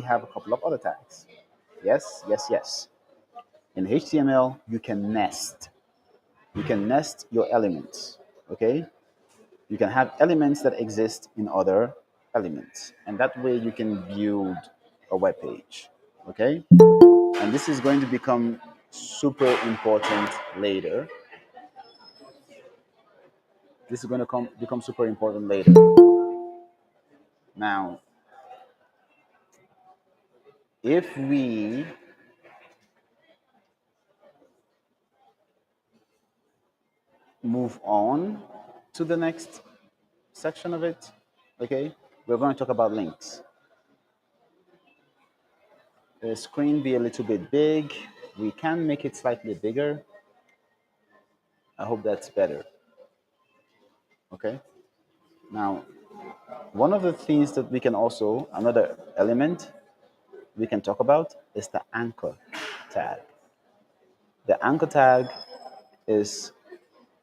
have a couple of other tags. Yes, yes, yes. In HTML, you can nest. You can nest your elements. Okay? You can have elements that exist in other elements. And that way you can build a web page. Okay? And this is going to become super important later. This is going to become super important later. Now, if we move on to the next section of it, okay, we're going to talk about links. The screen be a little bit big. We can make it slightly bigger. I hope that's better. Okay. Now, one of the things that we can also, another element we can talk about is the anchor tag. The anchor tag is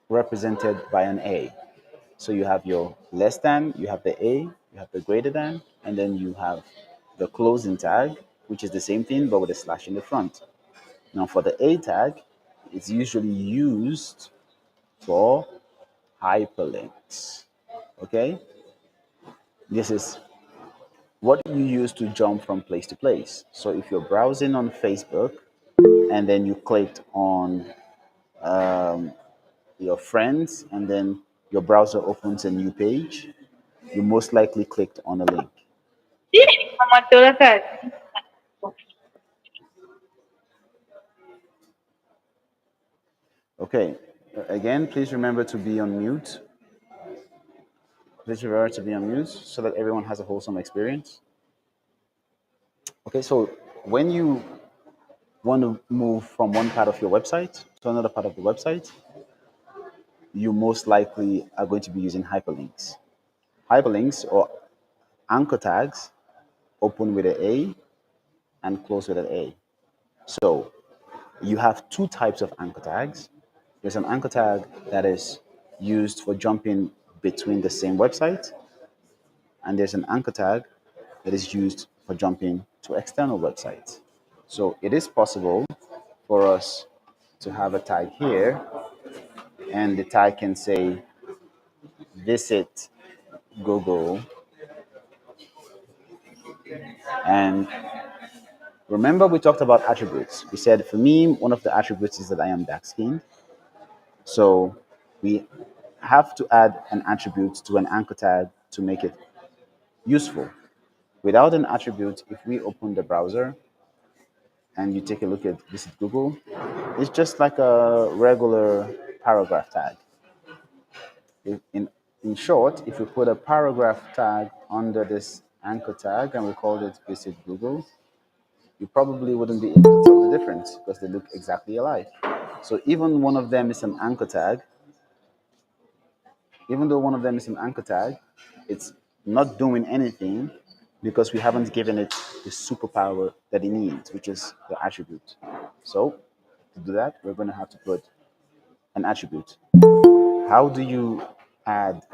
represented by an A. So you have your less than, you have the A, you have the greater than, and then you have the closing tag, which is the same thing but with a slash in the front. Now for the A tag, it's usually used for hyperlinks. Okay? This is what you use to jump from place to place. So if you're browsing on Facebook and then you clicked on your friends and then your browser opens a new page, you most likely clicked on a link. Okay, again, please remember to be on mute. Please remember to be on mute so that everyone has a wholesome experience. Okay, so when you want to move from one part of your website to another part of the website, you most likely are going to be using hyperlinks. Hyperlinks or anchor tags open with an A and close with an A. So you have two types of anchor tags. There's an anchor tag that is used for jumping between the same website, and there's an anchor tag that is used for jumping to external websites. So it is possible for us to have a tag here, and the tag can say visit Google. And remember, we talked about attributes. We said for me, one of the attributes is that I am dark skinned. So we have to add an attribute to an anchor tag to make it useful. Without an attribute, if we open the browser and you take a look at visit Google, it's just like a regular paragraph tag. In short, if we put a paragraph tag under this anchor tag and we called it visit Google, you probably wouldn't be able to tell the difference because they look exactly alike. So even one of them is an anchor tag, even though one of them is an anchor tag, it's not doing anything because we haven't given it the superpower that it needs, which is the attribute. So to do that, we're going to have to put an attribute. How do you add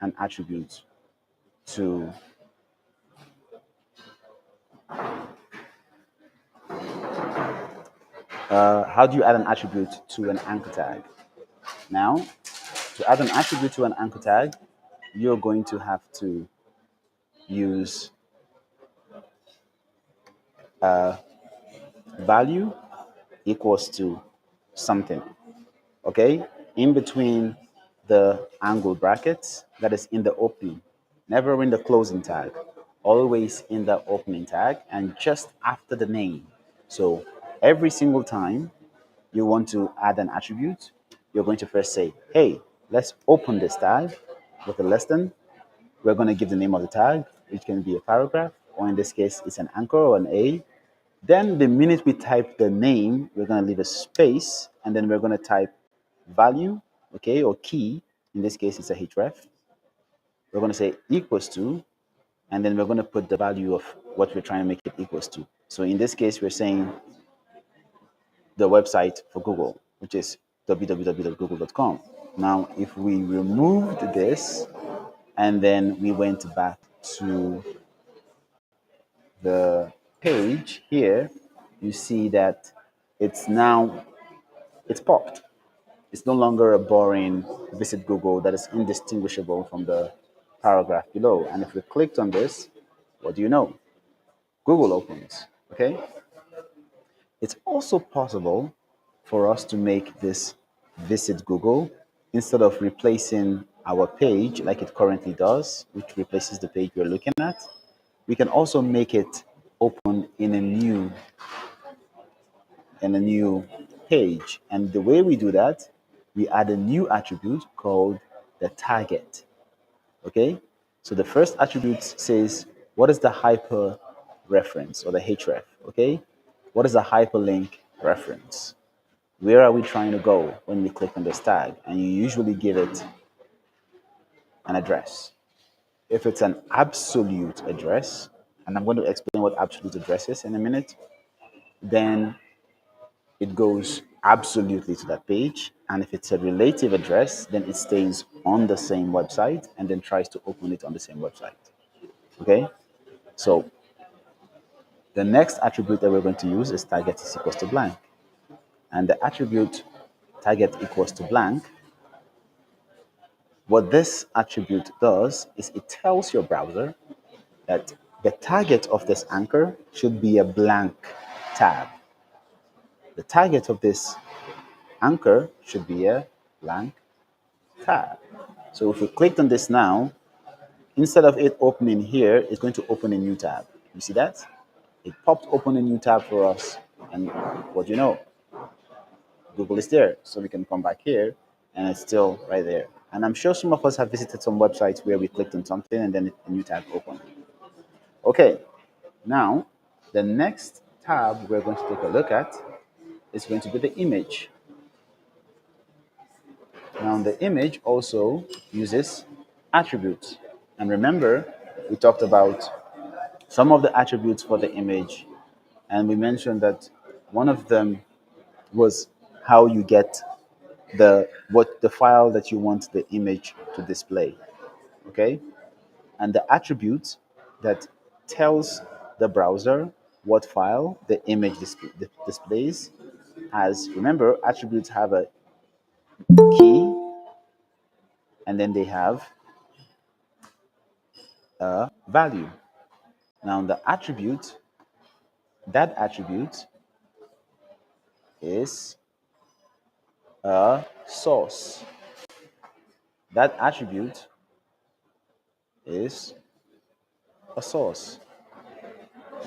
an attribute to how do you add an attribute to an anchor tag? Now, to add an attribute to an anchor tag, you're going to have to use value equals to something. Okay? In between the angle brackets, that is in the opening, never in the closing tag, always in the opening tag, and just after the name. So every single time you want to add an attribute, you're going to first say, hey, let's open this tag with a less than. We're going to give the name of the tag, which can be a paragraph, or in this case, it's an anchor or an A. Then the minute we type the name, we're going to leave a space, and then we're going to type value, okay, or key. In this case, it's a href. We're going to say equals to, and then we're going to put the value of what we're trying to make it equals to. So in this case, we're saying the website for Google, which is www.google.com. Now, if we removed this and then we went back to the page here, you see that it's popped. It's no longer a boring visit Google that is indistinguishable from the paragraph below. And if we clicked on this, what do you know? Google opens. Okay. It's also possible for us to make this visit Google, instead of replacing our page like it currently does, which replaces the page we're looking at, we can also make it open in a new page. And the way we do that, we add a new attribute called the target. Okay? So the first attribute says, what is the hyper reference, or the href? Okay? What is a hyperlink reference? Where are we trying to go when we click on this tag? And you usually give it an address. If it's an absolute address, and I'm going to explain what absolute address is in a minute, then it goes absolutely to that page. And if it's a relative address, then it stays on the same website and then tries to open it on the same website. Okay? So the next attribute that we're going to use is target is equals to blank. And the attribute target equals to blank, what this attribute does is it tells your browser that the target of this anchor should be a blank tab. The target of this anchor should be a blank tab. So if we clicked on this now, instead of it opening here, it's going to open a new tab. You see that? It popped open a new tab for us. And what do you know? Google is there. So we can come back here and it's still right there. And I'm sure some of us have visited some websites where we clicked on something and then a new tab opened. Okay, now the next tab we're going to take a look at is going to be the image. Now the image also uses attributes. And remember, we talked about some of the attributes for the image, and we mentioned that one of them was how you get the file that you want the image to display. Okay? And the attribute that tells the browser what file the image displays has, remember, attributes have a key and then they have a value. Now the attribute, that attribute is a source. That attribute is a source.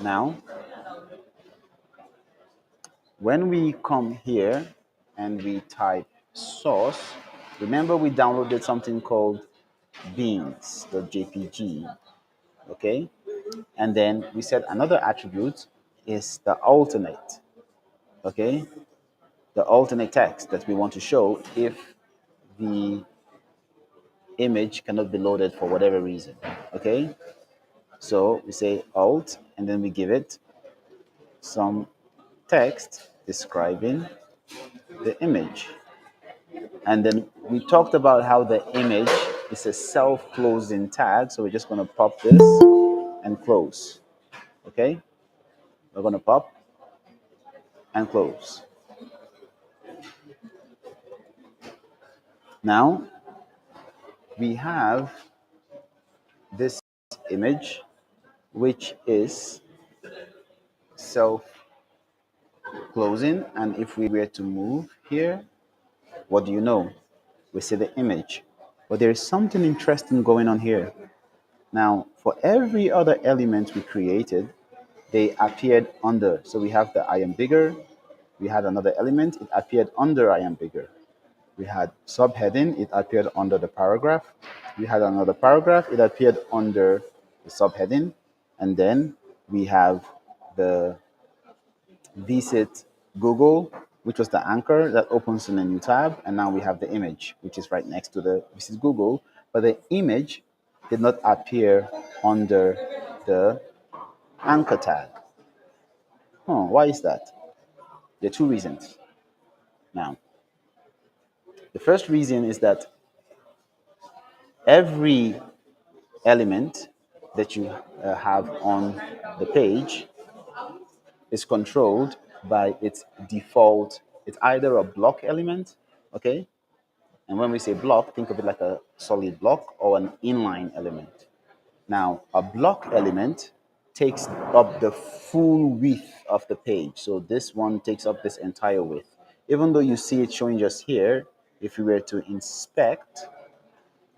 Now, when we come here and we type source, remember we downloaded something called beans.jpg, okay? And then we said another attribute is the alternate, okay? The alternate text that we want to show if the image cannot be loaded for whatever reason, okay? So we say alt and then we give it some text describing the image. And then we talked about how the image is a self-closing tag. So we're just going to pop this and close. Okay? We're going to pop and close. Now we have this image, which is self-closing. And if we were to move here, what do you know? We see the image. But there is something interesting going on here. Now, for every other element we created, they appeared under. So we have the I am bigger. We had another element, it appeared under I am bigger. We had subheading, it appeared under the paragraph. We had another paragraph, it appeared under the subheading. And then we have the visit Google, which was the anchor that opens in a new tab. And now we have the image, which is right next to the visit Google. But the image did not appear under the anchor tag. Why is that? There are two reasons. Now, the first reason is that every element that you have on the page is controlled by its default. It's either a block element, okay? And when we say block, think of it like a solid block or an inline element. Now, a block element takes up the full width of the page. So this one takes up this entire width. Even though you see it showing just here, if we were to inspect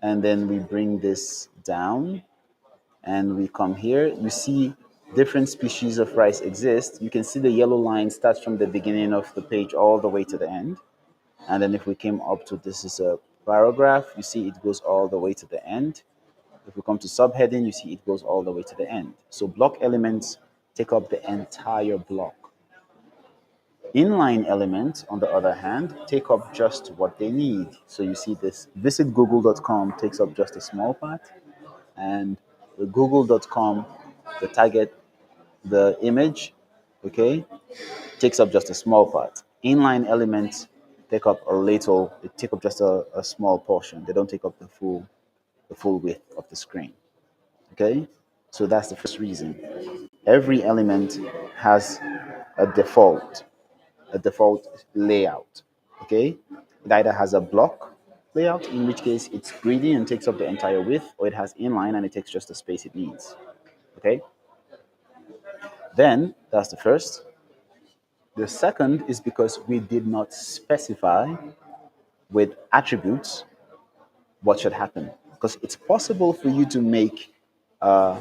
and then we bring this down and we come here, you see different species of rice exist. You can see the yellow line starts from the beginning of the page all the way to the end. And then if we came up to this is a paragraph, you see it goes all the way to the end. If we come to subheading, you see it goes all the way to the end. So block elements take up the entire block. Inline elements, on the other hand, take up just what they need. So you see this visit google.com takes up just a small part, and the google.com, the target, the image, okay, takes up just a small part. Inline elements take up a little, they take up just a small portion. They don't take up the full width of the screen. Okay? So that's the first reason. Every element has a default, a default layout. Okay? It either has a block layout, in which case it's greedy and takes up the entire width, or it has inline and it takes just the space it needs. Okay? Then that's the first. The second is because we did not specify with attributes what should happen. Because it's possible for you to make a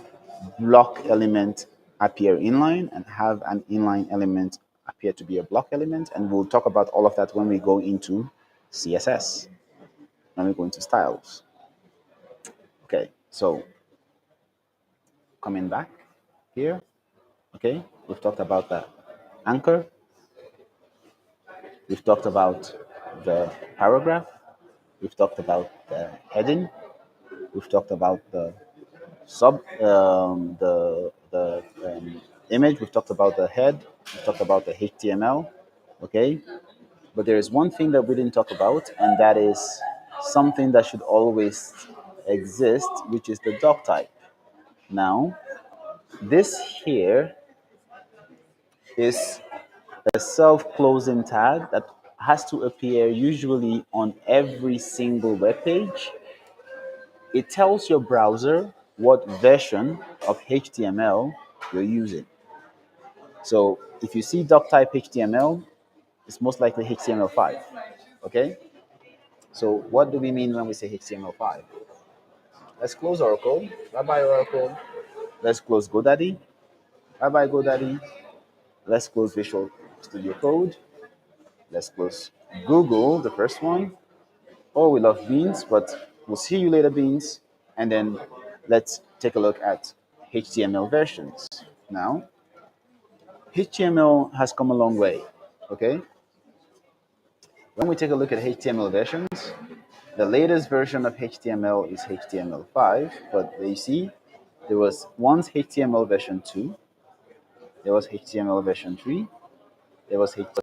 block element appear inline and have an inline element appear to be a block element. And we'll talk about all of that when we go into CSS, when we go into styles. Okay, so coming back here, okay, we've talked about the anchor, we've talked about the paragraph, we've talked about the heading, we've talked about the image. We've talked about the head. We've talked about the HTML. Okay, but there is one thing that we didn't talk about, and that is something that should always exist, which is the doc type. Now, this here is a self-closing tag that has to appear usually on every single web page. It tells your browser what version of HTML you're using. So if you see doc type HTML, it's most likely HTML5. Okay? So what do we mean when we say HTML5? Let's close Oracle. Bye bye, Oracle. Let's close GoDaddy. Bye bye, GoDaddy. Let's close Visual Studio Code. Let's close Google, the first one. Oh, we love Beans, but we'll see you later, Beans. And then let's take a look at HTML versions. Now, HTML has come a long way. Okay? When we take a look at HTML versions, the latest version of HTML is HTML5, but you see, there was once HTML version 2, there was HTML version 3, there was HTML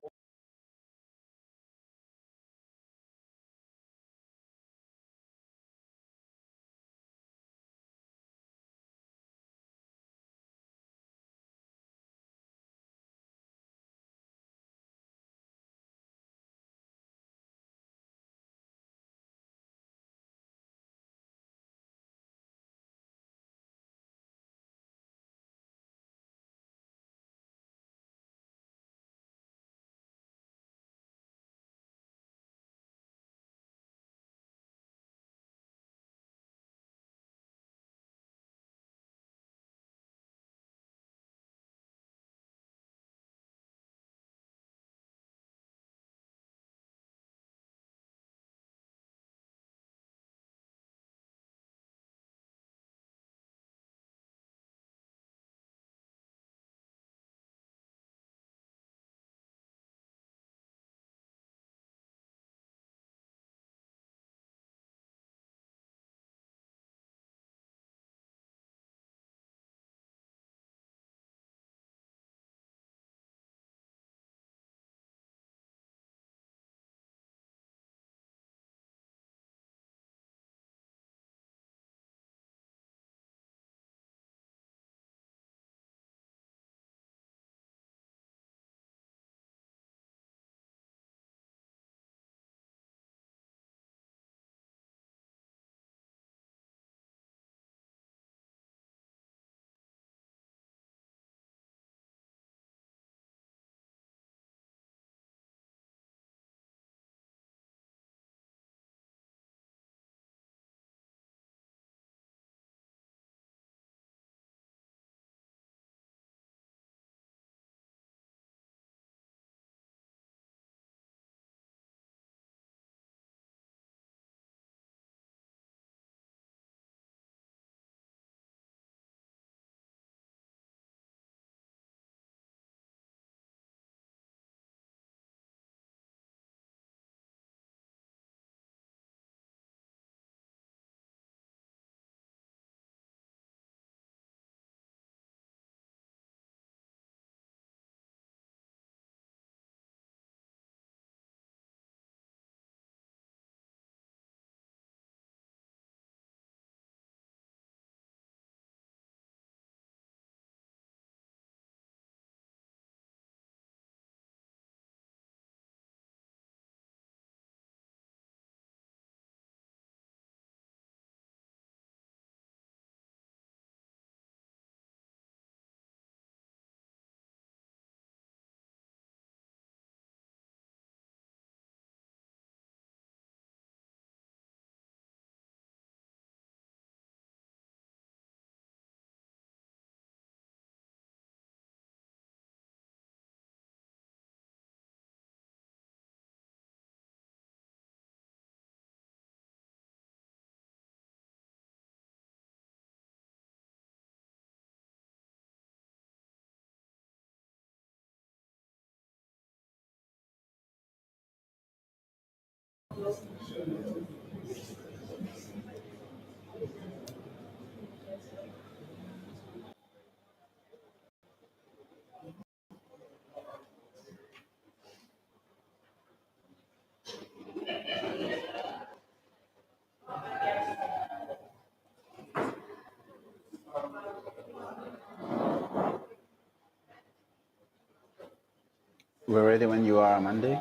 We're ready when you are, Monday.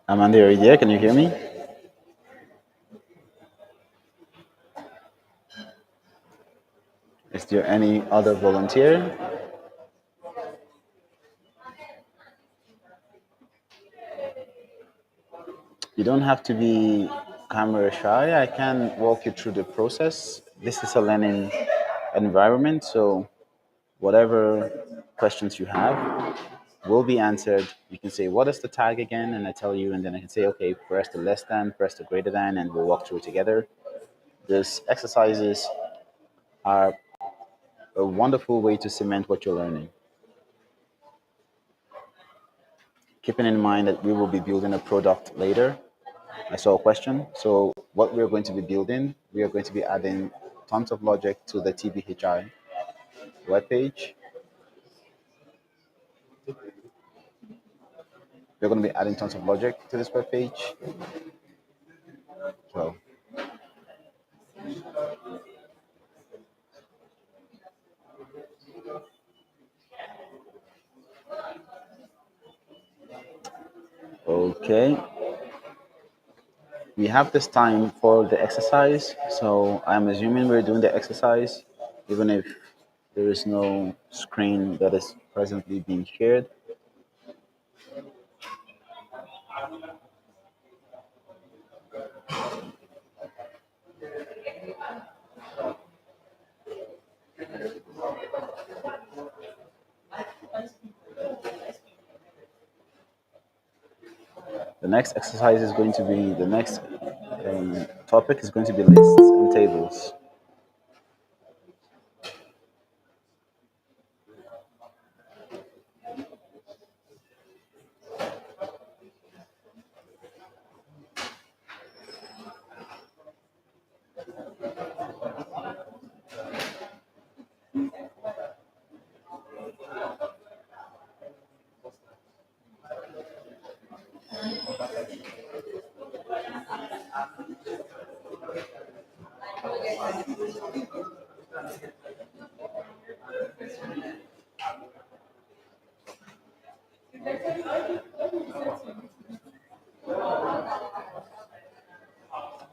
Amanda, are you there? Can you hear me? Is there any other volunteer? You don't have to be camera shy. I can walk you through the process. This is a learning environment, so whatever questions you have will be answered. You can say, what is the tag again? And I tell you, and then I can say, okay, press the less than, press the greater than, and we'll walk through it together. These exercises are a wonderful way to cement what you're learning. Keeping in mind that we will be building a product later. I saw a question. So what we're going to be building, we are going to be adding tons of logic to the TBHI webpage. We're going to be adding tons of logic to this webpage. So okay, we have this time for the exercise. So I'm assuming we're doing the exercise, even if there is no screen that is presently being shared. The next exercise is going to be the next topic is going to be lists and tables.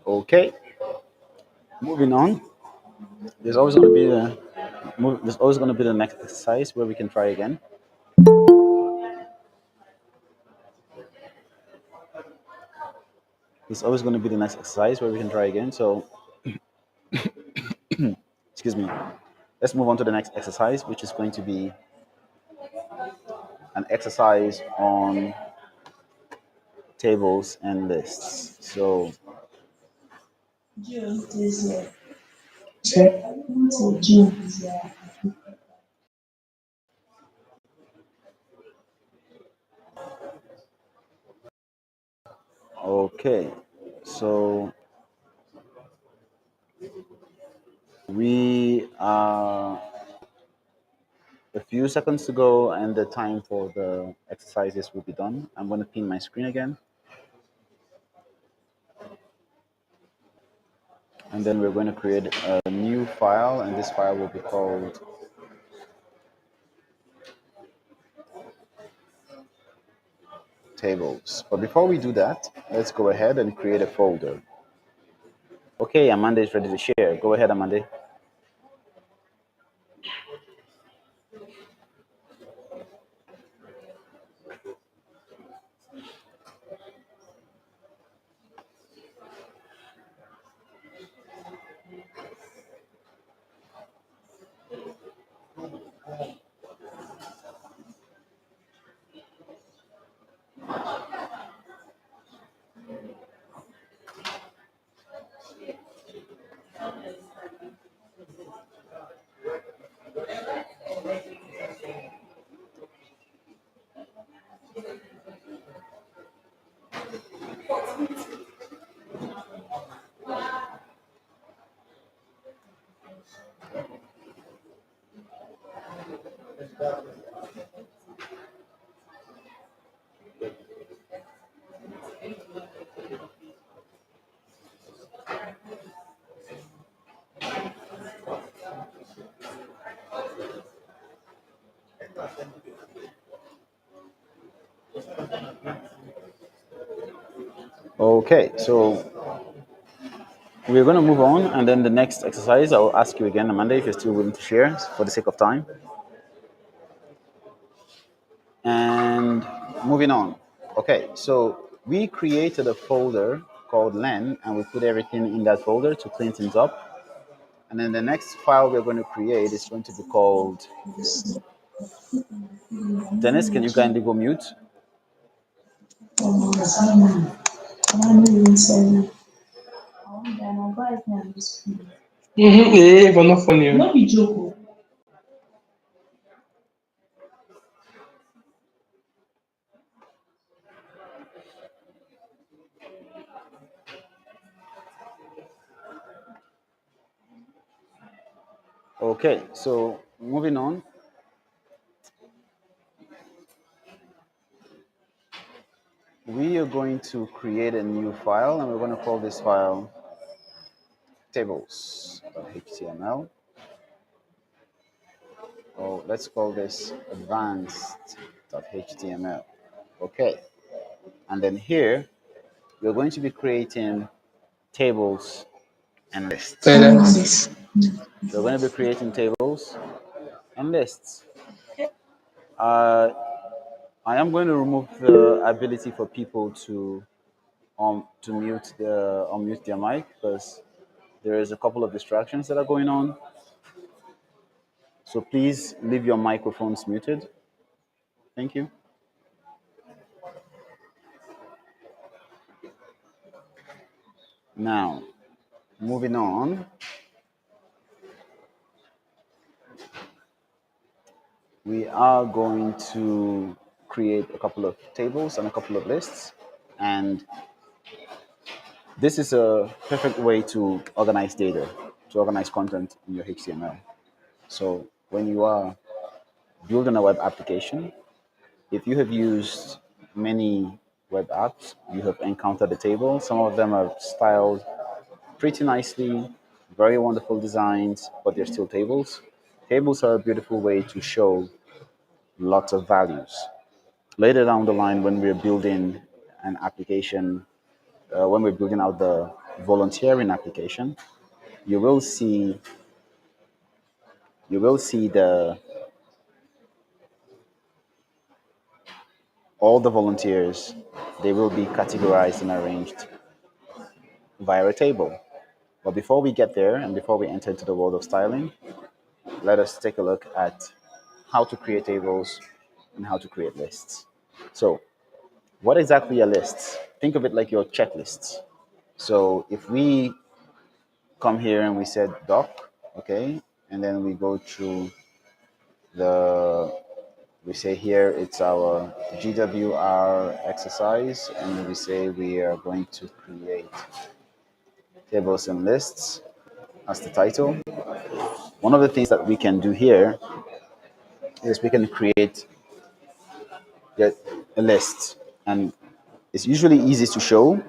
Okay, moving on. There's always going to be there's always going to be the next exercise where we can try again. There's always going to be the next exercise where we can try again. So, excuse me. Let's move on to the next exercise, which is going to be an exercise on tables and lists. So, okay. So, we are a few seconds to go, and the time for the exercises will be done. I'm going to pin my screen again. And then we're going to create a new file, and this file will be called tables. But before we do that, let's go ahead and create a folder. Okay, Amanda is ready to share. Go ahead, Amanda. Okay, so we're going to move on, and then the next exercise, I'll ask you again, Amanda, if you're still willing to share for the sake of time. And moving on. Okay, so we created a folder called len, and we put everything in that folder to clean things up. And then the next file we're going to create is going to be called. Dennis, can you kindly go mute? But not funny. No be joke. Okay, so moving on. We are going to create a new file, and we're going to call this file tables.html. Oh, let's call this advanced.html. Okay, and then here we're going to be creating tables and lists. We're going to be creating tables and lists. I am going to remove the ability for people to unmute their mic, because there is a couple of distractions that are going on. So please leave your microphones muted. Thank you. Now, moving on, we are going to create a couple of tables and a couple of lists. And this is a perfect way to organize data, to organize content in your HTML. So when you are building a web application, if you have used many web apps, you have encountered a table. Some of them are styled pretty nicely, very wonderful designs, but they're still tables. Tables are a beautiful way to show lots of values. Later down the line, when we're building an application, when we're building out the volunteering application, you will see the all the volunteers. They will be categorized and arranged via a table. But before we get there, and before we enter into the world of styling, let us take a look at how to create tables and how to create lists. So, what exactly are lists? Think of it like your checklists. So, if we come here and we said doc, okay, and then we go through the, we say here it's our GWR exercise, and we say we are going to create tables and lists as the title. One of the things that we can do here is we can create a list, and it's usually easy to show.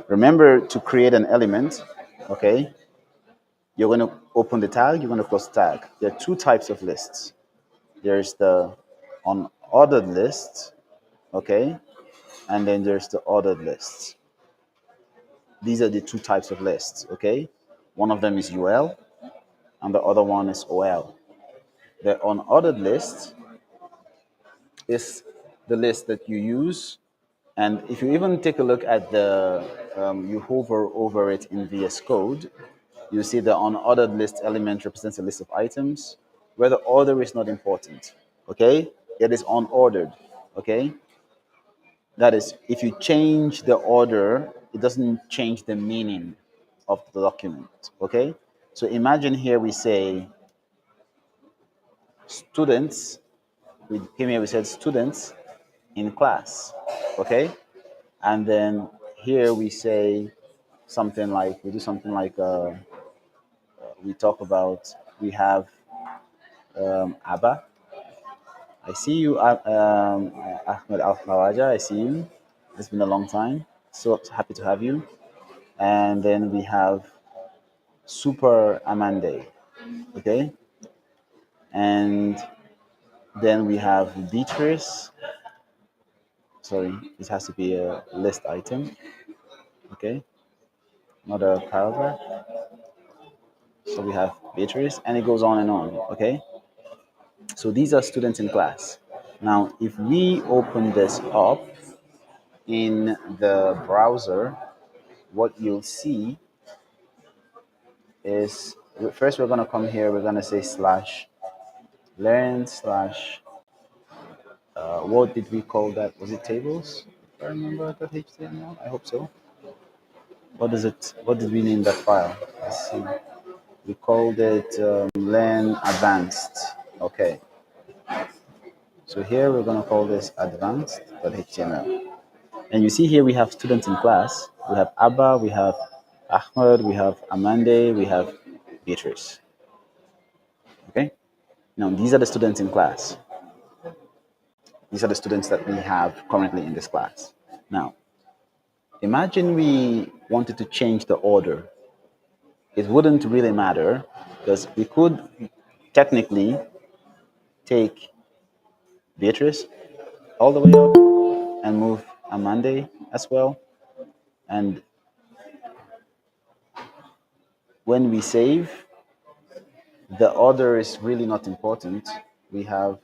Remember to create an element, okay? You're going to open the tag, you're going to close the tag. There are two types of lists. There's the unordered list, okay? and then there's the ordered lists. These are the two types of lists, okay? One of them is UL, and the other one is OL. The unordered list is the list that you use. And if you even take a look at you hover over it in VS Code, you see the unordered list element represents a list of items where the order is not important. Okay? It is unordered. Okay? That is, if you change the order, it doesn't change the meaning of the document. Okay? So imagine here we say students, we came here, we said students in class. Okay? And then here we say something like, we do something like, we talk about, we have Abba. I see you, Ahmed Al Khawaja. I see you. It's been a long time. So happy to have you. And then we have Super Amande. Okay. And then we have Beatrice. Sorry, it has to be a list item. Okay. Not a paragraph. So we have Beatrice, and it goes on and on. Okay. So these are students in class. Now, if we open this up in the browser, what you'll see is first we're going to come here, we're going to say slash learn slash, what did we call that? Was it tables? If I remember that HTML, I hope so. What is it? What did we name that file? Let's see. We called it learn advanced. Okay. So here we're going to call this advanced.html. And you see here we have students in class. We have Abba, we have Ahmed, we have Amande, we have Beatrice. Okay? Now these are the students in class. These are the students that we have currently in this class. Now, imagine we wanted to change the order. It wouldn't really matter because we could technically take Beatrice all the way up and move Amande as well. And when we save, the order is really not important. We have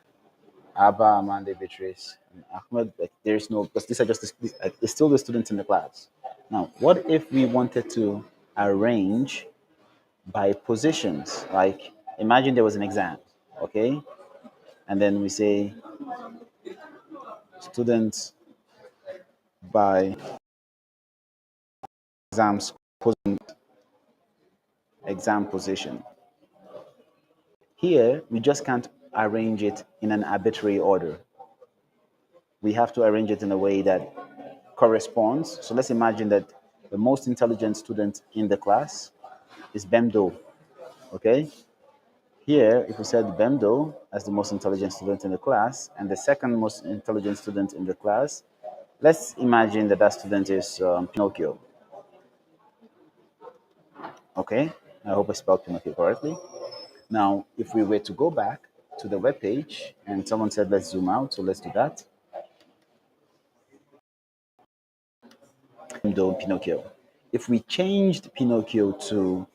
Abba, Amanda, Beatrice, and Ahmed. Like, there's no, because these are just it's still the students in the class. Now, what if we wanted to arrange by positions? Like, imagine there was an exam, okay, and then we say students by exams exam position. Here, we just can't arrange it in an arbitrary order. We have to arrange it in a way that corresponds. So let's imagine that the most intelligent student in the class is Bemdo. Okay? Here, if we said Bemdo as the most intelligent student in the class and the second most intelligent student in the class, let's imagine that that student is Pinocchio. Okay? I hope I spelled Pinocchio correctly. Now, if we were to go back to the web page and someone said, let's zoom out, so let's do that. Pinocchio. If we changed Pinocchio to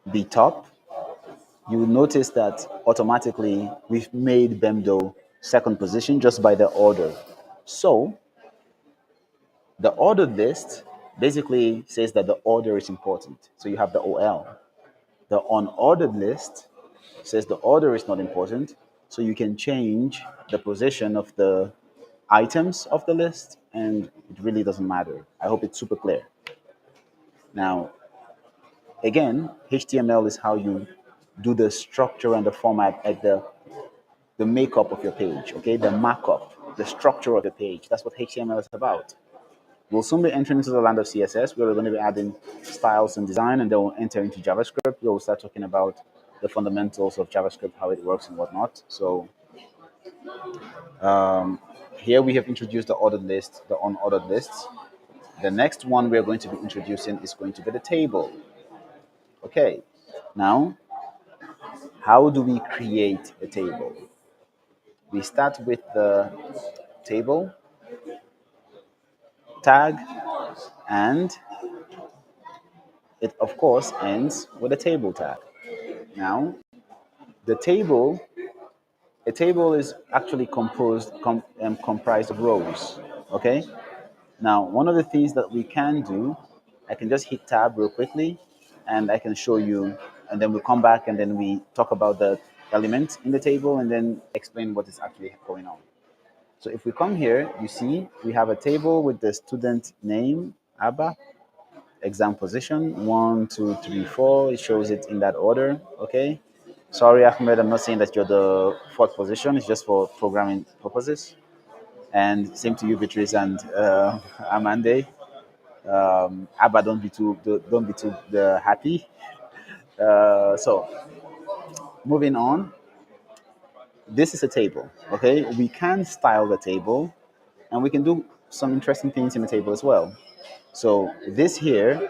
the top, you will notice that automatically we've made Bemdo second position just by the order. So the ordered list basically says that the order is important. So you have the OL. The unordered list says the order is not important. So you can change the position of the items of the list and it really doesn't matter. I hope it's super clear. Now, again, HTML is how you do the structure and the format at the makeup of your page, okay? The markup, the structure of the page. That's what HTML is about. We'll soon be entering into the land of CSS where we're going to be adding styles and design, and then we'll enter into JavaScript where we'll start talking about the fundamentals of JavaScript, how it works and whatnot. So here we have introduced the ordered list, the unordered lists. The next one we're going to be introducing is going to be the table. Okay, now how do we create a table? We start with the table tag, and it of course ends with a table tag. Now, the table, a table is actually comprised of rows. Okay. Now, one of the things that we can do, I can just hit tab real quickly, and I can show you, and then we'll come back and then we talk about the element in the table and then explain what is actually going on. So if we come here, you see we have a table with the student name, Abba, exam position, 1, 2, 3, 4. It shows it in that order. Okay. Sorry, Ahmed, I'm not saying that you're the fourth position. It's just for programming purposes. And same to you, Beatrice and Amande. Abba, don't be too happy. So moving on, this is a table. Okay, we can style the table, and we can do some interesting things in the table as well. So this here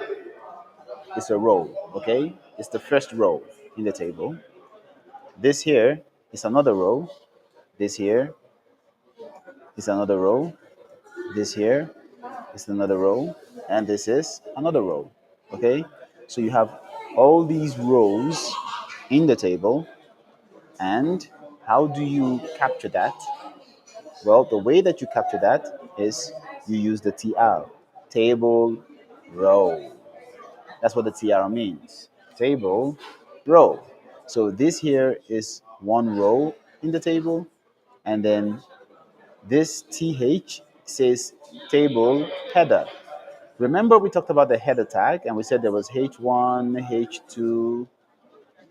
is a row. Okay, it's the first row in the table. This here is another row. This here is another row. This here is another row, and this is another row. Okay, so you have all these rows in the table, and how do you capture that? Well, the way that you capture that is you use the TR, table row. That's what the TR means, table row. So this here is one row in the table, and then this TH says table header. Remember, we talked about the header tag, and we said there was H1, H2,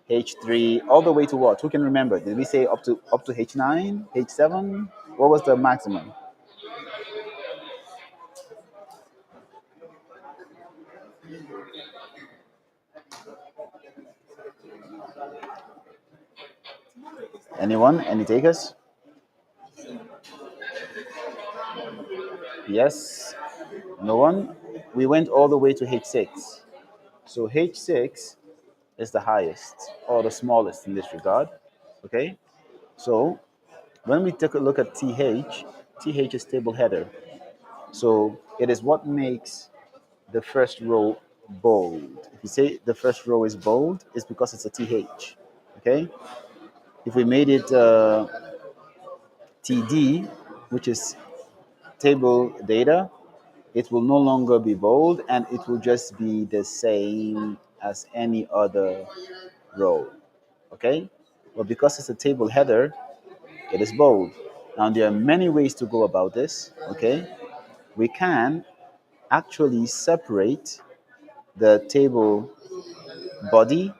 H3, all the way to what? Who can remember? Did we say up to H9, H7? What was the maximum? Anyone? Any takers? Yes. No one? We went all the way to H6. So H6 is the highest or the smallest in this regard. Okay. So when we take a look at TH is table header. So it is what makes the first row bold. If you say the first row is bold, it's because it's a TH. Okay. If we made it TD, which is table data, it will no longer be bold and it will just be the same as any other row. Okay. But because it's a table header, it is bold. Now there are many ways to go about this. Okay. We can actually separate the table body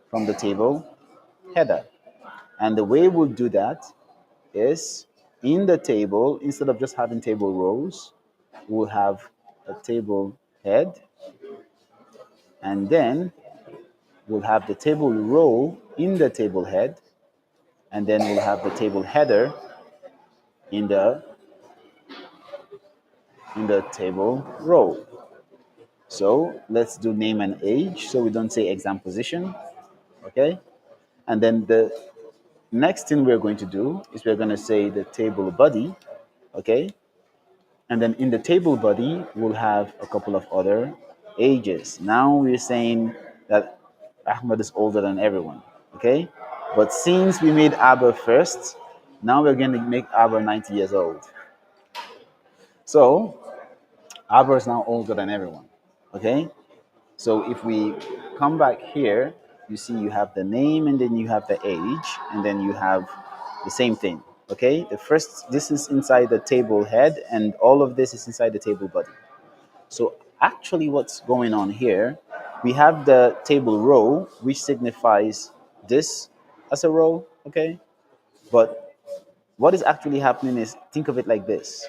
from the table header. And the way we'll do that is in the table, instead of just having table rows, we'll have a table head, and then we'll have the table row in the table head, and then we'll have the table header in the table row. So let's do name and age so we don't say exam position. Okay. And then the next thing we're going to do is we're going to say the table body. Okay. And then in the table body, we'll have a couple of other ages. Now we're saying that Ahmed is older than everyone. Okay. But since we made Abba first, now we're going to make Abba 90 years old. So Abba is now older than everyone. Okay. So if we come back here, you see you have the name and then you have the age and then you have the same thing. Okay. The first, this is inside the table head and all of this is inside the table body. So actually what's going on here, we have the table row, which signifies this as a row. Okay. But what is actually happening is think of it like this.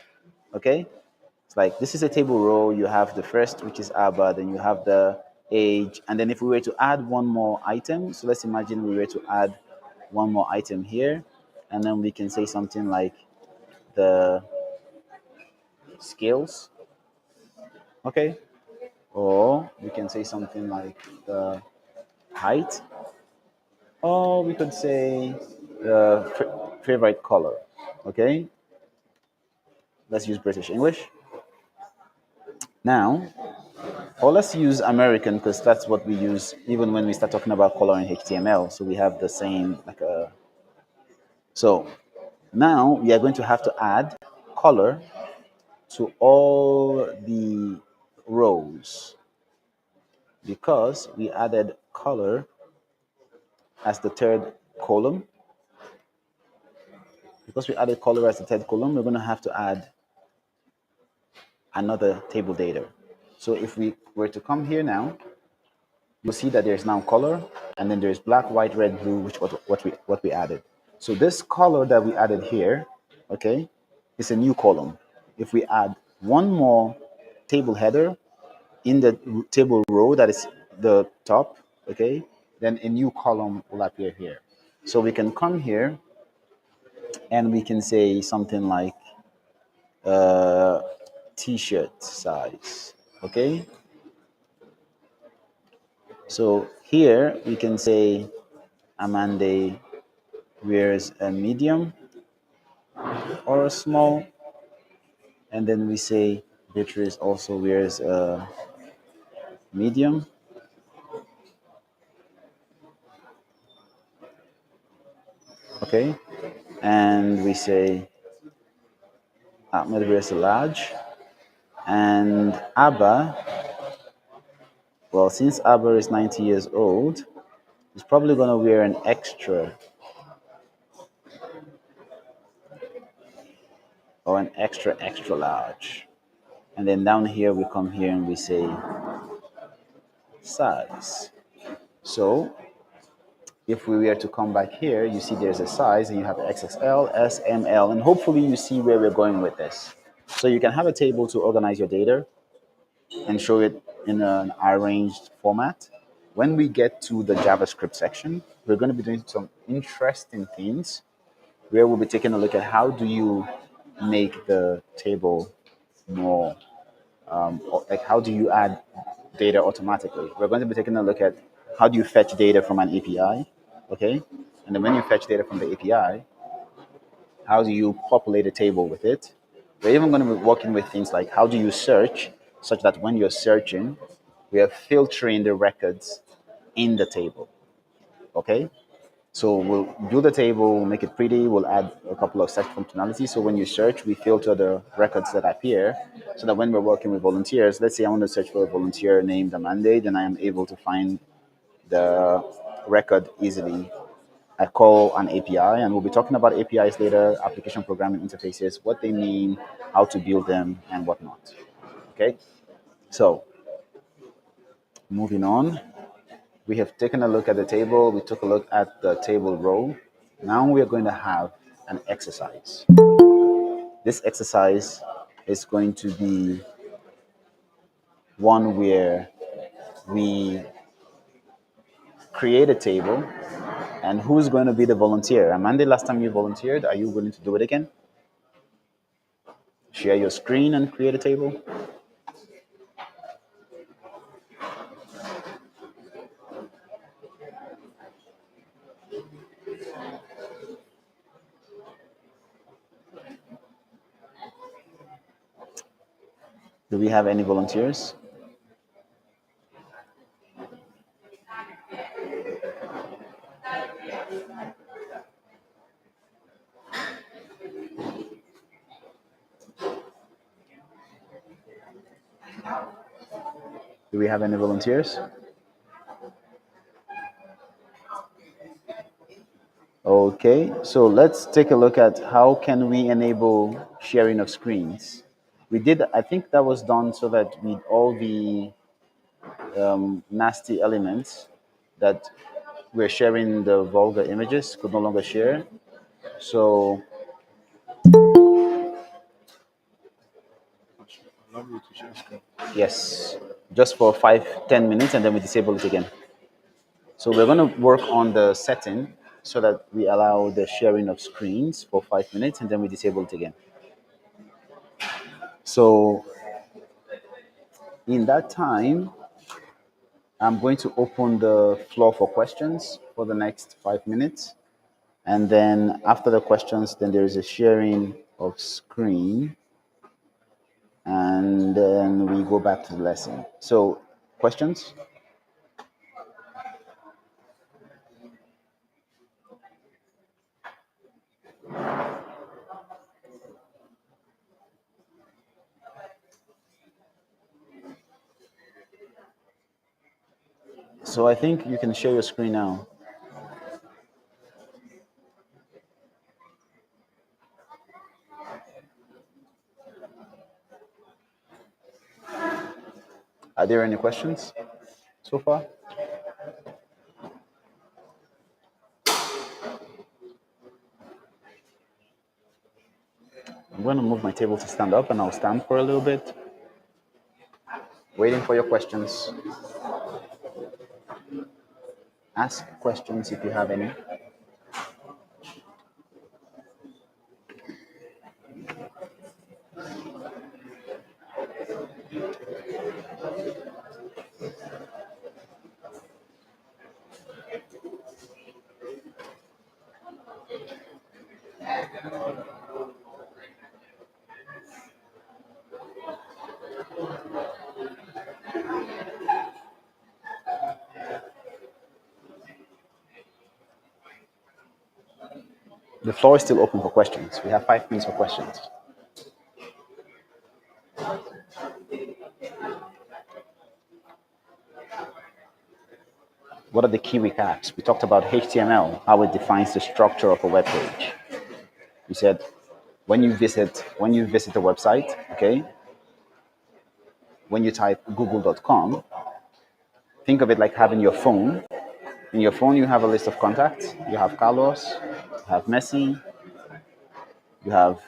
Okay. It's like this is a table row. You have the first, which is Abba, then you have the age, and then if we were to add one more item, so let's imagine we were to add one more item here, and then we can say something like the scales, okay, or we can say something like the height, or we could say the favorite color, okay. Let's use British English. Now, or let's use American because that's what we use even when we start talking about color in HTML. So we have the same like a. So now we are going to have to add color to all the rows because we added color as the third column. Because we added color as the third column, we're going to have to add another table data. So if we were to come here now, you'll see that there's now color, and then there's black, white, red, blue, which what we added. So this color that we added here, okay, is a new column. If we add one more table header in the table row that is the top, okay, then a new column will appear here. So we can come here and we can say something like uh, t-shirt size, okay. So here we can say Amande wears a medium or a small, and then we say Beatrice also wears a medium, okay, and we say Ahmed wears a large, and Abba, well, since Abba is 90 years old, he's probably gonna wear an extra or an extra extra large. And then down here we come here and we say size. So if we were to come back here, you see there's a size and you have XXL, S, M, L, and hopefully you see where we're going with this. So you can have a table to organize your data and show it in an arranged format. When we get to the JavaScript section, we're going to be doing some interesting things where we'll be taking a look at how do you make the table more, like how do you add data automatically. We're going to be taking a look at how do you fetch data from an API, okay? And then when you fetch data from the API, how do you populate a table with it? We're even going to be working with things like how do you search such that when you're searching, we are filtering the records in the table, okay? So we'll build a table, we'll make it pretty, we'll add a couple of search functionalities. So when you search, we filter the records that appear so that when we're working with volunteers, let's say I want to search for a volunteer named Amanda, then I am able to find the record easily. I call an API, and we'll be talking about APIs later, application programming interfaces, what they mean, how to build them, and whatnot. Okay, so moving on, we have taken a look at the table, we took a look at the table row. Now we are going to have an exercise. This exercise is going to be one where we create a table, and who's going to be the volunteer? Amanda, last time you volunteered, are you willing to do it again? Share your screen and create a table. Do we have any volunteers? Do we have any volunteers? Okay, so let's take a look at how can we enable sharing of screens. We did, I think that was done so that with all the nasty elements that we're sharing the vulgar images could no longer share. So yes, just for 5-10 minutes and then we disable it again. So we're going to work on the setting so that we allow the sharing of screens for 5 minutes and then we disable it again. So in that time, I'm going to open the floor for questions for the next 5 minutes. And then after the questions, then there is a sharing of screen. and then we go back to the lesson. So, questions? So I think you can share your screen now. Are there any questions so far? I'm going to move my table to stand up and I'll stand for a little bit, waiting for your questions. Ask questions if you have any. The floor is still open for questions. We have 5 minutes for questions. What are the key recaps? We talked about HTML, how it defines the structure of a web page. We said when you visit a website, okay, when you type google.com, think of it like having your phone. In your phone, you have a list of contacts. You have Carlos, you have Messi, you have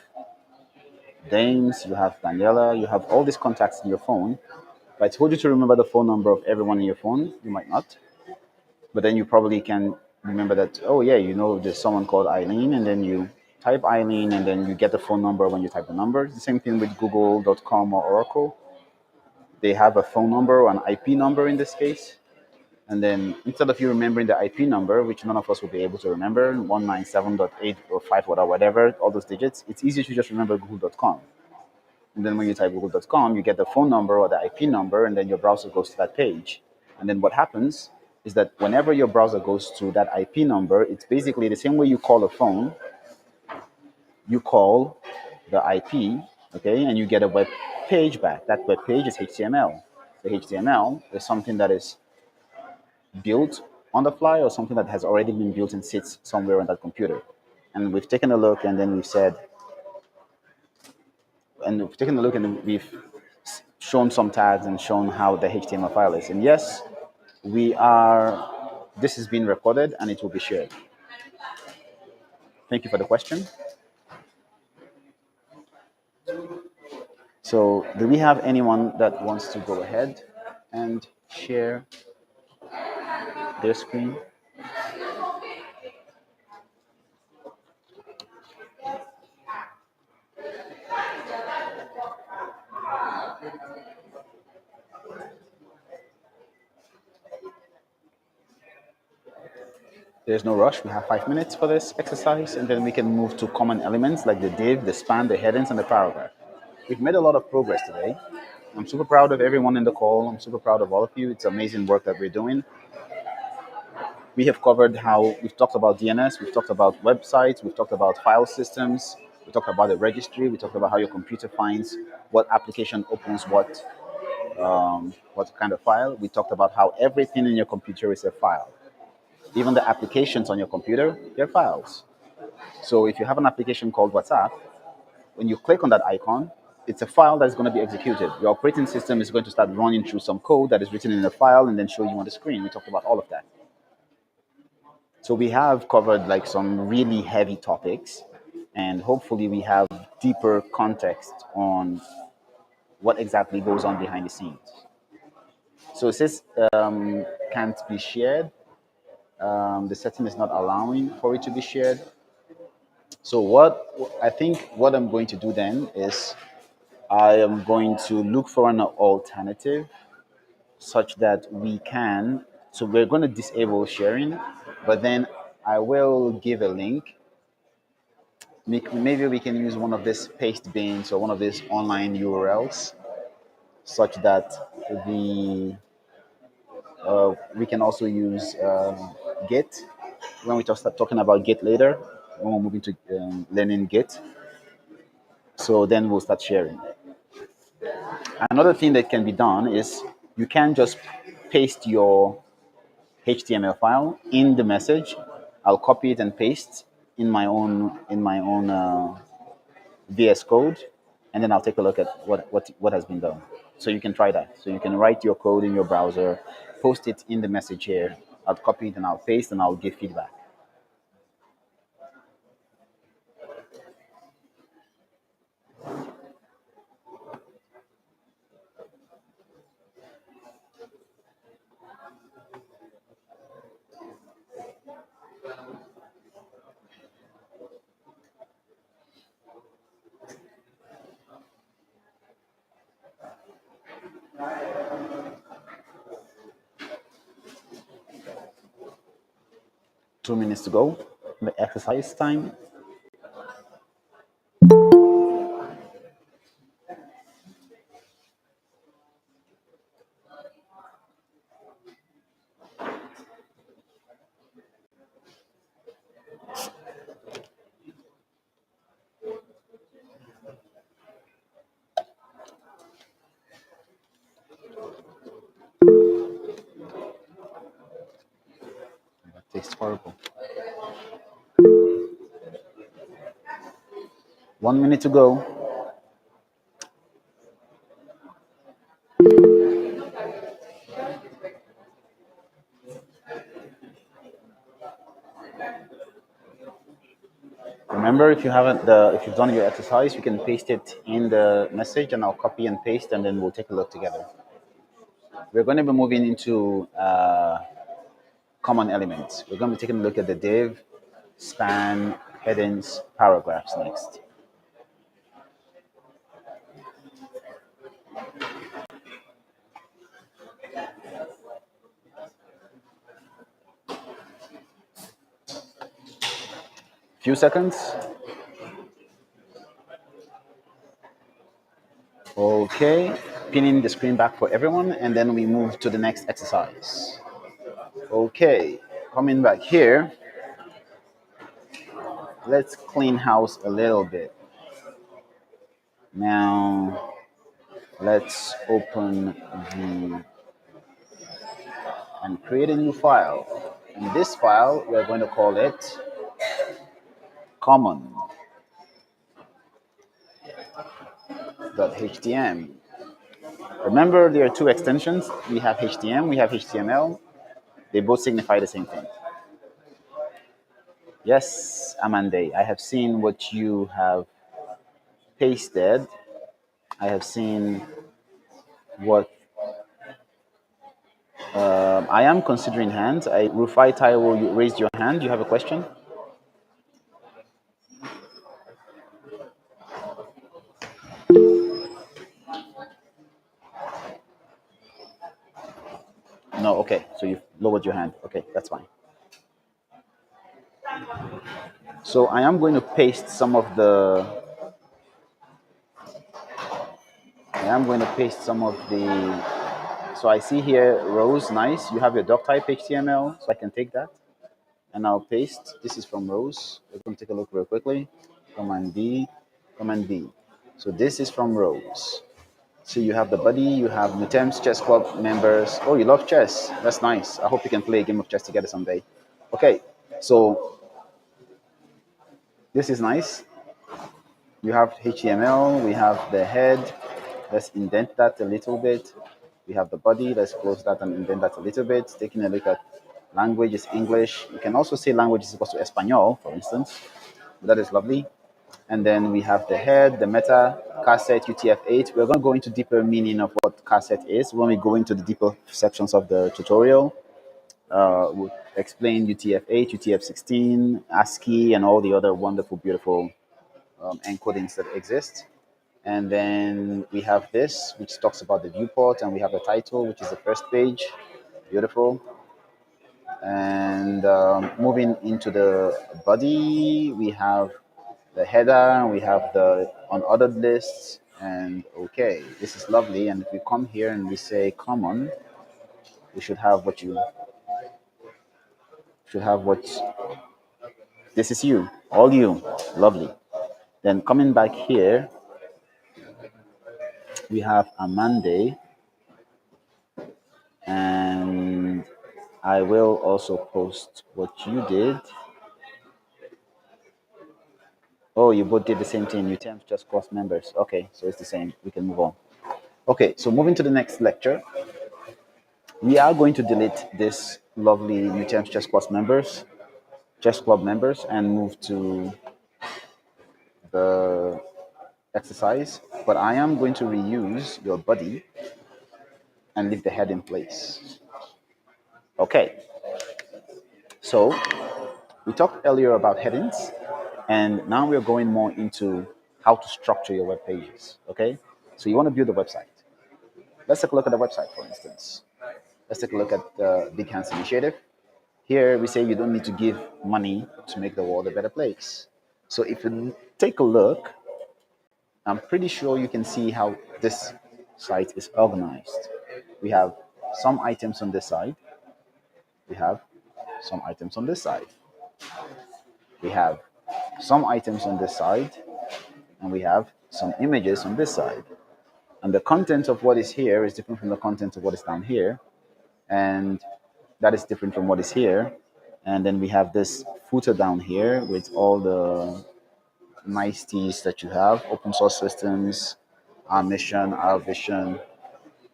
James, you have Daniela, you have all these contacts in your phone. If I told you to remember the phone number of everyone in your phone, you might not. But then you probably can remember that, oh, yeah, there's someone called Eileen, and then you type Eileen, and then you get the phone number when you type the number. The same thing with Google.com or Oracle. They have a phone number or an IP number in this case. And then instead of you remembering the IP number, which none of us will be able to remember, 197.8 or 5 or whatever, all those digits, it's easy to just remember google.com. And then when you type google.com, you get the phone number or the IP number, and then your browser goes to that page. And then what happens is that whenever your browser goes to that IP number, it's basically the same way you call a phone, you call the IP, okay, and you get a web page back. That web page is HTML. The HTML is something that is built on the fly or something that has already been built and sits somewhere on that computer. And we've taken a look and then we've said, and we've taken a look and we've shown some tags and shown how the HTML file is. And yes, this is being recorded and it will be shared. Thank you for the question. So do we have anyone that wants to go ahead and share their screen? There's no rush. We have 5 minutes for this exercise, and then we can move to common elements like the div, the span, the headings, and the paragraph. We've made a lot of progress today. I'm super proud of everyone in the call. I'm super proud of all of you. It's amazing work that we're doing. We have covered how we've talked about DNS, we've talked about websites, we've talked about file systems, we talked about the registry, we talked about how your computer finds what application opens what kind of file. We talked about how everything in your computer is a file. Even the applications on your computer, they're files. So if you have an application called WhatsApp, when you click on that icon, it's a file that's going to be executed. Your operating system is going to start running through some code that is written in a file and then show you on the screen. We talked about all of that. So we have covered like some really heavy topics, and hopefully we have deeper context on what exactly goes on behind the scenes. So it says can't be shared. The setting is not allowing for it to be shared. So what I'm going to do then is I am going to look for an alternative such that we can. So we're going to disable sharing, but then I will give a link. maybe we can use one of these paste bins or one of these online URLs such that the we can also use Git when we start talking about Git later, when we're moving to learning Git. So then we'll start sharing. Another thing that can be done is you can just paste your HTML file in the message. I'll copy it and paste in my own VS Code, and then I'll take a look at what has been done. So you can try that. So you can write your code in your browser, post it in the message here. I'll copy it and I'll paste and I'll give feedback. 2 minutes to go. The exercise time. That tastes horrible. 1 minute to go. Remember, if you've done your exercise, you can paste it in the message, and I'll copy and paste, and then we'll take a look together. We're going to be moving into common elements. We're going to be taking a look at the div, span, headings, paragraphs next. Few seconds. Okay, pinning the screen back for everyone, and then we move to the next exercise. Okay, coming back here, let's clean house a little bit. Now, let's open the and create a new file. And this file, we're going to call it common.htm. Remember, there are two extensions. We have HTML, we have HTML. They both signify the same thing. Yes, Amande, I have seen what you have pasted. I have seen what I am considering hands. Rufai Taiwo, you raised your hand. You have a question? No, okay. So you've lowered your hand. Okay, that's fine. So I am going to paste some of the. I am going to paste some of the. So I see here Rose, nice. You have your doc type HTML, so I can take that and I'll paste. This is from Rose. We're going to take a look real quickly. Command D, Command D. So this is from Rose. So you have the body, you have Mutem's chess club members. Oh, you love chess. That's nice. I hope you can play a game of chess together someday. Okay, so this is nice. You have HTML, we have the head. Let's indent that a little bit. We have the body. Let's close that and indent that a little bit. Taking a look at language is English. You can also say language is equal to Espanol, for instance. That is lovely. And then we have the head, the meta, cassette, UTF-8. We're going to go into deeper meaning of what cassette is when we go into the deeper sections of the tutorial. We'll explain UTF-8, UTF-16, ASCII, and all the other wonderful, beautiful encodings that exist. And then we have this, which talks about the viewport, and we have the title, which is the first page. Beautiful. And moving into the body, we have the header, we have the unordered lists, and okay, this is lovely. And if we come here and we say common, we should have what this is you, all you, lovely. Then coming back here, we have a Monday, and I will also post what you did. Oh, you both did the same thing. You temp just course members. Okay, so it's the same. We can move on. Okay, so moving to the next lecture, we are going to delete this lovely UTM chess course members, chess club members, and move to the exercise. But I am going to reuse your body and leave the head in place. Okay, so we talked earlier about headings, and now we're going more into how to structure your web pages. Okay, so you want to build a website. Let's take a look at the website, for instance. Let's take a look at the Big Hands Initiative. Here we say you don't need to give money to make the world a better place. So if you take a look, I'm pretty sure you can see how this site is organized. We have some items on this side. We have some items on this side. We have some items on this side. And we have some images on this side. And the content of what is here is different from the content of what is down here. And that is different from what is here. And then we have this footer down here with all the niceties that you have, open source systems, our mission, our vision.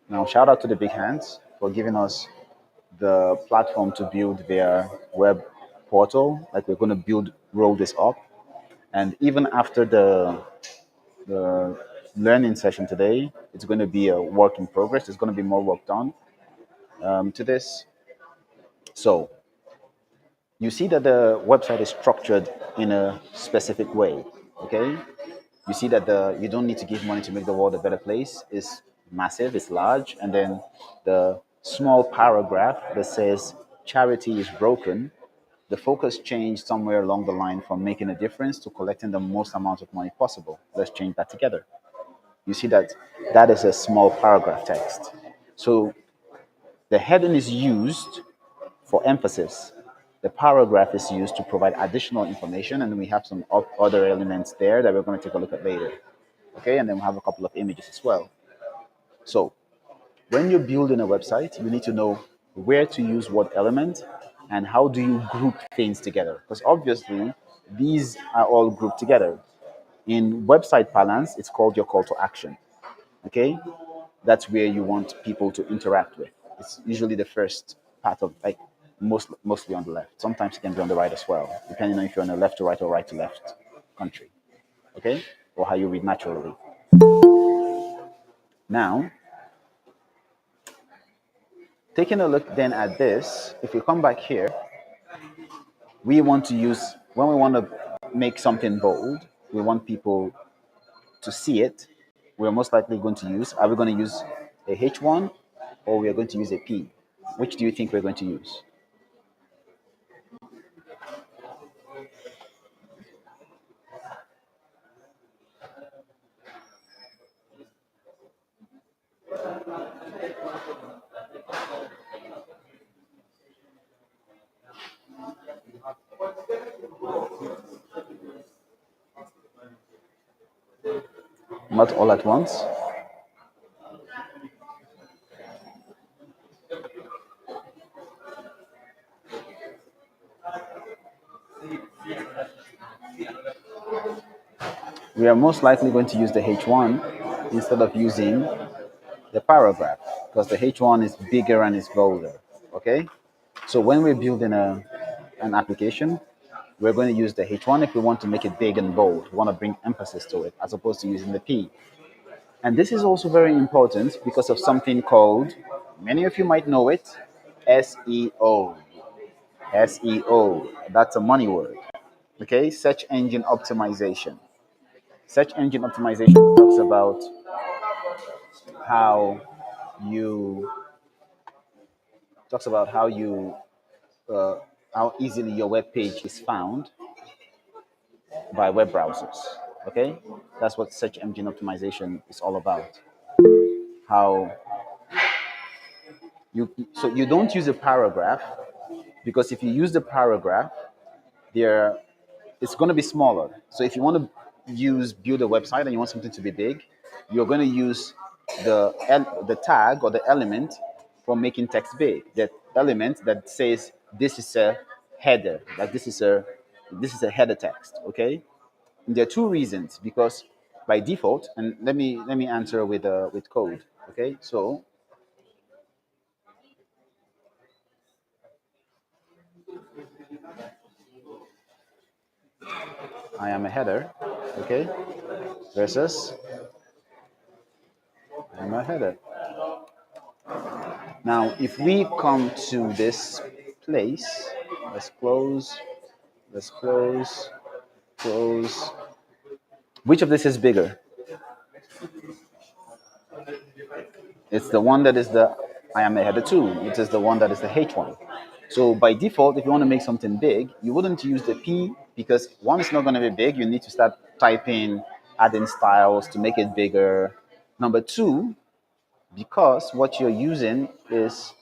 Now, shout out to the big hands for giving us the platform to build their web portal. Like we're going to roll this up. And even after the learning session today, it's going to be a work in progress. There's going to be more work done to this. So you see that the website is structured in a specific way. Okay, you see that the you don't need to give money to make the world a better place is massive, it's large, and then the small paragraph that says charity is broken, the focus changed somewhere along the line from making a difference to collecting the most amount of money possible. Let's change that together. You see that that is a small paragraph text. So the heading is used for emphasis. The paragraph is used to provide additional information, and we have some other elements there that we're going to take a look at later. Okay, and then we have a couple of images as well. So when you're building a website, you need to know where to use what element and how do you group things together. Because obviously, these are all grouped together. In website parlance, it's called your call to action. Okay, that's where you want people to interact with. It's usually the first part of like mostly on the left. Sometimes it can be on the right as well, depending on if you're on the left to right or right to left country. Okay, or how you read naturally. Now, taking a look then at this, if we come back here, we want to use when we want to make something bold, we want people to see it. We're most likely going to use. Are we going to use a H1 or we are going to use a P? Which do you think we're going to use? Not all at once. We are most likely going to use the H1 instead of using the paragraph because the H1 is bigger and is bolder. Okay? So when we're building an application, we're going to use the H1 if we want to make it big and bold. We want to bring emphasis to it as opposed to using the P. And this is also very important because of something called, many of you might know it, SEO. SEO, that's a money word. Okay, search engine optimization. Search engine optimization how you talks about uh, how easily your web page is found by web browsers. Okay, that's what search engine optimization is all about. How you don't use a paragraph, because if you use the paragraph, there it's going to be smaller. So if you want to build a website and you want something to be big, you're going to use the tag or the element for making text big. That element that says this is a header, like this is a header text. Okay, and there are two reasons. Because by default, and let me answer with code. Okay, so I am a header. Okay, versus I am a header. Now, if we come to this place, let's close, let's close, close. Which of this is bigger? It's the one that is the I am a header 2. It is the one that is the H1. So by default, if you want to make something big, you wouldn't use the P, because one, is not going to be big. You need to start typing, adding styles to make it bigger. Number two, because what you're using is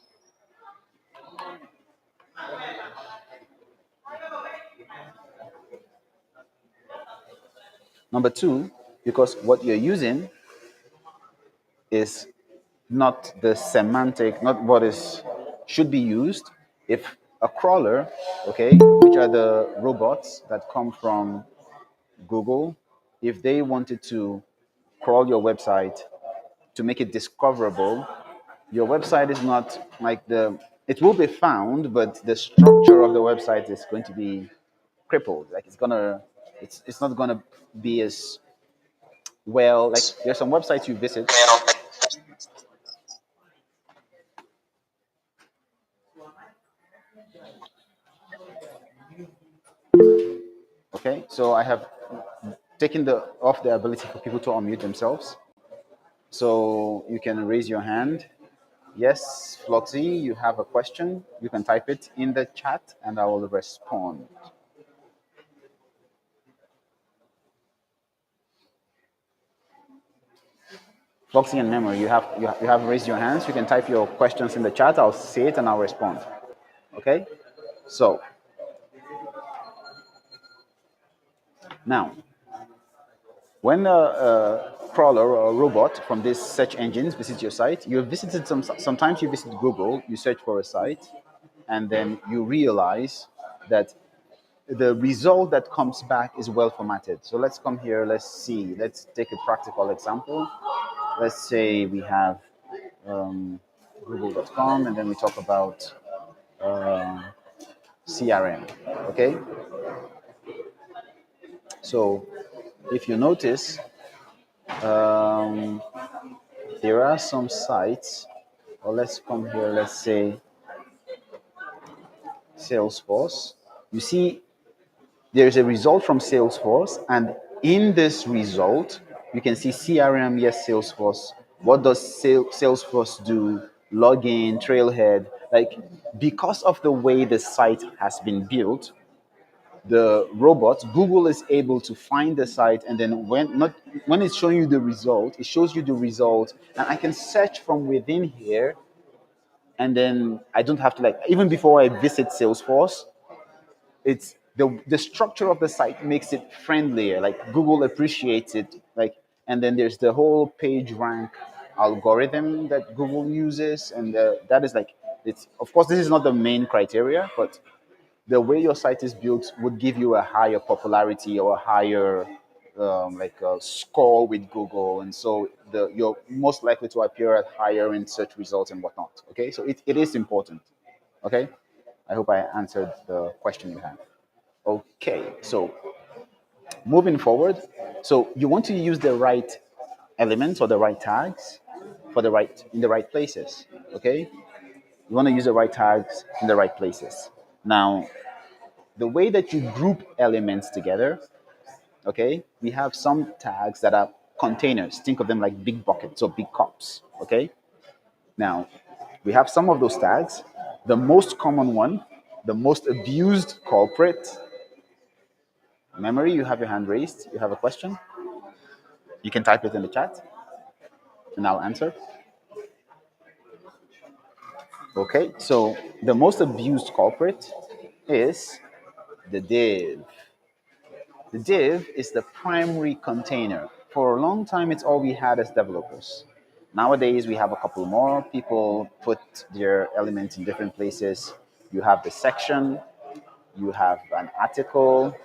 number two, because what you're using is not the semantic, not what is should be used. If a crawler, okay, which are the robots that come from Google, if they wanted to crawl your website to make it discoverable, your website is not like it will be found, but the structure of the website is going to be crippled. Like it's not gonna be as well. Like there's some websites you visit. Okay, so I have taken the ability for people to unmute themselves. So you can raise your hand. Yes, Floxy, you have a question. You can type it in the chat, and I will respond. Floxy and Memory, you have raised your hands. You can type your questions in the chat. I'll see it and I'll respond. Okay. So now, when a crawler or a robot from these search engines visits your site, you have visited sometimes you visit Google, you search for a site, and then you realize that the result that comes back is well formatted. So let's come here, let's see, let's take a practical example. Let's say we have google.com, and then we talk about CRM. Okay, so if you notice, um, there are some sites, or let's come here, let's say Salesforce. You see, there's a result from Salesforce, and in this result, you can see CRM, yes, Salesforce. What does Salesforce do? Login, Trailhead. Like, because of the way the site has been built, the robot, Google is able to find the site, and then when it's showing you the result, it shows you the result, and I can search from within here, and then I don't have to, like, even before I visit Salesforce, it's the structure of the site makes it friendlier. Like Google appreciates it. Like, and then there's the whole page rank algorithm that Google uses, and that is like, it's, of course, this is not the main criteria, but the way your site is built would give you a higher popularity or a higher score with Google, and so you're most likely to appear at higher in search results and whatnot. Okay, so it is important. Okay, I hope I answered the question you have. Okay, so moving forward, so you want to use the right elements or the right tags for the right in the right places. Okay, you want to use the right tags in the right places. Now, the way that you group elements together, okay, we have some tags that are containers. Think of them like big buckets or big cups. Okay, now we have some of those tags. The most common one, the most abused culprit, Memory, you have your hand raised. You have a question. You can type it in the chat, and I'll answer. Okay, so the most abused culprit is the div. The div is the primary container. For a long time, it's all we had as developers. Nowadays, we have a couple more. People put their elements in different places. You have the section, you have an article,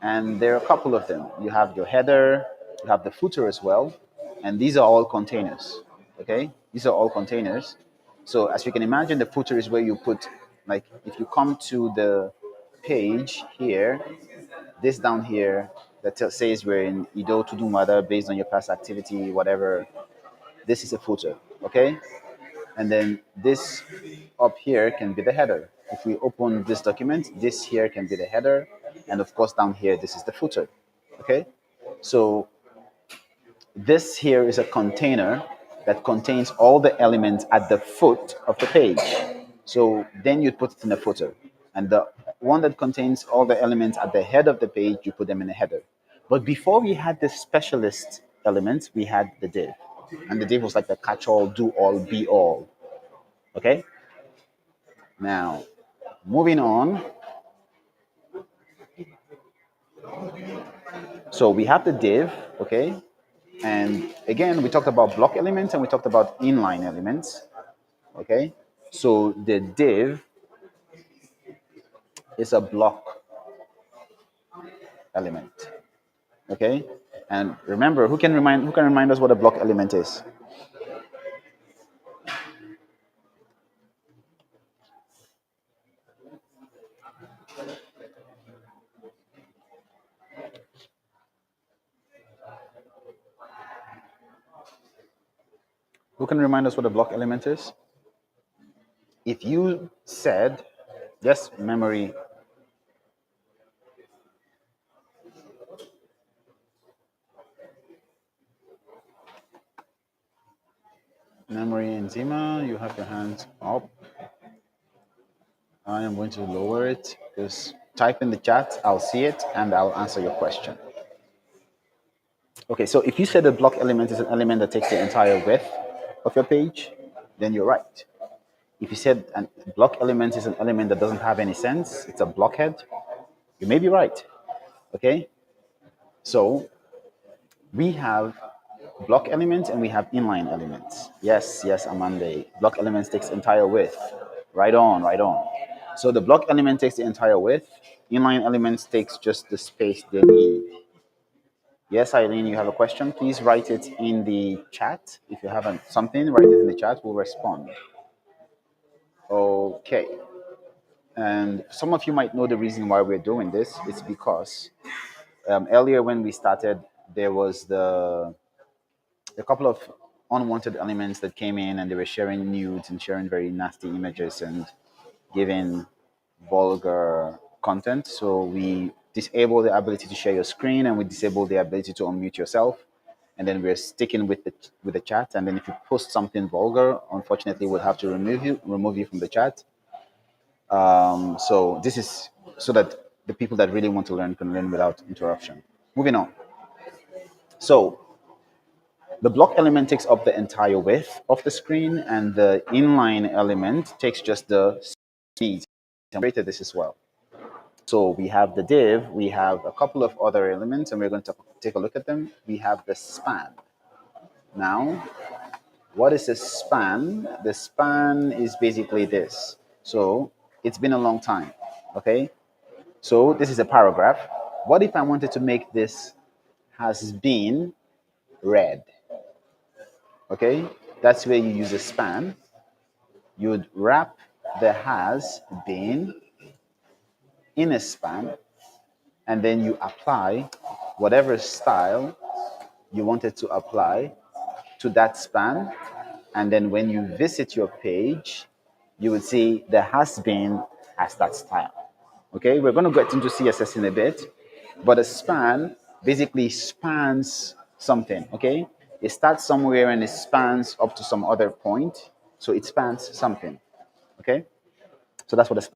and there are a couple of them. You have your header, you have the footer as well, and these are all containers. Okay, these are all containers. So as you can imagine, the footer is where you put, like, if you come to the page here, this down here that says we're in Ido Tudumada based on your past activity, whatever. This is a footer, okay? And then this up here can be the header. If we open this document, this here can be the header, and of course down here, this is the footer, okay? So this here is a container that contains all the elements at the foot of the page. So then you put it in a footer. And the one that contains all the elements at the head of the page, you put them in a header. But before we had the specialist elements, we had the div. And the div was like the catch all, do all, be all. Okay? Now, moving on. So we have the div, okay? And again, we talked about block elements and we talked about inline elements. Okay, so the div is a block element. Okay, and remember, who can remind us what a block element is? Who can remind us what a block element is? If you said yes, memory and Zima, you have your hands up. I am going to lower it because type in the chat, I'll see it and I'll answer your question. Okay, so if you said a block element is an element that takes the entire width of your page, then you're right. If you said a block element is an element that doesn't have any sense, it's a blockhead, you may be right. Okay? So we have block elements and we have inline elements. Yes, yes, Amande. Block elements takes entire width. Right on, right on. So the block element takes the entire width. Inline elements takes just the space they need. Yes, Eileen, you have a question? Please write it in the chat. If you have something, write it in the chat. We'll respond. Okay. And some of you might know the reason why we're doing this. It's because earlier when we started, there was a couple of unwanted elements that came in, and they were sharing nudes and sharing very nasty images and giving vulgar content. So we disable the ability to share your screen, and we disable the ability to unmute yourself. And then we're sticking with the chat. And then if you post something vulgar, unfortunately, we'll have to remove you from the chat. So this is so that the people that really want to learn can learn without interruption. Moving on. So the block element takes up the entire width of the screen, and the inline element takes just the speed. I rated this as well. So we have the div, we have a couple of other elements, and we're going to take a look at them. We have the span. Now, what is a span? The span is basically this. So it's been a long time, okay? So this is a paragraph. What if I wanted to make this has been read? Okay, that's where you use a span. You would wrap the has been in a span, and then you apply whatever style you wanted to apply to that span. And then when you visit your page, you would see the has been has that style. Okay, we're going to get into CSS in a bit, but a span basically spans something. Okay, it starts somewhere and it spans up to some other point, so it spans something. Okay, so that's what a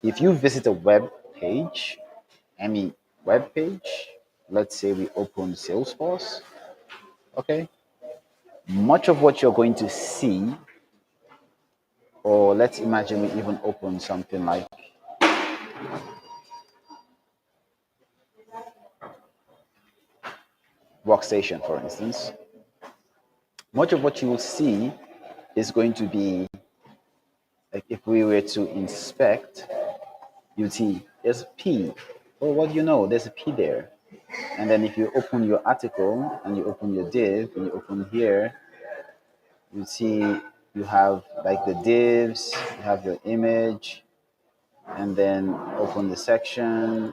If you visit a web page, any web page, let's say we open Salesforce, okay, much of what you're going to see, or let's imagine we even open something like Workstation, for instance, much of what you will see is going to be like if we were to inspect, you'd see there's a P. Oh, what do you know? There's a P there. And then if you open your article and you open your div and you open here, you see you have like the divs, you have your image, and then open the section,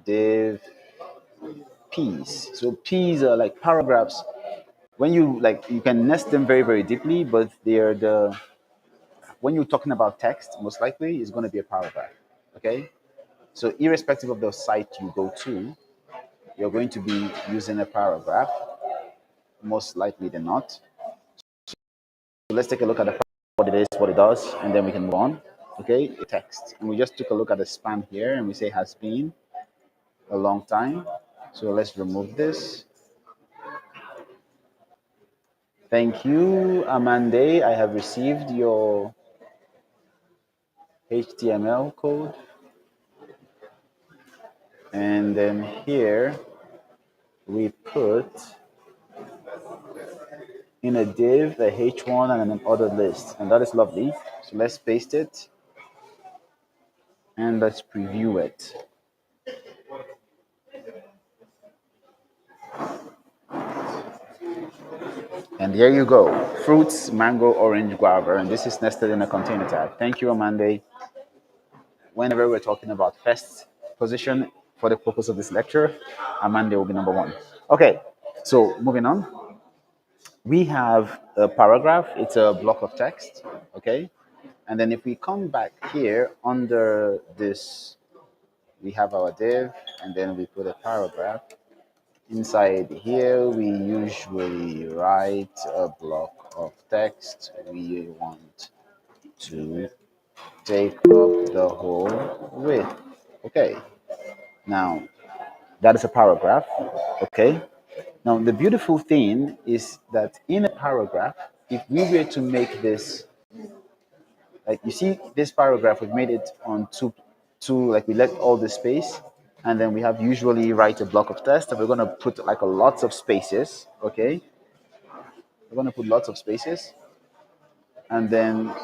div, P's. So P's are like paragraphs. When you like, you can nest them very, very deeply, but they're the when you're talking about text, most likely it's going to be a paragraph. Okay. So irrespective of the site you go to, you're going to be using a paragraph, most likely than not. So let's take a look at the what it is, what it does, and then we can move on. Okay, text. And we just took a look at the span here and we say has been a long time. So let's remove this. Thank you, Amande. I have received your HTML code. And then here we put in a div a h1 and an ordered list. And that is lovely. So let's paste it and let's preview it. And there you go. Fruits, mango, orange, guava. And this is nested in a container tag. Thank you, Amande. Whenever we're talking about first position for the purpose of this lecture, Amande will be number one. Okay, so moving on. We have a paragraph. It's a block of text. Okay. And then if we come back here under this, we have our div, and then we put a paragraph. Inside here, we usually write a block of text. We want to take up the whole width. Okay, now that is a paragraph. Okay, now the beautiful thing is that in a paragraph, if we were to make this, like you see this paragraph, we've made it on two, like we let all the space, and then we have usually write a block of text, and we're going to put like a lots of spaces. Okay, we're going to put lots of spaces, and then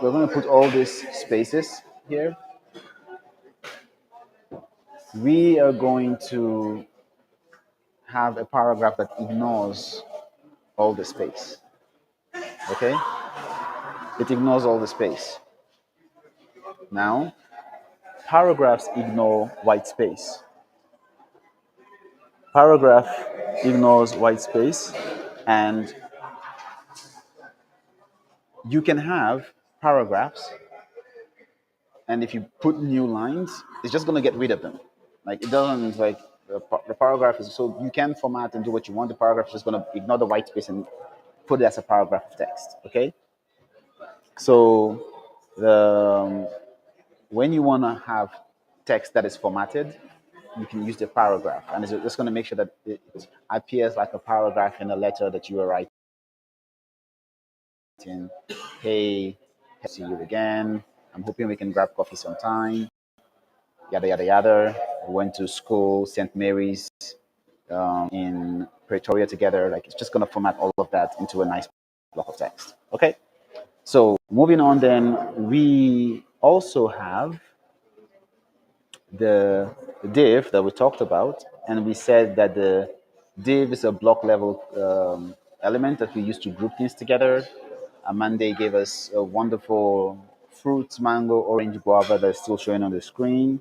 we're going to put all these spaces here. We are going to have a paragraph that ignores all the space. Okay, it ignores all the space. Now paragraphs ignore white space. Paragraph ignores white space, and you can have paragraphs, and if you put new lines, it's just going to get rid of them. Like it doesn't like the paragraph is, so you can format and do what you want. The paragraph is just going to ignore the white space and put it as a paragraph of text. Okay, so the when you want to have text that is formatted, you can use the paragraph, and it's just going to make sure that it appears like a paragraph in a letter that you are writing. Hey, see you again. I'm hoping we can grab coffee sometime. Yada yada yada. We went to school, St. Mary's, in Pretoria together. Like it's just gonna format all of that into a nice block of text. Okay. So moving on, then we also have the div that we talked about, and we said that the div is a block level element that we use to group things together. Amande gave us a wonderful fruit, mango, orange, guava that's still showing on the screen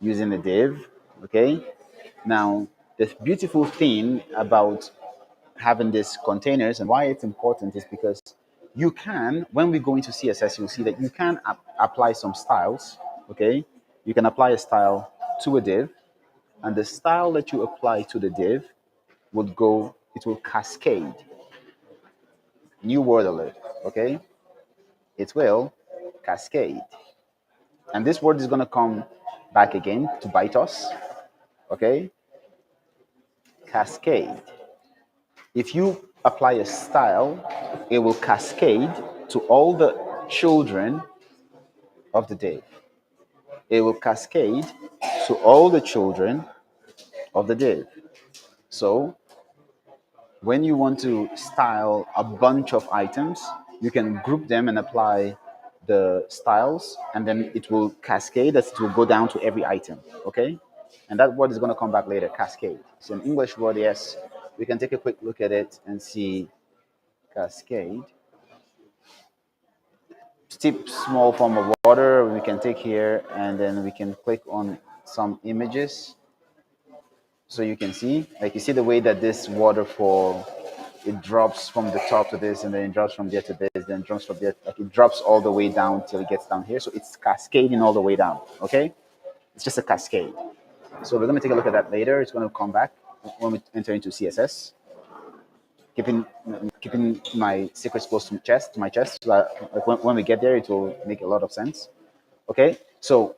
using the div. Okay. Now, the beautiful thing about having these containers and why it's important is because you can, when we go into CSS, you'll see that you can apply some styles. Okay. You can apply a style to a div, and the style that you apply to the div would go, it will cascade. New word alert. Okay. It will cascade. And this word is going to come back again to bite us. Okay? Cascade. If you apply a style, it will cascade to all the children of the day. It will cascade to all the children of the day. So when you want to style a bunch of items, you can group them and apply the styles, and then it will cascade as it will go down to every item. Okay? And that word is going to come back later, cascade. It's an English word, yes. We can take a quick look at it and see cascade. Steep small form of water we can take here, and then we can click on some images so you can see, like, you see the way that this waterfall, it drops from the top to this, and then it drops from there to this, then drops from there, like it drops all the way down till it gets down here. So it's cascading all the way down. Okay, it's just a cascade. So we're going to take a look at that later. It's going to come back when we enter into CSS. Keeping my secrets close to my chest, so that, like, when we get there, it will make a lot of sense. Okay, so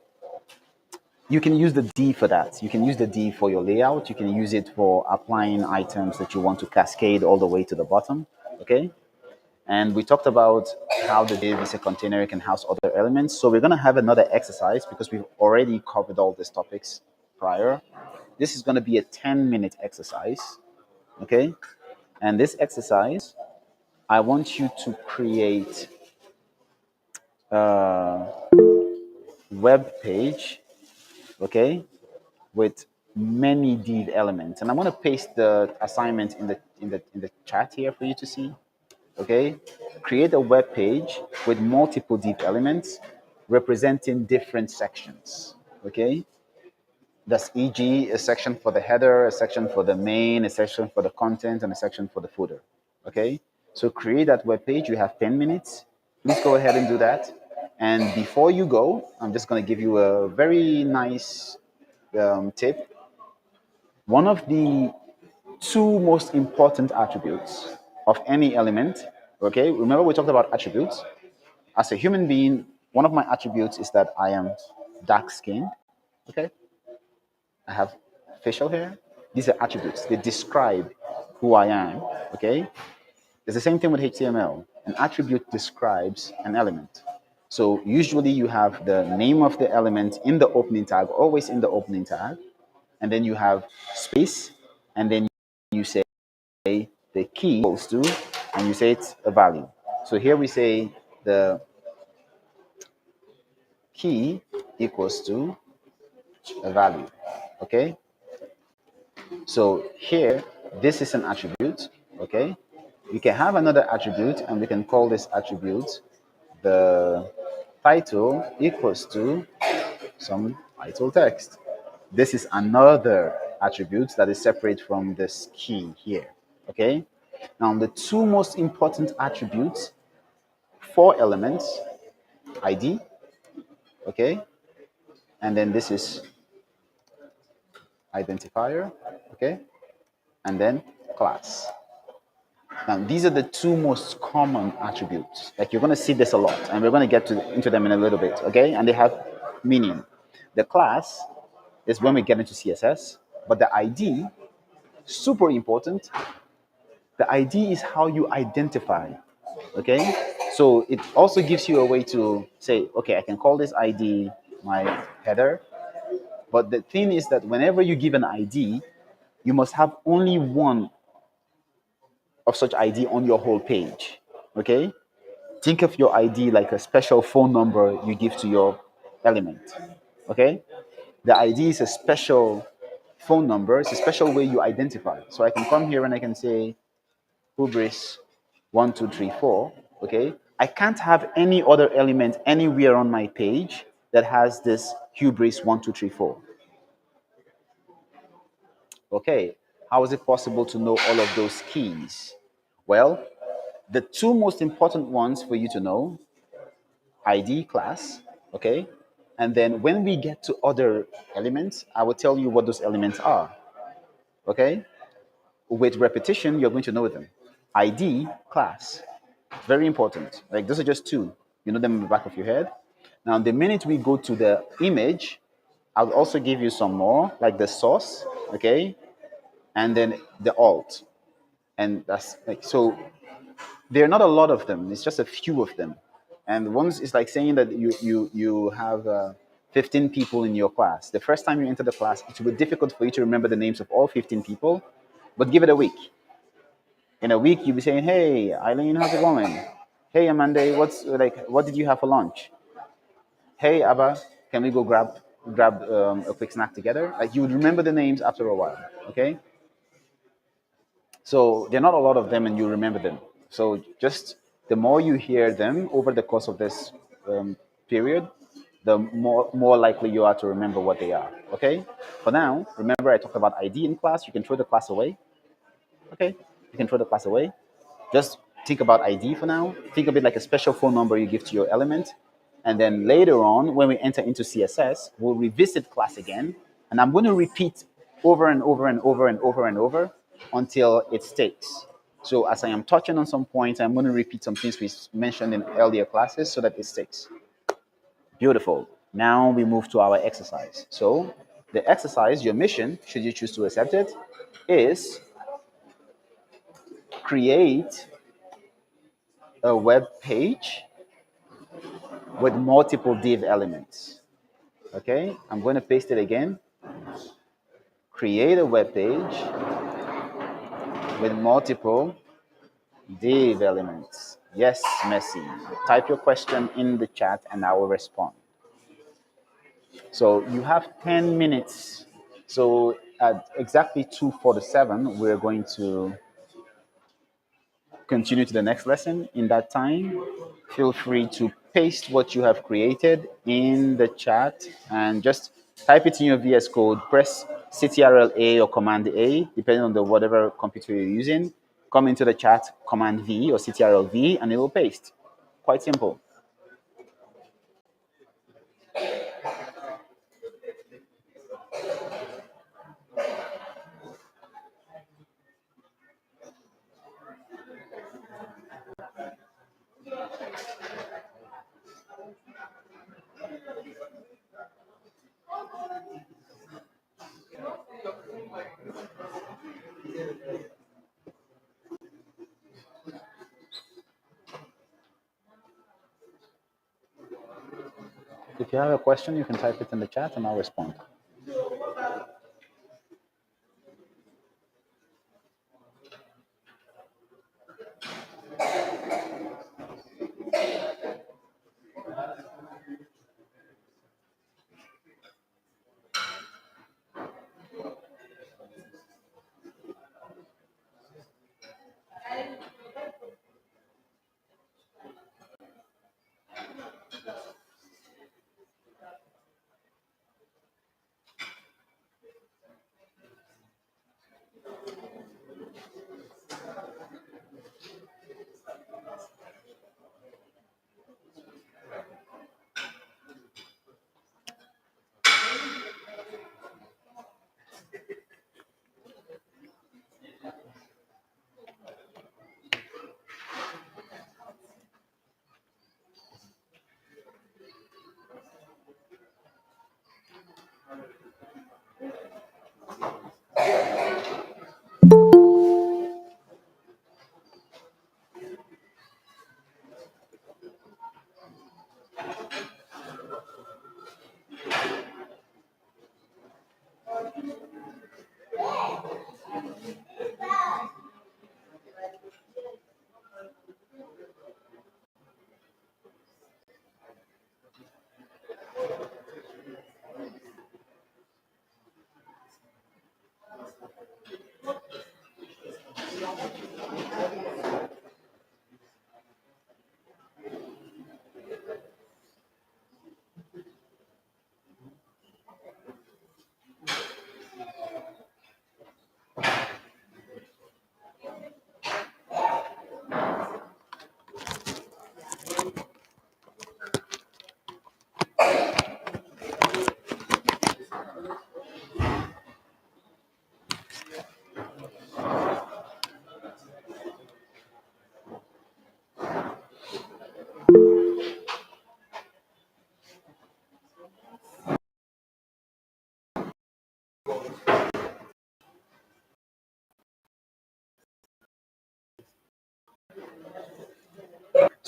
you can use the D for that. You can use the D for your layout. You can use it for applying items that you want to cascade all the way to the bottom. Okay, and we talked about how the div is a container, it can house other elements. So we're going to have another exercise because we've already covered all these topics prior. This is going to be a 10-minute exercise. Okay, and this exercise, I want you to create a web page, okay, with many div elements. And I'm going to paste the assignment in the chat here for you to see. Okay, create a web page with multiple div elements representing different sections. Okay, that's e.g. a section for the header, a section for the main, a section for the content, and a section for the footer. Okay, so create that web page. You have 10 minutes. Please go ahead and do that. And before you go, I'm just going to give you a very nice tip. One of the two most important attributes of any element, okay, remember we talked about attributes. As a human being, one of my attributes is that I am dark skinned. Okay, I have facial hair. These are attributes. They describe who I am. Okay, it's the same thing with HTML. An attribute describes an element. So usually you have the name of the element in the opening tag, always in the opening tag, and then you have space, and then you say the key equals to, and you say it's a value. So here we say the key equals to a value. Okay, so here this is an attribute. Okay, we can have another attribute, and we can call this attribute the title equals to some title text. This is another attribute that is separate from this key here. Okay, now the two most important attributes for elements, ID, okay, and then this is identifier, okay, and then class. Now, these are the two most common attributes. Like, you're going to see this a lot, and we're going to get into them in a little bit, okay? And they have meaning. The class is when we get into CSS, but the ID, super important. The ID is how you identify, okay? So it also gives you a way to say, okay, I can call this ID my header, but the thing is that whenever you give an ID, you must have only one of such ID on your whole page. Okay? Think of your ID like a special phone number you give to your element. Okay? The ID is a special phone number, it's a special way you identify. So I can come here and I can say hubris1234. Okay? I can't have any other element anywhere on my page that has this hubris1234. Okay, how is it possible to know all of those keys? Well, the two most important ones for you to know, ID, class, okay? And then when we get to other elements, I will tell you what those elements are, okay? With repetition, you're going to know them. ID, class, very important. Like, those are just two. You know them in the back of your head. Now, the minute we go to the image, I'll also give you some more, like the source, okay, and then the alt, and that's like so. There are not a lot of them. It's just a few of them, and once it's like saying that you have 15 people in your class. The first time you enter the class, it will be difficult for you to remember the names of all 15 people, but give it a week. In a week, you'll be saying, "Hey, Eileen, how's it going? Hey, Amanda, what did you have for lunch? Hey, Abba, can we go grab a quick snack together?" Like you would remember the names after a while. Okay, so there are not a lot of them, and you remember them. So just the more you hear them over the course of this period, the more likely you are to remember what they are. Okay. For now, remember I talked about ID in class. You can throw the class away. Okay, you can throw the class away. Just think about ID for now. Think of it like a special phone number you give to your element. And then later on, when we enter into CSS, we'll revisit class again. And I'm going to repeat over and over and over and over and over until it sticks. So as I am touching on some points, I'm going to repeat some things we mentioned in earlier classes so that it sticks. Beautiful. Now we move to our exercise. So the exercise, your mission, should you choose to accept it, is create a web page with multiple div elements. Okay, I'm going to paste it again. Create a web page with multiple div elements. Yes, Messi. Type your question in the chat and I will respond. So you have 10 minutes. So at exactly 2:47, we're going to continue to the next lesson. In that time, feel free to paste what you have created in the chat and just type it in your VS Code. Press Ctrl A or Command A, depending on the whatever computer you're using. Come into the chat, Command V or Ctrl V, and it will paste. Quite simple. If you have a question, you can type it in the chat and I'll respond.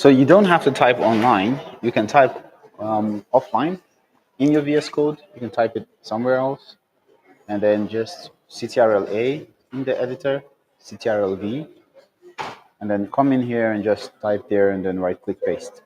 So you don't have to type online. You can type offline in your VS Code. You can type it somewhere else, and then just CTRL-A in the editor, CTRL-V, and then come in here and just type there, and then right-click paste.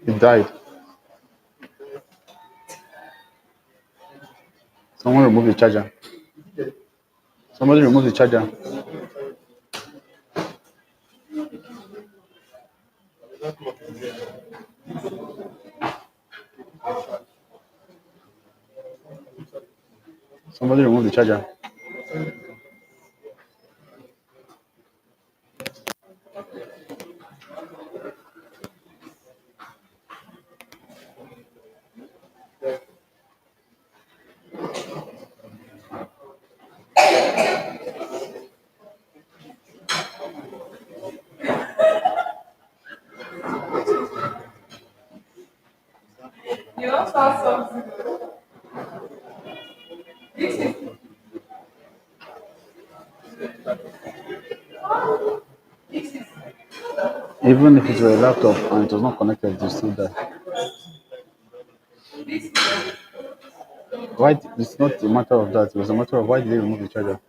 It died. Someone remove the charger. Somebody remove the charger. Somebody remove the charger. You also have something. Even if it were a laptop and it was not connected, it will still die. Why? It's not a matter of that. It was a matter of why did they remove the charger?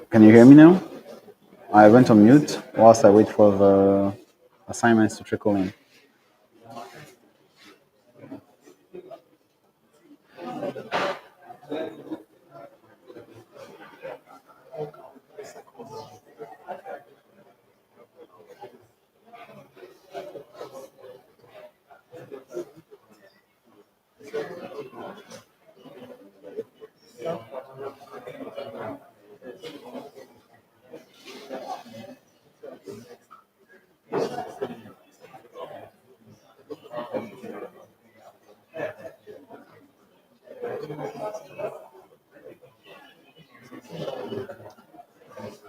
Can you hear me now? I went on mute whilst I wait for the assignments to trickle in.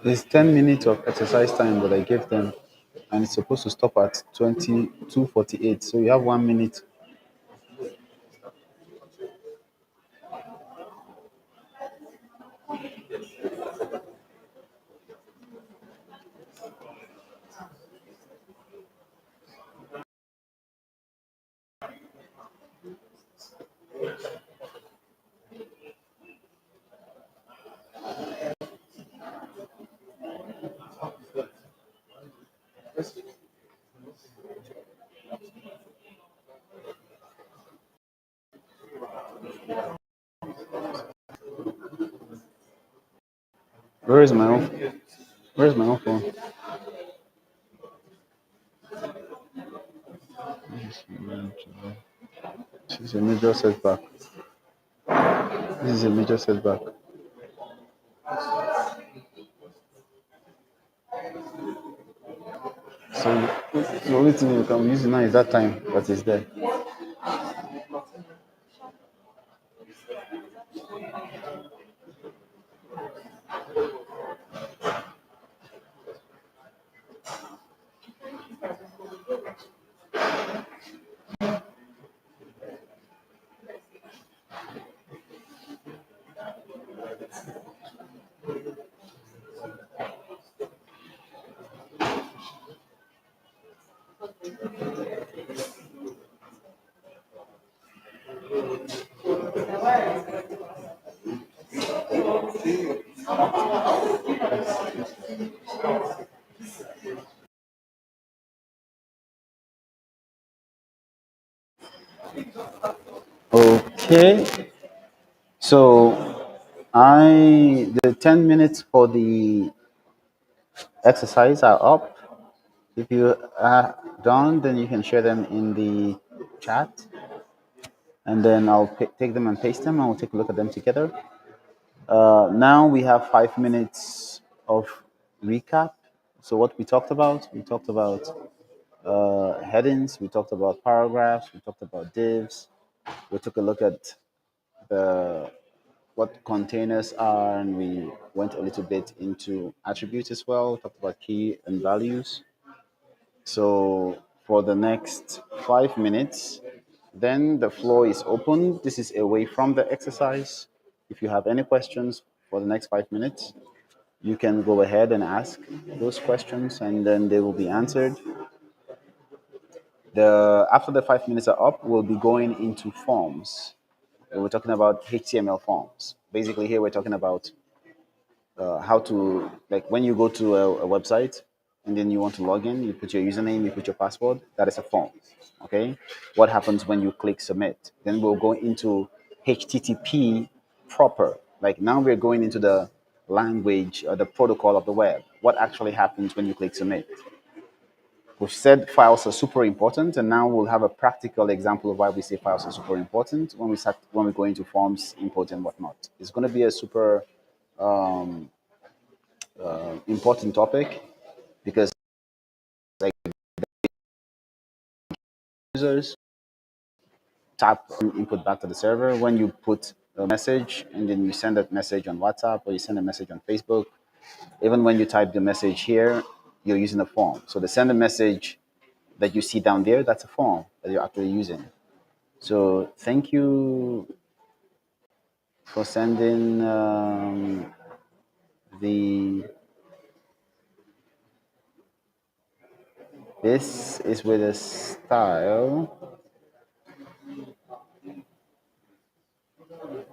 There's 10 minutes of exercise time that I gave them, and it's supposed to stop at 22:48. So you have 1 minute Where is my own? Where's my own phone? This is a major setback. This is a major setback. So, the only thing you can use now is that time that is there. Okay. So, the 10 minutes for the exercise are up. If you are done, then you can share them in the chat, and then I'll take them and paste them, and we'll take a look at them together. Now we have 5 minutes of recap. So what we talked about headings, we talked about paragraphs, we talked about divs, we took a look at the what containers are, and we went a little bit into attributes as well. Talked about key and values. So for the next 5 minutes, then the floor is open. This is away from the exercise. If you have any questions for the next 5 minutes, you can go ahead and ask those questions, and then they will be answered. The After the 5 minutes are up, we'll be going into forms. We're talking about HTML forms. Basically, here we're talking about how to, like, when you go to a website and then you want to log in, you put your username, you put your password. That is a form. Okay. What happens when you click submit? Then we'll go into HTTP proper. Like, now we're going into the language or the protocol of the web. What actually happens when you click submit? We've said files are super important, and now we'll have a practical example of why we say files are super important when we go into forms, import, and whatnot. It's going to be a super important topic, because, like, users tap input back to the server when you put a message, and then you send that message on WhatsApp or you send a message on Facebook. Even when you type the message here, you're using a form. So the send a message that you see down there, that's a form that you're actually using. So thank you for sending the this is with a style.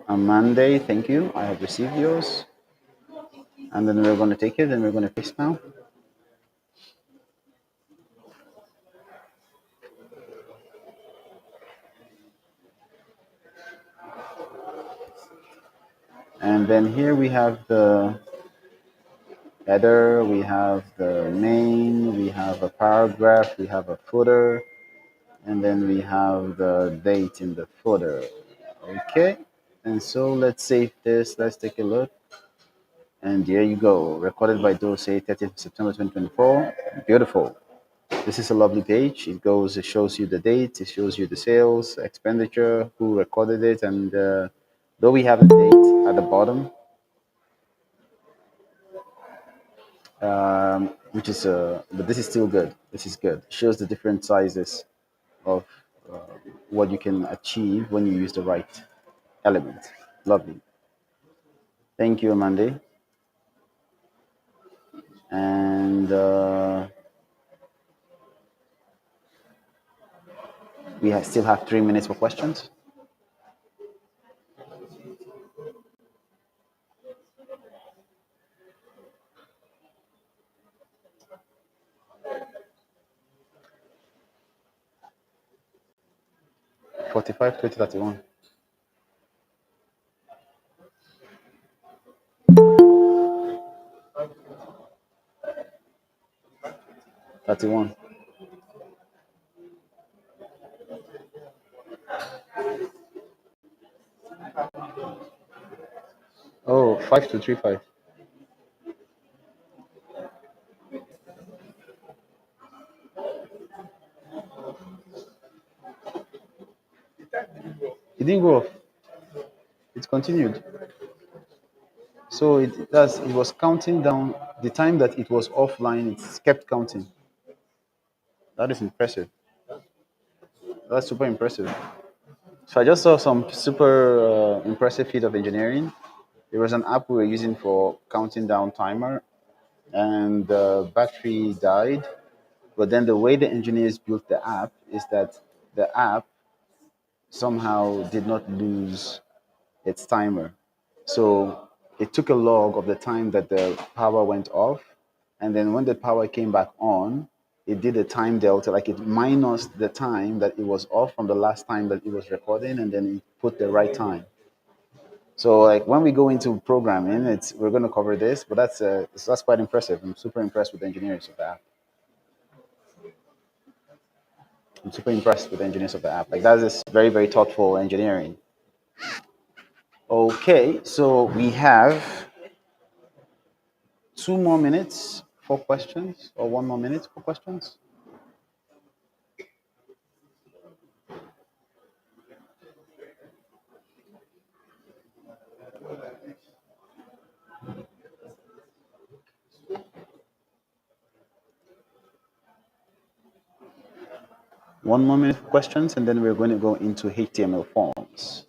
On Monday, thank you. I have received yours. And then we're going to take it and we're going to paste now. And then here we have the header, we have the name, we have a paragraph, we have a footer, and then we have the date in the footer. Okay. And so let's save this. Let's take a look. And there you go. Recorded by Dosey, 30th September 2024. Beautiful. This is a lovely page. It shows you the date, it shows you the sales, expenditure, who recorded it, and though we have the date at the bottom, but this is still good. This is good. It shows the different sizes of what you can achieve when you use the right element. Lovely. Thank you, Amanda. And still have 3 minutes for questions. 45, 20, 31. 31. Oh, 5235. It didn't go off. It continued. So it was counting down the time that it was offline. It kept counting. That is impressive. That's super impressive. So I just saw some super impressive feat of engineering. There was an app we were using for counting down timer, and the battery died. But then the way the engineers built the app is that the app somehow did not lose its timer. So it took a log of the time that the power went off, and then when the power came back on, it did a time delta, like it minus the time that it was off from the last time that it was recording, and then it put the right time. So like when we go into programming, it's we're going to cover this, but that's quite impressive. I'm super impressed with the engineers of the app. I'm super impressed with the engineers of the app. Like that is very very thoughtful engineering. Okay, so we have 2 more minutes for questions, or 1 more minute for questions. 1 more minute for questions, and then we're going to go into HTML forms.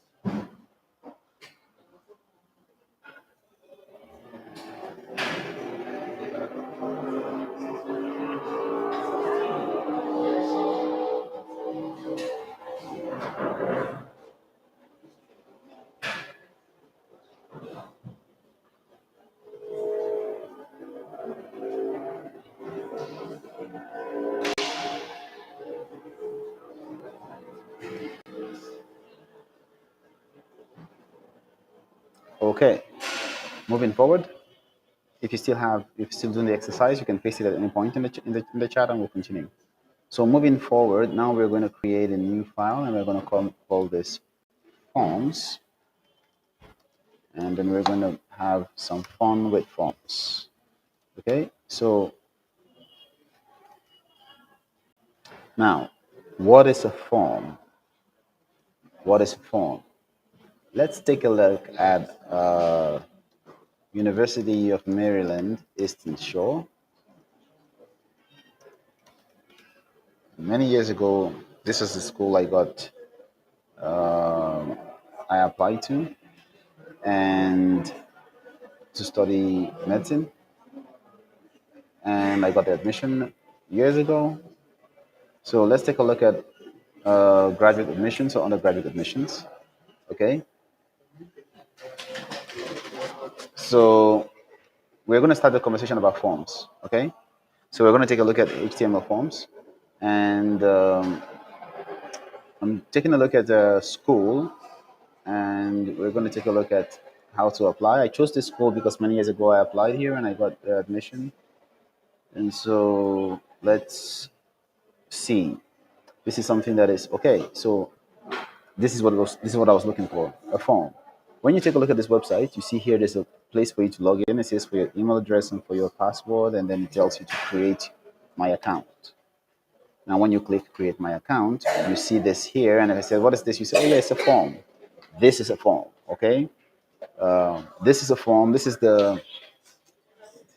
Okay, moving forward. If you're still doing the exercise, you can paste it at any point in the chat, and we'll continue. So moving forward, now we're going to create a new file, and we're going to call this forms, and then we're going to have some fun with forms. Okay, so now, what is a form? What is a form? Let's take a look at University of Maryland, Eastern Shore. Many years ago, this is the school I applied to, and to study medicine, and I got the admission years ago. So let's take a look at graduate admissions or undergraduate admissions. Okay, so we're going to start the conversation about forms. Okay, so we're going to take a look at HTML forms, and I'm taking a look at the school, and we're going to take a look at how to apply. I chose this school because many years ago I applied here and I got the admission. And so let's see. This is something that is okay. So this is what I was looking for, a form. When you take a look at this website, you see here there's a place for you to log in. It says for your email address and for your password, and then it tells you to create my account. Now, when you click create my account, you see this here, and if I say, what is this? You say, oh yeah, it's a form. This is a form, okay? This is a form. This is the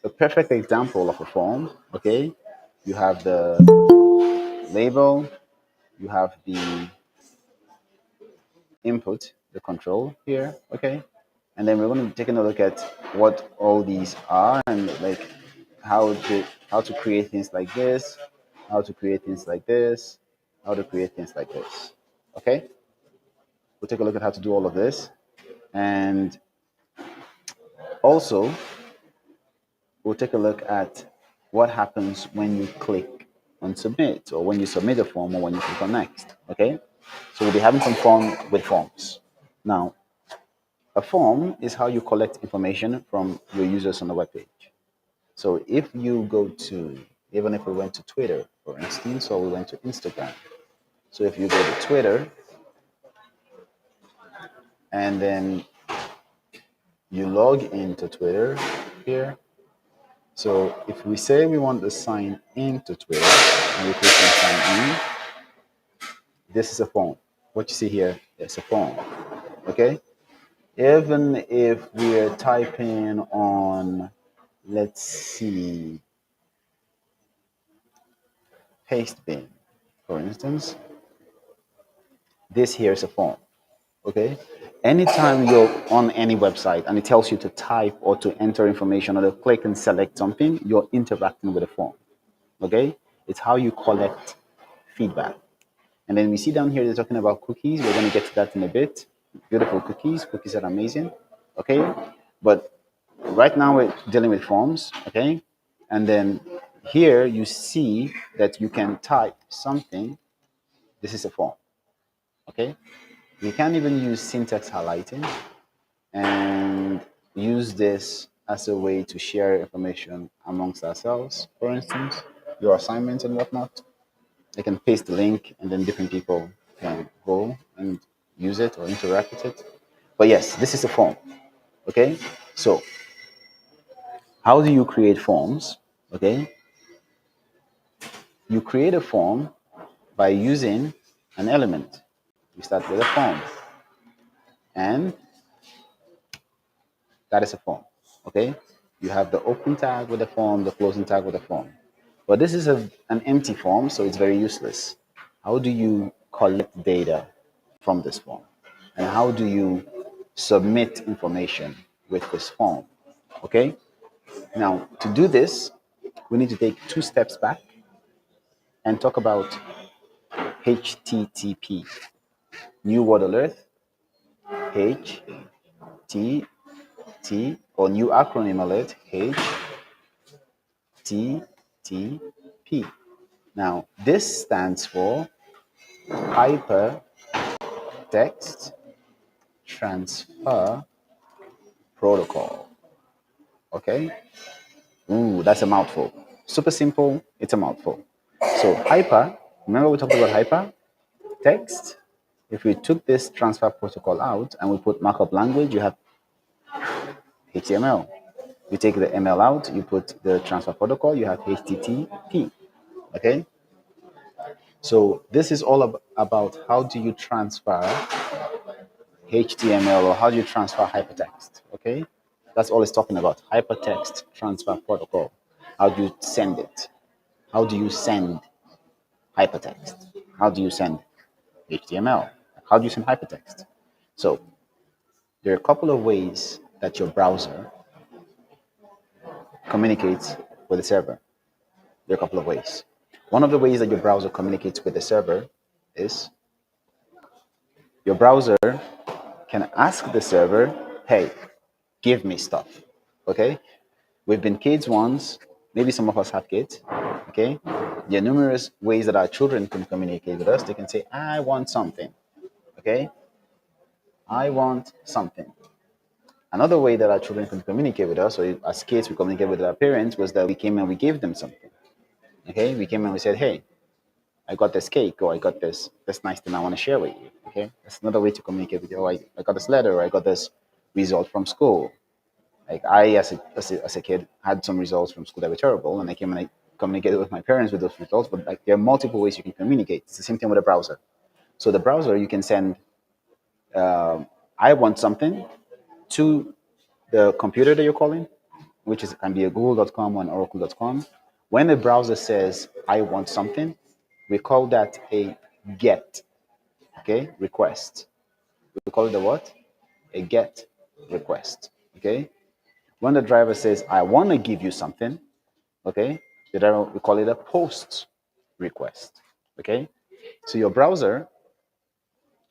a perfect example of a form, okay? You have the label, you have the input, the control here, okay? And then we're going to be taking a look at what all these are, and like how to create things like this, how to create things like this, how to create things like this. Okay? We'll take a look at how to do all of this. And also we'll take a look at what happens when you click on submit, or when you submit a form, or when you click on next. Okay? So we'll be having some fun with forms. Now, a form is how you collect information from your users on the web page. So if you go to even if we went to Twitter, for instance, or we went to Instagram. So if you go to Twitter and then you log into Twitter here. So if we say we want to sign into Twitter and we click on sign in, this is a form. What you see here is a form. Okay? Even if we're typing on, let's see, paste bin, for instance, this here is a form. Okay? Anytime you're on any website and it tells you to type or to enter information or to click and select something, you're interacting with a form. Okay? It's how you collect feedback. And then we see down here they're talking about cookies. We're going to get to that in a bit. Beautiful cookies. Cookies are amazing. Okay? But right now we're dealing with forms. Okay? And then here you see that you can type something. This is a form. Okay? We can even use syntax highlighting and use this as a way to share information amongst ourselves. For instance, your assignments and whatnot. I can paste the link and then different people can go and use it or interact with it. But yes, this is a form. Okay. So how do you create forms? Okay. You create a form by using an element. We start with a form and that is a form. Okay. You have the open tag with a form, the closing tag with a form. But this is an empty form, so it's very useless. How do you collect data from this form? And how do you submit information with this form? Okay? Now, to do this, we need to take two steps back and talk about HTTP. New World Alert, HTTP, or new acronym alert, HTTP. Now, this stands for Hypertext Transfer Protocol. Okay? Ooh, that's a mouthful. Super simple, it's a mouthful. So, hyper, remember we talked about hyper? Text. If we took this transfer protocol out and we put markup language, you have HTML. You take the ML out, you put the transfer protocol, you have HTTP. Okay? So, this is all about how do you transfer HTML or how do you transfer hypertext? Okay, that's all it's talking about. Hypertext transfer protocol. How do you send it? How do you send hypertext? How do you send HTML? How do you send hypertext? So there are a couple of ways that your browser communicates with the server. There are a couple of ways. One of the ways that your browser communicates with the server is your browser can ask the server, hey, give me stuff. Okay? We've been kids once. Maybe some of us have kids. Okay? There are numerous ways that our children can communicate with us. They can say, I want something. Okay? I want something. Another way that our children can communicate with us, or as kids we communicate with our parents, was that we came and we gave them something. Okay? We came and we said, hey, I got this cake, or I got this nice thing I want to share with you. Okay? That's another way to communicate with you. Oh, I got this letter, or I got this result from school. Like I, as a kid, had some results from school that were terrible, and I came and I communicated with my parents with those results. But like there are multiple ways you can communicate. It's the same thing with a browser. So the browser, you can send, I want something to the computer that you're calling, which is can be a Google.com or an Oracle.com. When the browser says I want something, we call that a get. Okay, request. We call it a what? A get request. Okay. When the driver says I want to give you something, okay, the driver we call it a post request. Okay, so your browser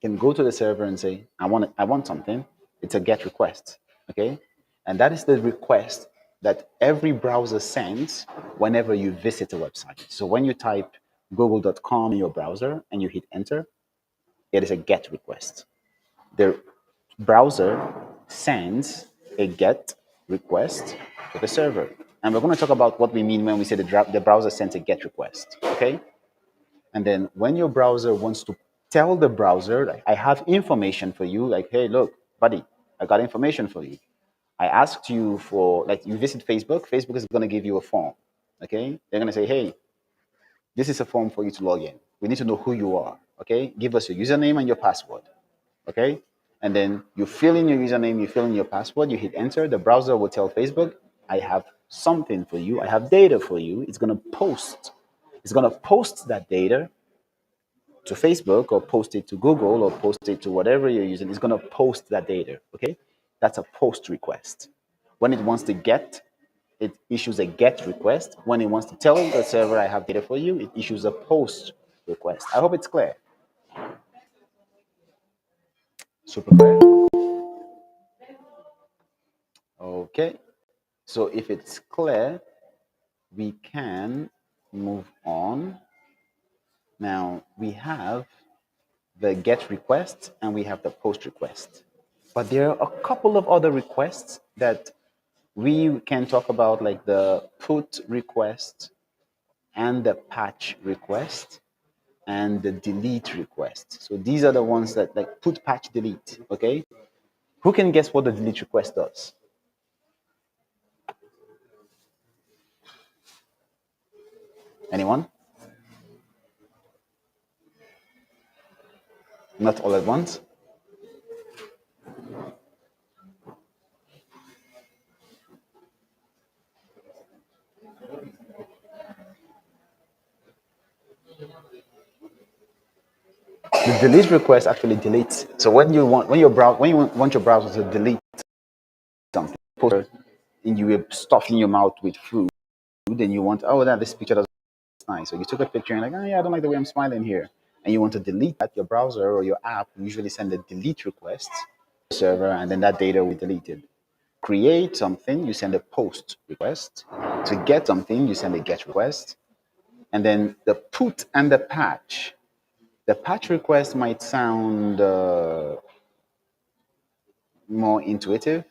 can go to the server and say I want something. It's a get request. Okay, and that is the request that every browser sends whenever you visit a website. So when you type google.com in your browser and you hit enter, it is a get request. The browser sends a get request to the server. And we're going to talk about what we mean when we say the browser sends a GET request. Okay. And then when your browser wants to tell the browser, like, I have information for you, like, hey, look, buddy, I got information for you. I asked you for, like, you visit Facebook, Facebook is going to give you a form. Okay. They're going to say, hey, this is a form for you to log in. We need to know who you are. Okay. Give us your username and your password. Okay. And then you fill in your username, you fill in your password, you hit enter. The browser will tell Facebook, I have something for you. I have data for you. It's going to post. It's going to post that data to Facebook or post it to Google or post it to whatever you're using. It's going to post that data. Okay. That's a post request. When it wants to get, it issues a get request. When it wants to tell the server, I have data for you, it issues a post request. I hope it's clear. Super clear. Okay. So if it's clear, we can move on. Now we have the get request and we have the post request. But there are a couple of other requests that we can talk about, like the put request and the patch request and the delete request. So these are the ones that, like, put, patch, delete. Okay. Who can guess what the delete request does? Anyone? Not all at once. The delete request actually deletes. So when you want your browser to delete something, and you were stuffing your mouth with food, then you want, oh, that this picture doesn't look nice. So you took a picture and like, oh yeah, I don't like the way I'm smiling here, and you want to delete that. Your browser or your app usually send a delete request to the server, and then that data will be deleted. Create something, you send a post request. To get something, you send a get request, and then the put and the patch. The patch request might sound more intuitive.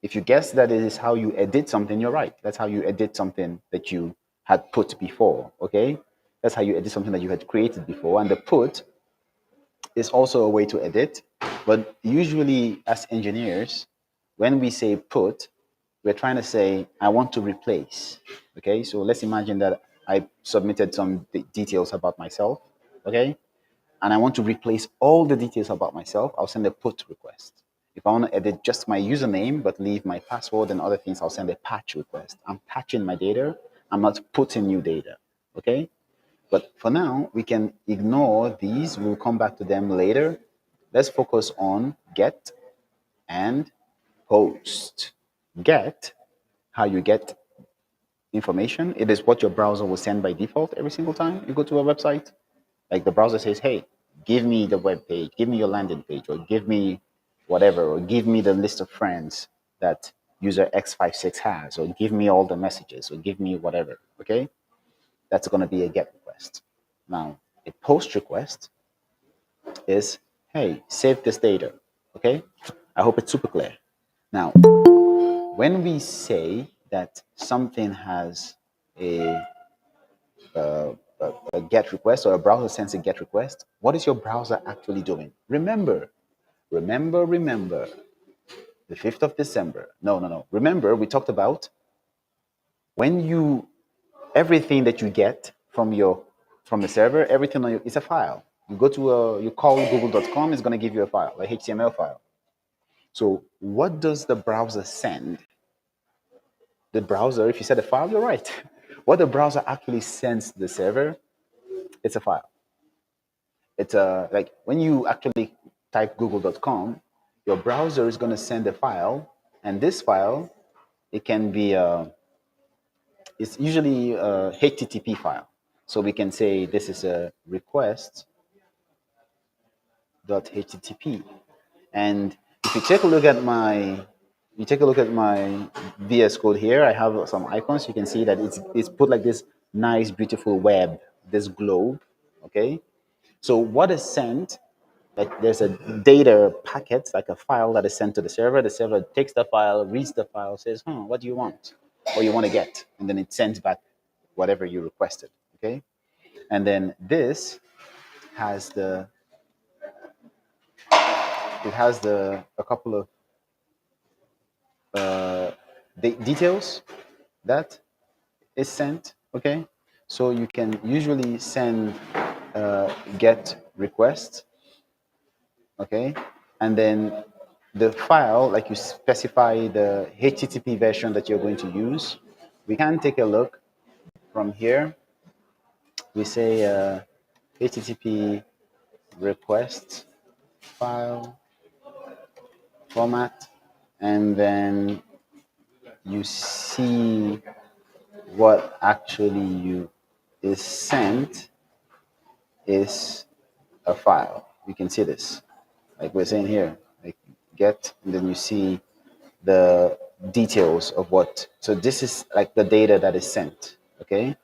If you guess that it is how you edit something, you're right. That's how you edit something that you had put before. Okay, that's how you edit something that you had created before. And the put is also a way to edit. But usually, as engineers, when we say put, we're trying to say, I want to replace. Okay, so let's imagine that I submitted some details about myself. Okay, and I want to replace all the details about myself, I'll send a put request. If I want to edit just my username but leave my password and other things, I'll send a patch request. I'm patching my data. I'm not putting new data. Okay? But for now, we can ignore these. We'll come back to them later. Let's focus on get and post. Get, how you get information. It is what your browser will send by default every single time you go to a website. Like the browser says, hey, give me the web page, give me your landing page, or give me whatever, or give me the list of friends that user X56 has, or give me all the messages, or give me whatever. Okay, that's going to be a get request. Now, a post request is, hey, save this data. Okay, I hope it's super clear. Now, when we say that something has a a get request, or a browser sends a get request, what is your browser actually doing? Remember, the 5th of December. No. Remember, we talked about when you, everything that you get from the server, everything on your, it's a file. You go to you call google.com, it's going to give you a file, a HTML file. So what does the browser send? The browser, if you said a file, you're right. What the browser actually sends to the server, it's a file. It's like when you actually type google.com, your browser is going to send a file, and this file, it can be it's usually a http file. So we can say this is a request.http. And if you take a look at my VS Code here, I have some icons. You can see that it's put like this nice, beautiful web, this globe. Okay. So what is sent, like there's a data packet, like a file that is sent to the server. The server takes the file, reads the file, says, what do you want? or you want to get, and then it sends back whatever you requested. Okay, and then this has the it has the a couple of details that is sent. Okay, so you can usually send get requests. Okay, and then the file, like you specify the HTTP version that you're going to use. We can take a look from here. We say HTTP request file format, and then you see what actually you is sent is a file. You can see this, like we're saying here, like get, and then you see the details of what. So this is like the data that is sent. Okay,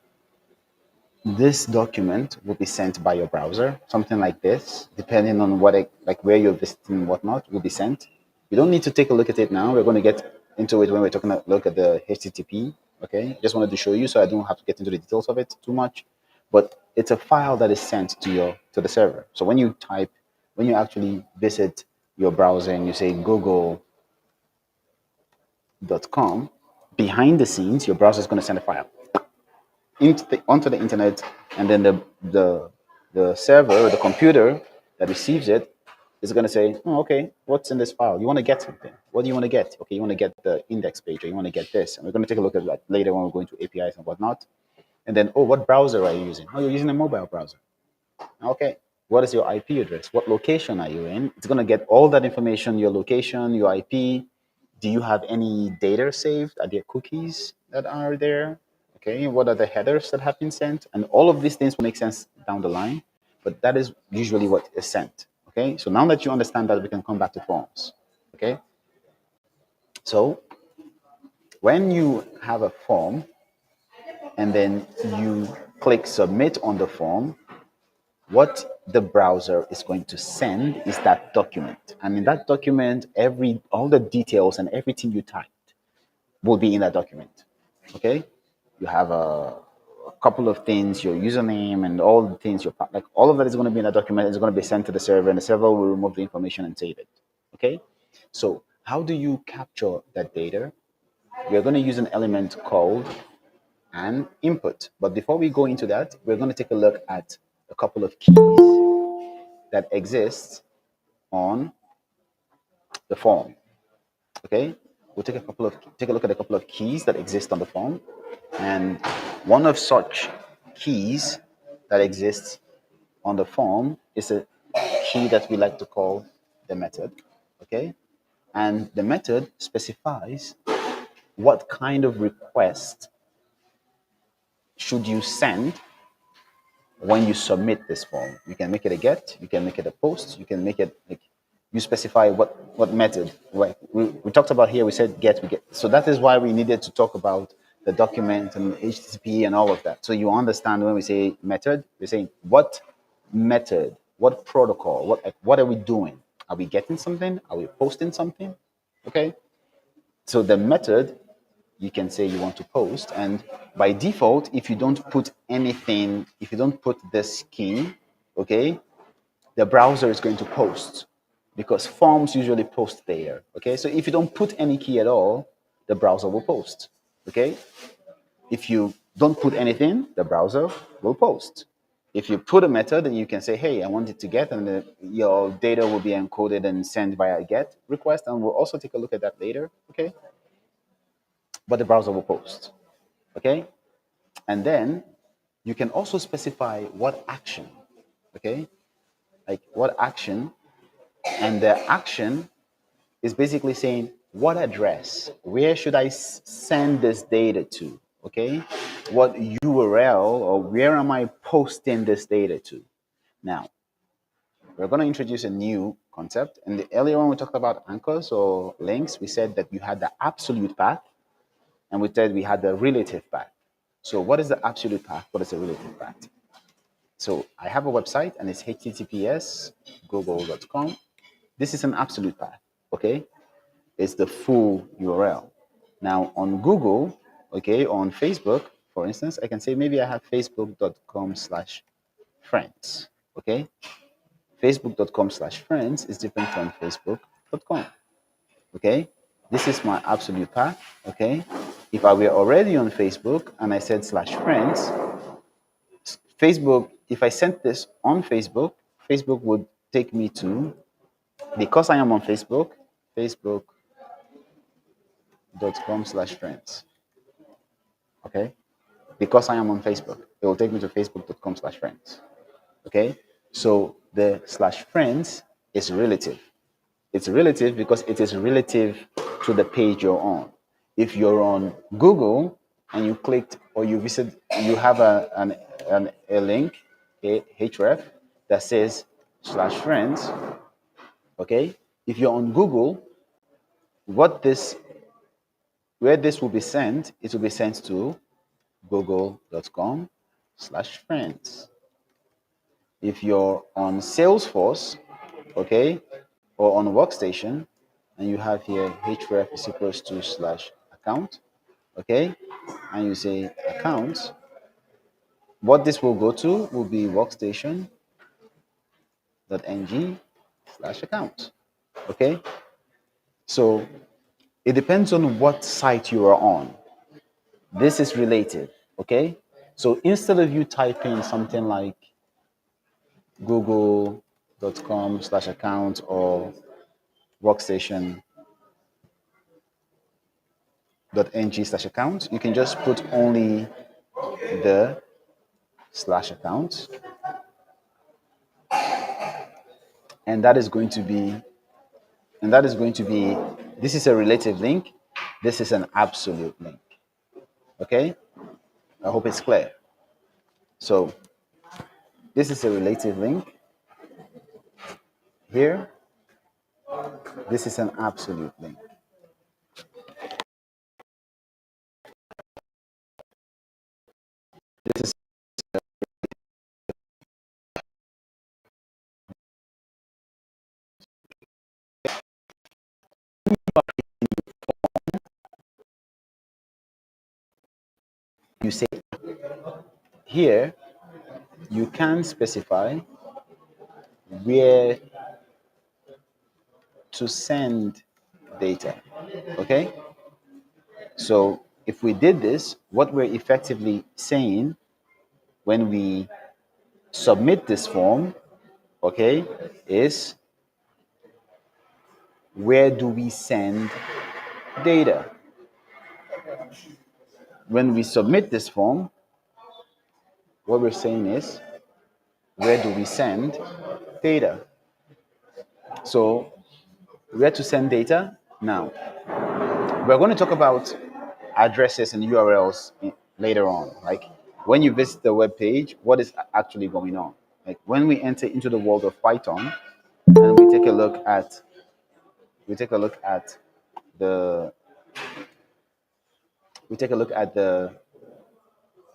this document will be sent by your browser, something like this, depending on what like where you're visiting and whatnot, will be sent. You don't need to take a look at it now. We're going to get into it when we're talking a look at the HTTP. Okay, just wanted to show you so I don't have to get into the details of it too much. But it's a file that is sent to the server. So when you actually visit your browser and you say google.com, behind the scenes, your browser is going to send a file onto the internet, and then the server or the computer that receives it is going to say, oh, okay, what's in this file? You want to get something. What do you want to get? Okay, you want to get the index page, or you want to get this. And we're going to take a look at that later when we're going to APIs and whatnot. And then, oh, what browser are you using? Oh, you're using a mobile browser. Okay. What is your IP address? What location are you in? It's going to get all that information, your location, your IP. Do you have any data saved? Are there cookies that are there? Okay. What are the headers that have been sent? And all of these things will make sense down the line, but that is usually what is sent. Okay. So now that you understand that, we can come back to forms. Okay. So when you have a form and then you click submit on the form, what the browser is going to send is that document. And in that document, all the details and everything you typed will be in that document. Okay? You have a couple of things, your username and all the things, like all of that is going to be in a document. It's going to be sent to the server, and the server will remove the information and save it. Okay? So how do you capture that data? We're going to use an element called an input. But before we go into that, we're going to take a look at a couple of keys that exist on the form. Okay, we'll take a look at a couple of keys that exist on the form, and one of such keys that exists on the form is a key that we like to call the method. Okay, and the method specifies what kind of request should you send when you submit this form. You can make it a get, you can make it a post, you can make it like you specify what method. Right? We talked about here. We said get, we get. So that is why we needed to talk about the document and HTTP and all of that. So you understand when we say method, we're saying what method, what protocol, what are we doing? Are we getting something? Are we posting something? Okay. So the method, you can say you want to post, and by default, if you don't put anything, if you don't put this key, okay, the browser is going to post, because forms usually post there. Okay, so if you don't put any key at all, the browser will post. Okay, if you don't put anything, the browser will post. If you put a method, then you can say, hey, I want it to get, and your data will be encoded and sent via a get request, and we'll also take a look at that later. Okay, but the browser will post. Okay, and then you can also specify what action. Okay, like what action, and the action is basically saying what address, where should I send this data to? Okay, what URL, or where am I posting this data to? Now, we're going to introduce a new concept. And earlier on, we talked about anchors or links. We said that you had the absolute path, and we said we had the relative path. So, what is the absolute path? What is the relative path? So, I have a website, and it's https google.com. This is an absolute path. Okay, it's the full URL. Now on Google, okay, on Facebook, for instance, I can say maybe I have facebook.com/friends, okay? Facebook.com/friends is different from facebook.com, okay? This is my absolute path, okay? If I were already on Facebook and I said /friends, Facebook, if I sent this on Facebook, Facebook would take me to, because I am on Facebook, facebook.com/friends, okay? Because I am on Facebook, it will take me to facebook.com/friends, okay? So the /friends is relative. It's relative because it is relative to the page you're on. If you're on Google and you clicked or you visit, you have a link, a href that says /friends, okay? If you're on Google, what this, where this will be sent, it will be sent to google.com/friends. If you're on Salesforce, okay, or on Workstation, and you have here href is equals to /account, okay, and you say account, what this will go to will be workstation.ng/account, okay. So it depends on what site you are on. This is relative, okay. So instead of you typing something like google.com/account or workstation.ng/account, you can just put only the /account, and that is going to be, this is a relative link, this is an absolute link, okay. I hope it's clear. So this is a relative link here, this is an absolute link. This is, you say here, you can specify where to send data, okay. So if we did this, what we're effectively saying when we submit this form, okay, is where do we send data? When we submit this form, what we're saying is where do we send data? So where to send data? Now, we're going to talk about addresses and URLs later on. Like when you visit the web page, what is actually going on? Like when we enter into the world of Python and we take a look at the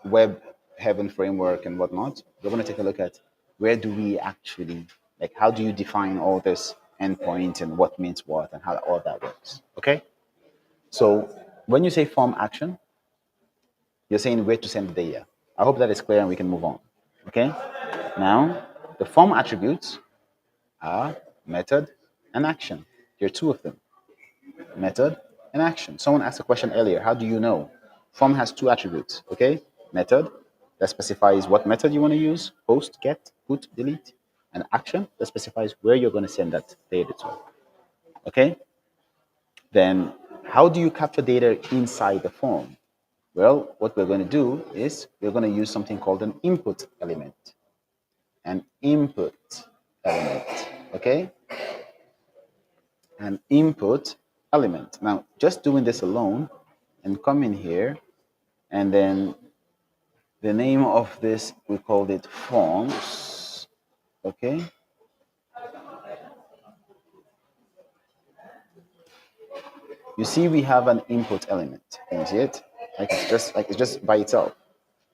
web heaven framework and whatnot, we're going to take a look at where do we actually, like, how do you define all this endpoint and what means what and how all that works. Okay. So when you say form action, you're saying where to send the data. I hope that is clear and we can move on. Okay. Now, the form attributes are method and action. There are two of them, method and action. Someone asked a question earlier, how do you know? Form has two attributes, okay? Method that specifies what method you want to use, post, get, put, delete, and action that specifies where you're going to send that data to, okay? Then how do you capture data inside the form? Well, what we're going to do is we're going to use something called an input element. An input element, okay? An input element. Now, just doing this alone and come in here, and then the name of this, we called it forms, okay? You see we have an input element. Can you see it? Like it's just by itself.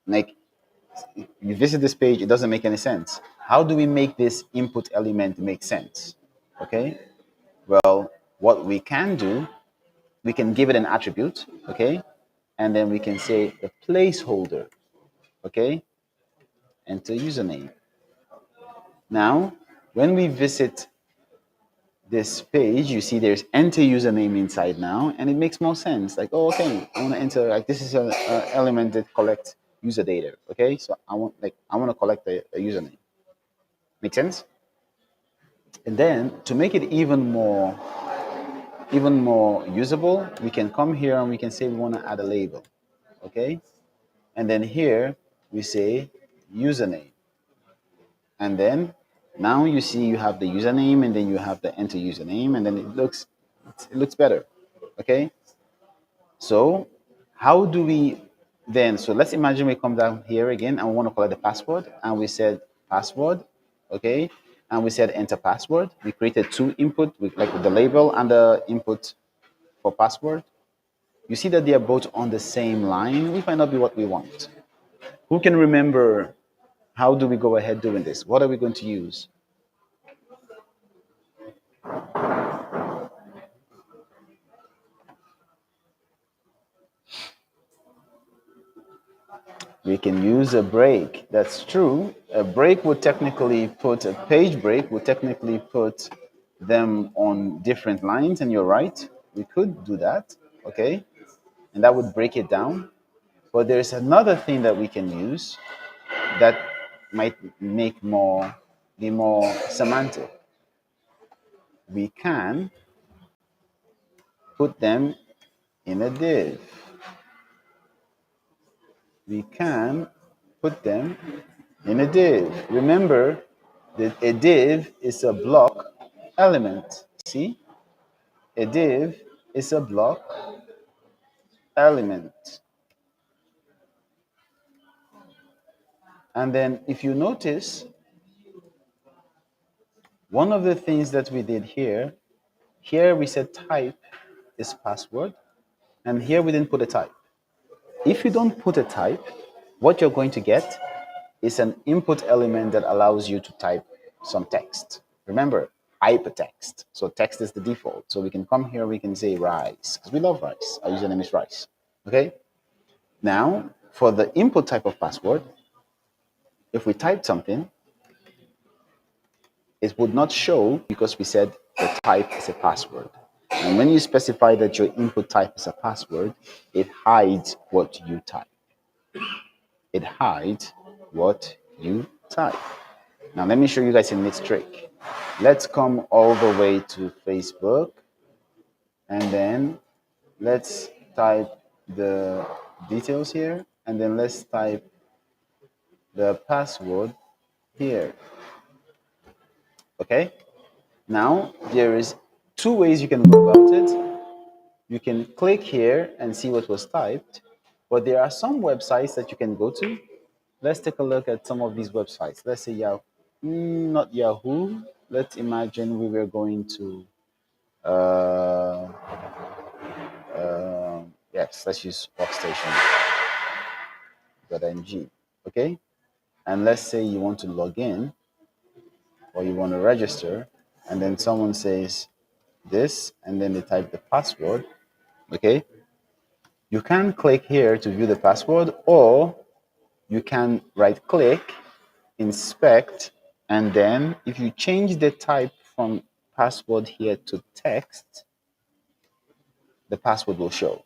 Like you visit this page, it doesn't make any sense. How do we make this input element make sense? Okay? Well, what we can do, we can give it an attribute, okay? and then we can say the placeholder. Okay, enter username. Now, when we visit this page, you see there's enter username inside now, and it makes more sense. Like, oh, okay, I want to enter, like, this is an element that collects user data. Okay, so I want to collect a username. Make sense? And then to make it even more usable, we can come here and we can say we want to add a label. Okay, and then here we say username, and then now you see you have the username, and then you have the enter username, and then it looks better. Okay, so how do we then, so let's imagine we come down here again and we want to collect the password, and we said password. Okay, and we said enter password. We created two input with like the label and the input for password. You see that they are both on the same line, which might not be what we want. Who can remember how do we go ahead doing this? What are we going to use? We can use a break. That's true. A break would technically put a page break would technically put them on different lines, and you're right. We could do that. Okay. And that would break it down. But there's another thing that we can use that might be more semantic. We can put them in a div. We can put them in a div. Remember that a div is a block element. See? A div is a block element. And then if you notice, one of the things that we did here we said type is password, and here we didn't put a type. If you don't put a type, what you're going to get is an input element that allows you to type some text. Remember, hypertext. So text is the default. So we can come here, we can say rice, because we love rice. Our username is rice. Okay? Now, for the input type of password, if we type something, it would not show because we said the type is a password. And when you specify that your input type is a password, it hides what you type. It hides what you type. Now let me show you guys a neat trick. Let's come all the way to Facebook, and then let's type the details here, and then let's type the password here. Okay? Now there is two ways you can go about it. You can click here and see what was typed, but there are some websites that you can go to. Let's take a look at some of these websites. Let's say Yahoo, not Yahoo. Let's imagine we were going to, yes, let's use workstation.ng. Okay, and let's say you want to log in or you want to register, and then someone says this, and then they type the password. Okay, you can click here to view the password, or you can right click, inspect, and then if you change the type from password here to text, the password will show.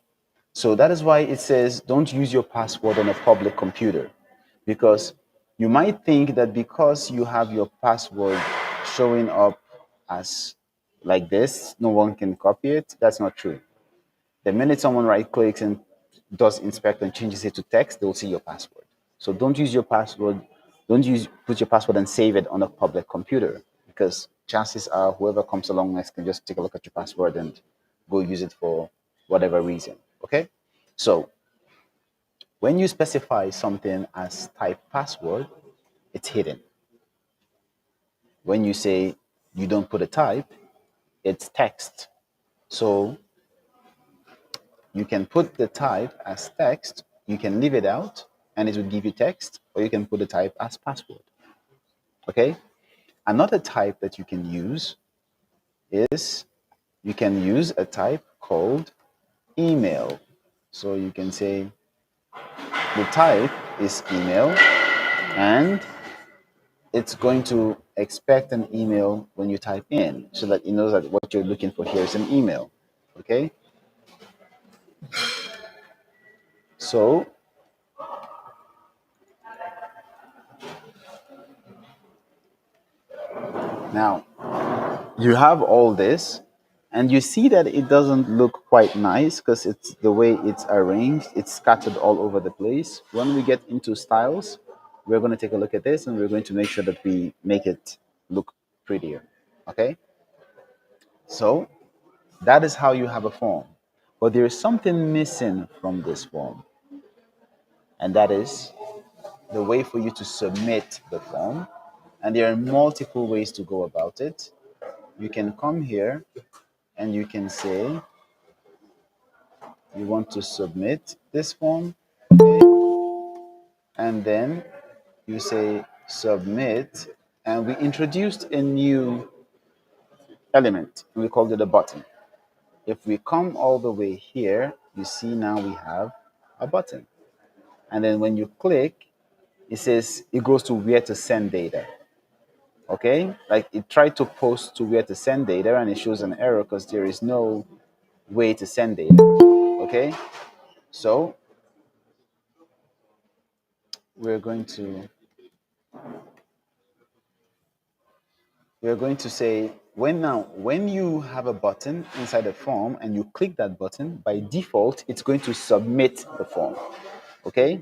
So that is why it says don't use your password on a public computer, because you might think that because you have your password showing up as like this, no one can copy it. That's not true. The minute someone right clicks and does inspect and changes it to text, they will see your password. So don't use your password, put your password and save it on a public computer, because chances are whoever comes along next can just take a look at your password and go use it for whatever reason. Okay? So when you specify something as type password, it's hidden. When you say you don't put a type, it's text. So you can put the type as text, you can leave it out and it will give you text, or you can put the type as password. Okay? Another type that you can use is you can use a type called email. So you can say the type is email, and it's going to expect an email when you type in so that it knows that what you're looking for here is an email. Okay? So now you have all this, and you see that it doesn't look quite nice because it's the way it's arranged, it's scattered all over the place. When we get into styles, we're going to take a look at this and we're going to make sure that we make it look prettier. Okay? So that is how you have a form. But there is something missing from this form, and that is the way for you to submit the form. And there are multiple ways to go about it. You can come here and you can say you want to submit this form, and then you say submit, and we introduced a new element and we called it a button. If we come all the way here, you see now we have a button. And then when you click, it says it goes to where to send data. Okay, like it tried to post to where to send data and it shows an error because there is no way to send data. Okay, so we're going to we're going to say when you have a button inside the form and you click that button, by default it's going to submit the form. Okay,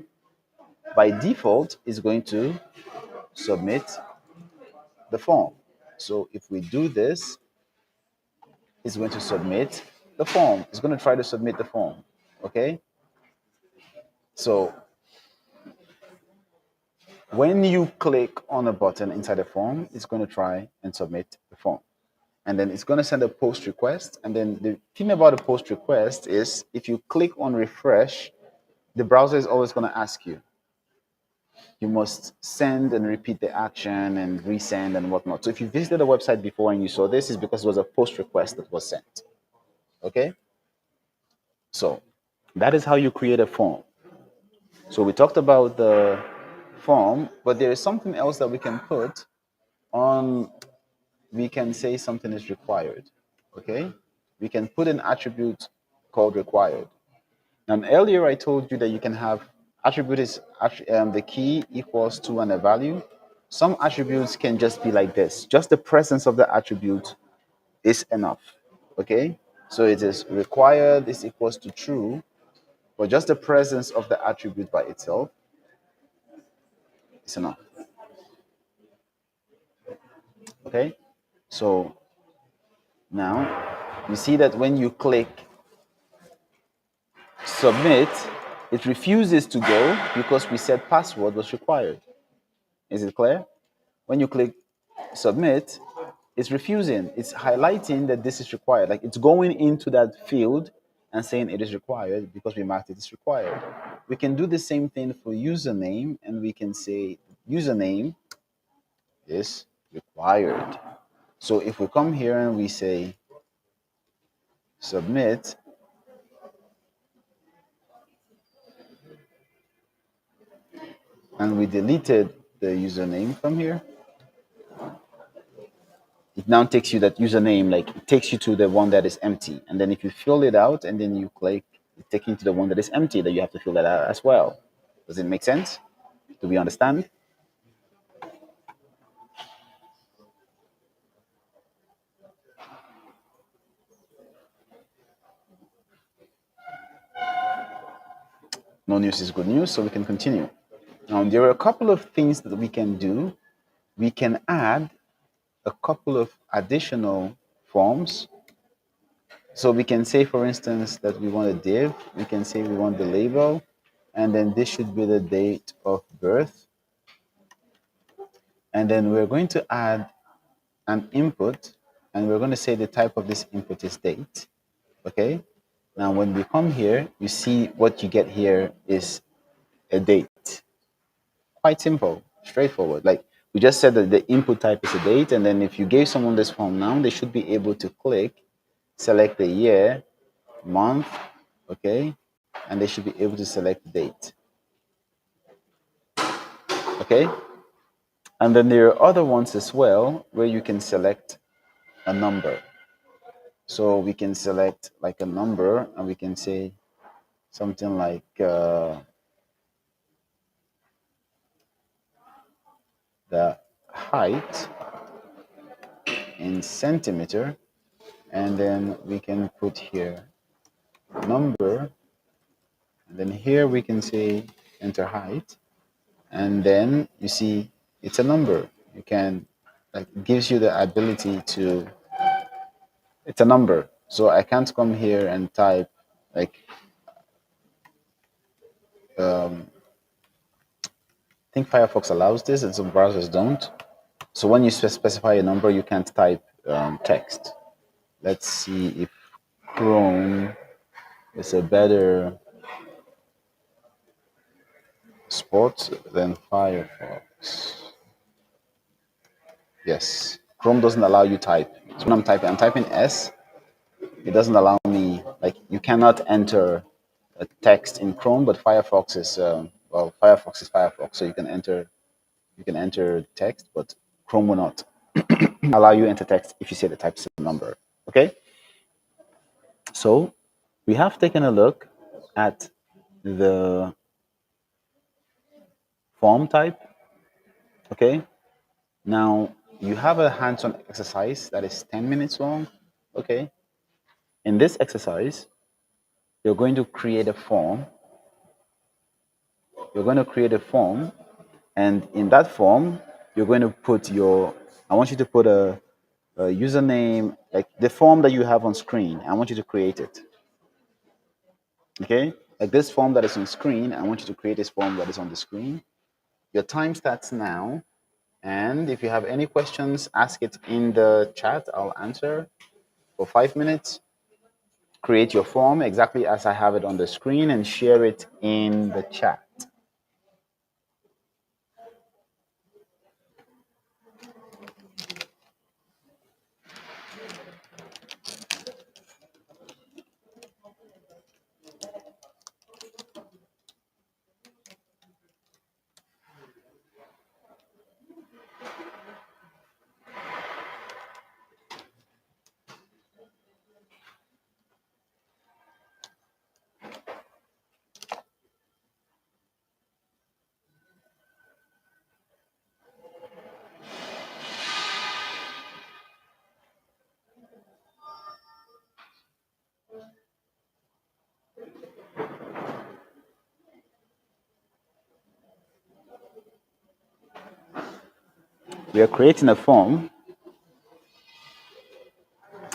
by default it's going to submit the form. So if we do this, it's going to submit the form. It's going to try to submit the form. Okay, so when you click on a button inside the form, it's going to try and submit the form. And then it's going to send a post request. And then the thing about a post request is if you click on refresh, the browser is always going to ask you. You must send and repeat the action and resend and whatnot. So if you visited a website before and you saw this, it's because it was a post request that was sent. Okay? So that is how you create a form. So we talked about the form, but there is something else that we can put on. We can say something is required. Okay, we can put an attribute called required. Now earlier I told you that you can have attribute is the key equals to and a value. Some attributes can just be like this, just the presence of the attribute is enough. Okay, so it is required is equals to true, but just the presence of the attribute by itself is enough. Okay, so now you see that when you click submit, it refuses to go because we said password was required. Is it clear? When you click submit, it's refusing. It's highlighting that this is required. Like it's going into that field and saying it is required because we marked it as required. We can do the same thing for username, and we can say username is required. So if we come here and we say submit, and we deleted the username from here, it now takes you that username, like it takes you to the one that is empty. And then if you fill it out and then you click, it takes you to the one that is empty that you have to fill that out as well. Does it make sense? Do we understand? No news is good news, so we can continue. There are a couple of things that we can do. We can add a couple of additional forms. So we can say, for instance, that we want a div. We can say we want the label, and then this should be the date of birth. And then we're going to add an input, and we're going to say the type of this input is date. Okay. Now, when we come here, you see what you get here is a date. Quite simple, straightforward. Like we just said that the input type is a date, and then if you gave someone this form now, they should be able to click, select the year, month, okay, and they should be able to select date. Okay? And then there are other ones as well where you can select a number. So we can select like a number and we can say something like the height in centimeter, and then we can put here number, and then here we can say enter height, and then you see it's a number. You can, like, it gives you the ability to, it's a number. So I can't come here and type like I think Firefox allows this and some browsers don't. So when you specify a number, you can't type text. Let's see if Chrome is a better spot than Firefox. Yes, Chrome doesn't allow you type. So when I'm typing S. It doesn't allow me, like, you cannot enter a text in Chrome, but Firefox is well, Firefox is Firefox, so you can enter text, but Chrome will not allow you enter text if you say the type number. Okay, so we have taken a look at the form type. Okay, now you have a hands-on exercise that is 10 minutes long. Okay, in this exercise, you're going to create a form. You're going to create a form, and in that form, you're going to put your. I want you to put a username, like the form that you have on screen. I want you to create it. Okay, like this form that is on screen. I want you to create this form that is on the screen. Your time starts now, and if you have any questions, ask it in the chat. I'll answer for 5 minutes. Create your form exactly as I have it on the screen and share it in the chat. We are creating a form.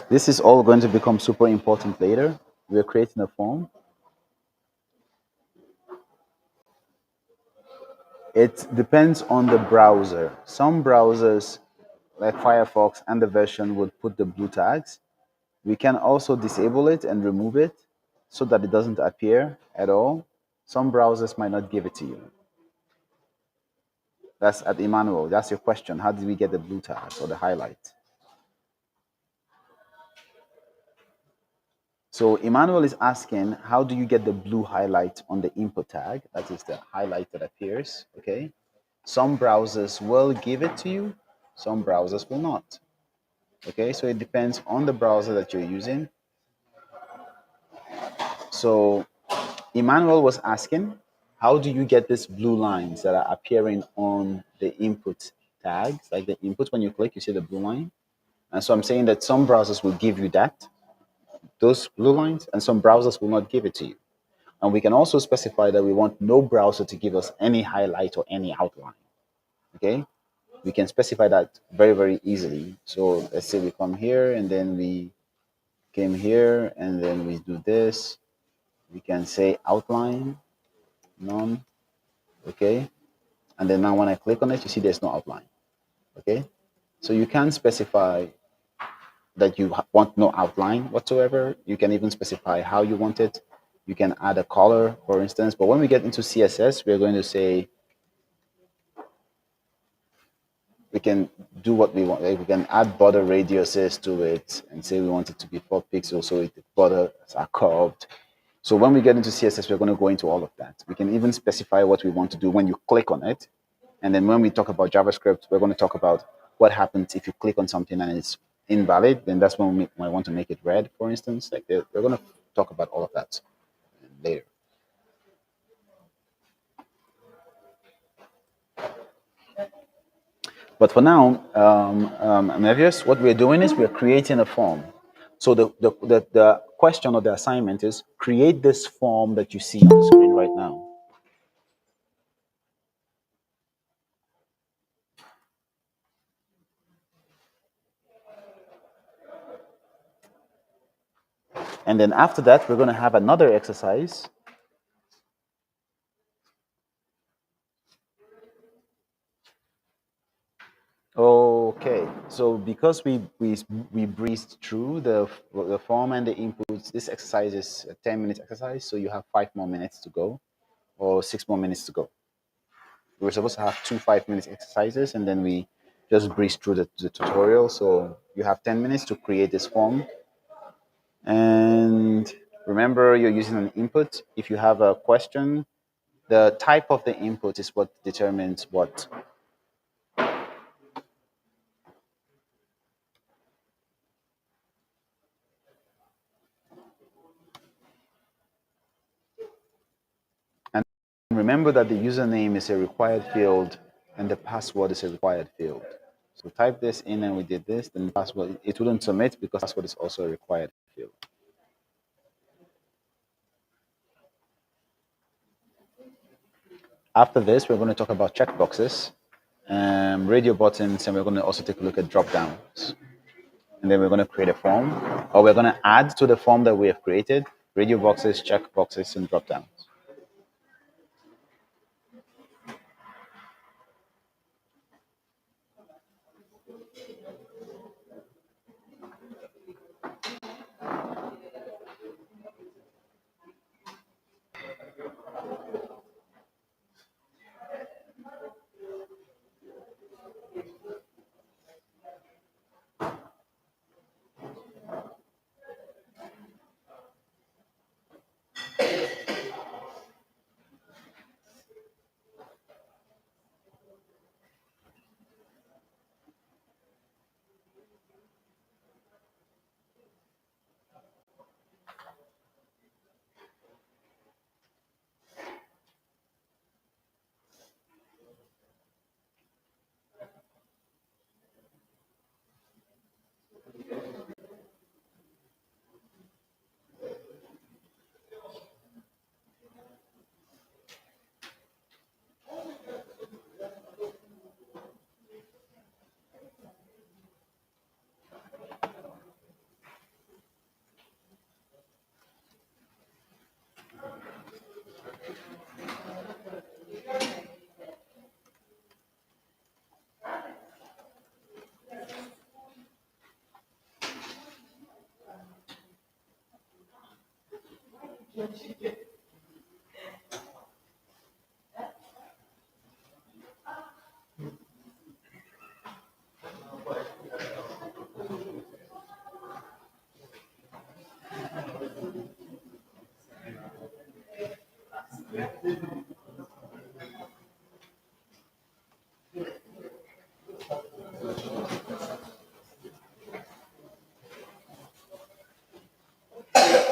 This is all going to become super important later. We are creating a form. It depends on the browser. Some browsers, like Firefox and the version, would put the blue tags. We can also disable it and remove it so that it doesn't appear at all. Some browsers might not give it to you. That's at Emmanuel. That's your question. How did we get the blue tags or the highlight? So Emmanuel is asking, how do you get the blue highlight on the input tag? That is the highlight that appears. Okay. Some browsers will give it to you. Some browsers will not. Okay. So it depends on the browser that you're using. So Emmanuel was asking, how do you get these blue lines that are appearing on the input tags? Like the input, when you click, you see the blue line. And so I'm saying that some browsers will give you that, those blue lines, and some browsers will not give it to you. And we can also specify that we want no browser to give us any highlight or any outline. Okay, we can specify that very, very easily. So let's say we come here and then we came here and then we do this. We can say outline, none. Okay, and then now when I click on it, you see there's no outline. Okay, so you can specify that you want no outline whatsoever. You can even specify how you want it. You can add a color, for instance. But when we get into CSS, we're going to say we can do what we want. Like we can add border radiuses to it and say we want it to be 4 pixels, so the borders are curved. So when we get into CSS, we're going to go into all of that. We can even specify what we want to do when you click on it. And then when we talk about JavaScript, we're going to talk about what happens if you click on something and it's invalid. Then that's when we want to make it red, for instance. Like we're going to talk about all of that later. But for now, Mevius, what we're doing is we're creating a form. So the question or the assignment is create this form that you see on the screen right now. And then after that, we're going to have another exercise. Okay, so because we breezed through the form and the inputs, this exercise is a 10-minute exercise, so you have 5 more minutes to go, or 6 more minutes to go. We were supposed to have two 5 minute exercises, and then we just breezed through the tutorial. So you have 10 minutes to create this form. And remember, you're using an input. If you have a question, the type of the input is what determines what. And remember that the username is a required field and the password is a required field. So type this in and we did this, then the password, it wouldn't submit because password is also a required field. After this, we're going to talk about checkboxes, radio buttons, and we're going to also take a look at drop downs. And then we're going to create a form, or we're going to add to the form that we have created radio boxes, check boxes, and drop downs.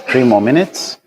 Three more minutes.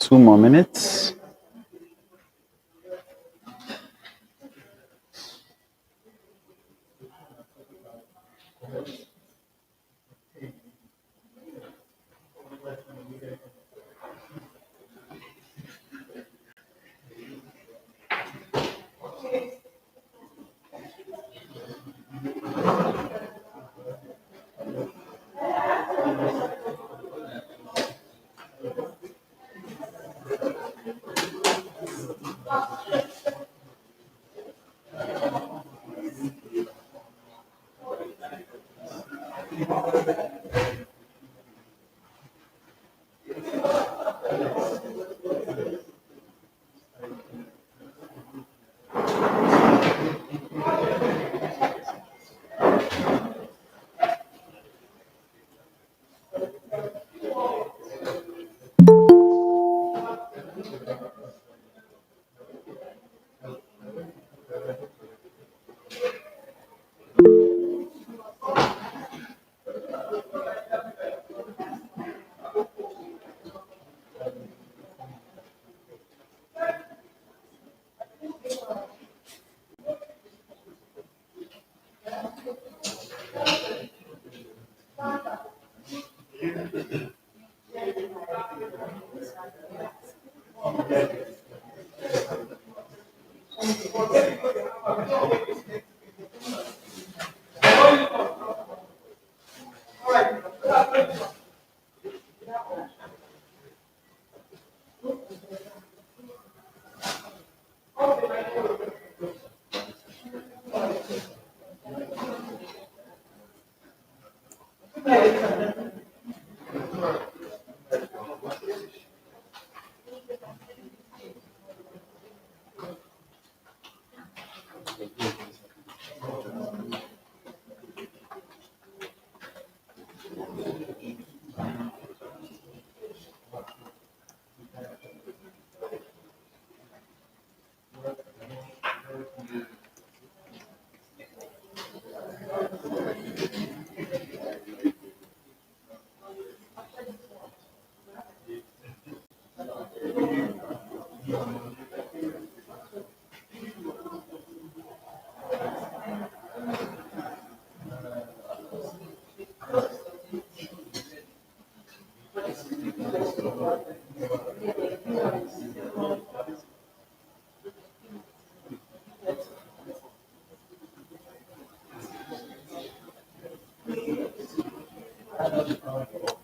Two more minutes.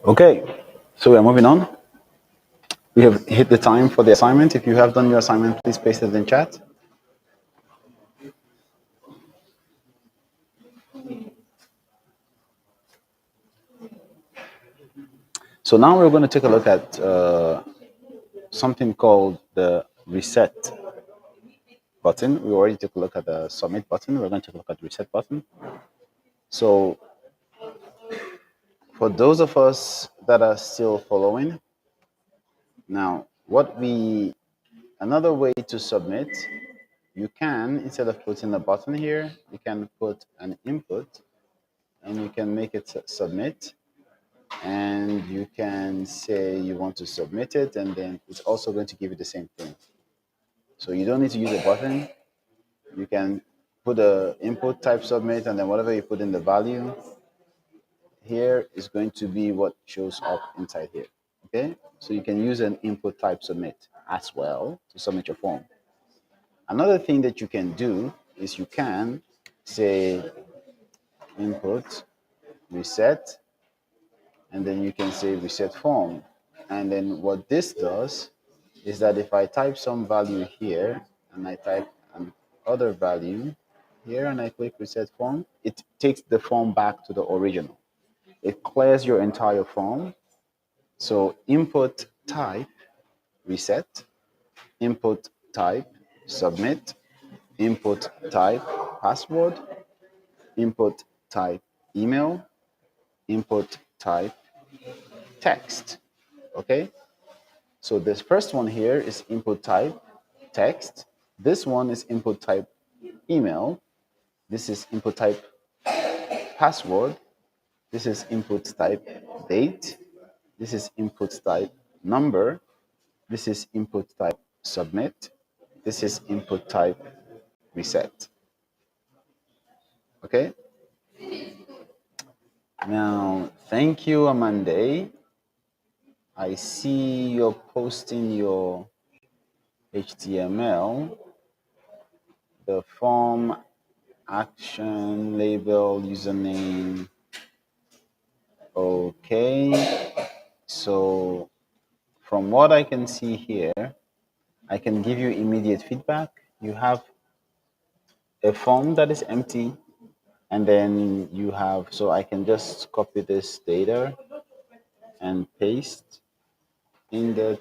Okay, so we are moving on. We have hit the time for the assignment. If you have done your assignment, please paste it in chat. So now we're going to take a look at something called the reset button. We already took a look at the submit button. We're going to take a look at the reset button. So for those of us that are still following, now another way to submit, you can, instead of putting a button here, you can put an input and you can make it submit. And you can say you want to submit it, and then it's also going to give you the same thing. So you don't need to use a button. You can put a input type submit, and then whatever you put in the value here is going to be what shows up inside here. Okay, so you can use an input type submit as well to submit your form. Another thing that you can do is you can say input reset, and then you can say reset form. And then what this does is that if I type some value here and I type another value here and I click reset form, it takes the form back to the original. It clears your entire form. So input type reset, input type submit, input type password, input type email, input type text. Okay, so this first one here is input type text. This one is input type email. This is input type password. This is input type date. This is input type number. This is input type submit. This is input type reset. Okay. Now, thank you, Amande. I see you're posting your HTML. the form action label username. Okay, so from what I can see here, I can give you immediate feedback. You have a form that is empty, and then you have, so I can just copy this data and paste in the,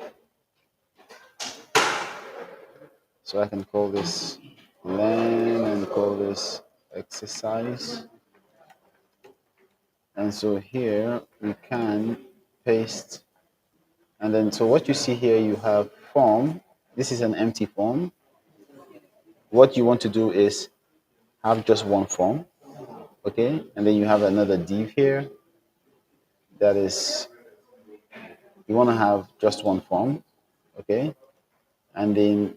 so I can call this learn and call this exercise. And so here we can paste, and then so what you see here, you have form. This is an empty form. What you want to do is have just one form, okay? And then you have another div here that is, you want to have just one form, okay? And then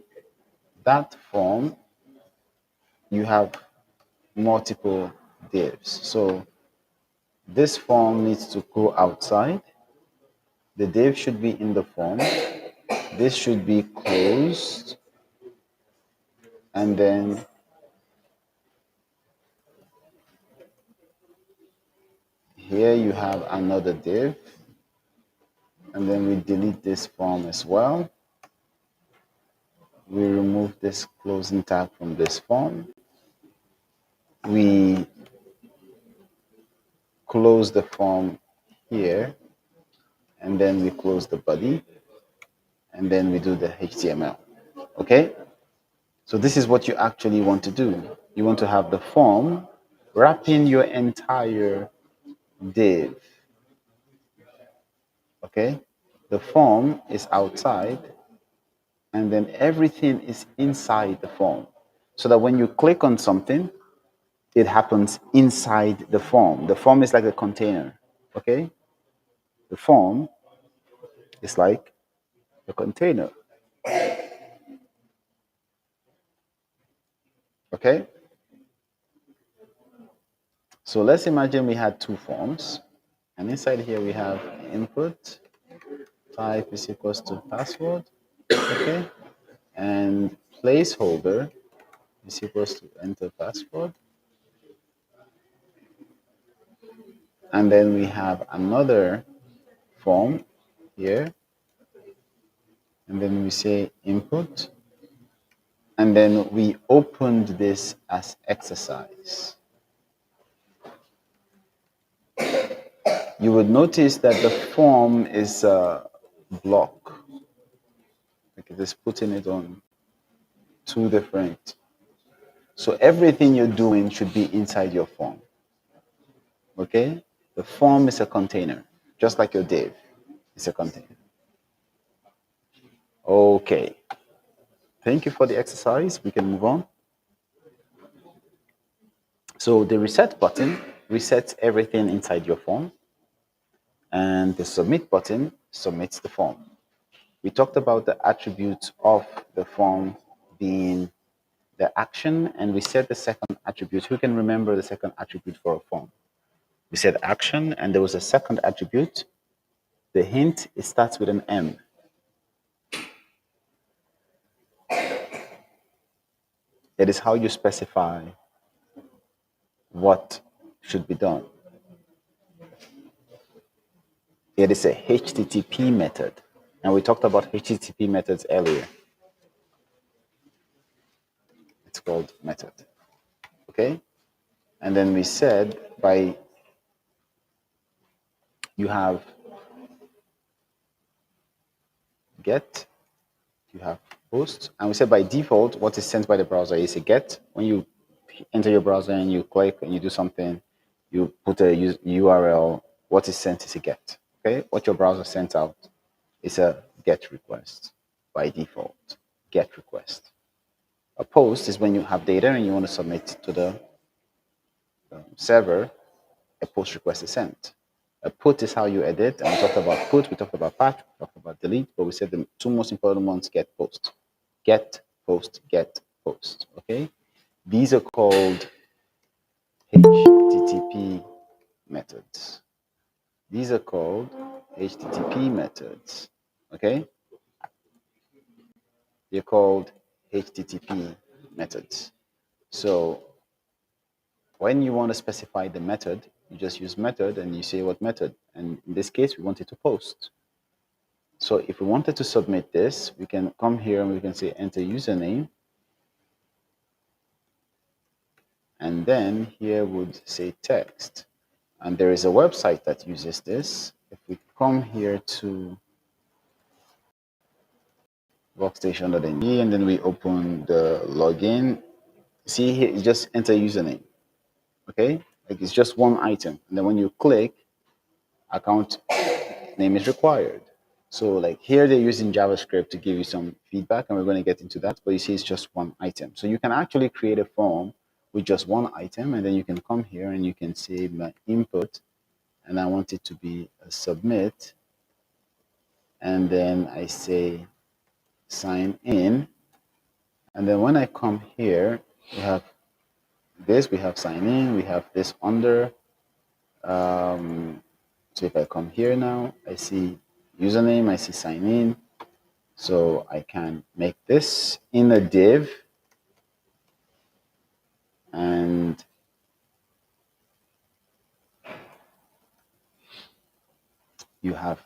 that form, you have multiple divs. So this form needs to go outside. The div should be in the form. This should be closed. And then here you have another div. And then we delete this form as well. We remove this closing tag from this form. We close the form here, and then we close the body, and then we do the HTML. Okay? So this is what you actually want to do. You want to have the form wrapping your entire div. Okay? The form is outside, and then everything is inside the form. So that when you click on something, it happens inside the form. The form is like a container. Okay? The form is like a container. Okay? So let's imagine we had two forms, and inside here we have input type is equals to password, okay, and placeholder is equals to enter password, and then we have another form here, and then we say input, and then we opened this as exercise. You would notice that the form is a block. Like it is putting it on two different. So everything you're doing should be inside your form. Okay? The form is a container, just like your div is a container. Okay. Thank you for the exercise. We can move on. So the reset button resets everything inside your form, and the submit button submits the form. We talked about the attributes of the form being the action, and we said the second attribute. Who can remember the second attribute for a form? We said action, and there was a second attribute. The hint, it starts with an M. It is how you specify what should be done. It is a HTTP method, and we talked about HTTP methods earlier. It's called method, okay? And then we said by, you have get, you have post, and we said by default, what is sent by the browser is a get. When you enter your browser and you click and you do something, you put a URL, what is sent is a get, okay? What your browser sends out is a get request by default, get request. A post is when you have data and you want to submit to the server, a post request is sent. A put is how you edit, and we talked about put, we talked about patch, we talked about delete, but we said the two most important ones, get, post. Get, post, get, post, okay? These are called HTTP methods. These are called HTTP methods, okay? They're called HTTP methods. So when you want to specify the method, you just use method and you say what method. And in this case, we want it to post. So if we wanted to submit this, we can come here and we can say enter username. And then here would say text. And there is a website that uses this. If we come here to workstation.ng and then we open the login, see here, you just enter username. Okay, like it's just one item. And then when you click, account name is required. So like here they're using JavaScript to give you some feedback and we're going to get into that, but you see it's just one item. So you can actually create a form with just one item and then you can come here and you can say my input and I want it to be a submit and then I say sign in and then when I come here we have this, we have sign in, we have this under so if I come here now I see username, I see sign in. So I can make this in a div and you have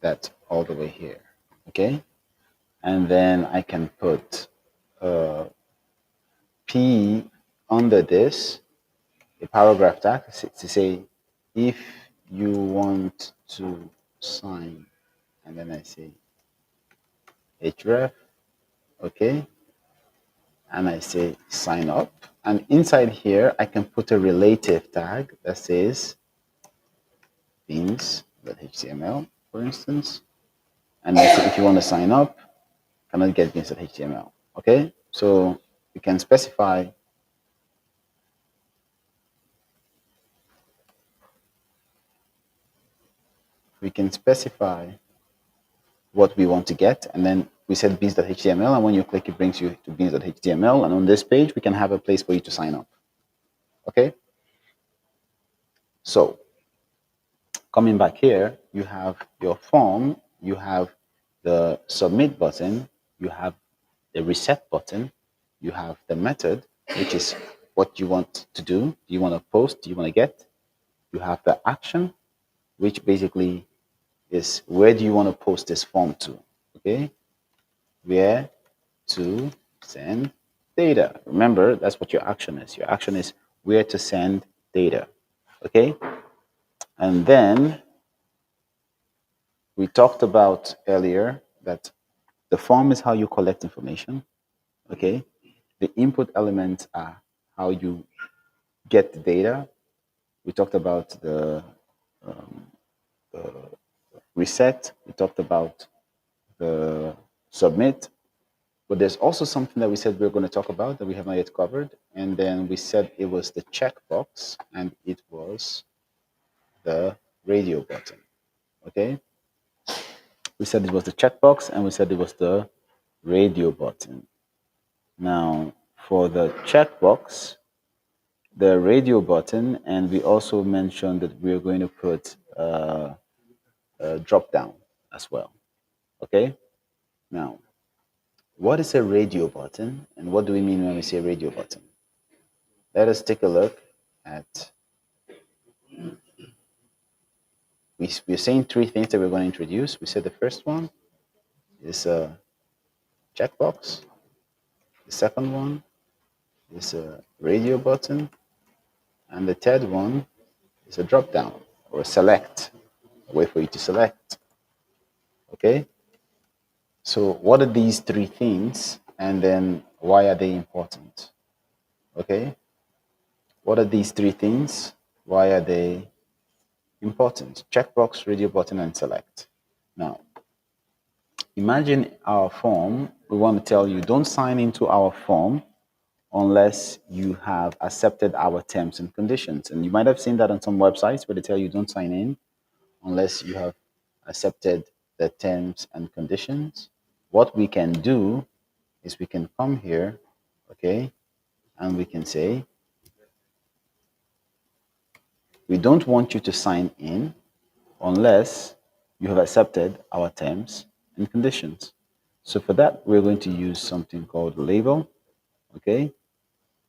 that all the way here. Okay. And then I can put P under this, a paragraph tag to say if you want to sign, and then I say href, okay, and I say sign up. And inside here, I can put a relative tag that says beans.html, for instance. And I say if you want to sign up, cannot get beans.html. Okay, so we can specify we can specify what we want to get, and then we said beans.html, and when you click, it brings you to beans.html. And on this page, we can have a place for you to sign up. Okay, so coming back here, you have your form, you have the submit button, you have the reset button, you have the method, which is what you want to do. Do you want to post? Do you want to get? You have the action, which basically is where do you want to post this form to? Okay, where to send data. Remember, that's what your action is. Your action is where to send data. Okay, and then we talked about earlier that the form is how you collect information. Okay, the input elements are how you get the data. We talked about the reset. We talked about the submit. But there's also something that we said we are going to talk about that we have not yet covered. And then we said it was the checkbox and it was the radio button. Okay. We said it was the checkbox and we said it was the radio button. Now, for the checkbox, the radio button, and we also mentioned that we're going to put a drop down as well. Okay. Now, what is a radio button and what do we mean when we say radio button? Let us take a look at, we're saying three things that we're going to introduce. We said the first one is a checkbox. The second one is a radio button. And the third one is a drop down or a select, a way for you to select. Okay? So what are these three things and then why are they important? Okay? What are these three things? Why are they important? Checkbox, radio button, and select. Now, imagine our form. We want to tell you don't sign into our form unless you have accepted our terms and conditions. And you might have seen that on some websites where they tell you don't sign in unless you have accepted the terms and conditions. What we can do is we can come here, okay, and we can say, we don't want you to sign in unless you have accepted our terms and conditions. So for that, we're going to use something called label, okay?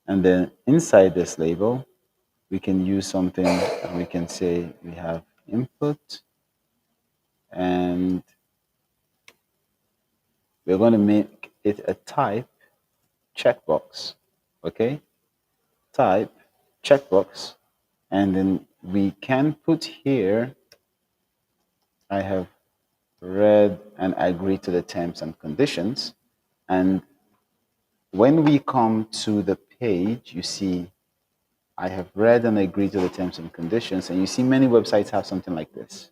And then inside this label, we can use something and we can say we have input, and we're going to make it a type checkbox. Okay? Type checkbox. And then we can put here, I have read and agreed to the terms and conditions. And when we come to the page, you see I have read and agreed to the terms and conditions. And you see many websites have something like this,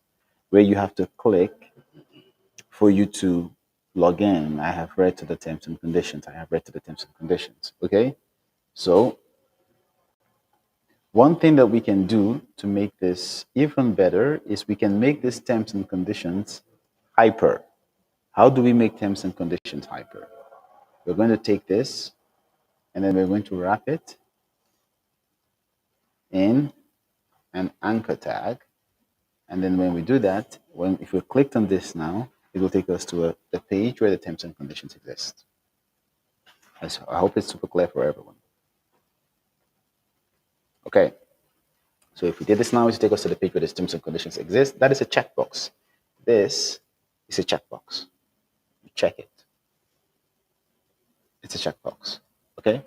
where you have to click for you to log in. I have read to the terms and conditions. I have read to the terms and conditions. Okay. So one thing that we can do to make this even better is we can make these terms and conditions hyper. How do we make terms and conditions hyper? We're going to take this and then we're going to wrap it in an anchor tag. And then when we do that, if we clicked on this now, it will take us to the page where the terms and conditions exist. I hope it's super clear for everyone. Okay. So if we did this now, it will take us to the page where the terms and conditions exist. That is a checkbox. This is a checkbox. You check it. It's a checkbox. Okay.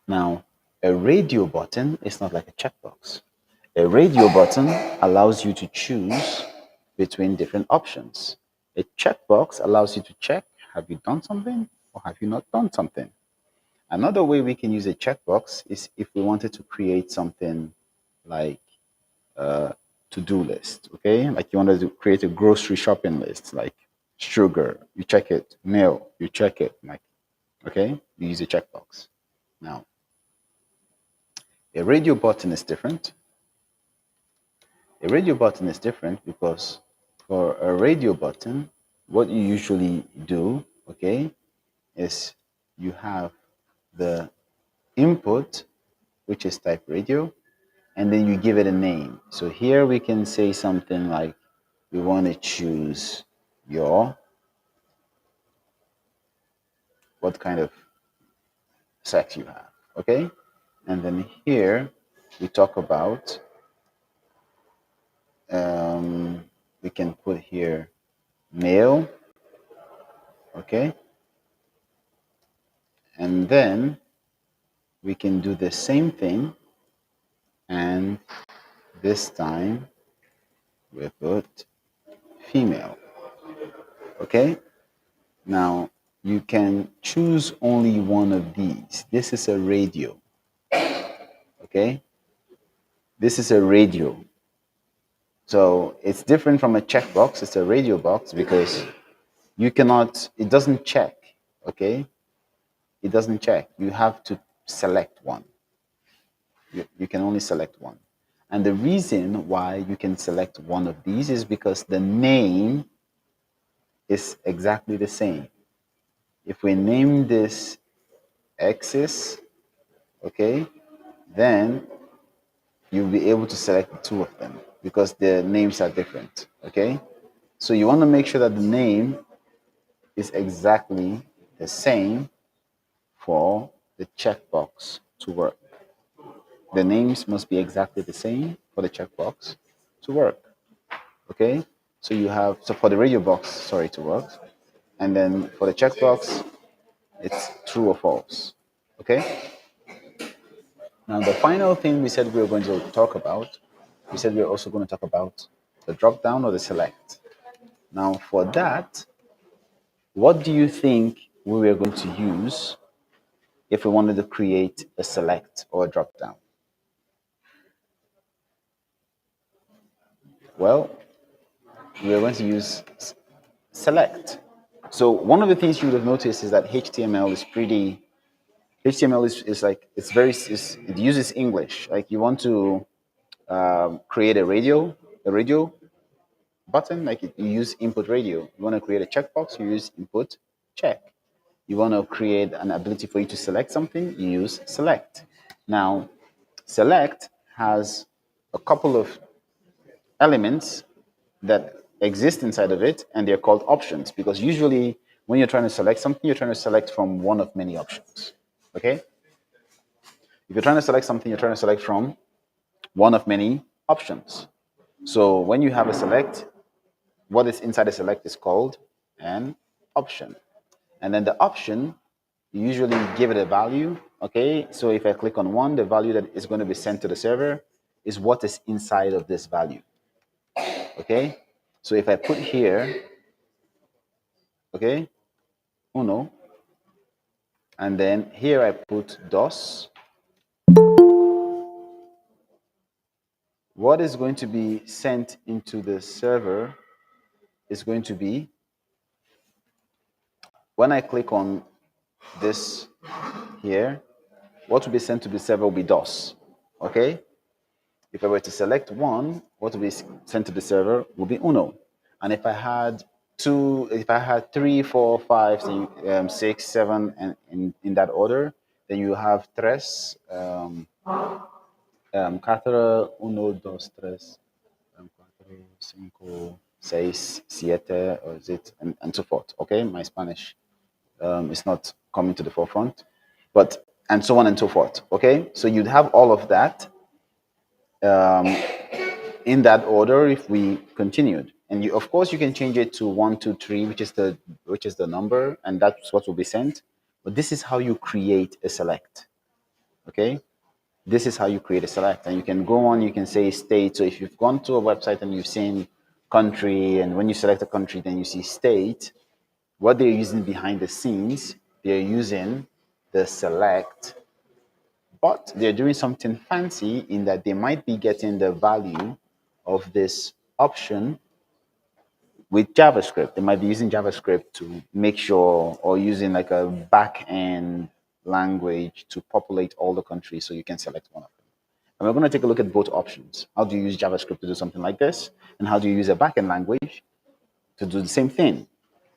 Now, a radio button is not like a checkbox. A radio button allows you to choose between different options. A checkbox allows you to check, have you done something or have you not done something? Another way we can use a checkbox is if we wanted to create something like a to-do list, okay? Like you wanted to create a grocery shopping list, like sugar, you check it, mail, you check it, like, okay? You use a checkbox. Now, a radio button is different. A radio button is different because for a radio button, what you usually do, okay, is you have the input, which is type radio, and then you give it a name. So here we can say something like, we want to choose your, what kind of sex you have, okay? And then here we talk about, we can put here male, okay? And then we can do the same thing, and this time we put female, okay? Now you can choose only one of these. This is a radio, okay? This is a radio. So it's different from a checkbox. It's a radio box because you cannot, it doesn't check, okay? It doesn't check. You have to select one. You can only select one. And the reason why you can select one of these is because the name is exactly the same. If we name this X's, okay, then you'll be able to select two of them because the names are different, okay? So you want to make sure that the name is exactly the same for the checkbox to work. The names must be exactly the same for the checkbox to work, okay? So you have, so for the radio box, sorry, to work, and then for the checkbox, it's true or false, okay? Now, the final thing we said we were going to talk about, we said we are also going to talk about the drop down or the select. Now, for that, what do you think we were going to use if we wanted to create a select or a drop down? Well, we are going to use select. So one of the things you would have noticed is that HTML is pretty, HTML is like, it's very, it uses English. Like you want to create a radio button, like you use input radio. You want to create a checkbox, you use input check. You want to create an ability for you to select something, you use select. Now, select has a couple of elements that exist inside of it, and they're called options because usually when you're trying to select something, you're trying to select from one of many options. Okay? If you're trying to select something, you're trying to select from one of many options. So when you have a select, what is inside the select is called an option. And then the option, you usually give it a value. Okay, so if I click on one, the value that is going to be sent to the server is what is inside of this value. Okay, so if I put here, okay, uno, and then here I put dos, what is going to be sent into the server is going to be, when I click on this here, what will be sent to the server will be DOS. Okay? If I were to select one, what will be sent to the server will be uno. And if I had two, if I had three, four, five, six, seven, and in that order, then you have tres, cuatro, uno, dos, tres, cuatro, cinco, seis, siete, or is it, and so forth. Okay, my Spanish is not coming to the forefront, but and so on and so forth. Okay, so you'd have all of that in that order if we continued. And you, of course, you can change it to one, two, three, which is the number, and that's what will be sent. But this is how you create a select. Okay, this is how you create a select, and you can go on. You can say state. So if you've gone to a website and you've seen country, and when you select a country, then you see state. What they're using behind the scenes, they're using the select, but they're doing something fancy in that they might be getting the value of this option with JavaScript. They might be using JavaScript to make sure, or using like a back end language to populate all the countries so you can select one of them. And we're going to take a look at both options. How do you use JavaScript to do something like this? And how do you use a backend language to do the same thing?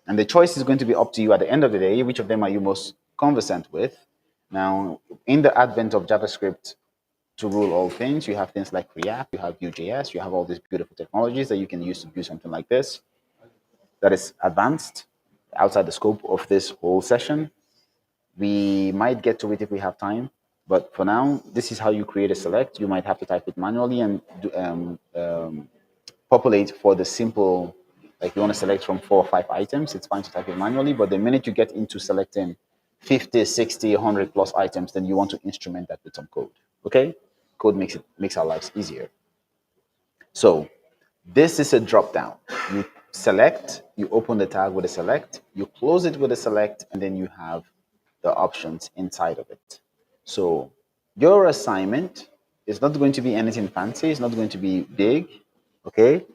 And the choice is going to be up to you at the end of the day. Which of them are you most conversant with? Now, in the advent of JavaScript to rule all things, you have things like React, you have Vue.js, you have all these beautiful technologies that you can use to do something like this that is advanced outside the scope of this whole session. We might get to it if we have time, but for now, this is how you create a select. You might have to type it manually and populate for the simple, like you want to select from 4 or 5 items, it's fine to type it manually. But the minute you get into selecting 50, 60, 100 plus items, then you want to instrument that with some code. Okay? Code makes our lives easier. So this is a drop down. You select, you open the tag with a select, you close it with a select, and then you have the options inside of it. So your assignment is not going to be anything fancy, it's not going to be big. Okay?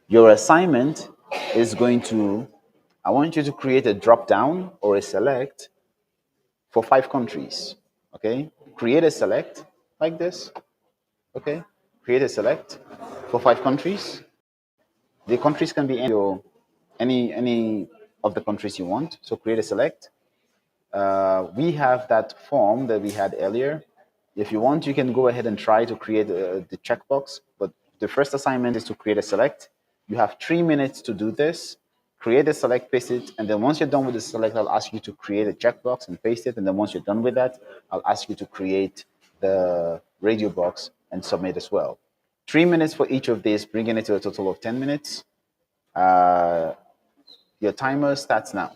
Your assignment is going to, I want you to create a drop down or a select for 5 countries. Okay? Create a select like this. Okay? Create a select for 5 countries. The countries can be any of the countries you want. So create a select. We have that form that we had earlier. If you want, you can go ahead and try to create the checkbox. But the first assignment is to create a select. You have 3 minutes to do this. Create a select, paste it, and then once you're done with the select, I'll ask you to create a checkbox and paste it. And then once you're done with that, I'll ask you to create the radio box and submit as well. 3 minutes for each of these, bringing it to a total of 10 minutes. Your timer starts now.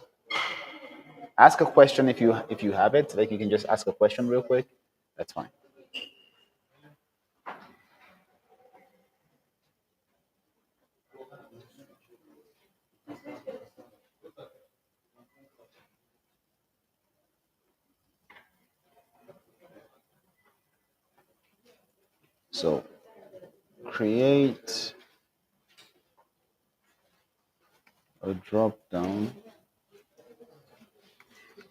Ask a question if you have it. Like you can just ask a question real quick. That's fine. So create a drop down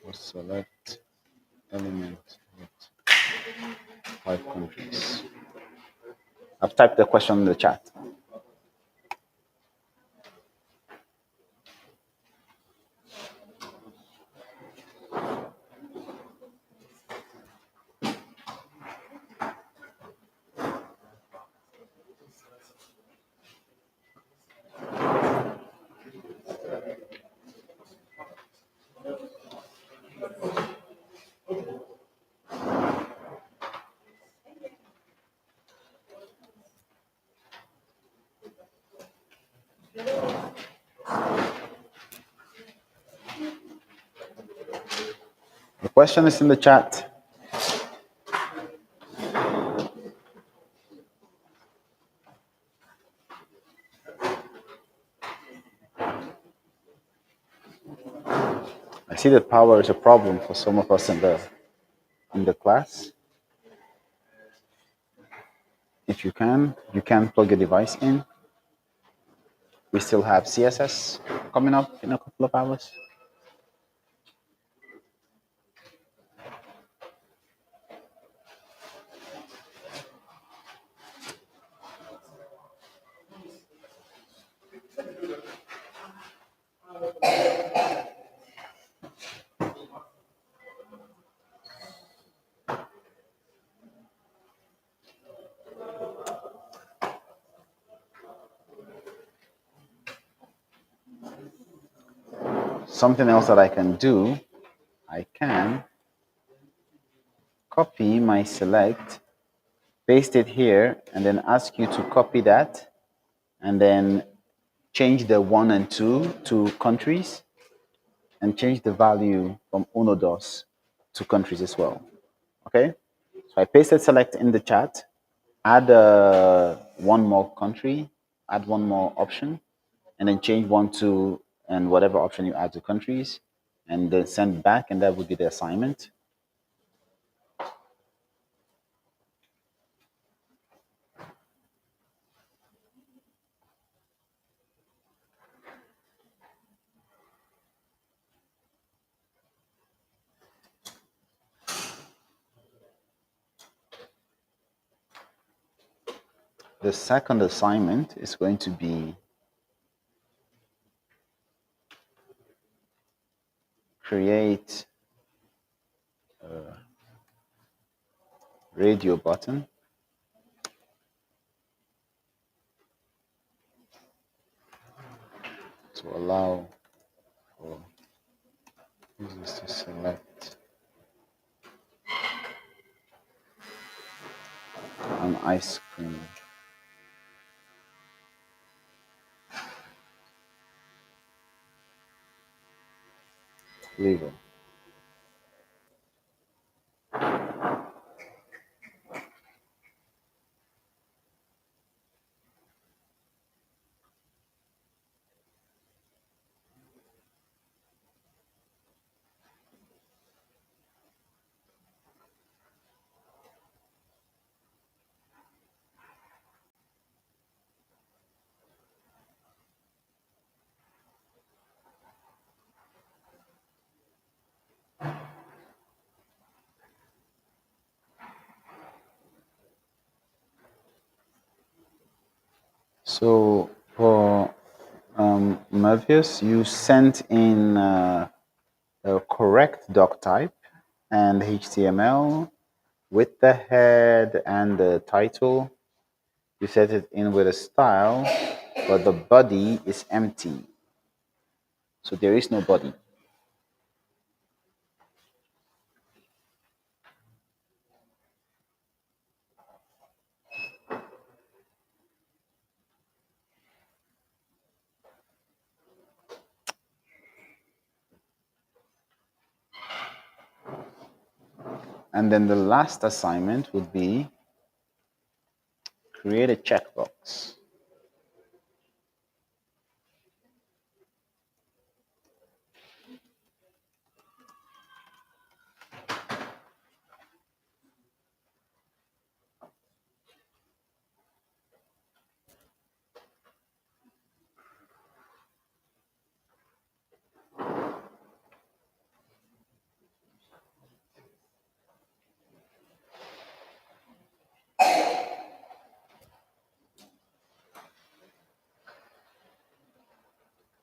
or select element with 5 countries. I've typed the question in the chat. Question is in the chat. I see that power is a problem for some of us in the class. If you can plug your device in. We still have CSS coming up in a couple of hours. Something else that I can do, I can copy my select, paste it here, and then ask you to copy that, and then change the 1 and 2 to countries, and change the value from uno dos to countries as well. Okay? So I pasted select in the chat, add one more country, add one more option, and then change 1 to and whatever option you add to countries, and then send back, and that would be the assignment. The second assignment is going to be create a radio button to allow for users to select an ice cream flavor. So for Mervius, you sent in a correct doc type and HTML with the head and the title. You set it in with a style, but the body is empty. So there is no body. And then the last assignment would be create a checkbox.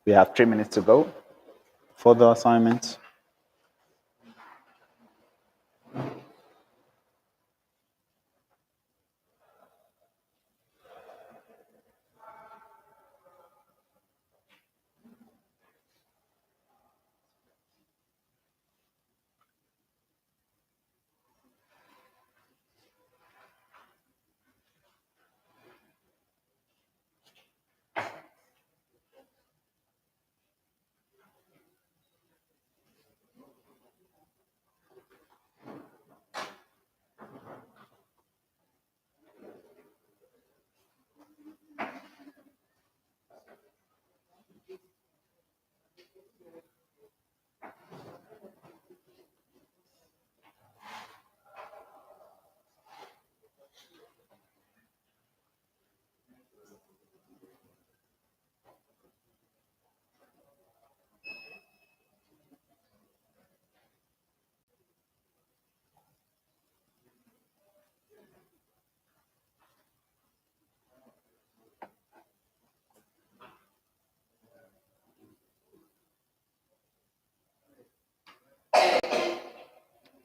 We have 3 minutes to go for the assignment.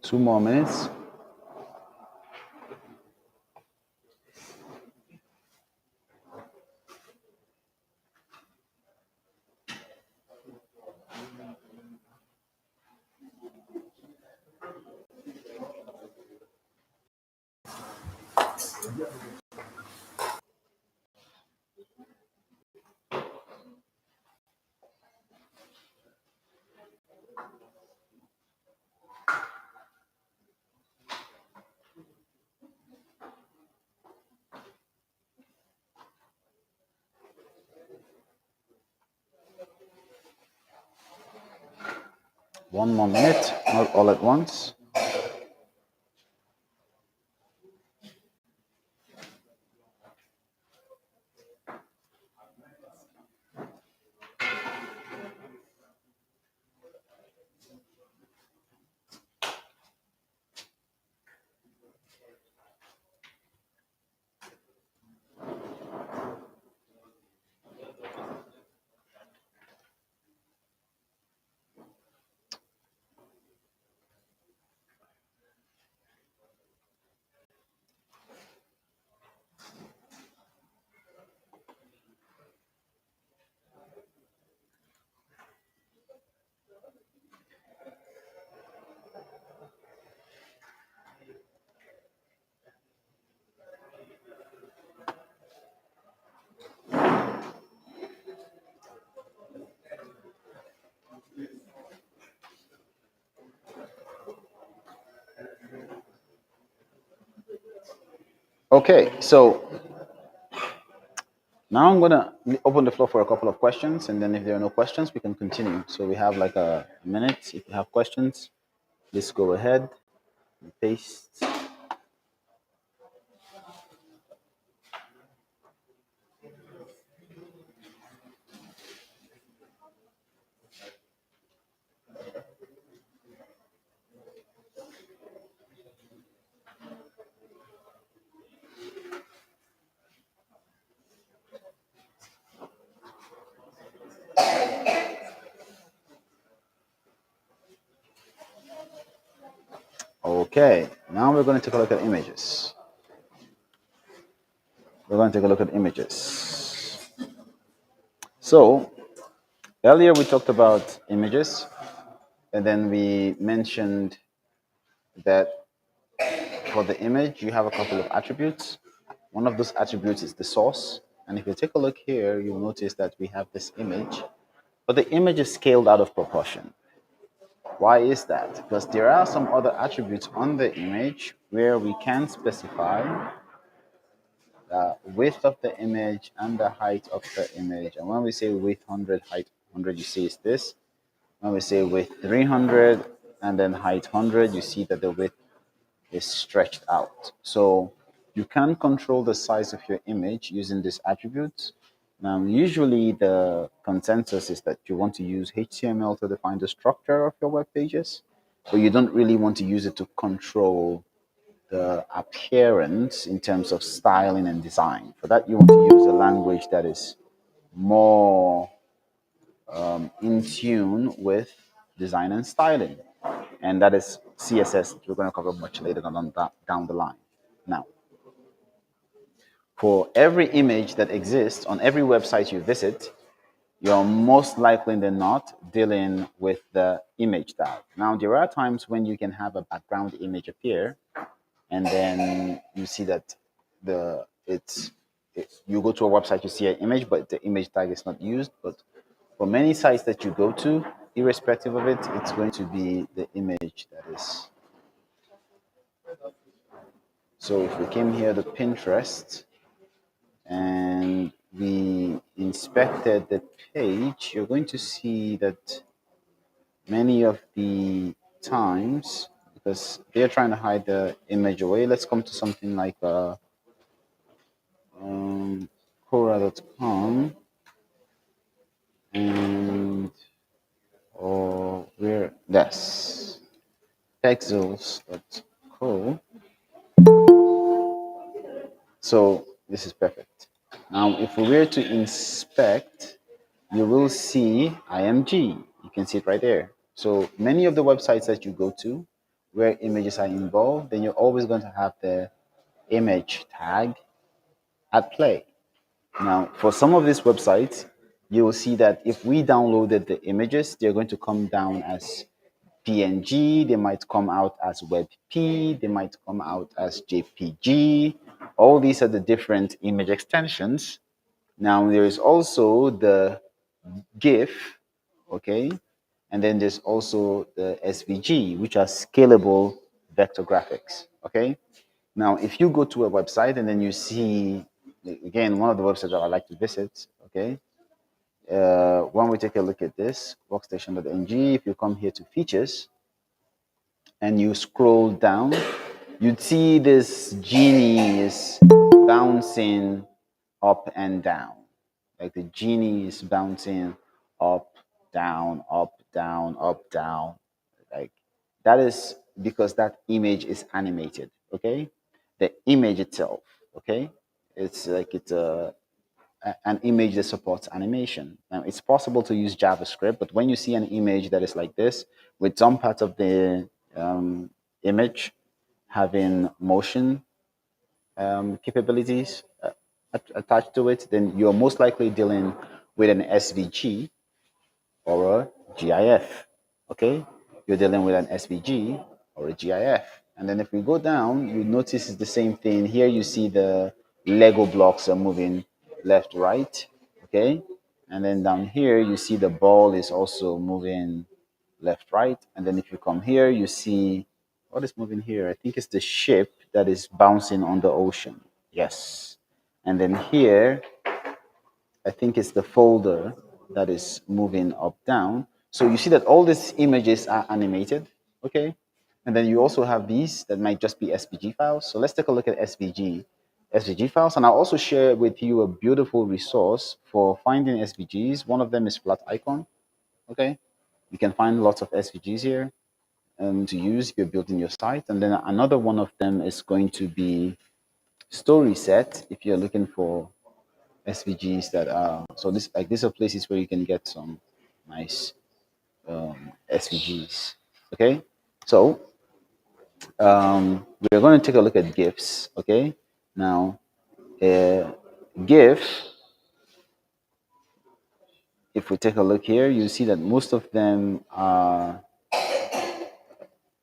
2 more minutes. One more minute, not all at once. Okay, so now I'm gonna open the floor for a couple of questions, and then if there are no questions, we can continue. So we have like a minute. If you have questions, please go ahead and paste. Okay, now we're going to take a look at images. We're going to take a look at images. So earlier we talked about images, and then we mentioned that for the image you have a couple of attributes. One of those attributes is the source, and if you take a look here, you'll notice that we have this image, but the image is scaled out of proportion. Why is that? Because there are some other attributes on the image where we can specify the width of the image and the height of the image. And when we say width 100, height 100, you see it's this. When we say width 300 and then height 100, you see that the width is stretched out. So you can control the size of your image using these attributes. Now, usually the consensus is that you want to use HTML to define the structure of your web pages, but you don't really want to use it to control the appearance in terms of styling and design. For that, you want to use a language that is more in tune with design and styling, and that is CSS, which we're going to cover much later down the line. Now, for every image that exists on every website you visit, you're most likely than not dealing with the image tag. Now, there are times when you can have a background image appear, and then you see that you go to a website, you see an image, but the image tag is not used. But for many sites that you go to, irrespective of it, it's going to be the image that is. So if we came here to Pinterest and we inspected the page, you're going to see that many of the times, because they're trying to hide the image away, let's come to something like Code-A-Thon, and or where that's pexels.co. So this is perfect. Now, if we were to inspect, you will see IMG. You can see it right there. So many of the websites that you go to where images are involved, then you're always going to have the image tag at play. Now, for some of these websites, you will see that if we downloaded the images, they're going to come down as PNG, they might come out as WebP, they might come out as JPG. All these are the different image extensions. Now, there is also the GIF, okay? And then there's also the SVG, which are scalable vector graphics, okay? Now, if you go to a website and then you see, again, one of the websites that I like to visit, okay? When we take a look at this, workstation.ng, if you come here to features and you scroll down, you'd see this genie is bouncing up and down. Like the genie is bouncing up, down, up, down, up, down. Like that is because that image is animated. Okay, the image itself. Okay, it's like an image that supports animation. Now, it's possible to use JavaScript, but when you see an image that is like this, with some parts of the image having motion capabilities attached to it, then you're most likely dealing with an SVG or a GIF. Okay, you're dealing with an SVG or a GIF. And then if we go down, you notice it's the same thing. Here you see the Lego blocks are moving left, right. Okay, and then down here you see the ball is also moving left, right. And then if you come here, you see what is moving here. I think it's the ship that is bouncing on the ocean. Yes. And then here I think it's the folder that is moving up down. So you see that all these images are animated, okay? And then you also have these that might just be SVG files. So let's take a look at SVG files. And I'll also share with you a beautiful resource for finding SVGs. One of them is Flat Icon, okay? You can find lots of SVGs here to use if you're building your site. And then another one of them is going to be Story Set if you're looking for SVGs that are so this like these are places where you can get some nice SVGs. Okay, so we're going to take a look at GIFs. Okay, now GIF. If we take a look here, you see that most of them are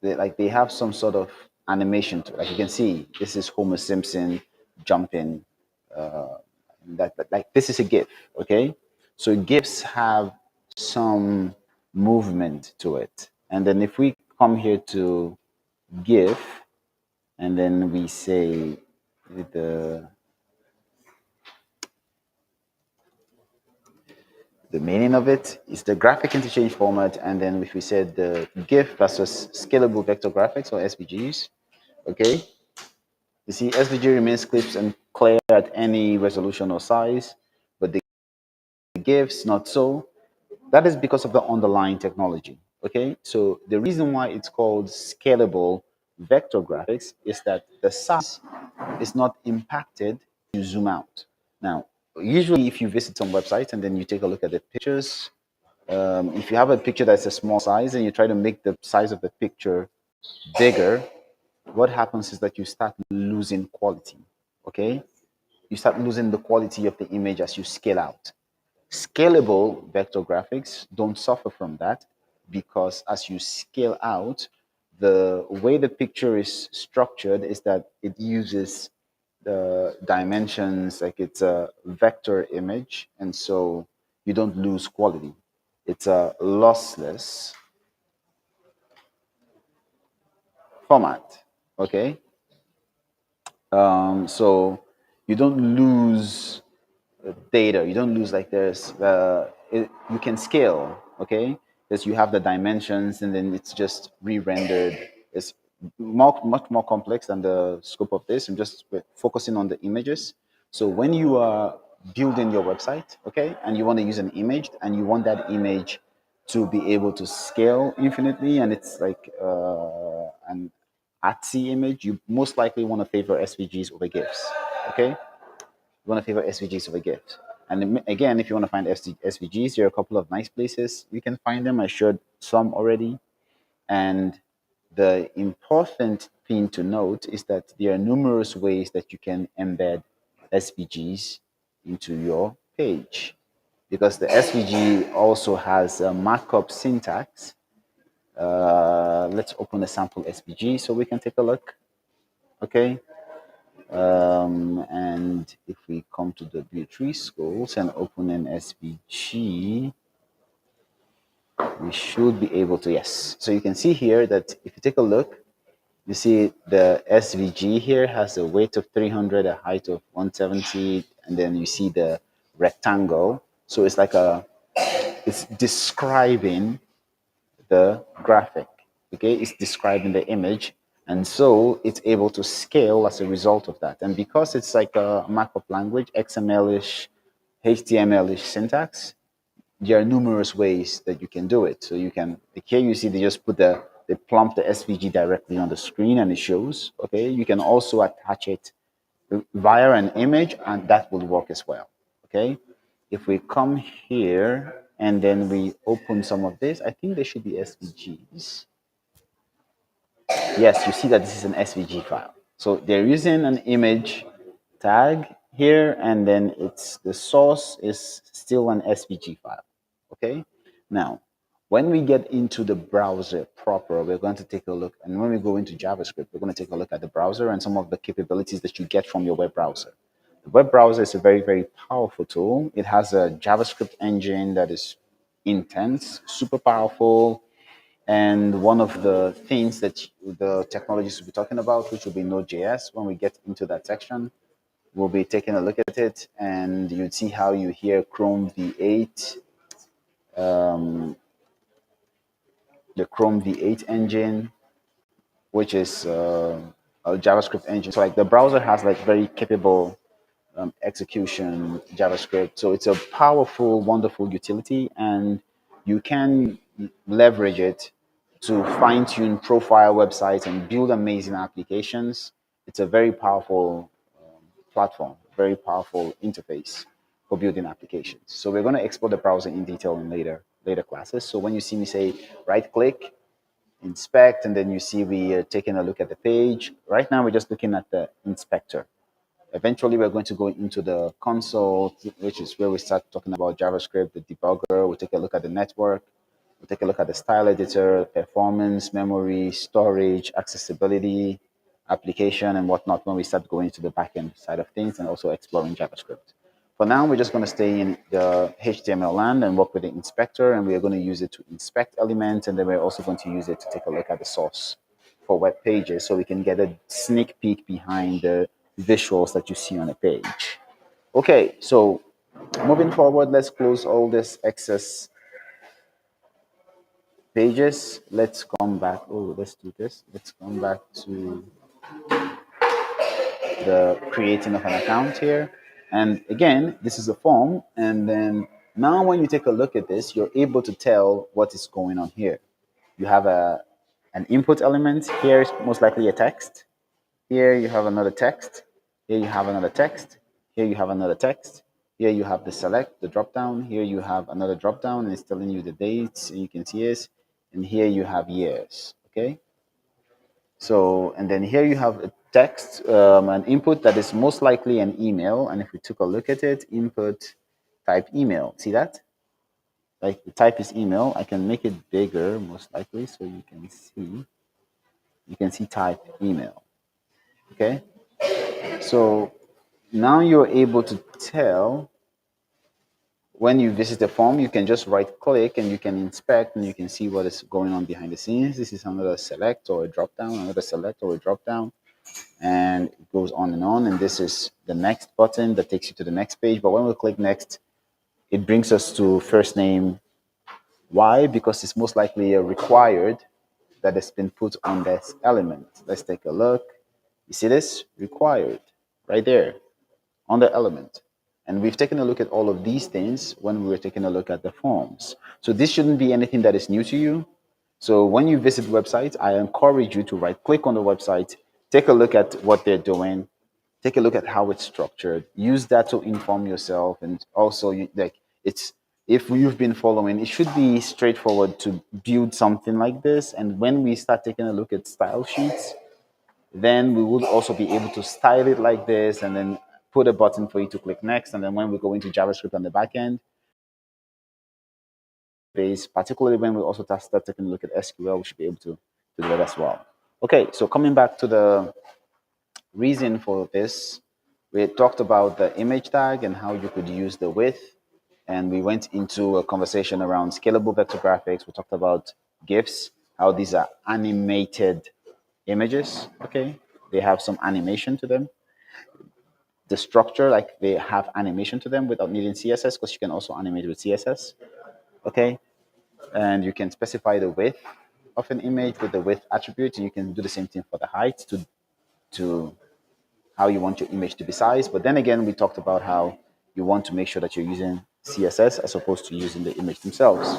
they have some sort of animation to it. Like you can see, this is Homer Simpson jumping like this is a GIF, okay? So GIFs have some movement to it. And then if we come here to GIF and then we say the the meaning of it is the graphic interchange format, and then if we said the GIF versus scalable vector graphics or SVGs, okay? You see, SVG remains crisp and clear at any resolution or size, but the GIFs not so. That is because of the underlying technology. Okay, so the reason why it's called scalable vector graphics is that the size is not impacted when you zoom out. Now, usually, if you visit some websites and then you take a look at the pictures, if you have a picture that's a small size and you try to make the size of the picture bigger, what happens is that you start losing quality. Okay, you start losing the quality of the image as you scale out. Scalable vector graphics don't suffer from that because as you scale out, the way the picture is structured is that it uses the dimensions like it's a vector image, and so you don't lose quality. It's a lossless format. Okay, so you don't lose data. You don't lose like you can scale, okay? Because you have the dimensions and then it's just re-rendered. It's much more complex than the scope of this. I'm just focusing on the images. So when you are building your website, okay, and you want to use an image and you want that image to be able to scale infinitely, and it's like an artsy image, you most likely want to favor SVGs over GIFs, okay? You want to favor SVGs over GIFs. And again, if you want to find SVGs, there are a couple of nice places you can find them. I showed some already. And the important thing to note is that there are numerous ways that you can embed SVGs into your page, because the SVG also has a markup syntax. Let's open a sample SVG so we can take a look. Okay. And if we come to the Beatrice schools and open an SVG, we should be able to, yes. So you can see here that if you take a look, you see the SVG here has a weight of 300, a height of 170, and then you see the rectangle. So it's like it's describing the graphic. Okay, it's describing the image, and so it's able to scale as a result of that. And because it's like a markup language, XML-ish, HTML-ish syntax, there are numerous ways that you can do it. So you can, like here you see they just put they plump the SVG directly on the screen and it shows. Okay, you can also attach it via an image and that will work as well. Okay, if we come here and then we open some of this, I think there should be SVGs. Yes, you see that this is an SVG file. So they're using an image tag here, and then it's the source is still an SVG file. Okay. Now, when we get into the browser proper, we're going to take a look, and when we go into JavaScript, we're going to take a look at the browser and some of the capabilities that you get from your web browser. The web browser is a very, very powerful tool. It has a JavaScript engine that is intense, super powerful, and one of the things that the technologies we'll be talking about, which will be Node.js, when we get into that section, we'll be taking a look at it, and you'd see how you hear Chrome V8, the Chrome V8 engine, which is a JavaScript engine. So like the browser has like very capable execution JavaScript. So it's a powerful, wonderful utility, and you can leverage it to fine tune profile websites and build amazing applications. It's a very powerful platform, very powerful interface for building applications. So we're going to explore the browser in detail in later classes. So when you see me say right click, inspect, and then you see we are taking a look at the page. Right now we're just looking at the inspector. Eventually, we're going to go into the console, which is where we start talking about JavaScript, the debugger. We'll take a look at the network. We'll take a look at the style editor, performance, memory, storage, accessibility, application, and whatnot when we start going to the backend side of things and also exploring JavaScript. For now, we're just going to stay in the HTML land and work with the inspector, and we're going to use it to inspect elements, and then we're also going to use it to take a look at the source for web pages so we can get a sneak peek behind the visuals that you see on a page. Okay, so moving forward, let's close all this excess pages. Let's come back. Oh, let's do this. Let's come back to the creating of an account here. And again, this is a form. And then now when you take a look at this, you're able to tell what is going on here. You have an input element. Here is most likely a text. Here you have another text. Here you have another text. Here you have another text. Here you have the select, the drop down. Here you have another drop down, and it's telling you the dates, and you can see this. And here you have years. Okay. So, and then here you have a text, an input that is most likely an email. And if we took a look at it, input type email. See that? Like the type is email. I can make it bigger, most likely, so you can see. You can see type email. Okay. So now you're able to tell when you visit the form, you can just right click and you can inspect and you can see what is going on behind the scenes. This is another select or a drop down, another select or a drop down, and it goes on and on. And this is the next button that takes you to the next page. But when we click next, it brings us to first name. Why? Because it's most likely a required that has been put on this element. Let's take a look. You see this? Required right there on the element. And we've taken a look at all of these things when we were taking a look at the forms. So this shouldn't be anything that is new to you. So when you visit websites, I encourage you to right click on the website, take a look at what they're doing, take a look at how it's structured, use that to inform yourself. And also like it's if you've been following, it should be straightforward to build something like this. And when we start taking a look at style sheets, then we would also be able to style it like this and then put a button for you to click next. And then when we go into JavaScript on the back end, base, particularly when we also start taking a look at SQL, we should be able to do that as well. Okay, so coming back to the reason for this, we talked about the image tag and how you could use the width. And we went into a conversation around scalable vector graphics. We talked about GIFs, how these are animated images. Okay, they have some animation to them. The structure, like they have animation to them without needing CSS, because you can also animate with CSS. Okay, and you can specify the width of an image with the width attribute. You can do the same thing for the height to how you want your image to be sized. But then again, we talked about how you want to make sure that you're using CSS as opposed to using the image themselves.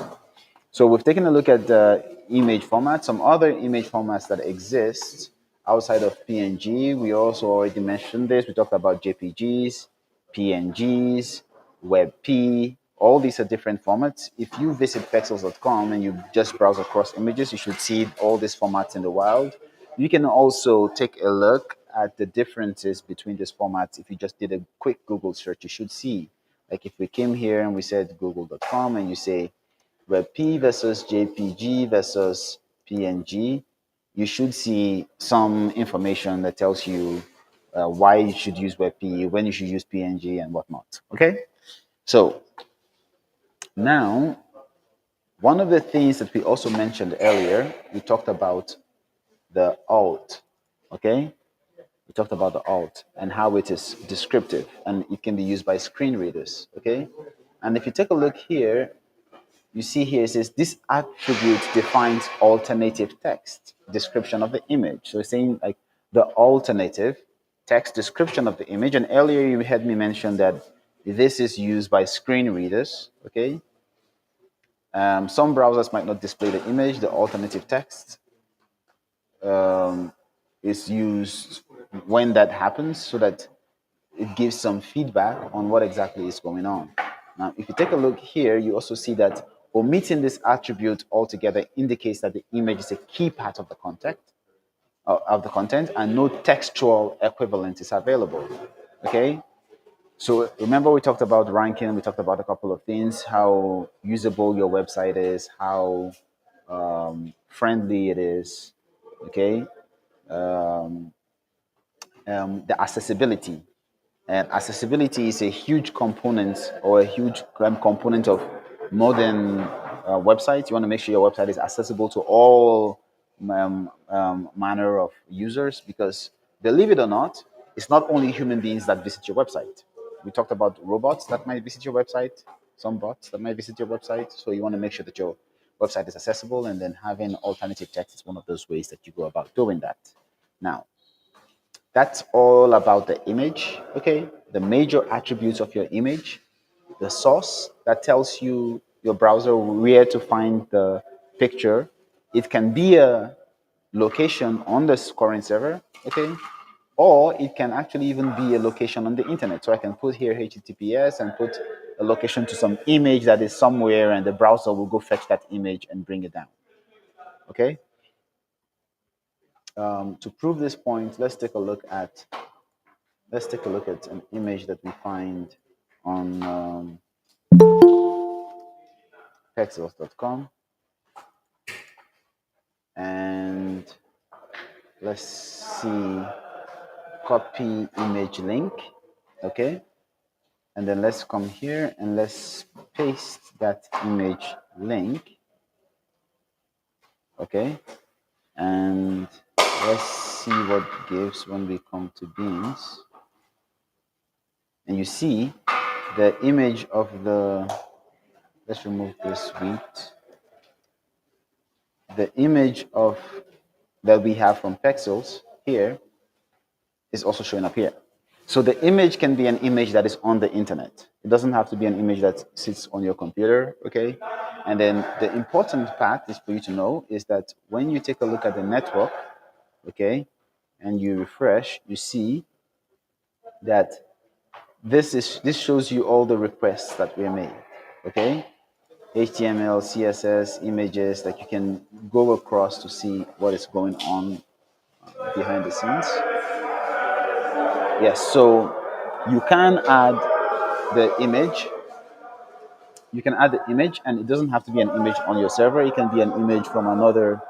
So we've taken a look at the image format, some other image formats that exist outside of PNG. We also already mentioned this. We talked about JPGs, PNGs, WebP. All these are different formats. If you visit pexels.com and you just browse across images, you should see all these formats in the wild. You can also take a look at the differences between these formats. If you just did a quick Google search, you should see. Like if we came here and we said google.com and you say WebP versus JPG versus PNG, you should see some information that tells you why you should use WebP, when you should use PNG, and whatnot. Okay, so now one of the things that we also mentioned earlier, we talked about the alt. Okay, we talked about the alt and how it is descriptive and it can be used by screen readers. Okay, and if you take a look here, you see here it says this attribute defines alternative text description of the image. So it's saying like the alternative text description of the image. And earlier you had me mention that this is used by screen readers. Okay. Some browsers might not display the image. The alternative text is used when that happens so that it gives some feedback on what exactly is going on. Now, if you take a look here, you also see that omitting this attribute altogether indicates that the image is a key part of the content, and no textual equivalent is available. Okay, so remember we talked about ranking, we talked about a couple of things, how usable your website is, how friendly it is. Okay, the accessibility. And accessibility is a huge component or a huge component of modern websites. You want to make sure your website is accessible to all manner of users because, believe it or not, it's not only human beings that visit your website. We talked about robots that might visit your website, some bots that might visit your website. So you want to make sure that your website is accessible, and then having alternative text is one of those ways that you go about doing that. Now, that's all about the image, okay? The major attributes of your image, the source that tells you your browser where to find the picture. It can be a location on the current server, okay? Or it can actually even be a location on the internet. So I can put here HTTPS and put a location to some image that is somewhere, and the browser will go fetch that image and bring it down, okay? To prove this point, let's take a look at an image that we find on pexels.com, and let's see, copy image link. Okay, and then let's come here and let's paste that image link. Okay, and let's see what gives when we come to beans. And you see the image of the, let's remove this wheat. The image of that we have from pexels here is also showing up here. So the image can be an image that is on the internet. It doesn't have to be an image that sits on your computer, okay? And then the important part is for you to know is that when you take a look at the network, okay, and you refresh, you see that this shows you all the requests that were made, okay? HTML, CSS, images, like you can go across to see what is going on behind the scenes. Yes, so you can add the image. You can add the image, and it doesn't have to be an image on your server. It can be an image from another.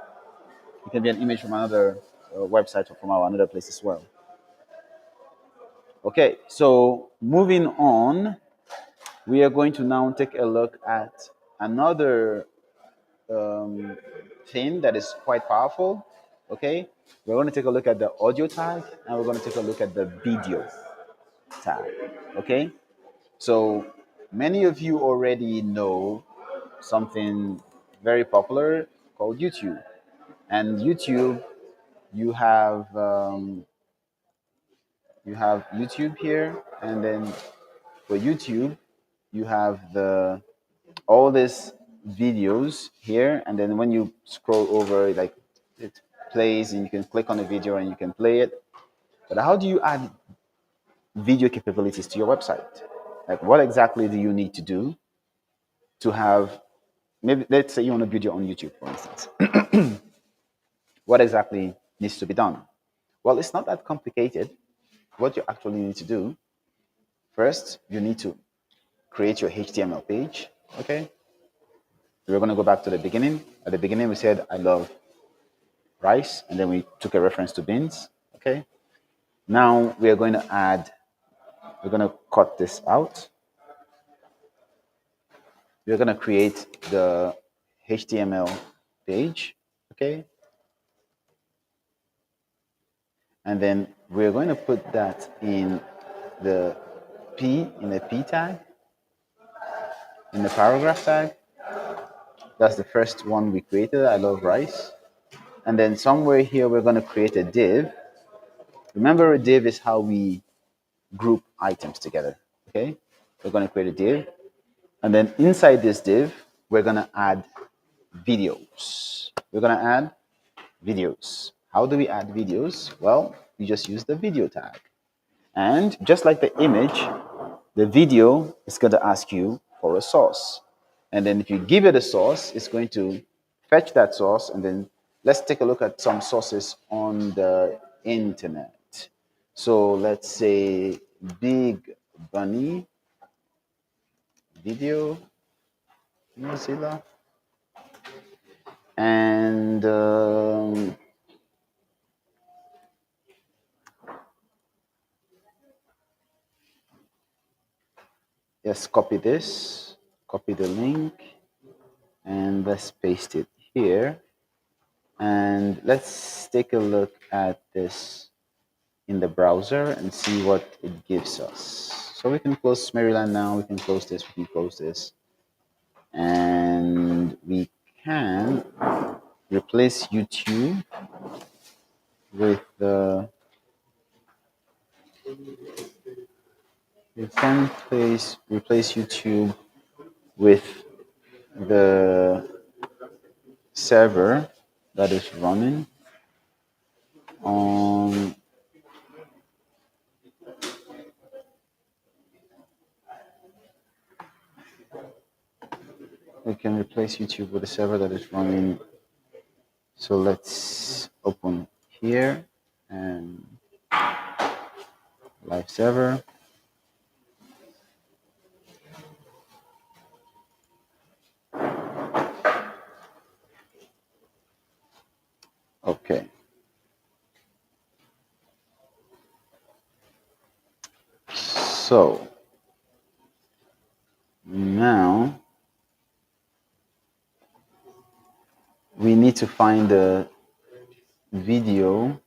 It can be an image from another website or from another place as well. Okay, so moving on, we are going to now take a look at another um, thing that is quite powerful. Okay, we're going to take a look at the audio tag, and we're going to take a look at the video tag. Okay, so many of you already know something very popular called YouTube. And YouTube, you have you have YouTube here, and then for YouTube, you have the all these videos here, and then when you scroll over, like it plays, and you can click on a video and you can play it. But how do you add video capabilities to your website? Like, what exactly do you need to do to have? Maybe let's say you want to video on YouTube, for instance. What exactly needs to be done? Well, it's not that complicated. What you actually need to do first, you need to create your HTML page. Okay, we're going to go back to the beginning. At the beginning, we said, I love rice, and then we took a reference to beans. Okay, now we are going to add, we're going to cut this out. We're going to create the HTML page. Okay, and then we're going to put that in the in the P tag, in the paragraph tag. That's the first one we created. I love rice. And then somewhere here, we're going to create a div. Remember, a div is how we group items together. Okay. We're going to create a div. And then inside this div, we're going to add videos. We're going to add videos. How do we add videos? Well, we just use the video tag. And just like the image, the video is going to ask you for a source. And then if you give it a source, it's going to fetch that source. And then let's take a look at some sources on the internet. So let's say Big Bunny video, Mozilla. And let's copy this, copy the link, and let's paste it here. And let's take a look at this in the browser and see what it gives us. So we can close Maryland now, we can close this, we can close this. And we can replace YouTube with the, we can replace YouTube with the server that is running on we can replace YouTube with a server that is running. So let's open here and live server. Okay. So now we need to find the video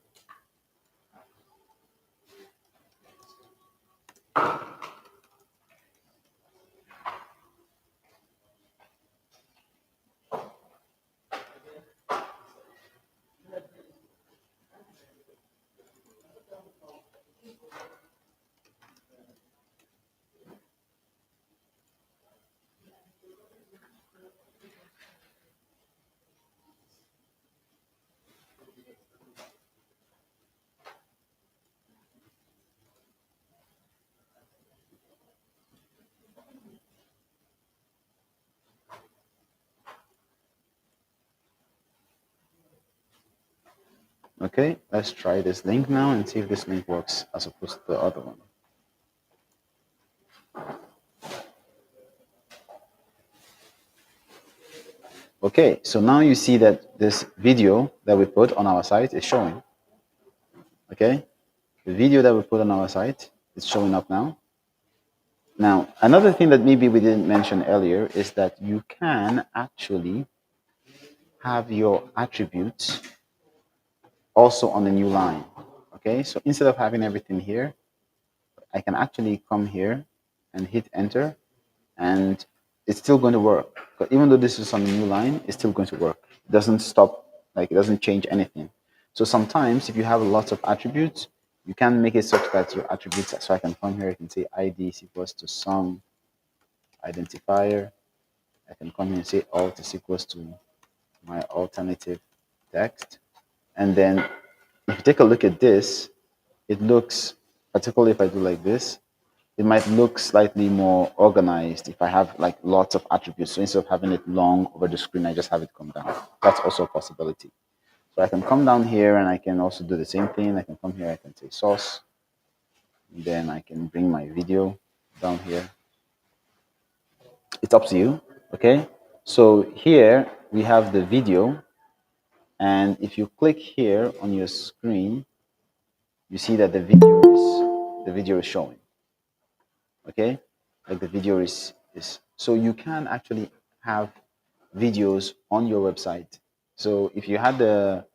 Okay, let's try this link now and see if this link works as opposed to the other one. Okay, so now you see that this video that we put on our site is showing. Okay, the video that we put on our site is showing up now. Now, another thing that maybe we didn't mention earlier is that you can actually have your attributes also on the new line. Okay, so instead of having everything here, I can actually come here and hit enter, and it's still going to work. But even though this is on the new line, it's still going to work. It doesn't stop, like it doesn't change anything. So sometimes if you have lots of attributes, you can make it such that your attributes, so I can come here, I can say ID is equals to some identifier. I can come here and say alt is equals to my alternative text. And then if you take a look at this, it looks, particularly if I do like this, it might look slightly more organized if I have like lots of attributes. So instead of having it long over the screen, I just have it come down. That's also a possibility. So I can come down here and I can also do the same thing. I can come here, I can say source, and then I can bring my video down here. It's up to you, okay? So here we have the video, and if you click here on your screen, you see that the video is showing. Okay, like the video is so you can actually have videos on your website. So if you had the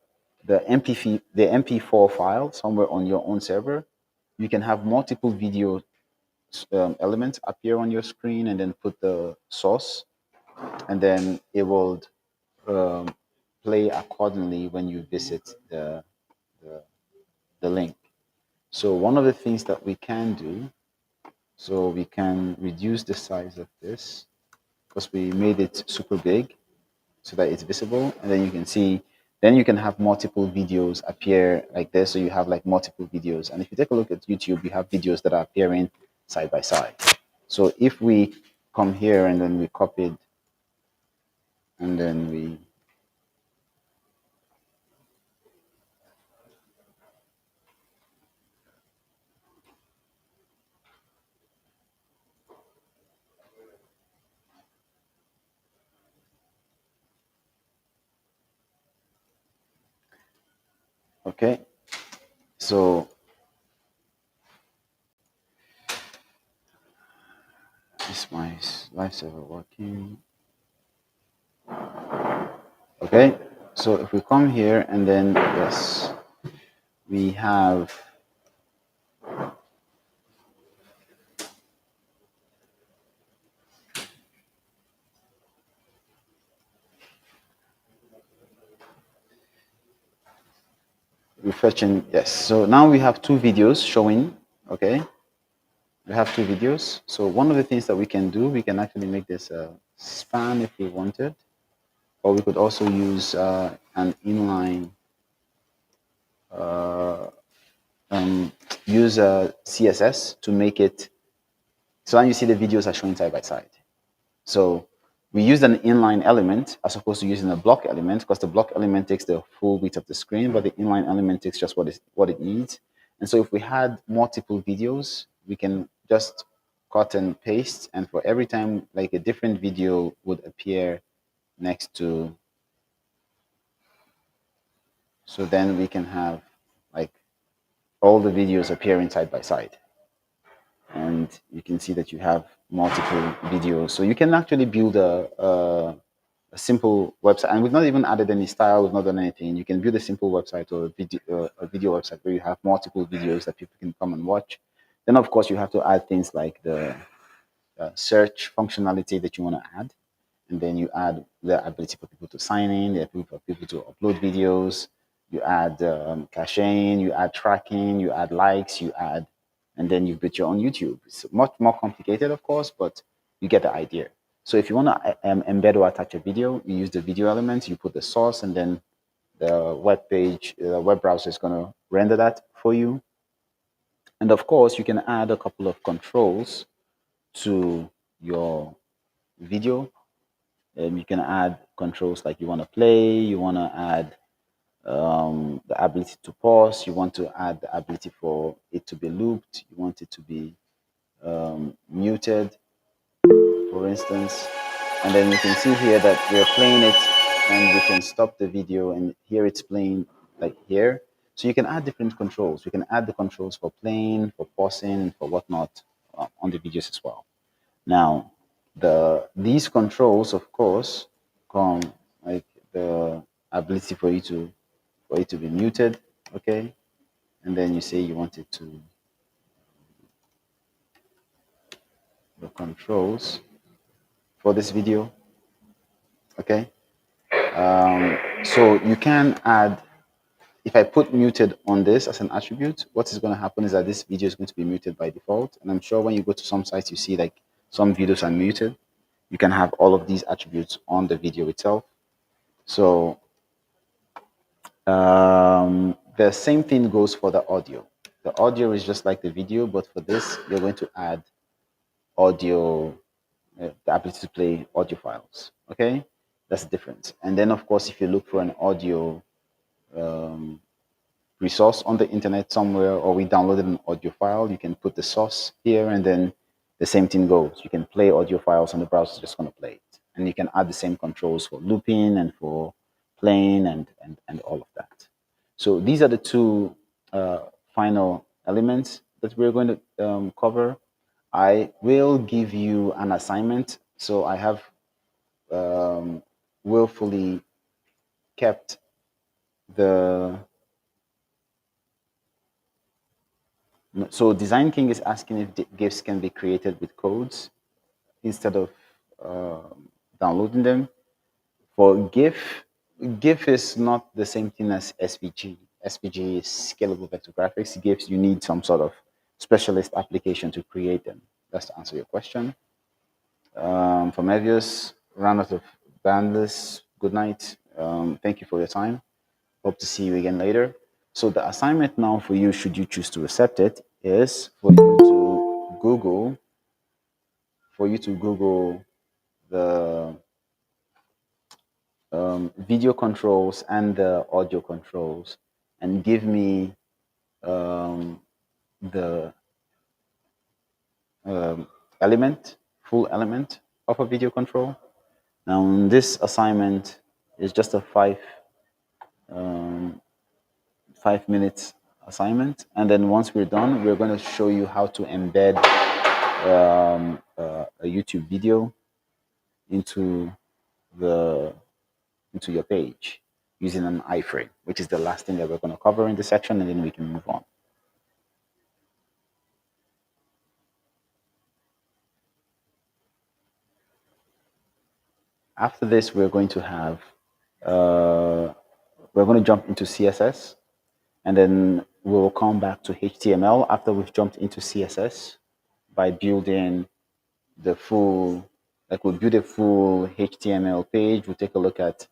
mp4 file somewhere on your own server, you can have multiple video elements appear on your screen and then put the source, and then it will um, play accordingly when you visit the link. So one of the things that we can do, so we can reduce the size of this because we made it super big so that it's visible, and then you can see, then you can have multiple videos appear like this. So you have like multiple videos, and if you take a look at YouTube, you have videos that are appearing side by side. So if we come here and then we copied and then we, okay, so is my live server working? Okay, so if we come here and then yes, we have, refreshing, yes, so now we have two videos showing. Okay, we have two videos. So one of the things that we can do, we can actually make this a span if we wanted, or we could also use an inline, uh, use a CSS to make it so now you see the videos are showing side by side. So we used an inline element as opposed to using a block element, because the block element takes the full width of the screen, but the inline element takes just what it needs. And so if we had multiple videos, we can just cut and paste, and for every time like a different video would appear next to, so then we can have like all the videos appearing side by side. And you can see that you have multiple videos. So you can actually build a simple website, and we've not even added any style, we've not done anything. You can build a simple website or a video website where you have multiple videos that people can come and watch. Then, of course, you have to add things like the search functionality that you want to add, and then you add the ability for people to sign in, the ability for people to upload videos. You add caching, you add tracking, you add likes, you add, and then you build your own YouTube. It's much more complicated, of course, but you get the idea. So if you want to embed or attach a video, you use the video elements, you put the source, and then the web page, the web browser is going to render that for you. And of course, you can add a couple of controls to your video. You can add controls like you want to play, you want to add the ability to pause. You want to add the ability for it to be looped. You want it to be muted, for instance. And then you can see here that we're playing it and we can stop the video and here it's playing like here. So you can add different controls. We can add the controls for playing, for pausing, for whatnot on the videos as well. Now, these controls, of course, come like the ability for it to be muted, okay? And then you say you want it to the controls for this video, okay? So you can add, if I put muted on this as an attribute, what is going to happen is that this video is going to be muted by default. And I'm sure when you go to some sites, you see like some videos are muted. You can have all of these attributes on the video itself. So the same thing goes for the audio. The audio is just like the video, but for this, you're going to add audio, the ability to play audio files. Okay, that's the difference. And then, of course, if you look for an audio resource on the internet somewhere, or we downloaded an audio file, you can put the source here, and then the same thing goes. You can play audio files, and the browser is just going to play it. And you can add the same controls for looping and for playing and all of that. So these are the two final elements that we're going to cover. I will give you an assignment. So I have willfully kept the. So Design King is asking if GIFs can be created with codes instead of downloading them. For GIF is not the same thing as SVG. SVG is scalable vector graphics. GIFs, you need some sort of specialist application to create them. That's to answer your question. From Evius, run out of bandless. Good night. Thank you for your time. Hope to see you again later. So the assignment now for you, should you choose to accept it, is for you to Google the video controls and the audio controls, and give me the full element of a video control. Now, this assignment is just a 5 minutes assignment, and then once we're done, we're going to show you how to embed a YouTube video into the into your page using an iframe, which is the last thing that we're going to cover in this section, and then we can move on. After this, we're going to jump into CSS, and then we'll come back to HTML after we've jumped into CSS by building the full, like we'll build a full HTML page. We'll take a look at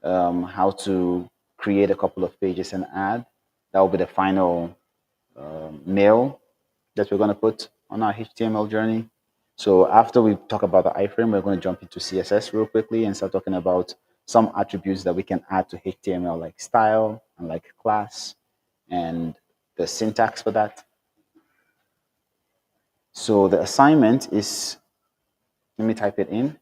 how to create a couple of pages and add. That will be the final mail that we're going to put on our HTML journey. So after we talk about the iframe, we're going to jump into CSS real quickly and start talking about some attributes that we can add to HTML, like style and like class and the syntax for that. So the assignment is, let me type it in.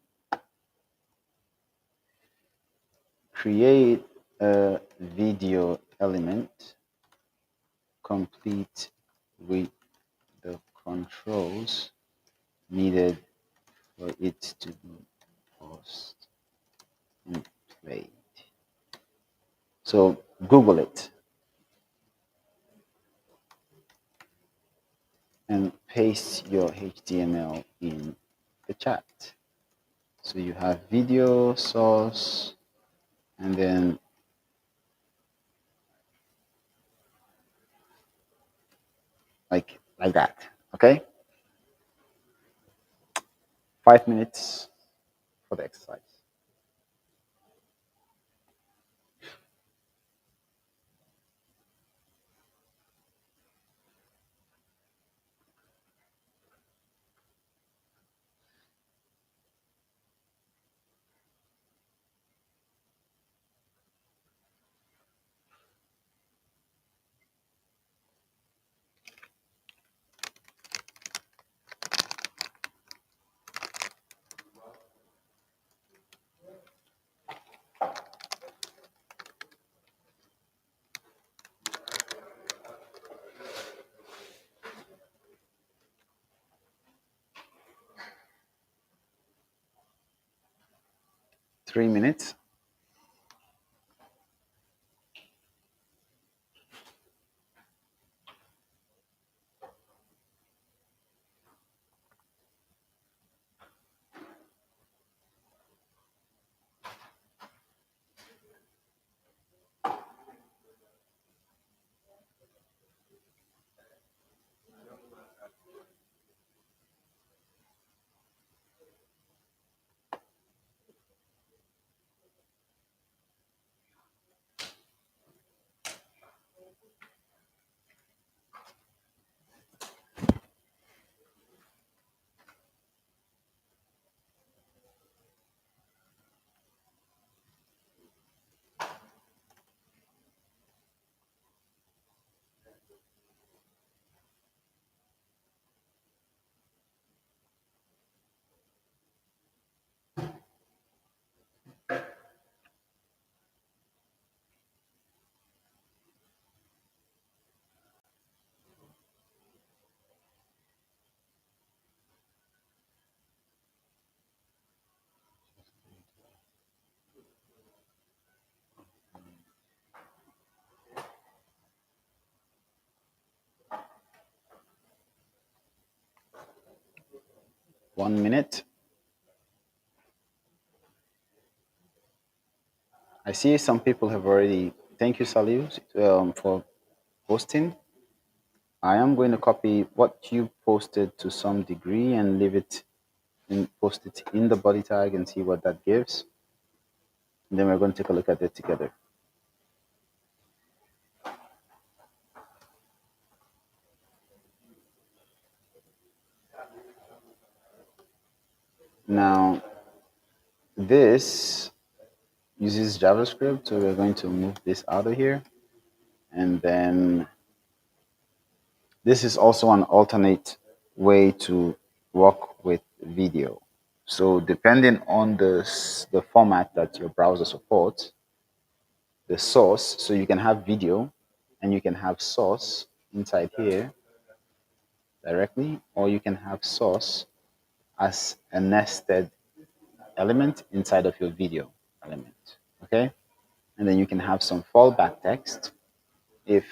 Create a video element complete with the controls needed for it to be paused and played. So Google it and paste your HTML in the chat. So you have video source, and then like that. Okay, 5 minutes for the exercise. 3 minutes. 1 minute. I see some people have already. Thank you, Salih, for posting. I am going to copy what you posted to some degree and leave it and post it in the body tag and see what that gives. And then we're going to take a look at it together. Now, this uses JavaScript, so we're going to move this out of here. And then this is also an alternate way to work with video. So depending on the format that your browser supports, the source, so you can have video and you can have source inside here directly, or you can have source as a nested element inside of your video element. Okay? And then you can have some fallback text if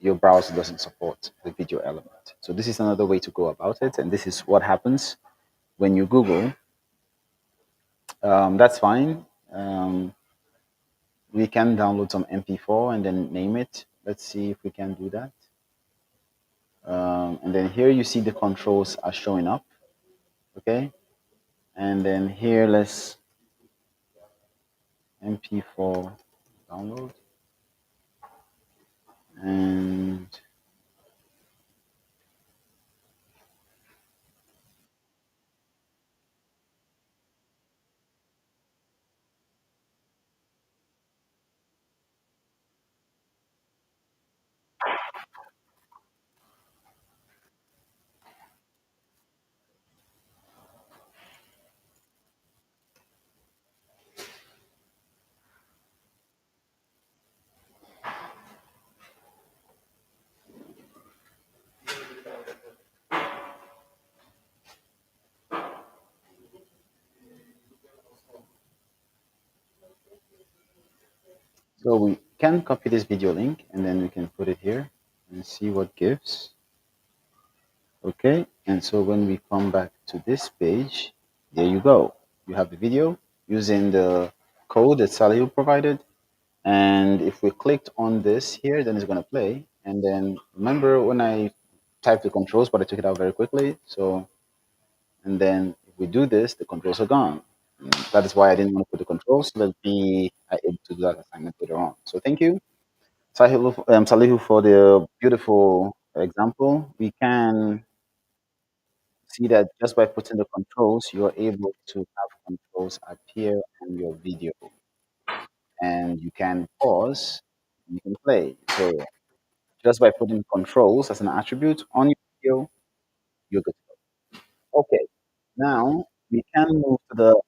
your browser doesn't support the video element. So this is another way to go about it, and this is what happens when you Google. That's fine. We can download some MP4 and then name it. Let's see if we can do that. And then here you see the controls are showing up. Okay. And then here, let's MP4 download. And so we can copy this video link and then we can put it here and see what gives. Okay, and so when we come back to this page, there you go. You have the video using the code that Salih provided. And if we clicked on this here, then it's going to play. And then remember when I typed the controls, but I took it out very quickly. So, and then if we do this, the controls are gone. And that is why I didn't want to put the controls so that we are able to do that assignment later on. So thank you, Salihu, for the beautiful example. We can see that just by putting the controls, you're able to have controls appear on your video, and you can pause, you can play. So just by putting controls as an attribute on your video, you're good to go. Okay, now we can move to the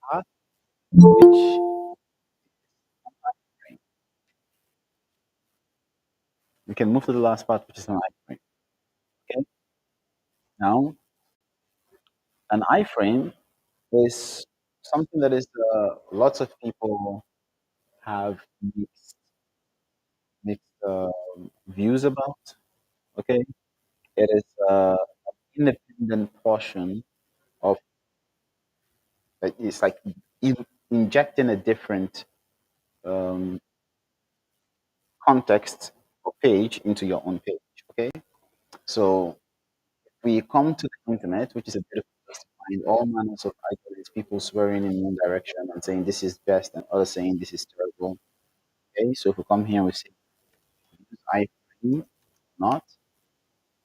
part which we can move to the last part, which is an iframe. Okay, now an iframe is something that is lots of people have mixed views about. Okay, it is an independent portion of it's like injecting a different um, context or page into your own page. Okay, so we come to the internet, which is a beautiful place to find all manners of ideas, people swearing in one direction and saying this is best, and others saying this is terrible. Okay, so if we come here and we say use iPhone, not,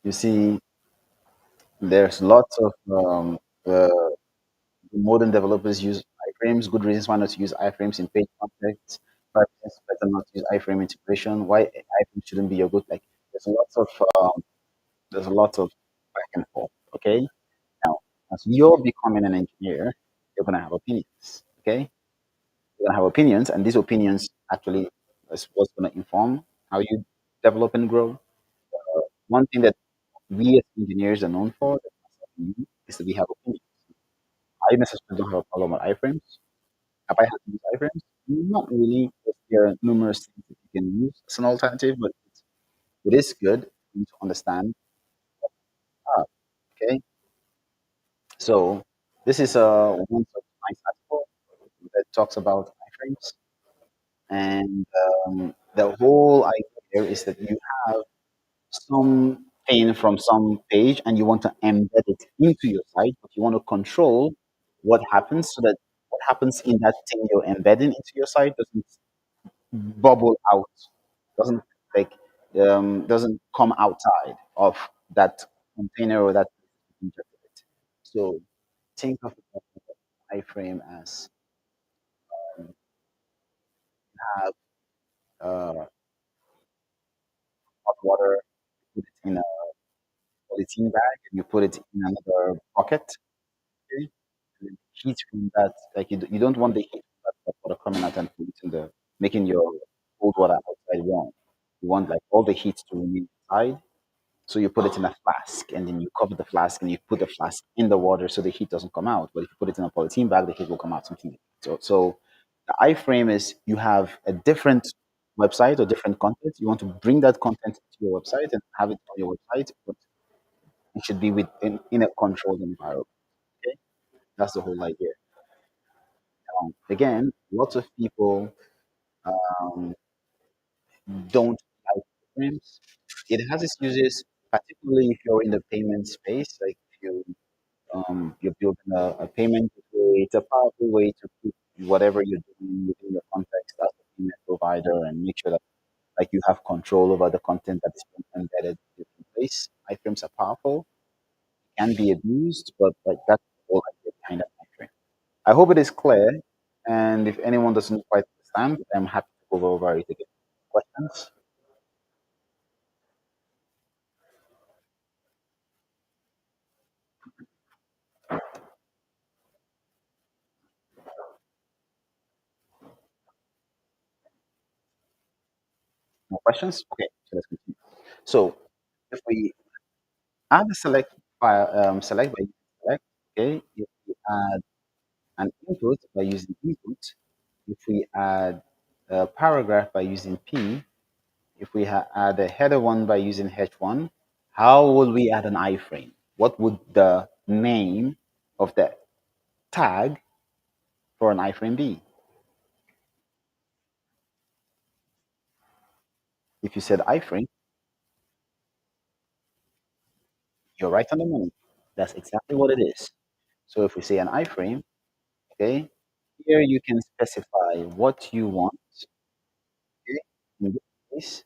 you see, there's lots of uh, modern developers use iframes. Good reasons why not to use iframes in page context. But it's better not to use iframe integration. Why iframe shouldn't be your good? Like there's a lot of back and forth. Okay, now as you're becoming an engineer, you're gonna have opinions. Okay, you're gonna have opinions, and these opinions actually is what's gonna inform how you develop and grow. One thing that we as engineers are known for is that we have opinions. I necessarily don't have a problem with iframes. Have I had to use iframes? Not really, because there are numerous things that you can use as an alternative, but it is good for you to understand. Ah, okay, so this is one such nice article that talks about iframes, and the whole idea here is that you have something from some page and you want to embed it into your site, but you want to control what happens so that what happens in that thing you're embedding into your site doesn't bubble out, doesn't like doesn't come outside of that container or that interpret. So think of the iframe as have hot water, you put it in a polythene bag, and you put it in another bucket. Okay? And then the heat from that, like you don't want the heat from that hot water coming out and polluting the making your cold water outside warm. You want like all the heat to remain inside. So you put it in a flask and then you cover the flask and you put the flask in the water so the heat doesn't come out. But if you put it in a polythene bag, the heat will come out. Something like that. So the iframe is you have a different website or different content. You want to bring that content to your website and have it on your website, but it should be in a controlled environment. Okay, that's the whole idea. Again, lots of people um, don't like iframes. It has its uses, particularly if you're in the payment space, like if you're building a payment gateway. It's a powerful way to keep whatever you're doing within your context as a payment provider and make sure that like you have control over the content that is being embedded in different place. Iframes are powerful, can be abused, but like that's the whole idea behind an iframe. I hope it is clear, and if anyone doesn't quite understand, I'm happy to go over it again. Questions? No questions? Okay, so let's continue. So if we add the select file, select by using select, okay, if we add an input by using input, if we add a paragraph by using P, if we add a header one by using H1, how would we add an iframe? What would the name of the tag for an iframe be? If you said iframe, you're right on the money. That's exactly what it is. So if we say an iframe, okay, here you can specify what you want. Okay? In this case,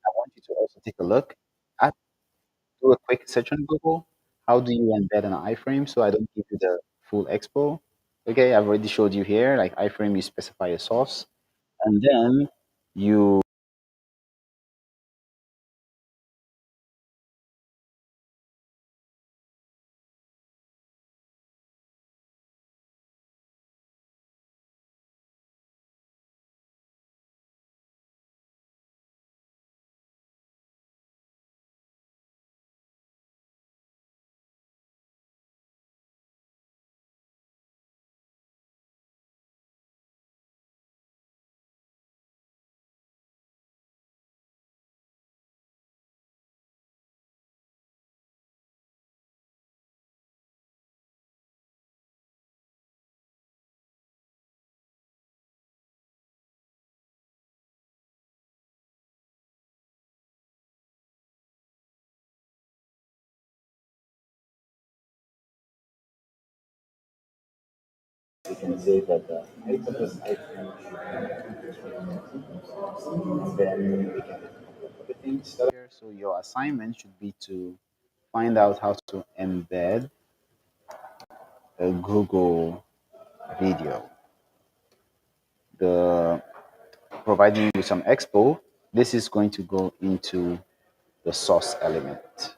I want you to also take a look at do a quick search on Google. How do you embed an iframe? So I don't give you the full expo. Okay, I've already showed you here. Like iframe, you specify a source, and then you We can say that the height of the site and then we can have a couple of other things that here. So your assignment should be to find out how to embed a Google video. The providing you with some expo, this is going to go into the source element.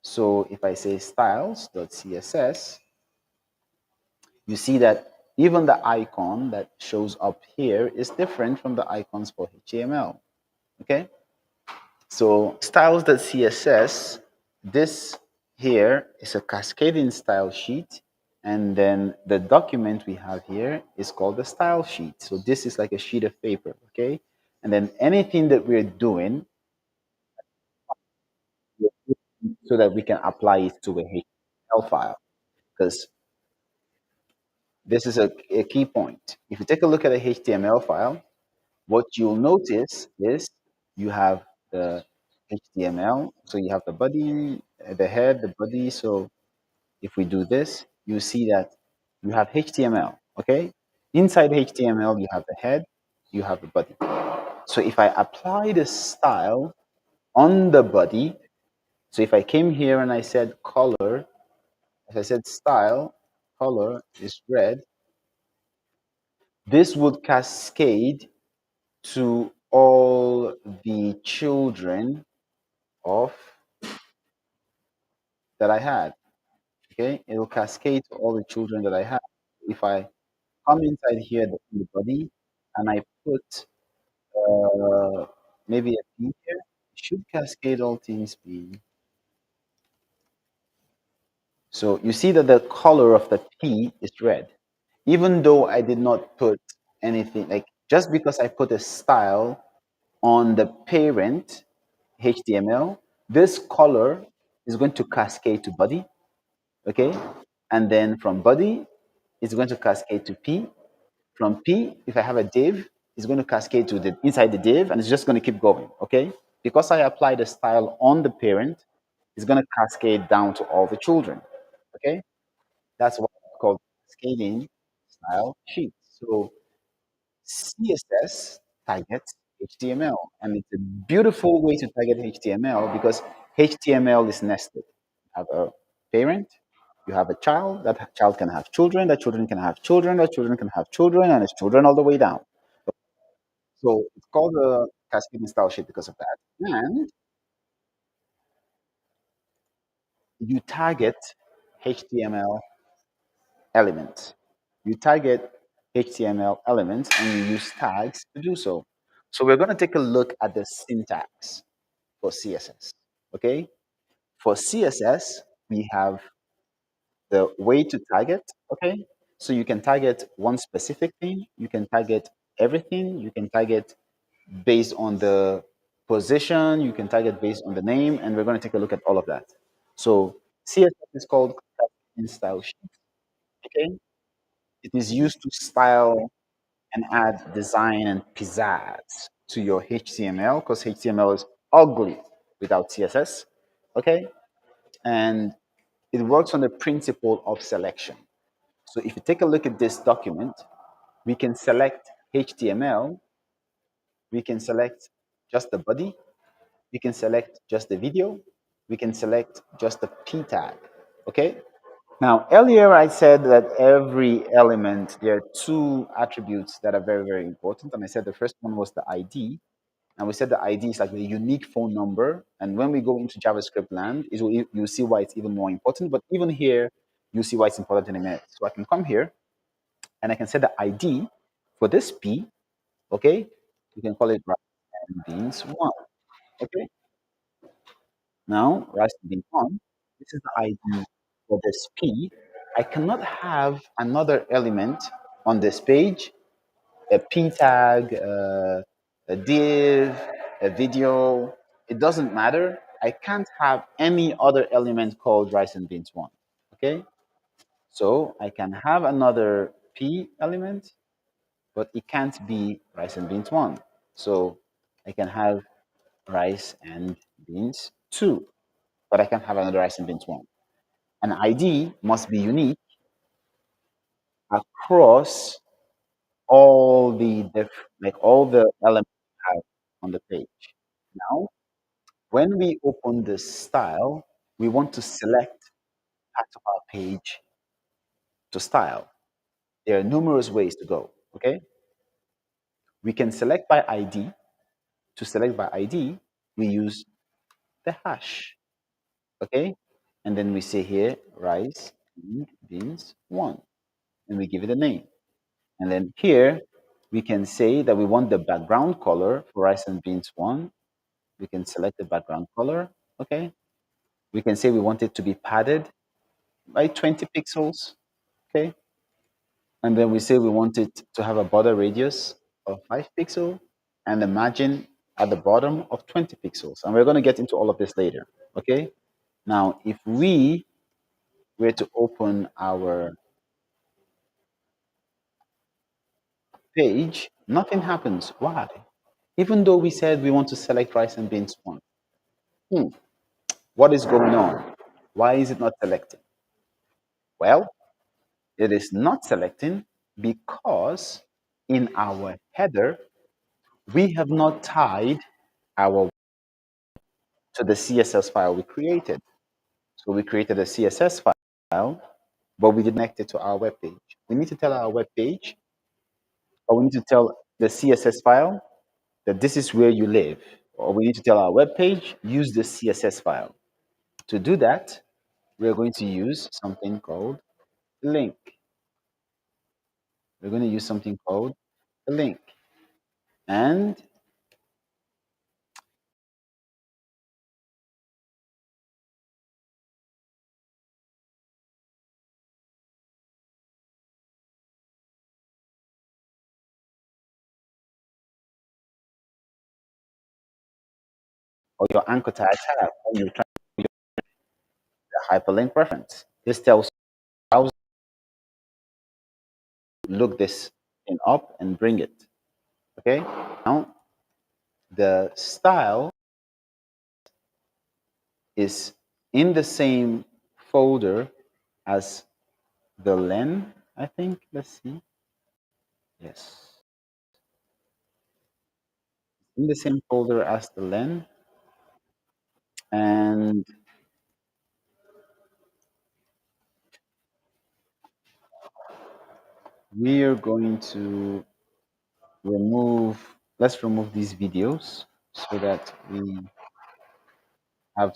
So if I say styles.css, you see that even the icon that shows up here is different from the icons for HTML. Okay? So styles.css, this here is a cascading style sheet. And then the document we have here is called the style sheet. So this is like a sheet of paper, okay? And then anything that we're doing so that we can apply it to a HTML file. Because this is a key point. If you take a look at a HTML file, what you'll notice is you have the HTML. So you have the body, the head, the body. So if we do this, you see that you have HTML, okay? Inside HTML, you have the head, you have the body. So if I apply the style on the body, so if I came here and I said color, if I said style, color is red, this would cascade to all the children of that I had. Okay, it will cascade to all the children that I have. If I come inside here in the body and I put maybe a P here, it should cascade all things P. So you see that the color of the P is red, even though I did not put anything like just because I put a style on the parent HTML, this color is going to cascade to body, okay? And then from body, it's going to cascade to P. From P, if I have a div, it's going to cascade to the inside the div, and it's just going to keep going, okay? Because I applied a style on the parent, it's going to cascade down to all the children, okay? That's what it's called cascading style sheet. So CSS targets HTML, and it's a beautiful way to target HTML because HTML is nested. You have a parent, you have a child, that child can have children, that children can have children, that children can have children, and it's children all the way down. So it's called a cascading style sheet because of that. And you target HTML elements. You target HTML elements and you use tags to do so. So we're going to take a look at the syntax for CSS. Okay. For CSS, we have the way to target. Okay. So you can target one specific thing. You can target everything. You can target based on the position. You can target based on the name. And we're going to take a look at all of that. So CSS is called in style sheet. Okay. It is used to style and add design and pizzazz to your HTML because HTML is ugly without CSS. Okay. And it works on the principle of selection. So if you take a look at this document, we can select HTML, we can select just the body, we can select just the video, we can select just the P tag. Okay. Now, earlier I said that every element, there are two attributes that are very, very important. And I said the first one was the ID. And we said the ID is like the unique phone number. And when we go into JavaScript land, you'll see why it's even more important. But even here, you see why it's important in a minute. So I can come here and I can set the ID for this P. Okay. You can call it rice and beans one. Okay. Now, rice and beans one. This is the ID for this P. I cannot have another element on this page, a P tag, a div, a video. It doesn't matter. I can't have any other element called rice and beans one. Okay. So I can have another P element, but it can't be rice and beans one. So I can have rice and beans two, but I can't have another rice and beans one. An ID must be unique across all the elements we have on the page. Now, when we open the style, we want to select part of our page to style. There are numerous ways to go. Okay, we can select by ID. To select by ID, we use the hash. Okay, And then we say here rice and beans 1, and we give it a name. And then here we can say that we want the background color for rice and beans 1. We can select the background color. Okay. We can say we want it to be padded by 20 pixels. Okay. And then we say we want it to have a border radius of 5 pixels and a margin at the bottom of 20 pixels. And we're going to get into all of this later. Okay. Now, if we were to open our page, nothing happens. Why? Even though we said we want to select rice and beans 1. Hmm, what is going on? Why is it not selecting? Well, it is not selecting because in our header, we have not tied our to the CSS file we created. So we created a CSS file, but we didn't connect it to our web page. We need to tell our web page, or we need to tell the CSS file that this is where you live, or we need to tell our web page, use the CSS file. To do that, we're going to use something called a link. We're going to use something called a link. And or your anchor tag tab when you're trying to use the hyperlink reference. This tells how to look this thing up and bring it. Okay. Now the style is in the same folder as the len, I think. Let's see. Yes. In the same folder as the len. And we are going to let's remove these videos so that we have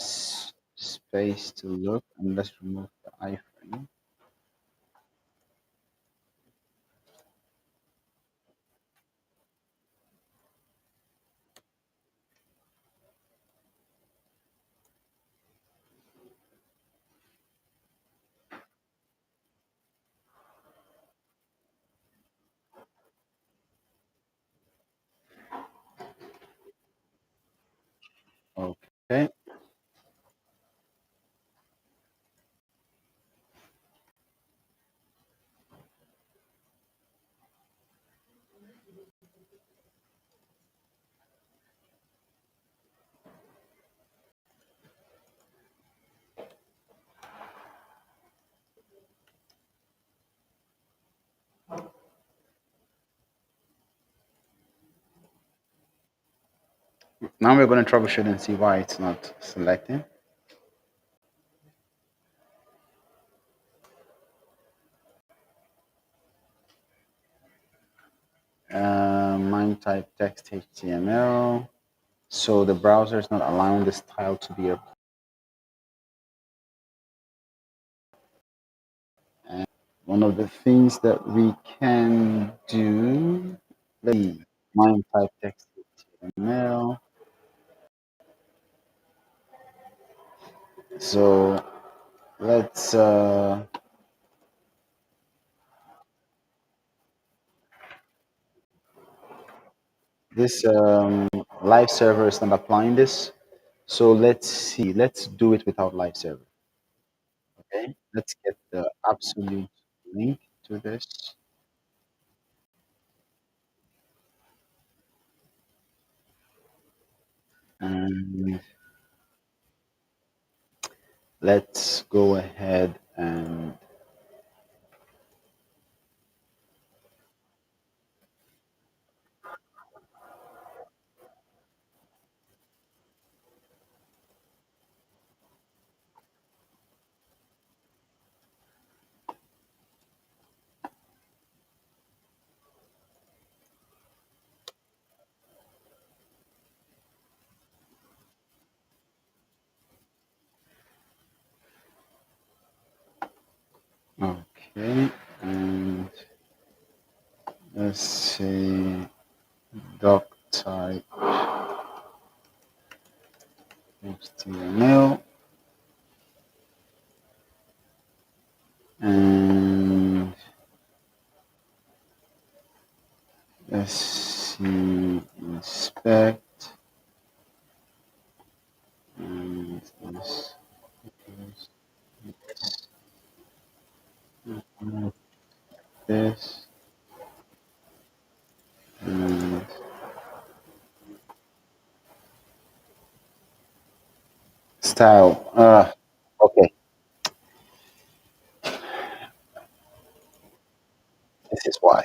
space to look, and let's remove the iframe. Okay. Now we're going to troubleshoot and see why it's not selecting. Mime type text HTML. So the browser is not allowing the style to be applied. And one of the things that we can do, let's see, mime type text HTML. So let's this live server is not applying this. So let's see. Let's do it without live server. Okay. Let's get the absolute link to this. And let's go ahead and Okay, and let's say doc type HTML, and let's see inspect, and this, and style. Okay, this is why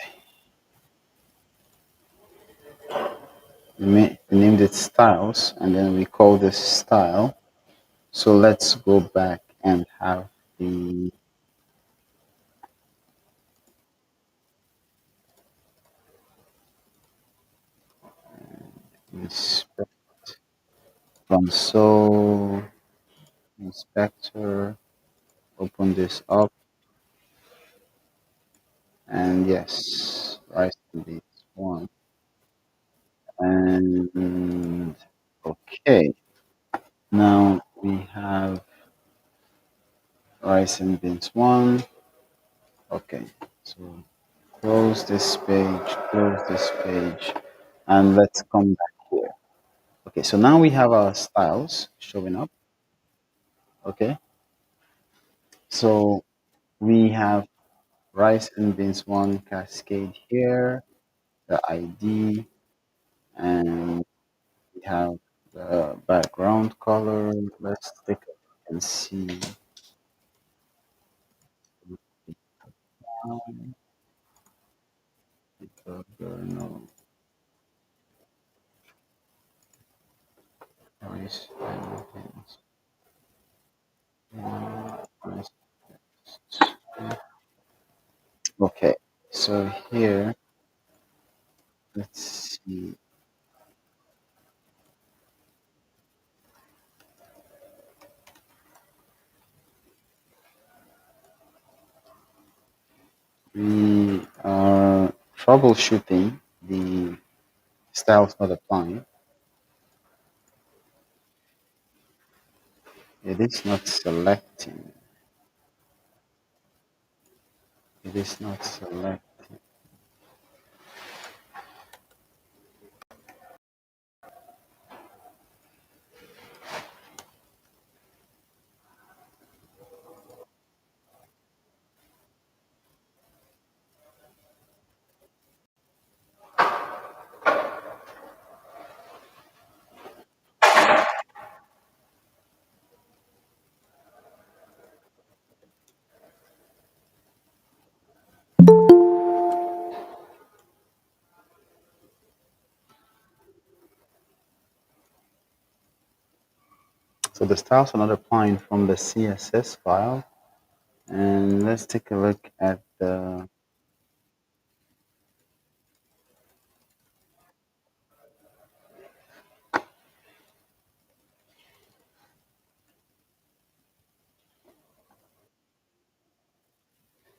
we named it styles, and then we call this style. So let's go back and have the inspect console inspector. Open this up, and yes, right to this one. And okay, now we have rice and beans one. Okay, so close this page, and let's come back here. Okay, so now we have our styles showing up. Okay, so we have rice and beans one cascade here, the ID, and we have the background color. Let's take a look and see. No, rice and beans. Rice. Okay, so here, let's see. We are troubleshooting the styles not applying. It is not selecting. It is not selecting. So the styles are not applying from the CSS file. And let's take a look at the.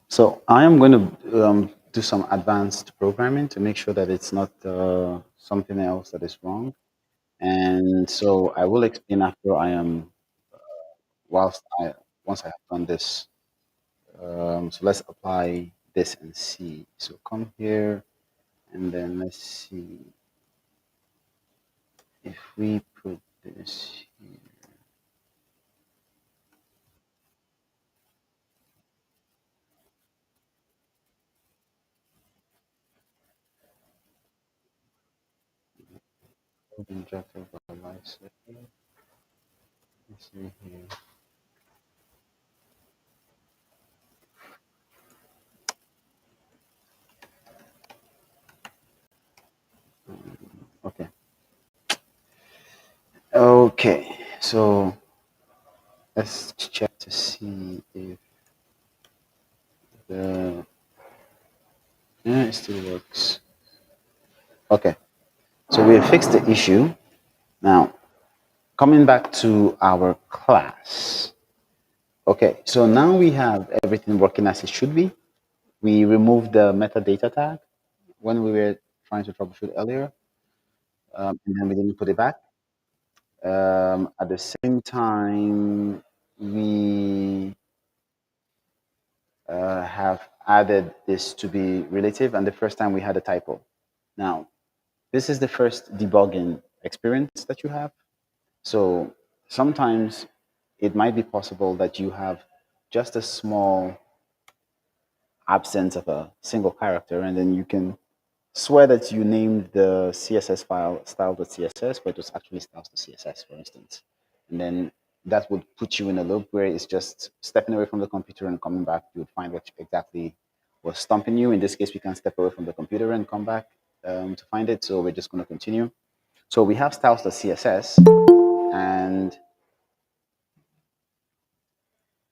So I am going to do some advanced programming to make sure that it's not something else that is wrong. And so I will explain after I am whilst I once I have done this. So let's apply this and see. So come here and then let's see if we put this here. Injector let's see here. Okay. Okay. So let's check to see if the yeah, it still works. Okay. So we have fixed the issue. Now coming back to our class. Okay, so now we have everything working as it should be. We removed the metadata tag when we were trying to troubleshoot earlier, and then we didn't put it back. At the same time, we have added this to be relative, and the first time we had a typo. Now, this is the first debugging experience that you have. So sometimes it might be possible that you have just a small absence of a single character, and then you can swear that you named the CSS file style.css, but it was actually styles.css, for instance. And then that would put you in a loop where it's just stepping away from the computer and coming back. You would find what exactly was stumping you. In this case, we can step away from the computer and come back to find it. So we're just going to continue. So we have styles.css, and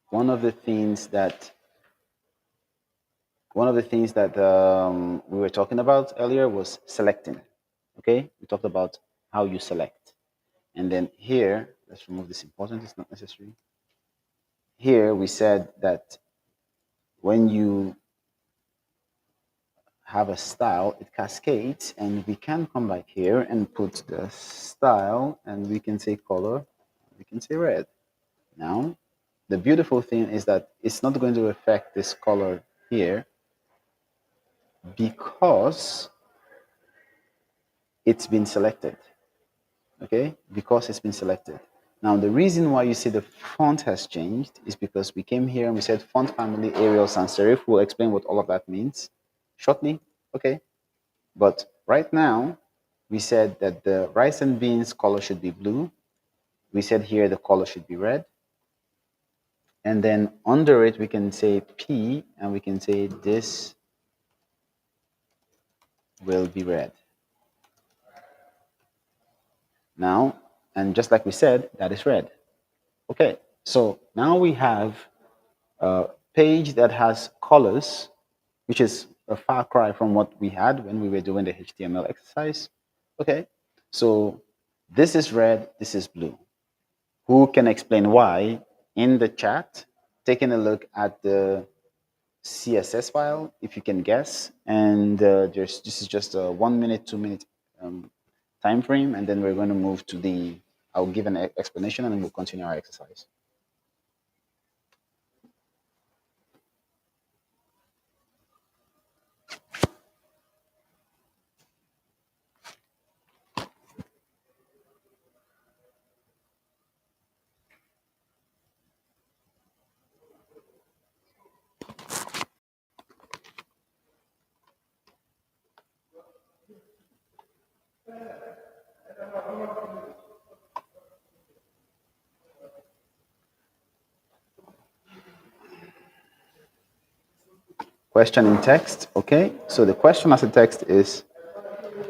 one of the things that we were talking about earlier was selecting. Okay, we talked about how you select. And then here, let's remove this important, it's not necessary. Here we said that when you have a style, it cascades, and we can come back here and put the style, and we can say color, we can say red. Now, the beautiful thing is that it's not going to affect this color here because it's been selected. Okay, because it's been selected. Now, the reason why you see the font has changed is because we came here and we said font family Arial sans serif. We'll explain what all of that means shortly. Okay, but right now we said that the rice and beans color should be blue. We said here the color should be red, and then under it we can say P, and we can say this will be red. Now, and just like we said, that is red. Okay, so now we have a page that has colors, which is a far cry from what we had when we were doing the HTML exercise. Okay, so this is red, this is blue. Who can explain why in the chat? Taking a look at the CSS file, if you can guess, and this is just a 1 minute, 2 minute time frame, and then we're going to move to the. I'll give an explanation, and then we'll continue our exercise. Question in text. Okay, so the question as a text is,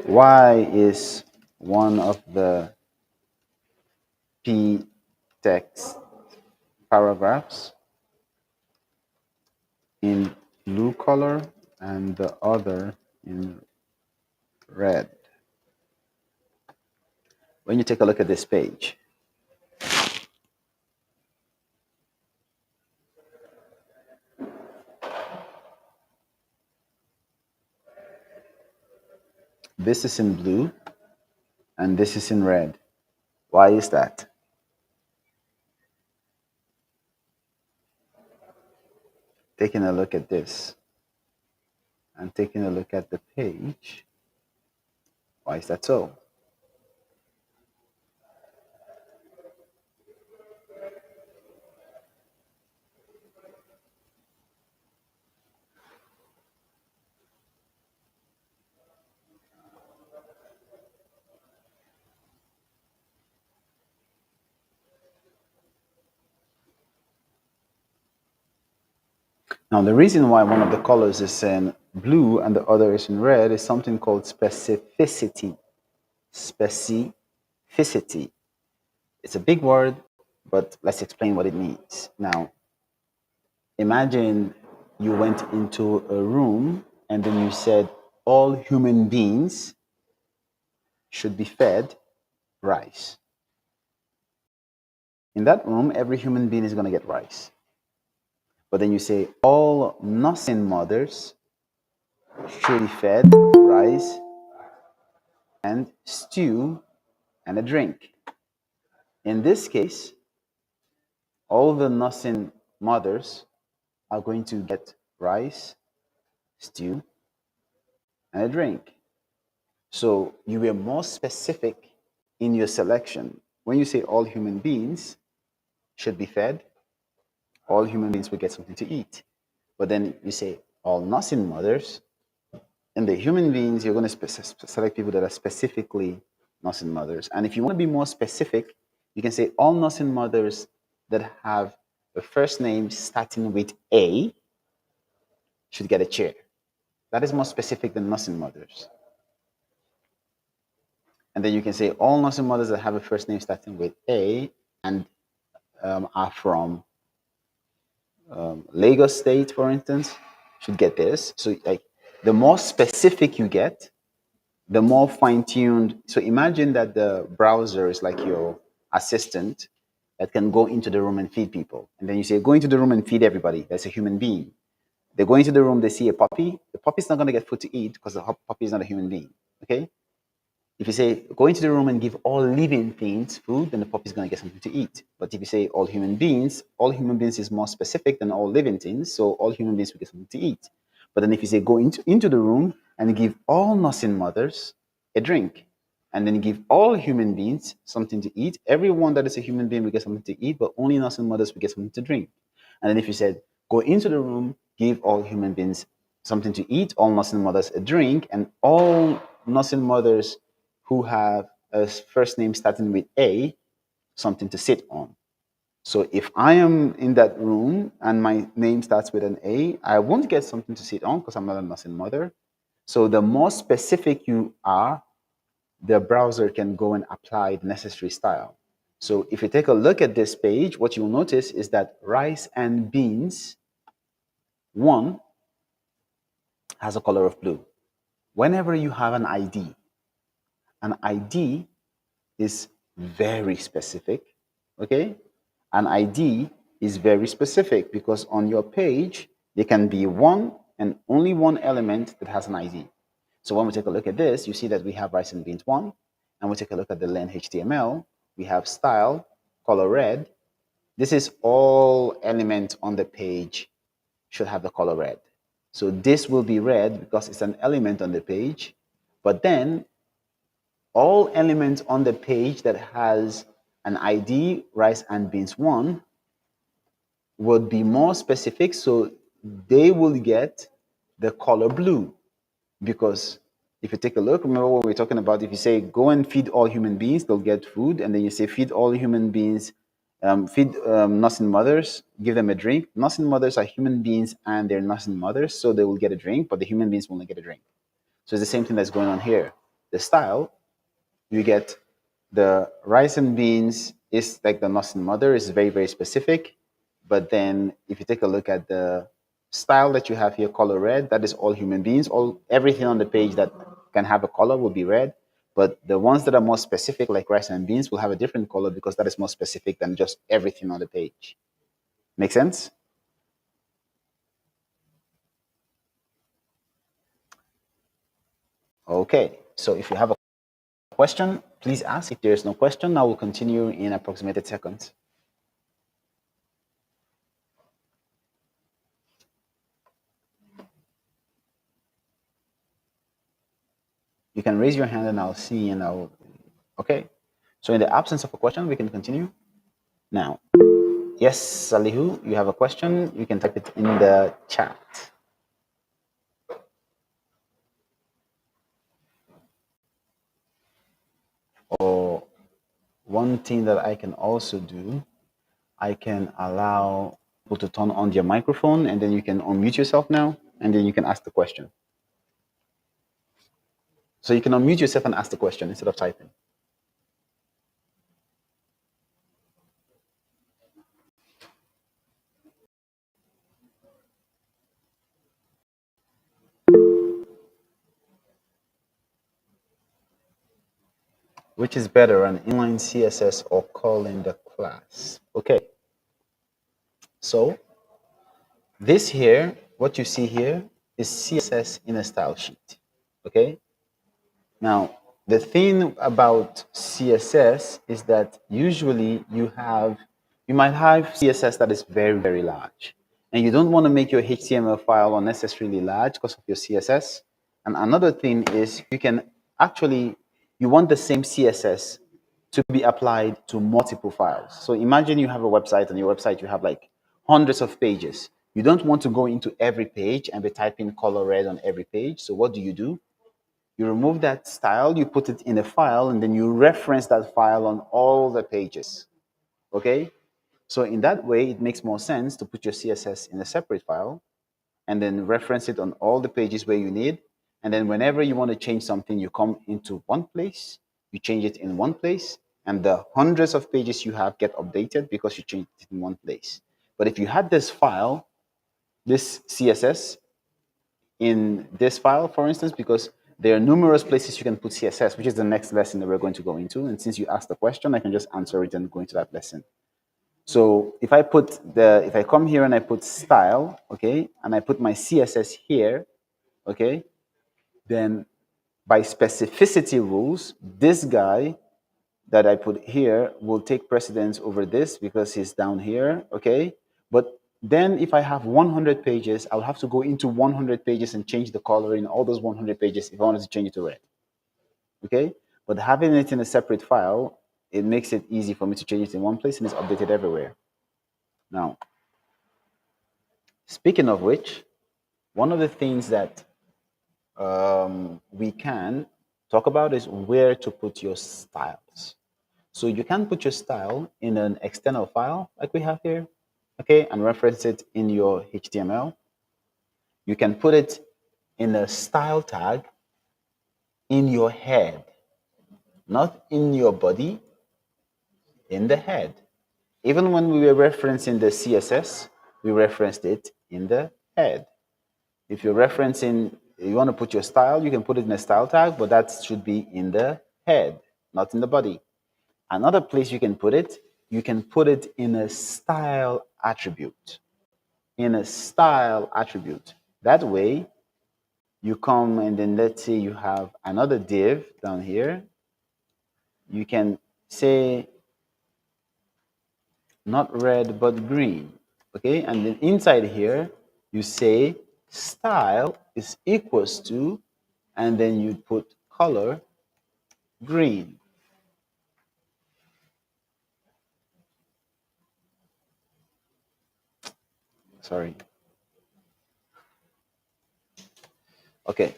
why is one of the p text paragraphs in blue color and the other in red? When you take a look at this page, this is in blue and this is in red. Why is that? Taking a look at this and taking a look at the page, why is that so? Now, the reason why one of the colors is in blue and the other is in red is something called specificity. Specificity. It's a big word, but let's explain what it means. Now, imagine you went into a room and then you said all human beings should be fed rice. In that room, every human being is going to get rice. But then you say all nursing mothers should be fed rice and stew and a drink. In this case, all the nursing mothers are going to get rice, stew, and a drink. So you were more specific in your selection. When you say all human beings should be fed, all human beings will get something to eat. But then you say all nursing mothers, and the human beings, you're going to select people that are specifically nursing mothers. And if you want to be more specific, you can say all nursing mothers that have a first name starting with A should get a chair. That is more specific than nursing mothers. And then you can say all nursing mothers that have a first name starting with A and are from Lagos State, for instance, should get this. So, like, the more specific you get, the more fine-tuned. So imagine that the browser is like your assistant that can go into the room and feed people. And then you say, go into the room and feed everybody. That's a human being. They go into the room, they see a puppy. The puppy's not going to get food to eat because the puppy is not a human being. Okay? If you say, go into the room and give all living things food, then the puppy is going to get something to eat. But if you say all human beings is more specific than all living things, so all human beings will get something to eat. But then if you say, go into the room and give all nursing mothers a drink, and then give all human beings something to eat, everyone that is a human being will get something to eat, but only nursing mothers will get something to drink. And then if you said, go into the room, give all human beings something to eat, all nursing mothers a drink, and all nursing mothers who have a first name starting with A, something to sit on. So if I am in that room and my name starts with an A, I won't get something to sit on because I'm not a nursing mother. So the more specific you are, the browser can go and apply the necessary style. So if you take a look at this page, what you'll notice is that rice and beans, one, has a color of blue. Whenever you have an ID is very specific, okay? An ID is very specific because on your page, there can be one and only one element that has an ID. So when we take a look at this, you see that we have rice and beans one, and we take a look at the len HTML, we have style, color red. This is all element on the page should have the color red. So this will be red because it's an element on the page, but then all elements on the page that has an ID, rice and beans one, would be more specific. So they will get the color blue because if you take a look, remember what we are talking about. If you say go and feed all human beings, they'll get food. And then you say feed all human beings, feed nursing mothers, give them a drink. Nursing mothers are human beings and they're nursing mothers, so they will get a drink, but the human beings will not get a drink. So it's the same thing that's going on here. The style, you get the rice and beans is like the nursing mother is very, very specific. But then if you take a look at the style that you have here, color red, that is all human beings. All everything on the page that can have a color will be red. But the ones that are more specific, like rice and beans, will have a different color because that is more specific than just everything on the page. Make sense? Okay. So if you have a question, please ask. If there is no question, I will continue in approximated seconds. You can raise your hand and I'll see and I'll. Okay. So in the absence of a question, we can continue. Now, yes, Salihu, you have a question. You can type it in the chat. Or one thing that I can also do, I can allow people to turn on their microphone and then you can unmute yourself now and then you can ask the question. So you can unmute yourself and ask the question instead of typing. Which is better, an inline CSS or calling the class? Okay. So This here, what you see here, is CSS in a style sheet. Okay. Now, the thing about CSS is that usually you might have CSS that is very, very large. And you don't want to make your HTML file unnecessarily large because of your CSS. And another thing is you can actually, you want the same CSS to be applied to multiple files. So imagine you have a website, and your website you have like hundreds of pages. You don't want to go into every page and be typing color red on every page. So what do? You remove that style, you put it in a file, and then you reference that file on all the pages. Okay? So in that way, it makes more sense to put your CSS in a separate file and then reference it on all the pages where you need. And then whenever you want to change something, you come into one place, you change it in one place, and the hundreds of pages you have get updated because you changed it in one place. But if you had this file, this CSS, in this file, for instance, because there are numerous places you can put CSS, which is the next lesson that we're going to go into. And since you asked the question, I can just answer it and go into that lesson. So if I come here and I put style, okay, and I put my CSS here, okay, then by specificity rules, this guy that I put here will take precedence over this because he's down here, okay? But then if I have 100 pages, I'll have to go into 100 pages and change the color in all those 100 pages if I wanted to change it to red, okay? But having it in a separate file, it makes it easy for me to change it in one place and it's updated everywhere. Now, speaking of which, one of the things that we can talk about is where to put your styles. So you can put your style in an external file like we have here, okay, and reference it in your HTML. You can put it in a style tag in your head, not in your body, in the head. Even when we were referencing the CSS, we referenced it in the head. If you're referencing, you want to put your style, you can put it in a style tag, but that should be in the head, not in the body. Another place you can put it in a style attribute. In a style attribute. That way, you come and then let's say you have another div down here. You can say not red but green. Okay, and then inside here, you say style is equals to, and then you put color green. Sorry. Okay,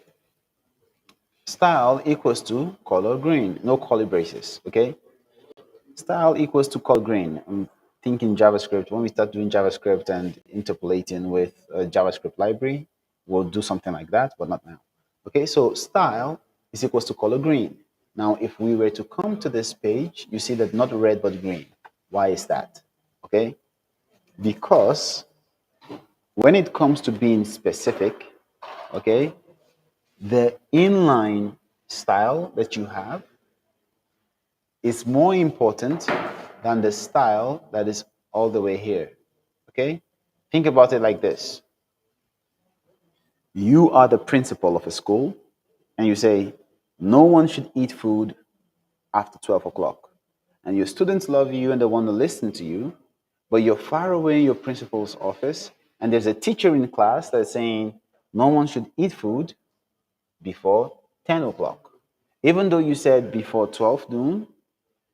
style equals to color green, no curly braces, okay? Style equals to color green. I'm thinking JavaScript. When we start doing JavaScript and interpolating with a JavaScript library, we'll do something like that, but not now. Okay, so style is equals to color green. Now, if we were to come to this page, you see that not red but green. Why is that? Okay, because when it comes to being specific, okay, the inline style that you have is more important than the style that is all the way here. Okay? Think about it like this. You are the principal of a school, and you say, no one should eat food after 12 o'clock. And your students love you and they want to listen to you, but you're far away in your principal's office, and there's a teacher in class that's saying, no one should eat food before 10 o'clock. Even though you said before 12 noon,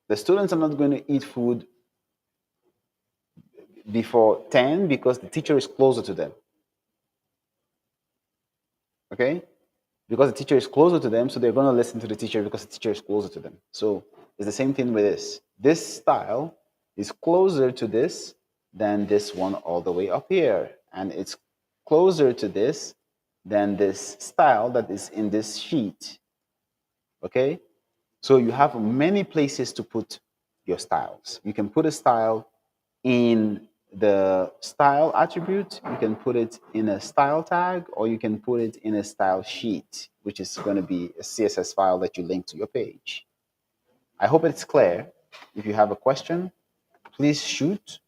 the students are not going to eat food before 10 because the teacher is closer to them. Okay? Because the teacher is closer to them, so they're going to listen to the teacher because the teacher is closer to them. So it's the same thing with this. This style is closer to this than this one all the way up here. And it's closer to this than this style that is in this sheet. Okay? So you have many places to put your styles. You can put a style in the style attribute, you can put it in a style tag, or you can put it in a style sheet, which is going to be a CSS file that you link to your page. I hope it's clear. If you have a question, please shoot.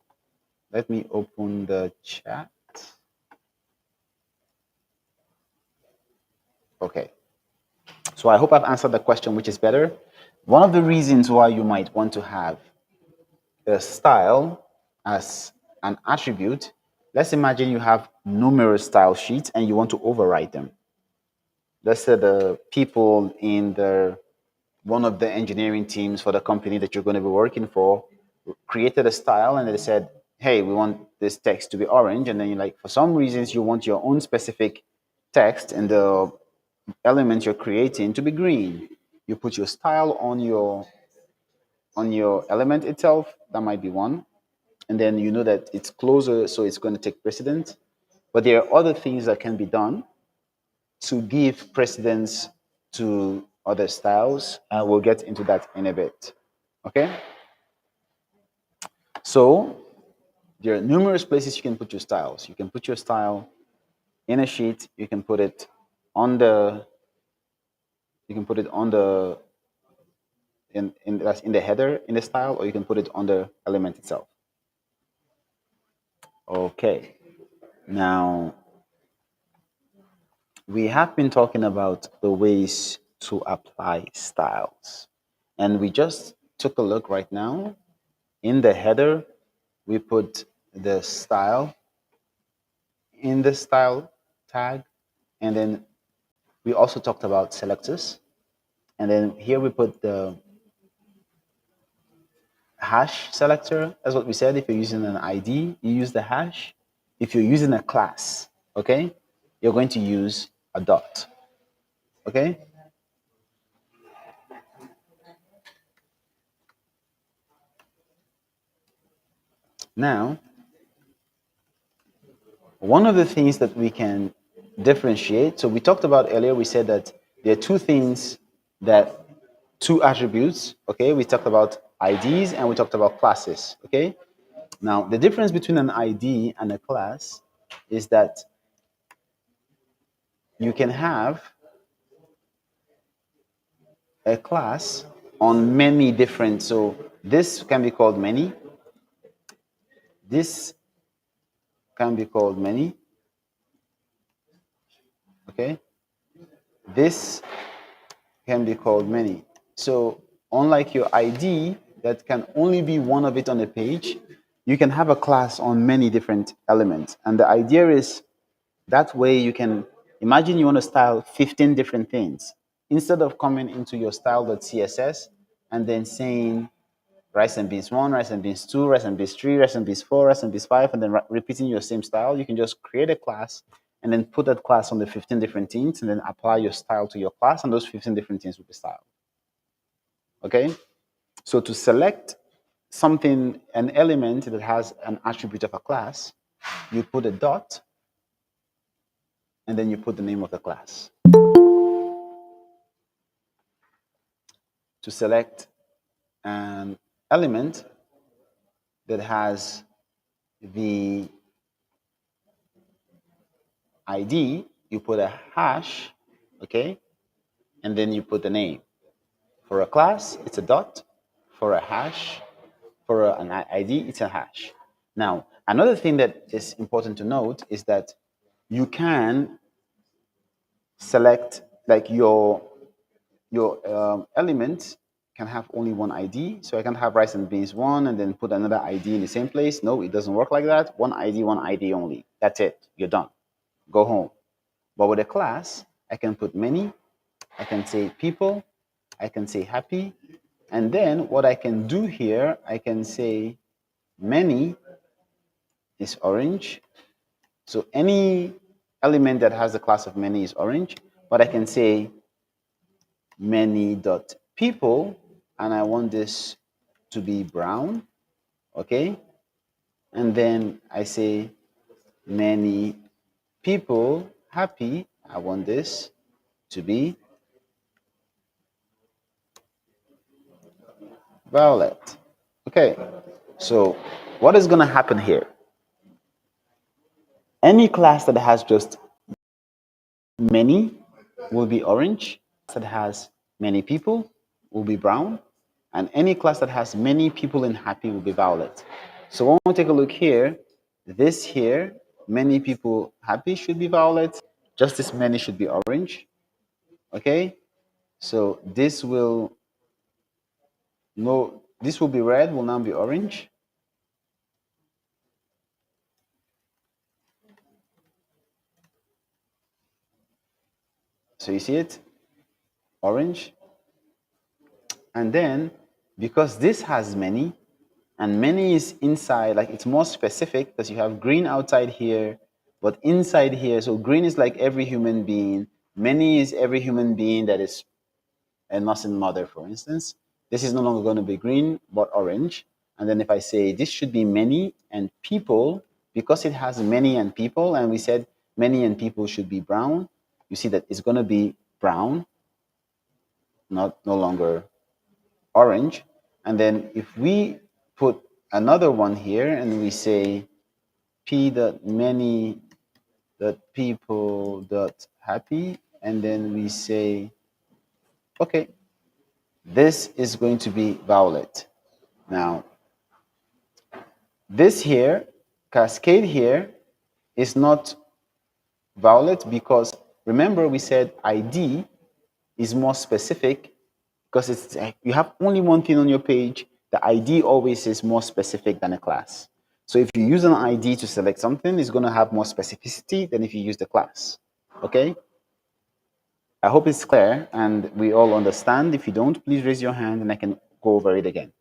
Let me open the chat. Okay. So I hope I've answered the question, which is better. One of the reasons why you might want to have a style as an attribute, let's imagine you have numerous style sheets and you want to override them. Let's say the people in the one of the engineering teams for the company that you're going to be working for created a style and they said, hey, we want this text to be orange. And then you like, for some reasons, you want your own specific text and the element you're creating to be green. You put your style on your element itself. That might be one. And then you know that it's closer, so it's going to take precedence. But there are other things that can be done to give precedence to other styles, and we'll get into that in a bit. Okay? So there are numerous places you can put your styles. You can put your style in a sheet, you can put it on the you can put it on the in that's in the header in the style, or you can put it on the element itself. Okay. Now we have been talking about the ways to apply styles. And we just took a look right now. In the header, we put the style in the style tag. And then we also talked about selectors. And then here we put the hash selector. That's what we said. If you're using an ID, you use the hash. If you're using a class, okay, you're going to use a dot. Okay? Now, one of the things that we can differentiate, so we talked about earlier, we said that there are two things that two attributes, okay? We talked about IDs and we talked about classes, okay? Now, the difference between an ID and a class is that you can have a class on many different, so this can be called many, this can be called many, okay? This can be called many. So unlike your ID that can only be one of it on a page, you can have a class on many different elements. And the idea is that way you can imagine you want to style 15 different things. Instead of coming into your style.css and then saying rice and beans 1, rice and beans 2, rice and beans 3, rice and beans 4, rice and beans 5, and then repeating your same style, you can just create a class and then put that class on the 15 different things and then apply your style to your class, and those 15 different things will be styled. Okay? So to select something, an element that has an attribute of a class, you put a dot and then you put the name of the class. To select an element that has the ID, you put a hash, okay, and then you put the name. For a class, it's a dot. For a hash, for an ID, it's a hash. Now, another thing that is important to note is that you can select like your element can have only one ID. So I can have rice and beans 1 and then put another ID in the same place. No, it doesn't work like that. One ID only. That's it. You're done. Go home. But with a class, I can put many, I can say people, I can say happy, and then what I can do here, I can say many is orange. So any element that has the class of many is orange, but I can say many dot people, and I want this to be brown, okay? And then I say many people happy, I want this to be violet. Okay, so what is going to happen here? Any class that has just many will be orange. Class that has many people will be brown. And any class that has many people in happy will be violet. So when we take a look here, this here, many people happy should be violet. Just as many should be orange. Okay, so this will be red, will now be orange. So you see it, orange. And then because this has many, and many is inside, like it's more specific because you have green outside here, but inside here, so green is like every human being, many is every human being that is a nursing mother, for instance. This is no longer going to be green, but orange. And then if I say this should be many and people, because it has many and people, and we said many and people should be brown, you see that it's going to be brown, not no longer orange. And then if we put another one here and we say p dot many dot people dot happy, and then we say okay, this is going to be violet. Now this here, cascade here, is not violet because remember we said ID is more specific because it's you have only one thing on your page. The ID always is more specific than a class. So if you use an ID to select something, it's going to have more specificity than if you use the class. Okay? I hope it's clear and we all understand. If you don't, please raise your hand and I can go over it again.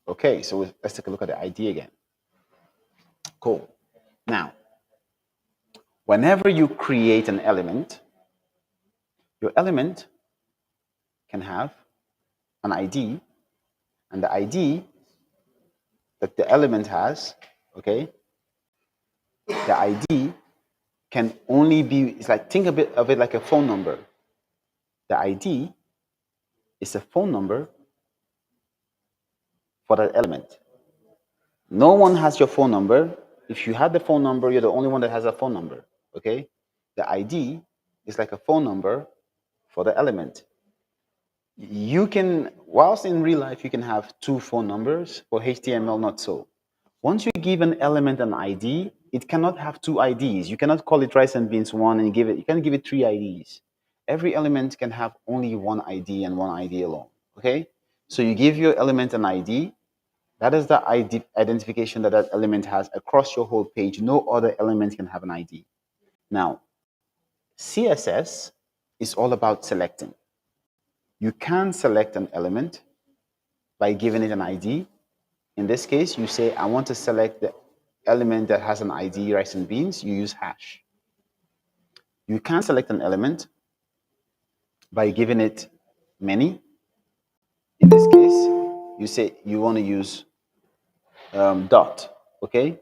Okay, so let's take a look at the ID again. Cool. Now, whenever you create an element, your element can have an ID, and the ID that the element has, okay, the ID can only be, it's like, think a bit of it like a phone number. The ID is a phone number for that element. No one has your phone number. If you had the phone number, you're the only one that has a phone number, okay? The ID is like a phone number for the element. You can, whilst in real life, you can have two phone numbers. For HTML, not so. Once you give an element an ID, it cannot have two IDs. You cannot call it rice and beans one and give it, you can give it three IDs. Every element can have only one ID and one ID alone. Okay? So you give your element an ID. That is the ID identification that that element has across your whole page. No other element can have an ID. Now, CSS is all about selecting. You can select an element by giving it an ID. In this case, you say, I want to select the element that has an ID, rice and beans, you use hash. You can select an element by giving it many. In this case, you say you want to use dot, okay?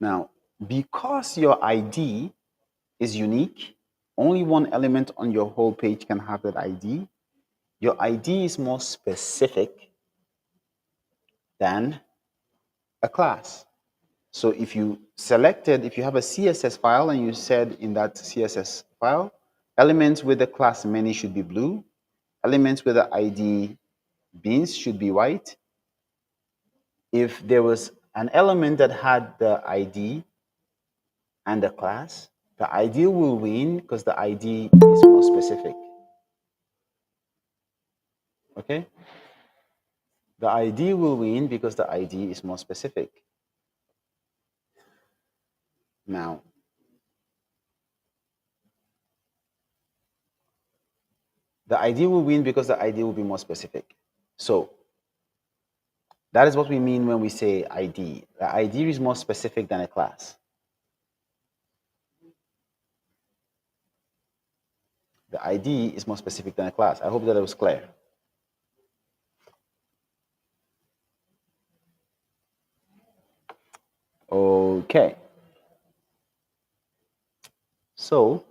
Now, because your ID is unique, only one element on your whole page can have that ID. Your ID is more specific than a class. So if you selected, if you have a CSS file and you said in that CSS file, elements with the class many should be blue, elements with the ID beans should be white. If there was an element that had the ID and the class, the ID will win because the ID is more specific. Okay? The ID will win because the ID is more specific. Now, the ID will win because the ID will be more specific. So that is what we mean when we say ID. The ID is more specific than a class. The ID is more specific than a class. I hope that it was clear. Okay. So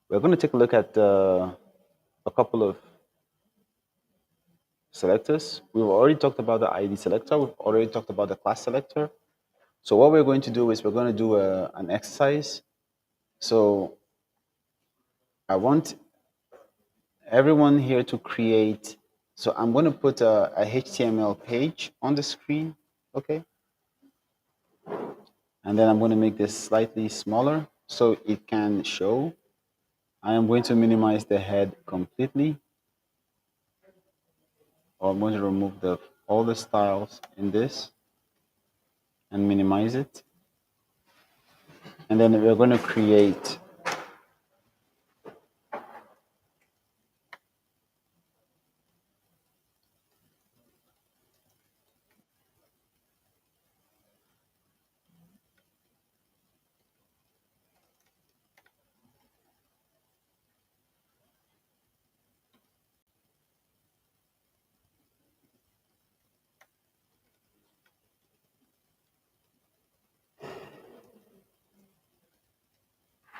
we're going to take a look at a couple of selectors. We've already talked about the ID selector. We've already talked about the class selector. So what we're going to do is we're going to do an exercise. So I want everyone here to create. So I'm going to put a HTML page on the screen, okay? And then I'm going to make this slightly smaller so it can show. I am going to minimize the head completely, or I'm going to remove all the styles in this and minimize it. And then we're going to create.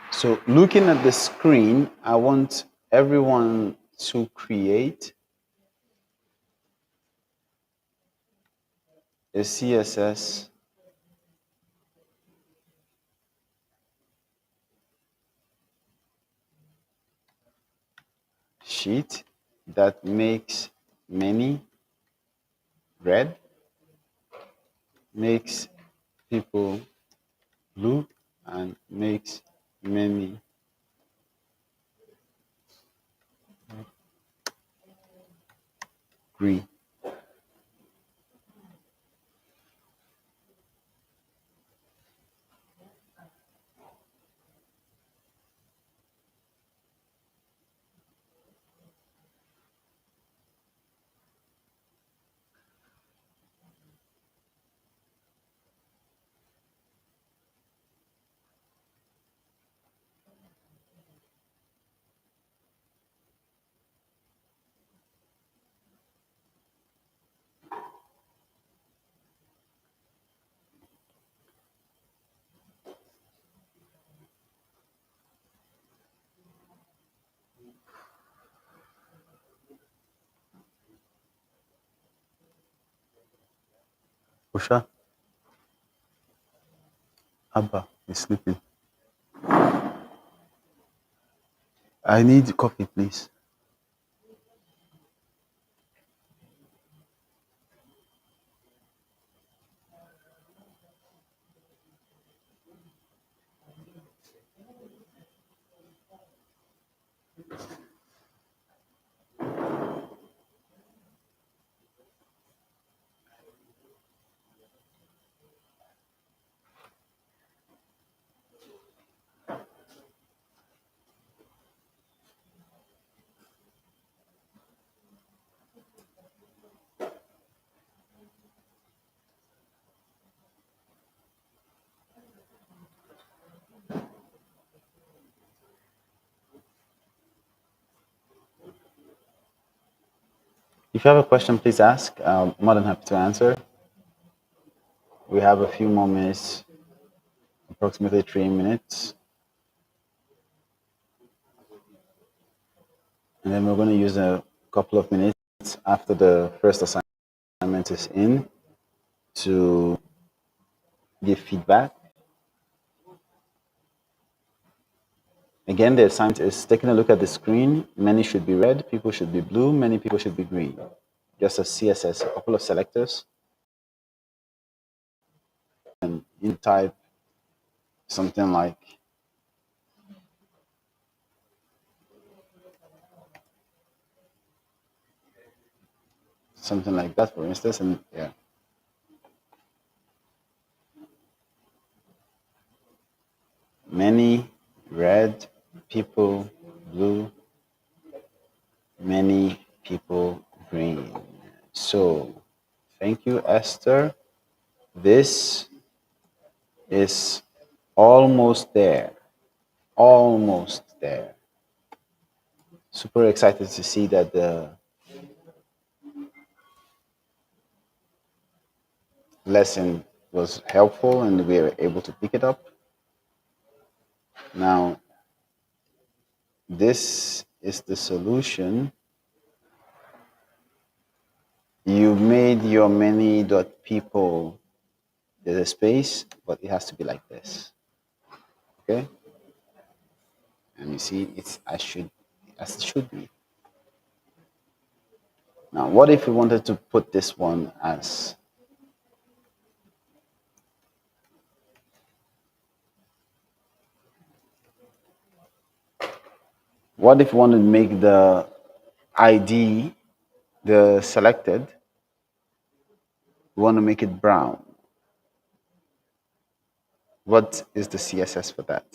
So looking at the screen, I want everyone to create a CSS sheet that makes many red, makes people blue, and makes many green. Usha, Abba is sleeping. I need coffee, please. If you have a question, please ask. I'm more than happy to answer. We have a few more minutes, approximately 3 minutes, and then we're going to use a couple of minutes after the first assignment is in to give feedback. Again, the assignment is taking a look at the screen. Many should be red, people should be blue, many people should be green. Just a CSS, a couple of selectors, and you type something like that, for instance, and yeah. Many red, people blue, many people green. So, thank you, Esther. This is almost there. Almost there. Super excited to see that the lesson was helpful and we were able to pick it up. Now, this is the solution. You made your many dot people There's a space, but it has to be like this. Okay? And you see, it's as it should be. Now, what if we wanted to put this one as what if we wanted to make the ID, the selected, we want to make it brown? What is the CSS for that?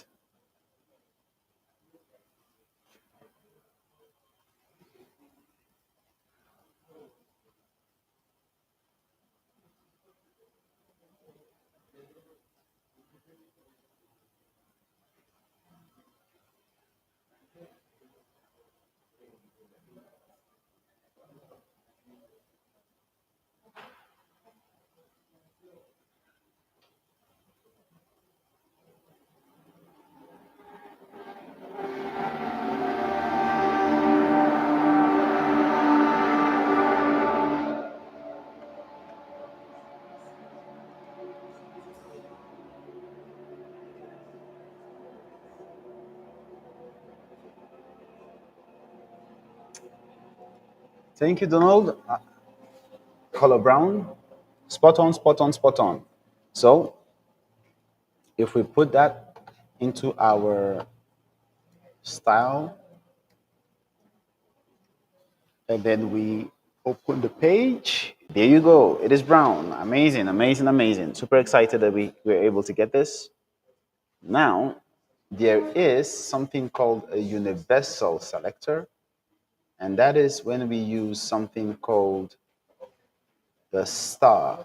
Thank you, Donald. Color brown. Spot on, spot on, spot on. So if we put that into our style, and then we open the page, there you go. It is brown. Amazing, amazing, amazing. Super excited that we were able to get this. Now, there is something called a universal selector, and that is when we use something called the star.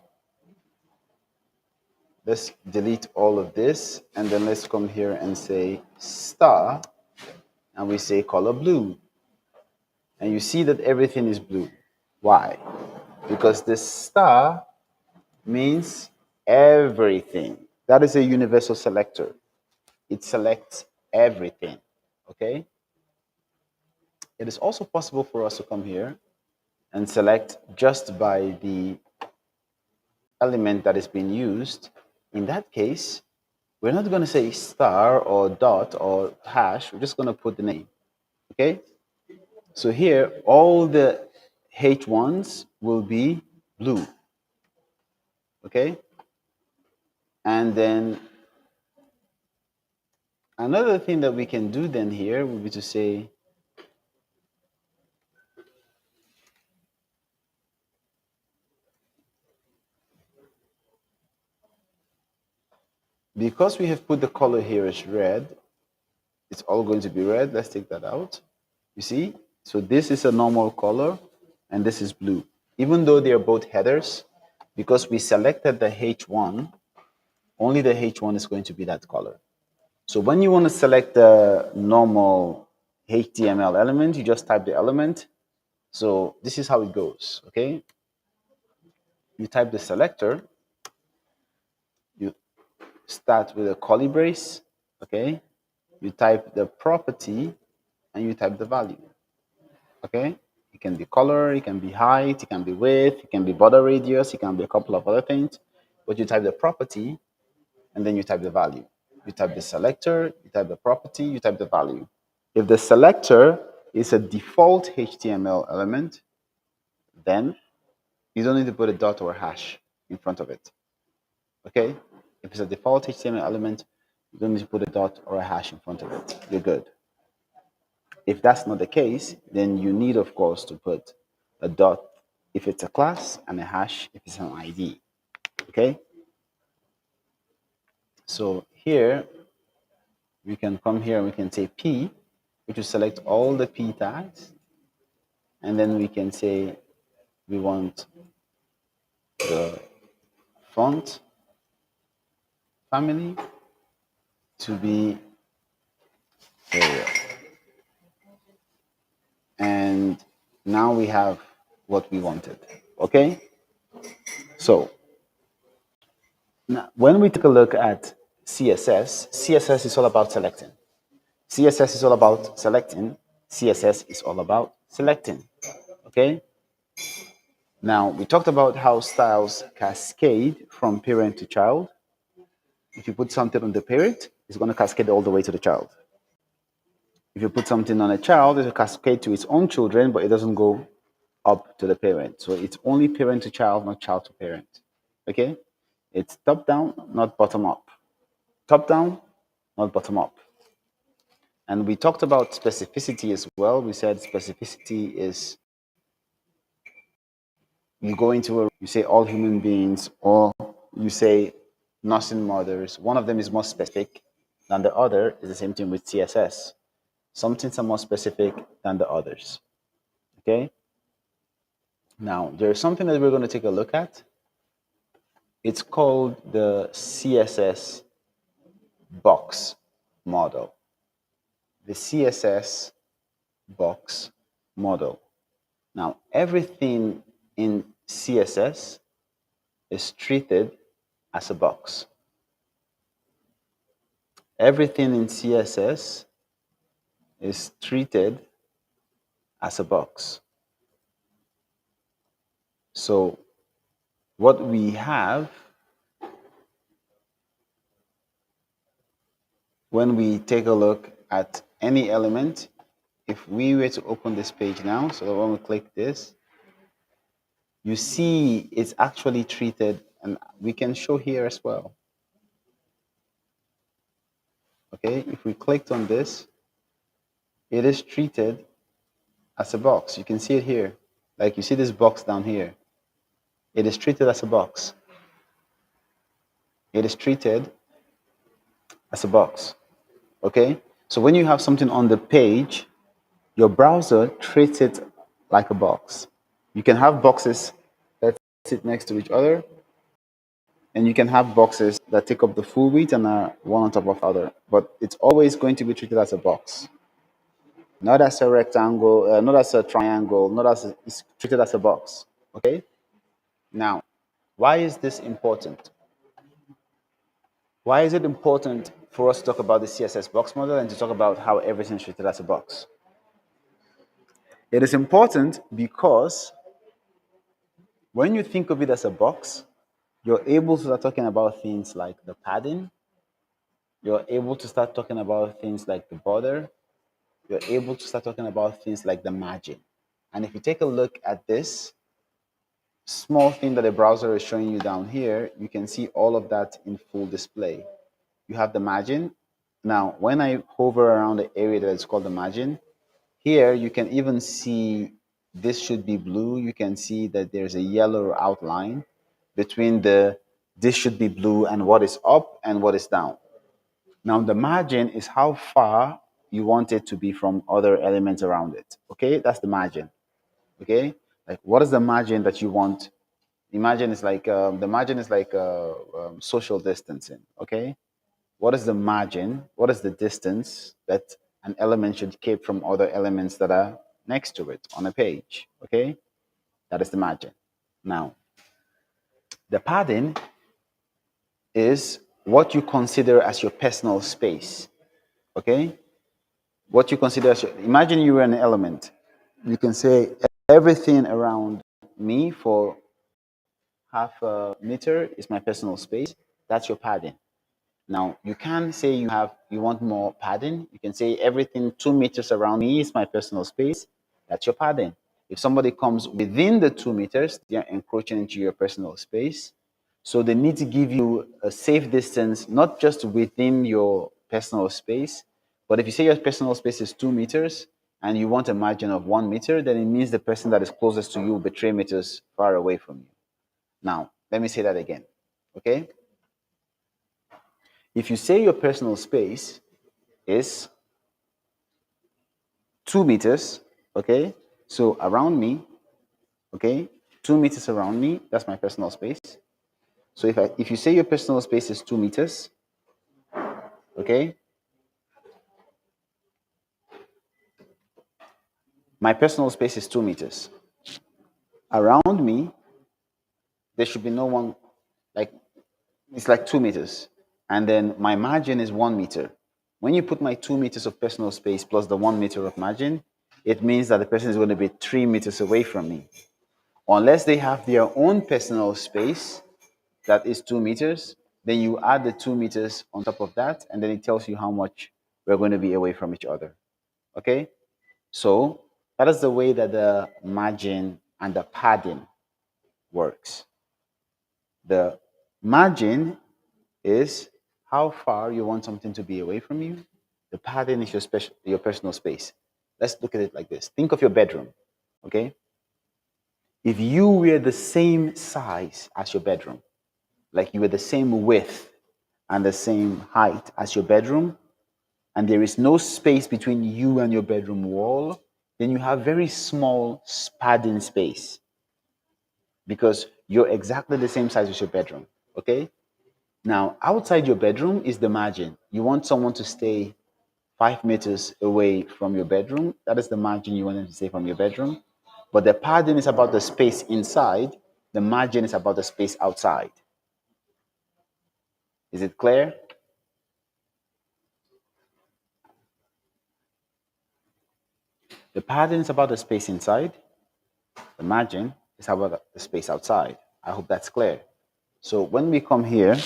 Let's delete all of this, and then let's come here and say star, and we say color blue. And you see that everything is blue. Why? Because this star means everything. That is a universal selector. It selects everything. Okay? It is also possible for us to come here and select just by the element that is being used. In that case, we're not going to say star or dot or hash. We're just going to put the name. Okay? So here, all the H1s will be blue. Okay? And then another thing that we can do then here would be to say because we have put the color here as red, it's all going to be red. Let's take that out. You see? So this is a normal color and this is blue. Even though they are both headers, because we selected the H1, only the H1 is going to be that color. So when you want to select the normal HTML element, you just type the element. So this is how it goes, okay? You type the selector, you start with a curly brace, okay? You type the property, and you type the value, okay? It can be color, it can be height, it can be width, it can be border radius, it can be a couple of other things. But you type the property, and then you type the value. You type the selector, you type the property, you type the value. If the selector is a default HTML element, then you don't need to put a dot or a hash in front of it. Okay? If it's a default HTML element, you don't need to put a dot or a hash in front of it. You're good. If that's not the case, then you need, of course, to put a dot if it's a class and a hash if it's an ID. Okay? So here, we can come here and we can say P, which will select all the P tags. And then we can say we want the font family to be Arial. And now we have what we wanted. Okay? So now when we take a look at CSS, CSS is all about selecting. CSS is all about selecting. CSS is all about selecting. Okay? Now, we talked about how styles cascade from parent to child. If you put something on the parent, it's going to cascade all the way to the child. If you put something on a child, it will cascade to its own children, but it doesn't go up to the parent. So it's only parent to child, not child to parent. Okay? It's top down, not bottom up. Top down, not bottom up. And we talked about specificity as well. We said specificity is you go into a, you say all human beings, or you say nursing mothers. One of them is more specific than the other. Is the same thing with CSS. Some things are more specific than the others. Okay. Now there's something that we're going to take a look at. It's called the CSS box model. The CSS box model. Now everything in CSS is treated as a box. Everything in CSS is treated as a box. So what we have when we take a look at any element, if we were to open this page now, so that when we click this, you see it's actually treated, and we can show here as well. Okay, if we clicked on this, it is treated as a box. You can see it here. Like you see this box down here. It is treated as a box. It is treated as a box. Okay? So when you have something on the page, your browser treats it like a box. You can have boxes that sit next to each other, and you can have boxes that take up the full width and are one on top of the other. But it's always going to be treated as a box, not as a rectangle, not as a triangle, not as a, it's treated as a box. Okay? Now, why is this important? Why is it important for us to talk about the CSS box model and to talk about how everything is treated as a box? It is important because when you think of it as a box, you're able to start talking about things like the padding. You're able to start talking about things like the border. You're able to start talking about things like the margin. And if you take a look at this small thing that the browser is showing you down here, you can see all of that in full display. You have the margin. Now, when I hover around the area that is called the margin, here you can even see this should be blue. You can see that there's a yellow outline between the this should be blue and what is up and what is down. Now, the margin is how far you want it to be from other elements around it. Okay, that's the margin. Okay, like what is the margin that you want? The margin is like social distancing. Okay, what is the margin? What is the distance that an element should keep from other elements that are next to it on a page? Okay, that is the margin. Now, the padding is what you consider as your personal space. Okay, what you consider as your, imagine you were an element. You can say everything around me for half a meter is my personal space. That's your padding. Now you can say you want more padding. You can say everything 2 meters around me is my personal space. That's your padding. If somebody comes within the 2 meters, they're encroaching into your personal space. So they need to give you a safe distance, not just within your personal space, but if you say your personal space is 2 meters and you want a margin of 1 meter, then it means the person that is closest to you will be 3 meters far away from you. Now, let me say that again. Okay? If you say your personal space is 2 meters, okay, so around me, okay, 2 meters around me, that's my personal space. So if you say your personal space is 2 meters, okay, my personal space is 2 meters. Around me, there should be no one, like it's like 2 meters, and then my margin is 1 meter. When you put my 2 meters of personal space plus the 1 meter of margin, it means that the person is going to be 3 meters away from me. Unless they have their own personal space that is 2 meters, then you add the 2 meters on top of that, and then it tells you how much we're going to be away from each other. Okay? So that is the way that the margin and the padding works. The margin is how far you want something to be away from you. The padding is your personal space. Let's look at it like this. Think of your bedroom. Okay? If you were the same size as your bedroom, like you were the same width and the same height as your bedroom, and there is no space between you and your bedroom wall, then you have very small padding space because you're exactly the same size as your bedroom. Okay? Now, outside your bedroom is the margin. You want someone to stay 5 meters away from your bedroom. That is the margin you want them to stay from your bedroom. But the padding is about the space inside. The margin is about the space outside. Is it clear? The padding is about the space inside. The margin is about the space outside. I hope that's clear. So when we come here,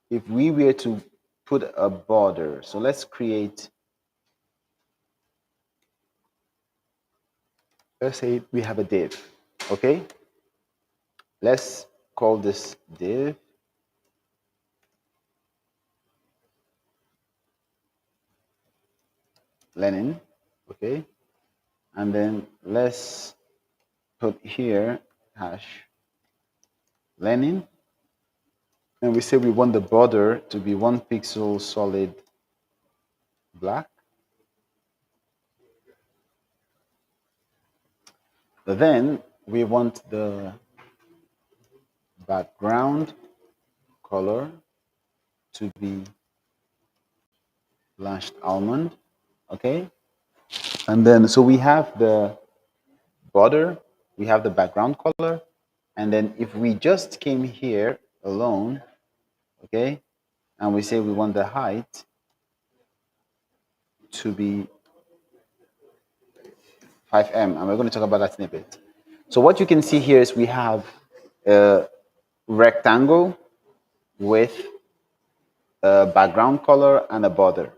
if we were to put a border, so let's say we have a div, okay? Let's call this div Lenin, okay? And then let's put here hash Lenin, and we say we want the border to be 1 pixel solid black. Then we want the background color to be blashed almond, okay? And then so we have the border, we have the background color, and then if we just came here alone, okay, and we say we want the height to be 5M, and we're going to talk about that in a bit. So what you can see here is we have a rectangle with a background color and a border.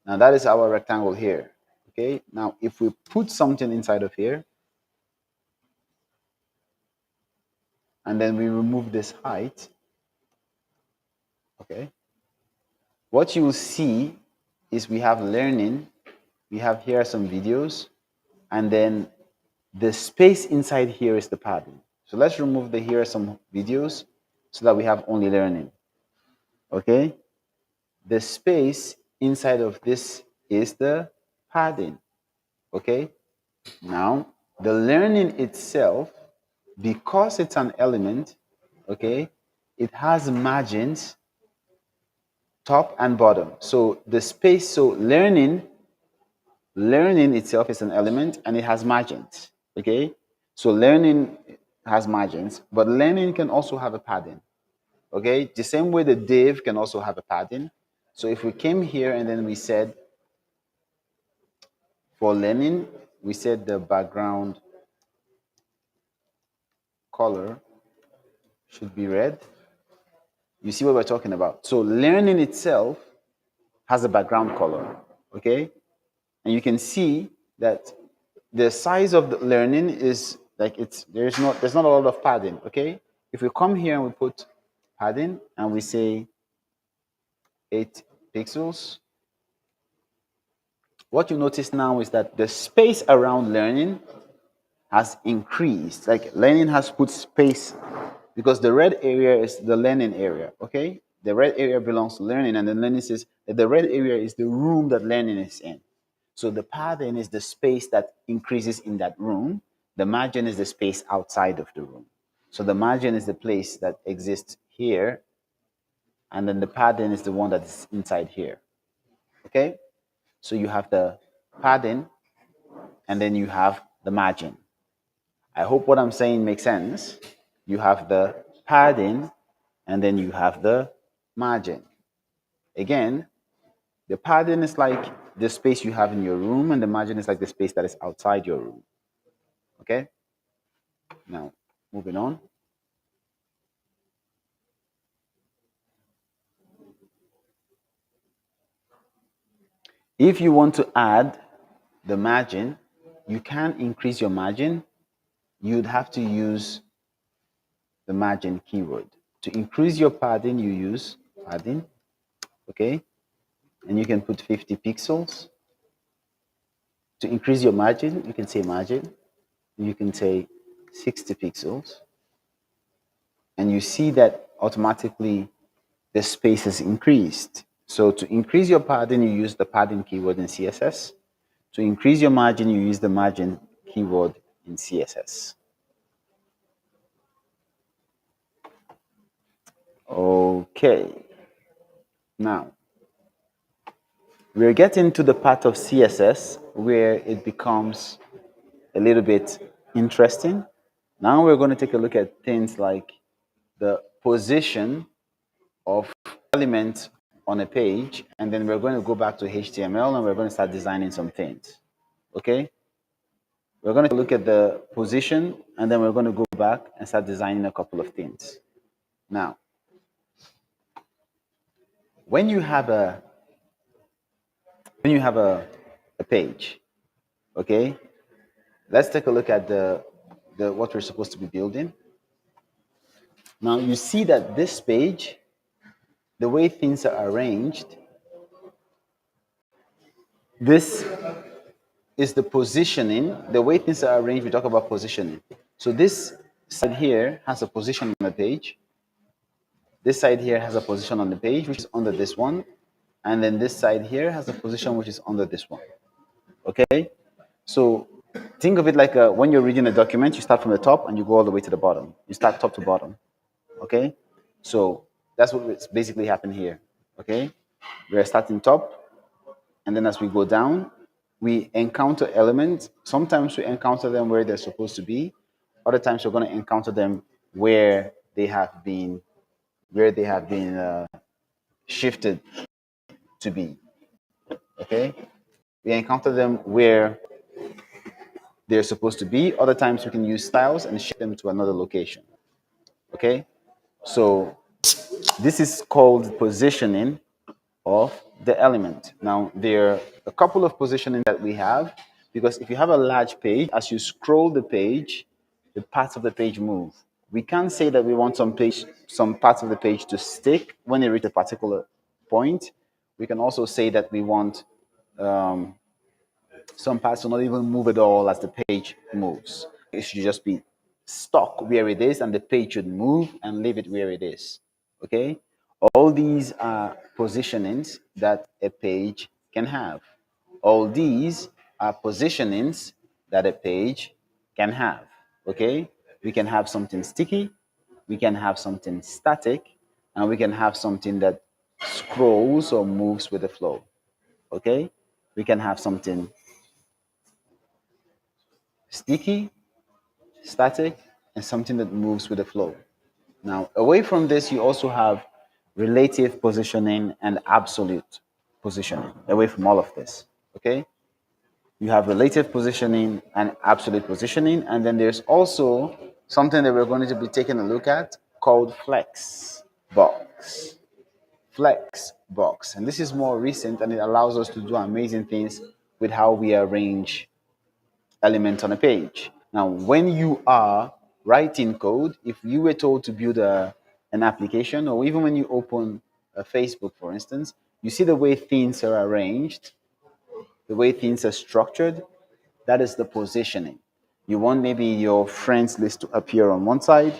Now that is our rectangle here. Okay. Now if we put something inside of here, and then we remove this height, okay, what you will see is we have learning, we have here some videos, and then the space inside here is the padding. So let's remove the here are some videos so that we have only learning. Okay. The space inside of this is the padding. Okay. Now, the learning itself, because it's an element, okay, it has margins top and bottom. So the space, so learning itself is an element and it has margins. Okay. So learning has margins, but learning can also have a padding. Okay. The same way the div can also have a padding. So if we came here and then we said for learning, we said the background color should be red. You see what we're talking about. So learning itself has a background color, okay? And you can see that the size of the learning is like there's not a lot of padding, okay? If we come here and we put padding and we say 8 pixels, what you notice now is that the space around learning has increased. Like learning has put space because the red area is the learning area, okay? The red area belongs to learning, and the learning says that the red area is the room that learning is in. So the padding is the space that increases in that room. The margin is the space outside of the room. So the margin is the place that exists here, and then the padding is the one that is inside here, okay? So you have the padding, and then you have the margin. I hope what I'm saying makes sense. You have the padding and then you have the margin. Again, the padding is like the space you have in your room, and the margin is like the space that is outside your room. Okay? Now, moving on. If you want to add the margin, you can increase your margin. You'd have to use the margin keyword. To increase your padding, you use padding, okay? And you can put 50 pixels. To increase your margin, you can say margin. You can say 60 pixels. And you see that automatically the space is increased. So to increase your padding, you use the padding keyword in CSS. To increase your margin, you use the margin keyword in CSS. Okay. Now, we're getting to the part of CSS where it becomes a little bit interesting. Now we're going to take a look at things like the position of elements on a page, and then we're going to go back to HTML and we're going to start designing some things. Okay? We're going to look at the position and then we're going to go back and start designing a couple of things. Now, when you have a a page, okay, let's take a look at the what we're supposed to be building. Now you see that this page, the way things are arranged, this is the positioning. The way things are arranged, we talk about positioning. So this side here has a position on the page. This side here has a position on the page, which is under this one. And then this side here has a position which is under this one. Okay? So think of it like when you're reading a document, you start from the top and you go all the way to the bottom. You start top to bottom. Okay? So that's what's basically happening here. Okay? We're starting top, and then as we go down, we encounter elements. Sometimes we encounter them where they're supposed to be. Other times we're going to encounter them where they have been shifted to be. Okay? We encounter them where they're supposed to be. Other times we can use styles and shift them to another location. Okay? So this is called positioning of the element. Now, there are a couple of positioning that we have because if you have a large page, as you scroll the page, the parts of the page move. We can't say that we want some parts of the page to stick when it reaches a particular point. We can also say that we want some parts to not even move at all as the page moves. It should just be stuck where it is, and the page should move and leave it where it is. Okay? All these are positionings that a page can have. All these are positionings that a page can have. Okay? We can have something sticky, we can have something static, and we can have something that scrolls or moves with the flow. Okay? We can have something sticky, static, and something that moves with the flow. Now, away from this, you also have relative positioning and absolute positioning, away from all of this. Okay? You have relative positioning and absolute positioning, and then there's also something that we're going to be taking a look at called flex box. Flex box. And this is more recent and it allows us to do amazing things with how we arrange elements on a page. Now, when you are writing code, if you were told to build an application, or even when you open a Facebook, for instance, you see the way things are arranged, the way things are structured, that is the positioning. You want maybe your friends list to appear on one side,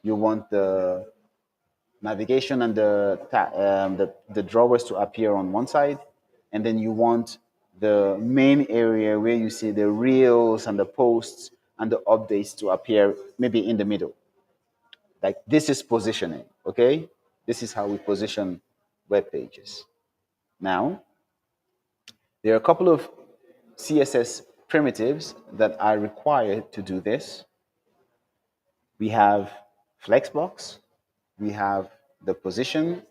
you want the navigation and the drawers to appear on one side, and then you want the main area where you see the reels and the posts and the updates to appear maybe in the middle. Like this is positioning, okay? This is how we position web pages. Now, there are a couple of CSS primitives that are required to do this. We have flexbox, we have the position,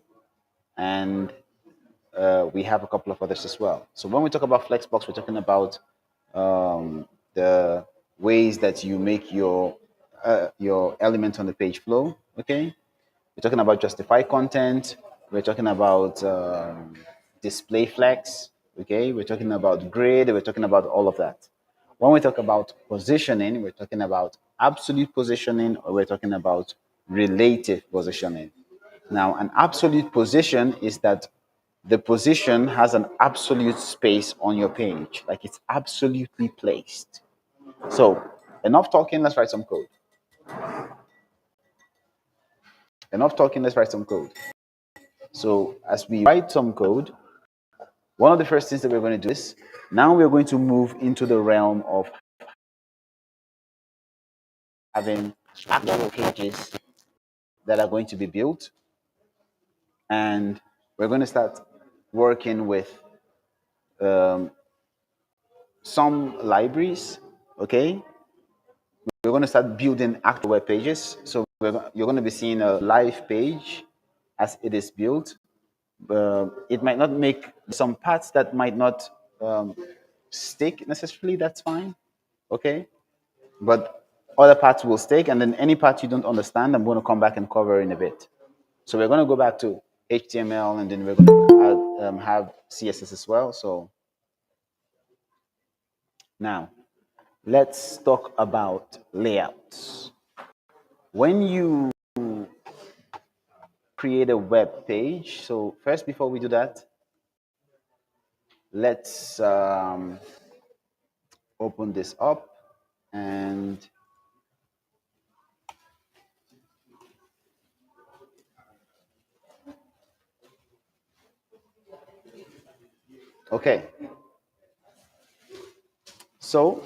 and we have a couple of others as well. So when we talk about flexbox, we're talking about the ways that you make your your element on the page flow. Okay, we're talking about justify content. We're talking about display flex. Okay, we're talking about grid. We're talking about all of that. When we talk about positioning, we're talking about absolute positioning, or we're talking about relative positioning. Now, an absolute position is that the position has an absolute space on your page, like it's absolutely placed. So, enough talking, let's write some code. Enough talking, let's write some code. So, as we write some code, one of the first things that we're going to do is now we're going to move into the realm of having actual pages that are going to be built. And we're going to start working with some libraries, okay? We're going to start building actual web pages. So you're going to be seeing a live page as it is built. It might not make some parts that might not stick necessarily, that's fine, okay? But other parts will stick, and then any part you don't understand, I'm going to come back and cover in a bit. So we're going to go back to HTML, and then we're going to have CSS as well. So now let's talk about layouts. When you create a web page, so first, before we do that, let's open this up and okay. So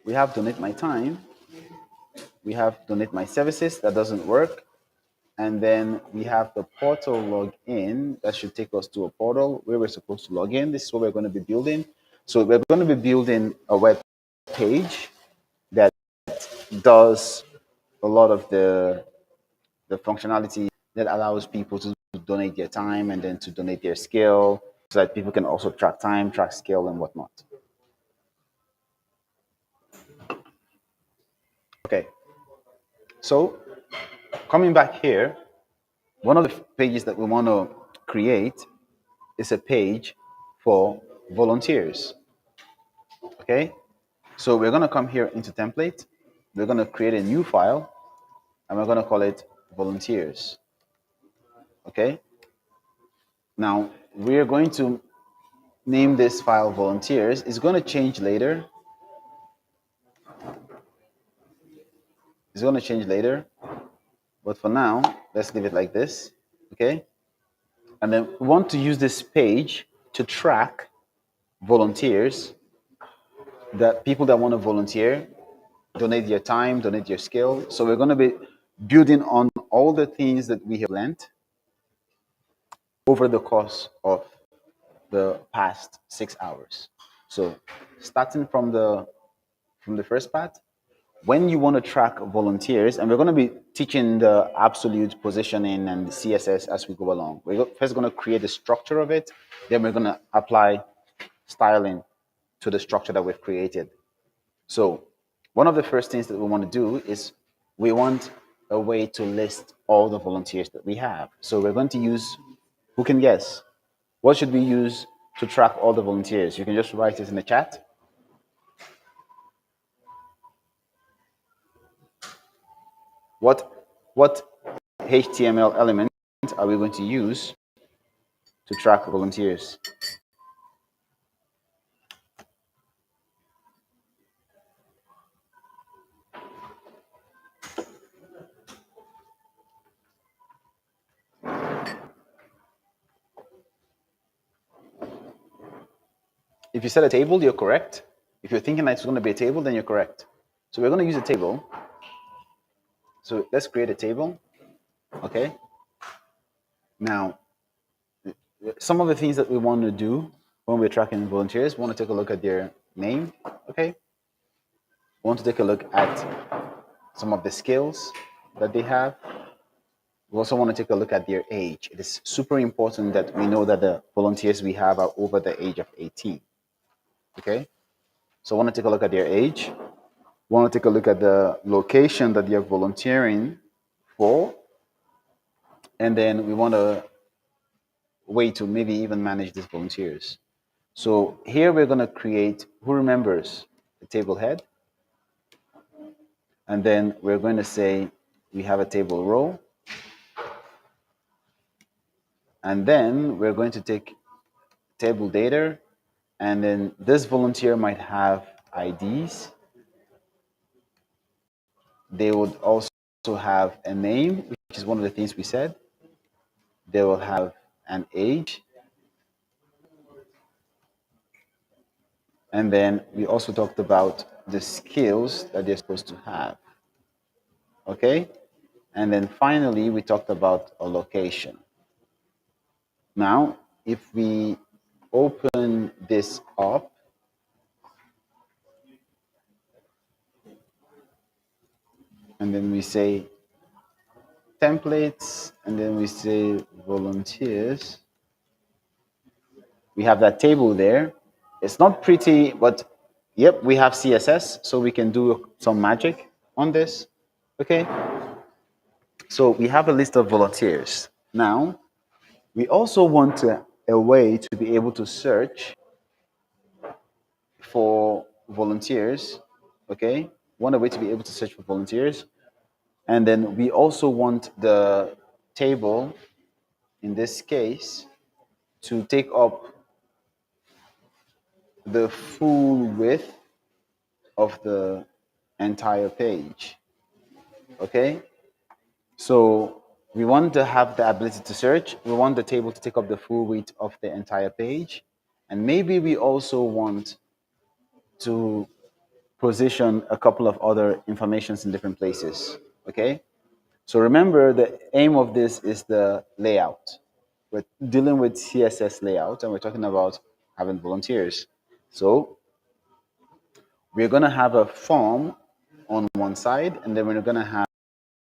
we have donate my time, we have donate my services, that doesn't work. And then we have the portal login that should take us to a portal where we're supposed to log in. This is what we're going to be building. So we're going to be building a web page that does a lot of the functionality that allows people to donate their time and then to donate their skill so that people can also track time, track skill, and whatnot. Okay. So coming back here, one of the pages that we want to create is a page for volunteers. Okay, so we're going to come here into template. We're going to create a new file and we're going to call it volunteers. Okay, now we're going to name this file volunteers. It's going to change later. It's going to change later, but for now, let's leave it like this. Okay, and then we want to use this page to track volunteers, that people that want to volunteer, donate their time, donate their skill. So we're going to be building on all the things that we have learned over the course of the past 6 hours. So starting from the first part, when you want to track volunteers, and we're going to be teaching the absolute positioning and the CSS as we go along. We're first going to create the structure of it, then we're going to apply styling to the structure that we've created. So one of the first things that we want to do is we want a way to list all the volunteers that we have. So we're going to use, who can guess? What should we use to track all the volunteers? You can just write it in the chat. What HTML element are we going to use to track volunteers? If you said a table, you're correct. If you're thinking that it's going to be a table, then you're correct. So we're going to use a table. So let's create a table. Okay. Now, some of the things that we want to do when we're tracking volunteers, we want to take a look at their name. Okay. We want to take a look at some of the skills that they have. We also want to take a look at their age. It is super important that we know that the volunteers we have are over the age of 18. Okay. So I want to take a look at their age. want to take a look at the location that you're volunteering for, and then we want a way to maybe even manage these volunteers. So here we're going to create, who remembers the table head? And then we're going to say we have a table row. And then we're going to take table data. And then this volunteer might have IDs. They would also have a name, which is one of the things we said. They will have an age. And then we also talked about the skills that they're supposed to have. Okay? And then finally, we talked about a location. Now, if we open this up, and then we say templates, and then we say volunteers, we have that table there. It's not pretty, but yep, we have CSS, so we can do some magic on this. Okay, so we have a list of volunteers. Now, we also want a way to be able to search for volunteers. Okay, want a way to be able to search for volunteers. And then we also want the table, in this case, to take up the full width of the entire page. Okay? So we want to have the ability to search. We want the table to take up the full width of the entire page. And maybe we also want to position a couple of other informations in different places. Okay? So remember, the aim of this is the layout. We're dealing with CSS layout, and we're talking about having volunteers. So we're going to have a form on one side, and then we're going to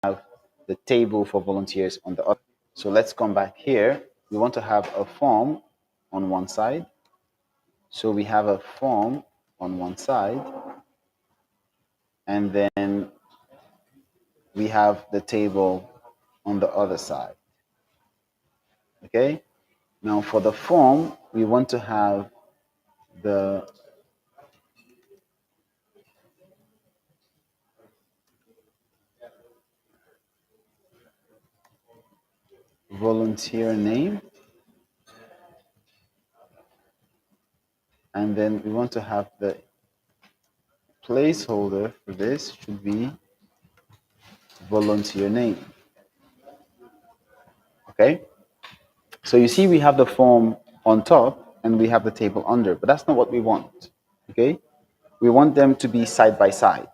have the table for volunteers on the other. So let's come back here. We want to have a form on one side. So we have a form on one side, and then we have the table on the other side. Okay? Now for the form, we want to have the volunteer name, and then we want to have the placeholder for this should be volunteer name. Okay, so you see we have the form on top and we have the table under, but that's not what we want. Okay, we want them to be side by side.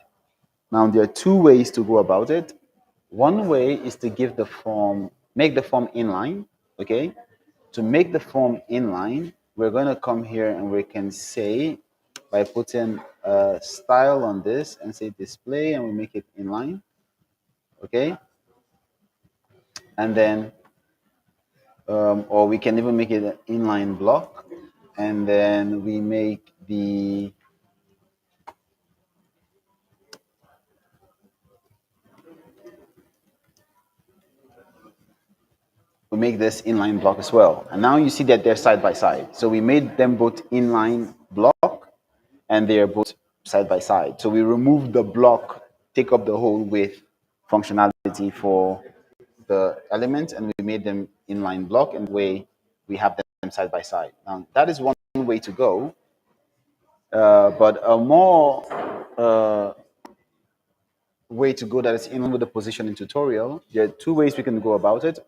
Now there are two ways to go about it. One way is to give the form, make the form inline. Okay, to make the form inline, we're going to come here and we can say, by putting a style on this and say display, and we make it inline. Okay, and then or we can even make it an inline block, and then we make the we make this inline block as well. And now you see that they're side by side. So we made them both inline block, and they're both side by side. So we removed the block, take up the whole width functionality for the element, and we made them inline block, and the way we have them side by side. Now that is one way to go, but a more way to go that is in with the positioning tutorial. There are two ways we can go about it.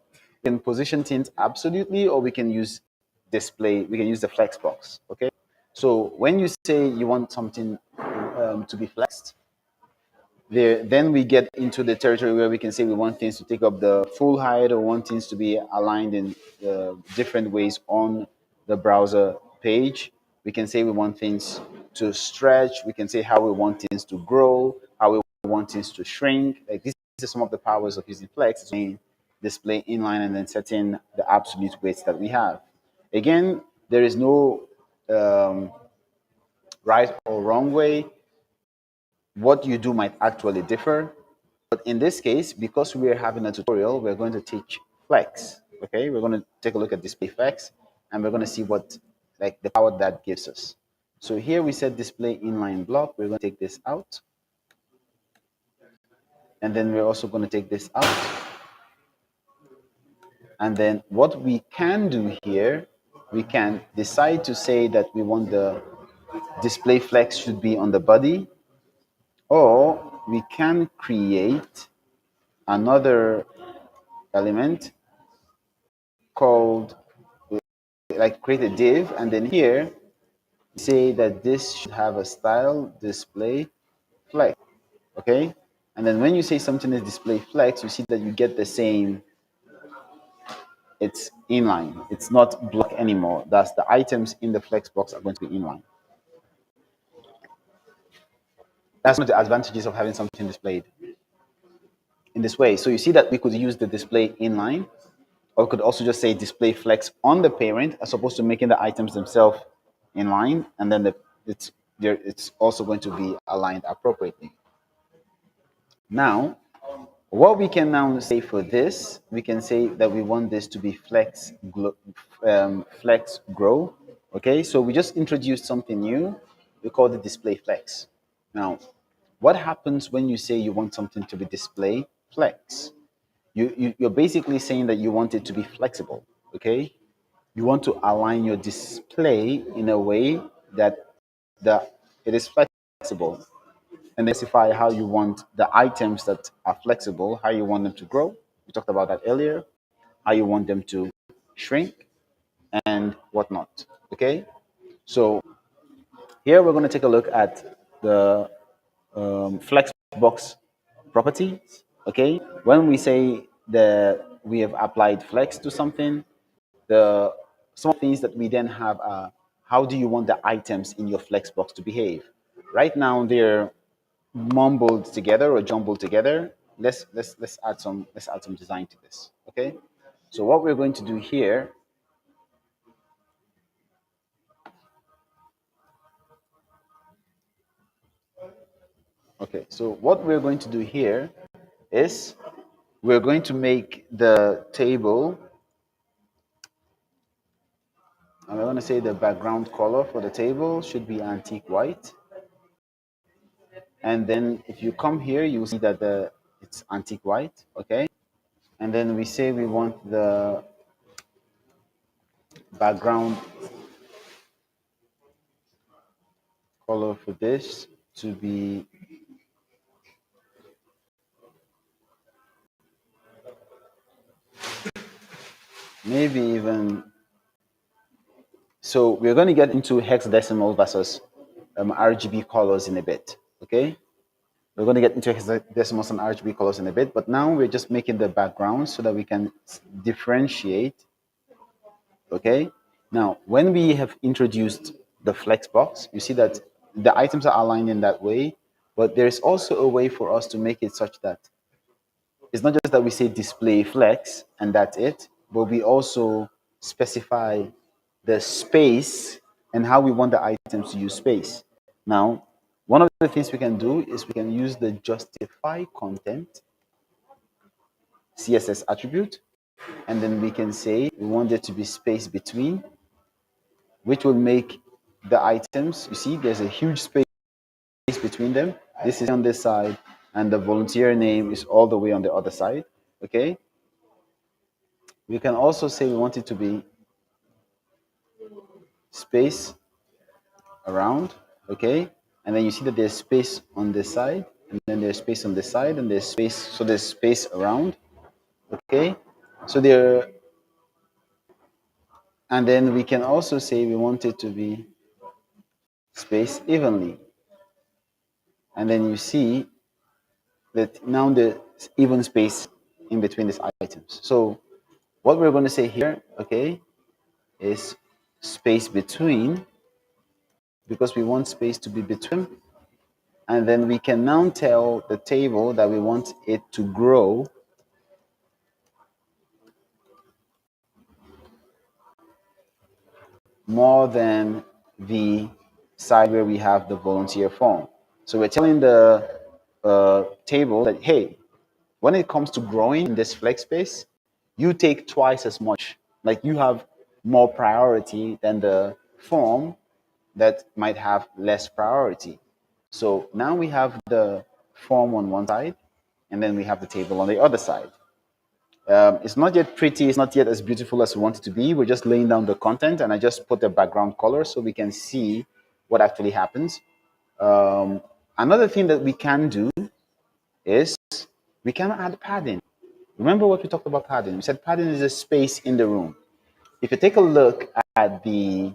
We can position things absolutely, or we can use display. We can use the flex box. Okay. So when you say you want something to be flexed, then we get into the territory where we can say we want things to take up the full height, or want things to be aligned in different ways on the browser page. We can say we want things to stretch. We can say how we want things to grow, how we want things to shrink. Like, these are some of the powers of using Flex. It's display inline and then setting the absolute weights that we have. Again, there is no right or wrong way. what you do might actually differ. But in this case, because we're having a tutorial, we're going to teach flex. Okay, we're going to take a look at display flex, and we're going to see what like the power that gives us. So here we said display inline block. We're going to take this out, and then we're also going to take this out. And then what we can do here, we can decide to say that we want the display flex should be on the body, or we can create another element called, like, create a div, and then here say that this should have a style display flex. Okay, and then when you say something is display flex, you see that you get the same, it's inline, it's not block anymore. That's the items in the flex box are going to be inline. That's one of the advantages of having something displayed in this way. So you see that we could use the display inline, or we could also just say display flex on the parent, as opposed to making the items themselves inline, and then it's also going to be aligned appropriately. Now, what we can now say for this, we can say that we want this to be flex grow. Okay, so we just introduced something new. We call it display flex. Now, what happens when you say you want something to be display flex? You're basically saying that you want it to be flexible. Okay, you want to align your display in a way that it is flexible, and specify how you want the items that are flexible, how you want them to grow. We talked about that earlier. How you want them to shrink and whatnot. Okay, so here we're going to take a look at the flexbox properties. Okay, when we say that we have applied flex to something, the some things that we then have are, how do you want the items in your flexbox to behave? Right now they're mumbled together or jumbled together. Let's add some design to this. Okay, so what we're going to do here, okay, so what we're going to do here is we're going to make the table, and we're going to say the background color for the table should be antique white. And then if you come here, you'll see that it's antique white. Okay, and then we say we want the background color for this to be maybe even, so we're going to get into hexadecimal versus RGB colors in a bit. Okay, we're going to get into hexadecimals and RGB colors in a bit, but now we're just making the background so that we can differentiate. Okay, now when we have introduced the flex box, you see that the items are aligned in that way, but there's also a way for us to make it such that it's not just that we say display flex and that's it, but we also specify the space and how we want the items to use space. Now, one of the things we can do is we can use the justify content CSS attribute, and then we can say we want there to be space between, which will make the items, you see, there's a huge space between them. This is on this side, and the volunteer name is all the way on the other side. Okay, we can also say we want it to be space around. Okay, and then you see that there's space on this side, and then there's space on this side, and there's space, so there's space around. Okay, so there, and then we can also say we want it to be space evenly, and then you see that now there's even space in between these items. So what we're going to say here, okay, is space between, because we want space to be between. And then we can now tell the table that we want it to grow more than the side where we have the volunteer form. So we're telling the table that, hey, when it comes to growing in this flex space, you take twice as much. Like you have more priority than the form that might have less priority. So now we have the form on one side, and then we have the table on the other side. It's not yet pretty, it's not yet as beautiful as we want it to be. We're just laying down the content, and I just put the background color so we can see what actually happens. Another thing that we can do is we can add padding. Remember what we talked about padding? We said padding is a space in the room. If you take a look at the,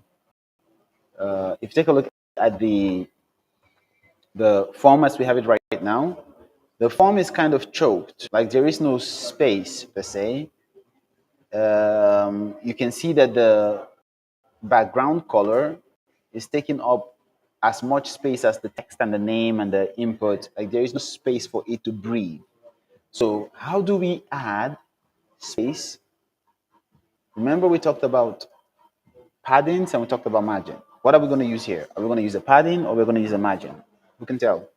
if you take a look at the form as we have it right now, the form is kind of choked. Like there is no space per se. You can see that the background color is taking up as much space as the text and the name and the input. Like there is no space for it to breathe. So how do we add space? Remember we talked about paddings and we talked about margin. What are we going to use here? Are we going to use a padding or we're going to use a margin? Who can tell?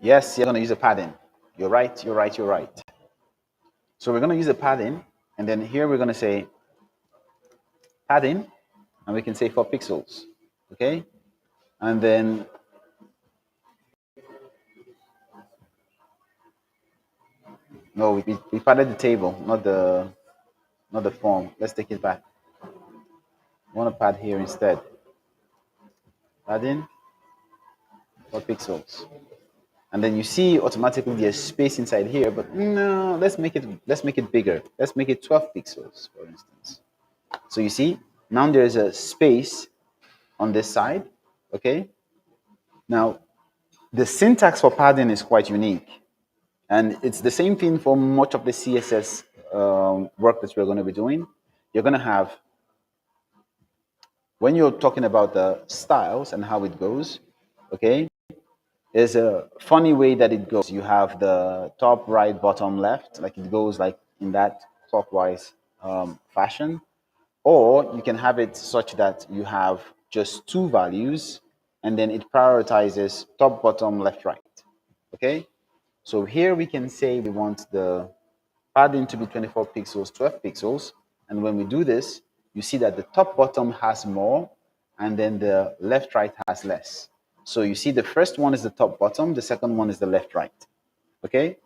Yes, you're going to use a padding. You're right, you're right, you're right. So we're going to use a padding, and then here we're going to say padding, and we can say 4 pixels, okay? And then no, we padded the table, not the form. Let's take it back. I want to pad here instead. Padding 4 pixels. And then you see automatically there's space inside here, but no, let's make it bigger. Let's make it 12 pixels, for instance. So you see, now there's a space on this side, okay? Now, the syntax for padding is quite unique. And it's the same thing for much of the CSS work that we're going to be doing. You're going to have, when you're talking about the styles and how it goes, okay, there's a funny way that it goes. You have the top, right, bottom, left, like it goes like in that clockwise fashion. Or you can have it such that you have just two values and then it prioritizes top, bottom, left, right. Okay? So here we can say we want the padding to be 24 pixels, 12 pixels. And when we do this, you see that the top bottom has more and then the left right has less. So you see the first one is the top bottom, the second one is the left right. Okay?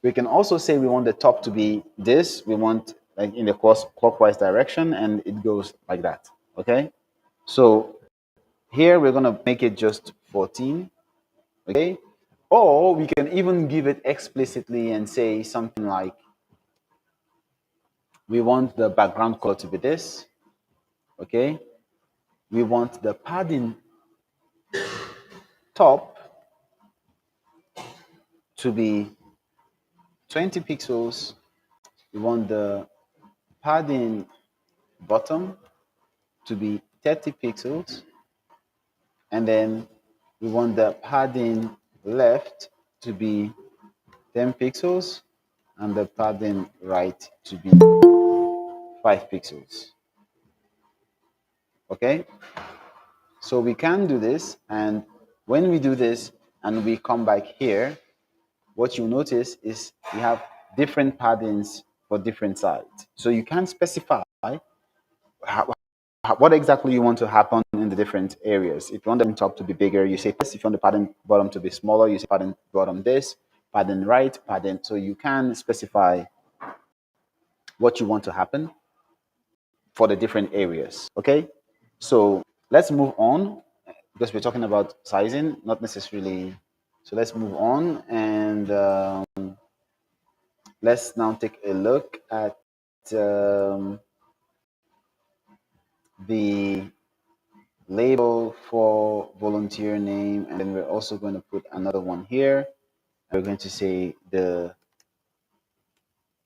We can also say we want the top to be this, we want like in the clockwise direction, and it goes like that. Okay? So here we're gonna make it just 14. Okay? Or we can even give it explicitly and say something like we want the background color to be this. Okay? We want the padding top to be 20 pixels. We want the padding bottom to be 30 pixels. And then we want the padding left to be 10 pixels and the padding right to be 5 pixels. Okay? So we can do this, and when we do this and we come back here, what you notice is we have different paddings for different sides. So you can specify how, what exactly you want to happen in the different areas. If you want the top to be bigger, you say this. If you want the padding bottom to be smaller, you say padding bottom this, padding right, padding. So you can specify what you want to happen for the different areas. Okay, so let's move on because we're talking about sizing, not necessarily. So let's move on and let's now take a look at the label for volunteer name, and then we're also going to put another one here. We're going to say the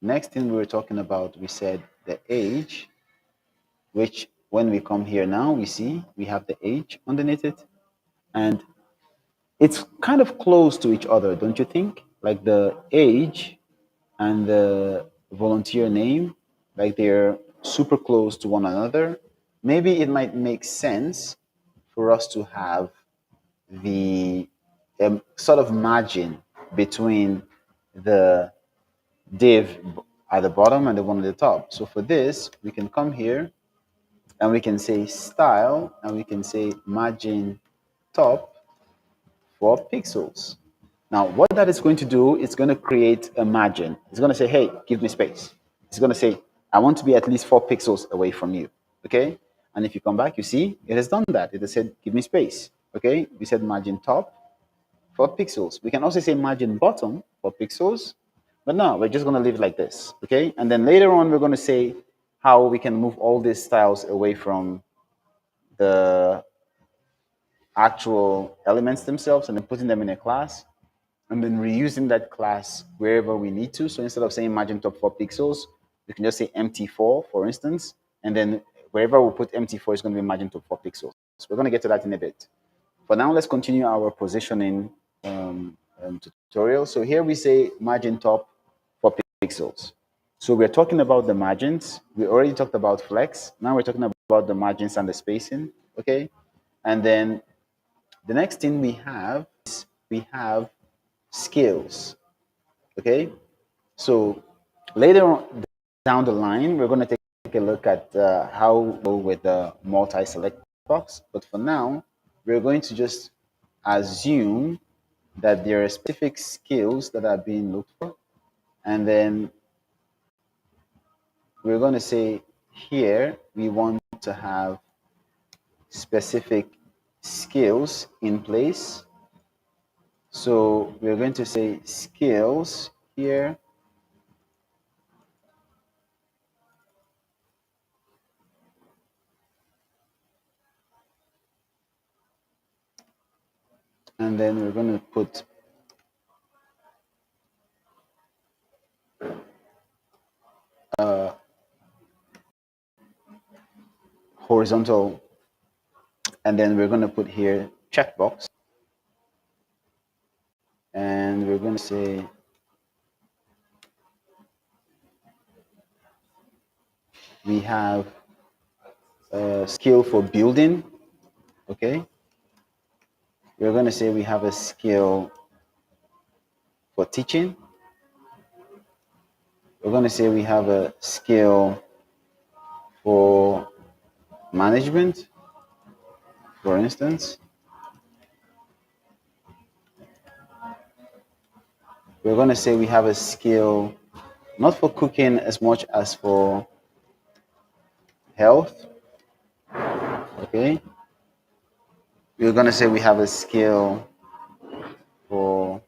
next thing we were talking about, we said the age, which when we come here now, we see we have the age underneath it. And it's kind of close to each other, don't you think? Like the age and the volunteer name, like they're super close to one another, maybe it might make sense for us to have the sort of margin between the div at the bottom and the one at the top. So for this, we can come here and we can say style and we can say margin top 4 pixels. Now, what that is going to do, it's going to create a margin. It's going to say, hey, give me space. It's going to say, I want to be at least 4 pixels away from you. Okay. And if you come back, you see it has done that. It has said, give me space. Okay. We said margin top 4 pixels. We can also say margin bottom 4 pixels. But no, we're just going to leave it like this. Okay. And then later on, we're going to say how we can move all these styles away from the actual elements themselves and then putting them in a class and then reusing that class wherever we need to. So instead of saying margin top 4 pixels, we can just say empty 4, for instance, and then wherever we put empty 4 is going to be margin top 4 pixels. So we're going to get to that in a bit. For now, let's continue our positioning tutorial. So here we say margin top 4 pixels. So we're talking about the margins. We already talked about flex. Now we're talking about the margins and the spacing. Okay. And then the next thing we have is we have scales. Okay. So later on down the line, we're going to take a look at how we go with the multi-select box. But for now, we're going to just assume that there are specific skills that are being looked for. And then we're going to say here we want to have specific skills in place. So we're going to say skills here. And then we're going to put horizontal, and then we're going to put here checkbox, and we're going to say we have a skill for building. Okay, we're going to say we have a skill for teaching. We're going to say we have a skill for management, for instance. We're going to say we have a skill not for cooking as much as for health. Okay. We're going to say we have a skill for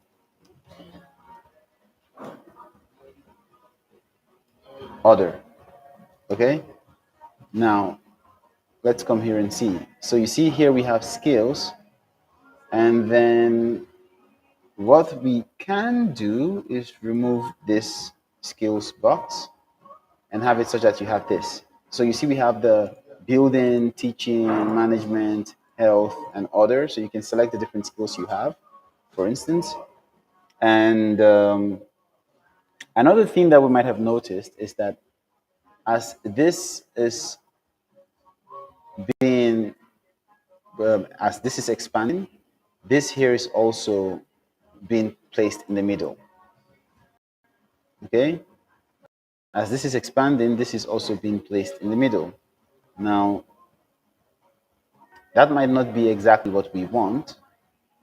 other. Okay. Now, let's come here and see. So you see here we have skills, and then what we can do is remove this skills box and have it such that you have this. So you see we have the building, teaching, management, health, and other. So you can select the different skills you have, for instance. And another thing that we might have noticed is that as this is being as this is expanding, this here is also being placed in the middle. Okay, as this is expanding, this is also being placed in the middle. Now, that might not be exactly what we want.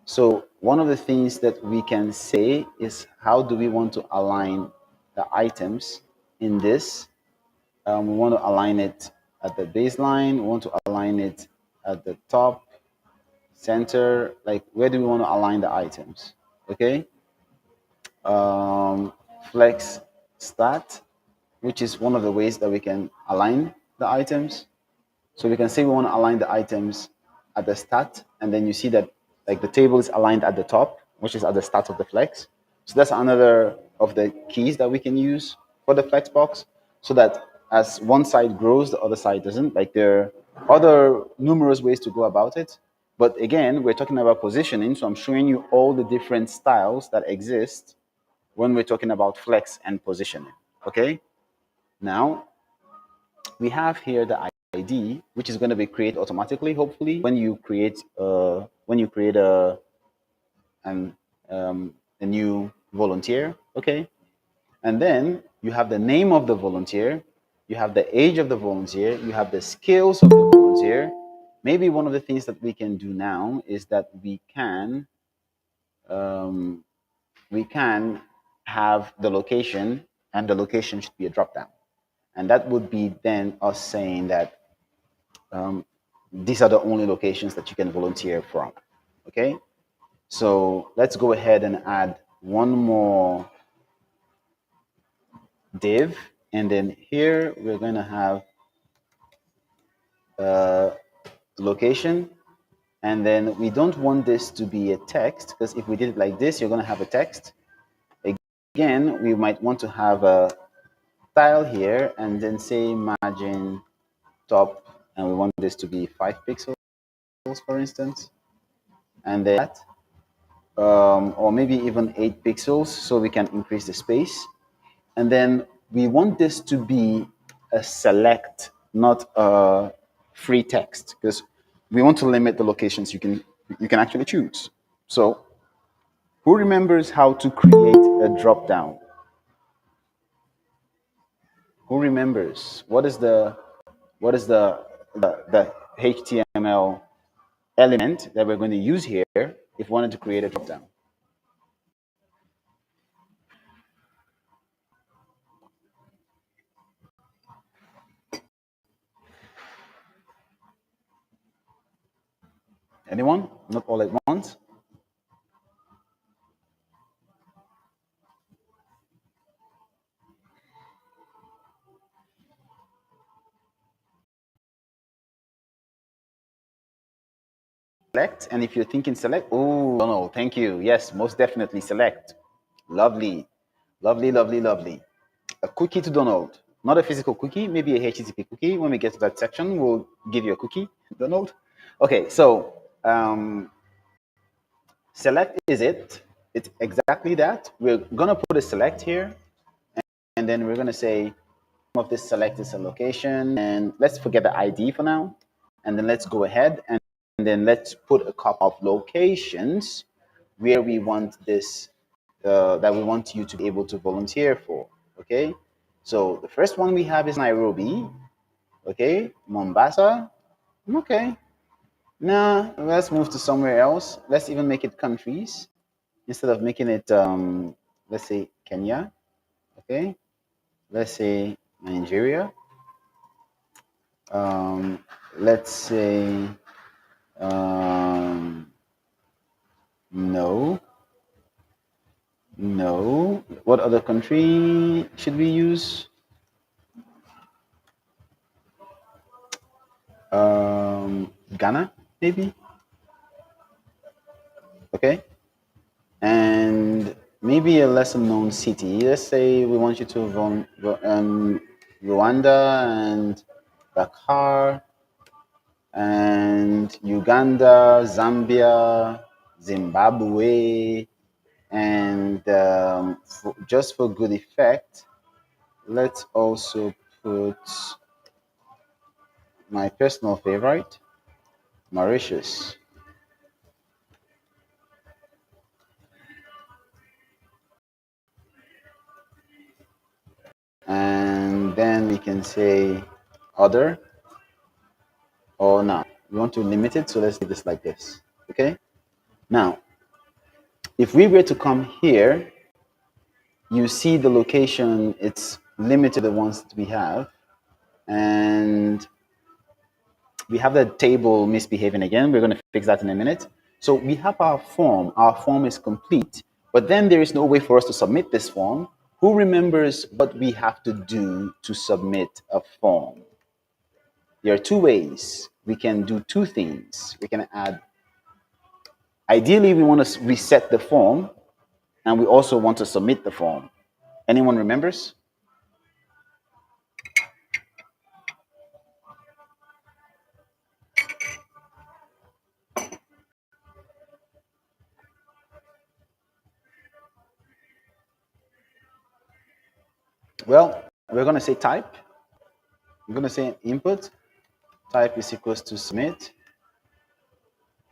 So one of the things that we can say is how do we want to align the items in this? We want to align it at the baseline. We want to align it at the top, center. Like, where do we want to align the items? Okay. um, Flex stat, which is one of the ways that we can align the items. So we can say we want to align the items at the start, and then you see that like the table is aligned at the top, which is at the start of the flex. So that's another of the keys that we can use for the flex box, so that as one side grows, the other side doesn't. Like there are other numerous ways to go about it. But again, we're talking about positioning, so I'm showing you all the different styles that exist when we're talking about flex and positioning. Okay. Now we have here the ID, which is going to be created automatically, hopefully, when you create an, a new volunteer. Okay. And then you have the name of the volunteer, you have the age of the volunteer, you have the skills of the volunteer. Maybe one of the things that we can do now is that um, we can have the location, and the location should be a drop down, and that would be then us saying that these are the only locations that you can volunteer from. Okay, so let's go ahead and add one more div, and then here we're going to have location, and then we don't want this to be a text, because if we did it like this, you're going to have a text. Again, we might want to have a style here, and then say margin top, and we want this to be 5 pixels, for instance, and then that, or maybe even 8 pixels, so we can increase the space. And then we want this to be a select, not a free text, because we want to limit the locations you can actually choose. So who remembers how to create a drop down? Who remembers what is the HTML element that we're going to use here if we wanted to create a drop down? Anyone? Not all at once. Select, and if you're thinking select, oh no, thank you. Yes, most definitely select. Lovely, lovely, lovely, lovely. A cookie to Donald, not a physical cookie, maybe a HTTP cookie. When we get to that section, we'll give you a cookie, Donald. Okay, so select is it. It's exactly that. We're gonna put a select here, and then we're gonna say of this select is a location, and let's forget the ID for now, and then let's go ahead and then let's put a couple of locations where we want this that we want you to be able to volunteer for. Okay, so the first one we have is Nairobi. Okay, Mombasa. Okay, now let's move to somewhere else. Let's even make it countries instead of making it let's say Kenya. Okay, let's say Nigeria. um, let's say um, no, no. What other country should we use? Ghana, maybe. Okay, and maybe a lesser known city. Let's say we want you to Rwanda and Dakar and Uganda, Zambia, Zimbabwe, and just for good effect, let's also put my personal favorite, Mauritius. And then we can say other, or now we want to limit it, so let's leave this like this. Okay, now if we were to come here, you see the location, it's limited to the ones that we have, and we have the table misbehaving again. We're going to fix that in a minute. So we have our form. Our form is complete, but then there is no way for us to submit this form. Who remembers what we have to do to submit a form? There are two ways. We can do two things. We can add, ideally, we want to reset the form, and we also want to submit the form. Anyone remembers? Well, we're going to say type. I'm going to say input. Type is equals to submit.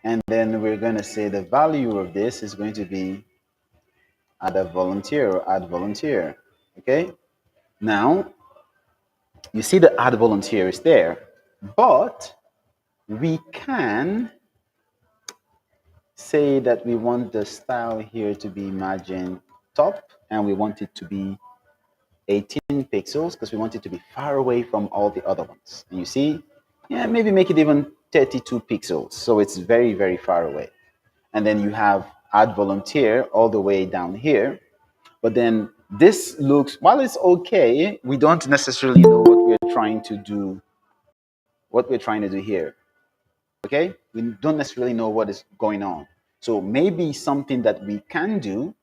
And then we're going to say the value of this is going to be add a volunteer or add volunteer. Okay. Now, you see the add volunteer is there, but we can say that we want the style here to be margin top and we want it to be 18 pixels because we want it to be far away from all the other ones. And you see, yeah, maybe make it even 32 pixels. So it's very, very far away. And then you have add volunteer all the way down here. But then this looks, while it's okay, we don't necessarily know what we're trying to do here. Okay? We don't necessarily know what is going on. So maybe something that we can do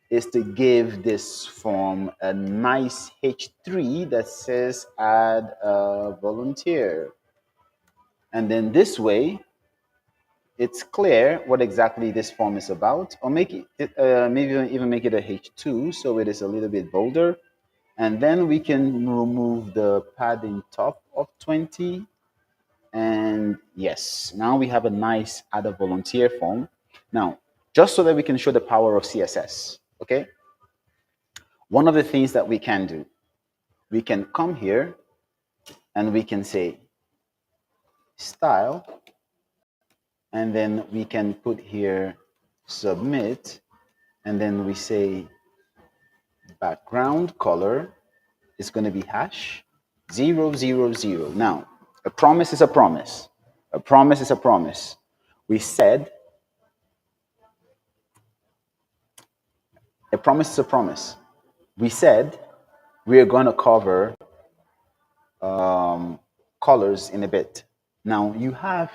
is to give this form a nice H3 that says add a volunteer. And then this way, it's clear what exactly this form is about, or make it, maybe even make it a H2 so it is a little bit bolder. And then we can remove the padding top of 20. And yes, now we have a nice add a volunteer form. Now, just so that we can show the power of CSS, okay? One of the things that we can do, we can come here and we can say style, and then we can put here submit, and then we say background color is going to be hash 000. Now, a promise is a promise. A promise is a promise. We said a promise is a promise. We said we are going to cover colors in a bit. Now you have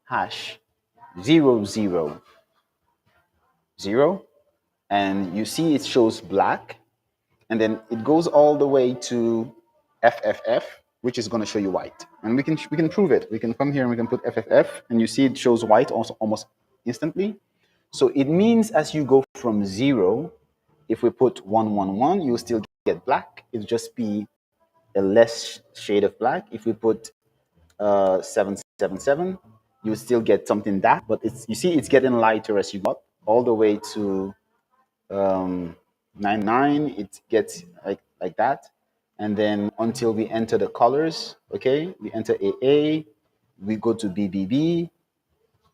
hash 000, and you see it shows black, and then it goes all the way to FFF, which is going to show you white. And we can prove it. We can come here and we can put FFF, and you see it shows white also almost instantly. So it means as you go from 0, if we put 111, you'll still get black. It'll just be a less shade of black. If we put 777, you still get something dark, but you see it's getting lighter as you go up all the way to 99. It gets like that, and then until we enter the colors. Okay, we enter AA, we go to BBB,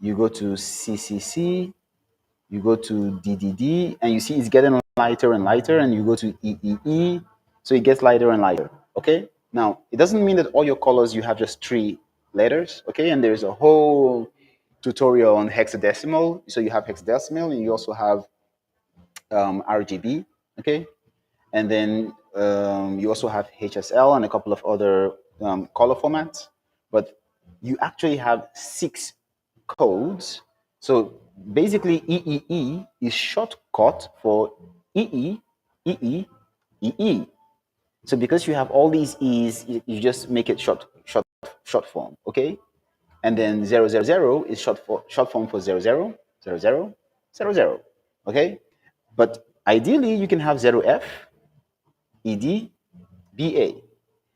you go to CCC, you go to DDD, and you see it's getting lighter and lighter, and you go to EEE, so it gets lighter and lighter. Okay, now it doesn't mean that all your colors you have just 3 letters. Okay, and there's a whole tutorial on hexadecimal. So you have hexadecimal, and you also have RGB. Okay, and then you also have HSL and a couple of other color formats, but you actually have 6 codes. So basically, EEE is shortcut for EE, EE, EE. So because you have all these E's, you just make it short form, okay? And then 000 is short form for 000000, okay? But ideally, you can have 0F, ED, BA.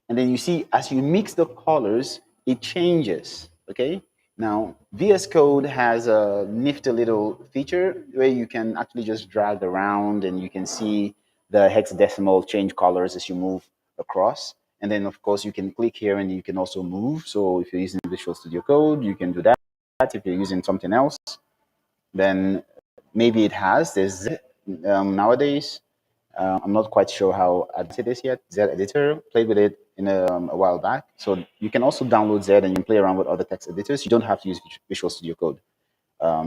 And then you see, as you mix the colors, it changes, okay? Now, VS Code has a nifty little feature where you can actually just drag around and you can see the hexadecimal change colors as you move across. And then, of course, you can click here and you can also move. So if you're using Visual Studio Code, you can do that. If you're using something else, then maybe it has. There's nowadays, I'm not quite sure how advanced it is yet. Z Editor, played with it in a while back. So you can also download Z and you can play around with other text editors. You don't have to use Visual Studio Code,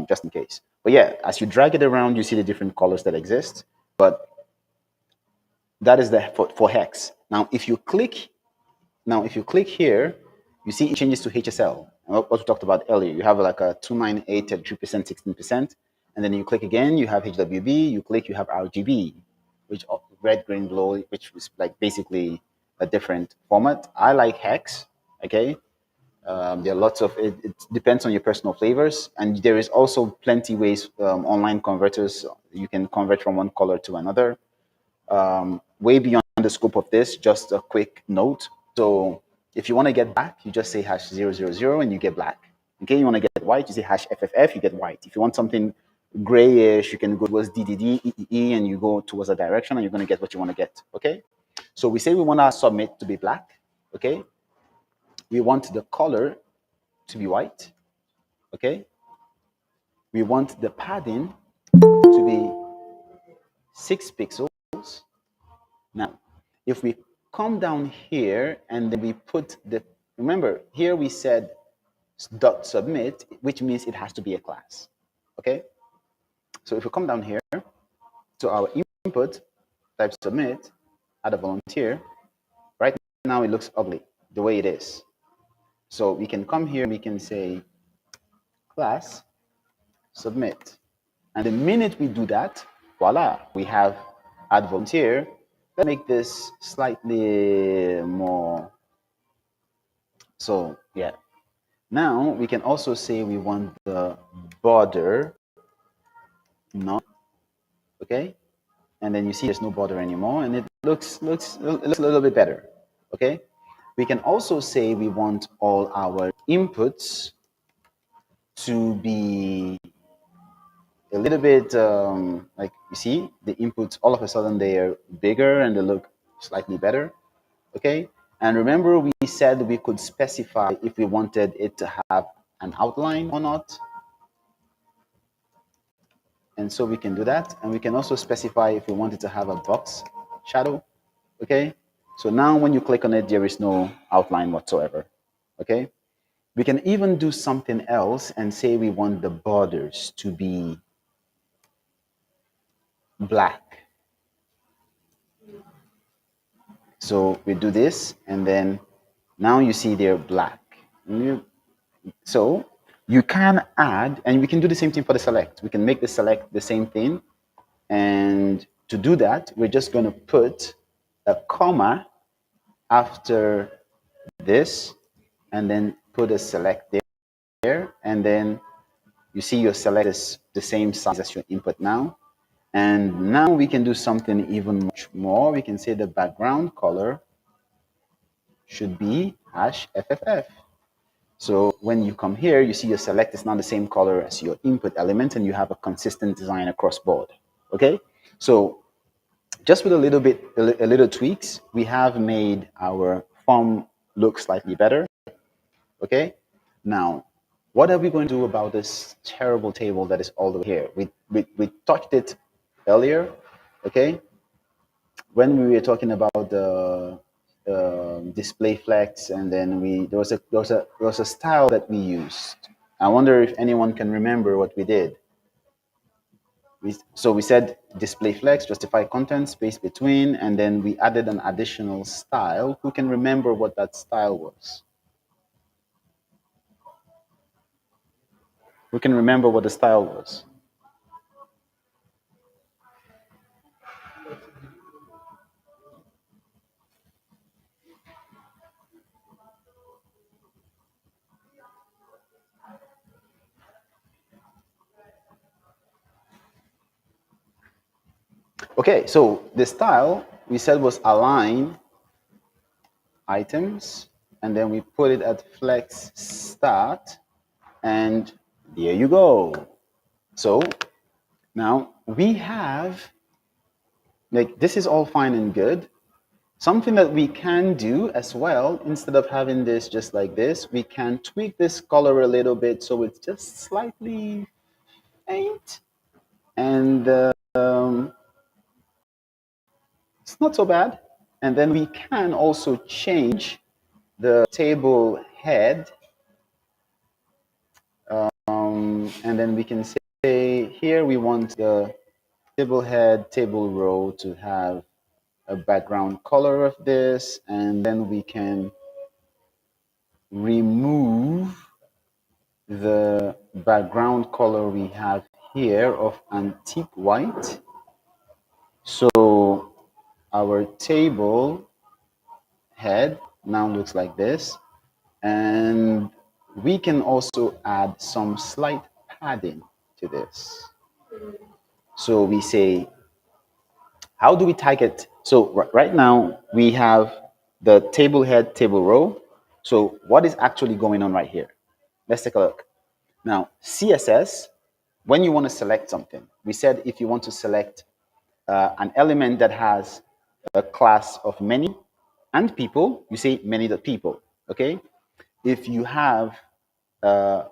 just in case. But yeah, as you drag it around, you see the different colors that exist. But that is for hex. Now, if you click here, you see it changes to HSL. What we talked about earlier. You have like a 298, 33%, 16%. And then you click again, you have HWB. You click, you have RGB, which red, green, blue, which is like basically a different format. I like hex. Okay. There are lots of it depends on your personal flavors, and there is also plenty ways online converters. You can convert from one color to another. Way beyond the scope of this, just a quick note. So if you want to get black, you just say #000 and you get black. Okay, you want to get white, you say #FFF, you get white. If you want something grayish, you can go towards DDD, EEE, and you go towards a direction, and you're going to get what you want to get. Okay, so we say we want our submit to be black. Okay, we want the color to be white. Okay, we want the padding to be 6 pixels. Now, if we come down here and then we put the, remember here we said dot submit, which means it has to be a class. Okay, so if we come down here to our input, type submit, add a volunteer. Right now it looks ugly the way it is. So we can come here and we can say class submit. And the minute we do that, voila, we have add volunteer. Let's make this slightly more. So yeah. Now we can also say we want the border none. Okay. And then you see there's no border anymore, and it looks a little bit better. Okay. We can also say we want all our inputs to be a little bit like, you see the inputs all of a sudden they are bigger and they look slightly better. Okay, and remember we said we could specify if we wanted it to have an outline or not, and so we can do that. And we can also specify if we wanted to have a box shadow. Okay, so now when you click on it, there is no outline whatsoever. Okay, we can even do something else and say we want the borders to be black. So we do this, and then now you see they're black. So you can add, and we can do the same thing for the select. We can make the select the same thing. And to do that, we're just going to put a comma after this, and then put a select there. And then you see your select is the same size as your input now. And now we can do something even much more. We can say the background color should be #FFF. So when you come here, you see your select is not the same color as your input element, and you have a consistent design across board. Okay, so just with a little tweaks, we have made our form look slightly better. Okay, now what are we going to do about this terrible table that is all the way here? We touched it earlier. Okay, when we were talking about the display flex, and then there was a style that we used. I wonder if anyone can remember what we did. So we said display flex, justify content, space between, and then we added an additional style. Who can remember what that style was? Who can remember what the style was? Okay, so the style we said was align items, and then we put it at flex start, and there you go. So now we have, like, this is all fine and good. Something that we can do as well, instead of having this just like this, we can tweak this color a little bit so it's just slightly faint, and it's not so bad. And then we can also change the table head, and then we can say here we want the table head, table row to have a background color of this, and then we can remove the background color we have here of antique white. So our table head now looks like this, and we can also add some slight padding to this. So we say How do we tag it? So right now we have the table head, table row. So what is actually going on right here? Let's take a look. Now, CSS, when you want to select something, we said if you want to select an element that has a class of many and people, you say many.people, okay? If you have a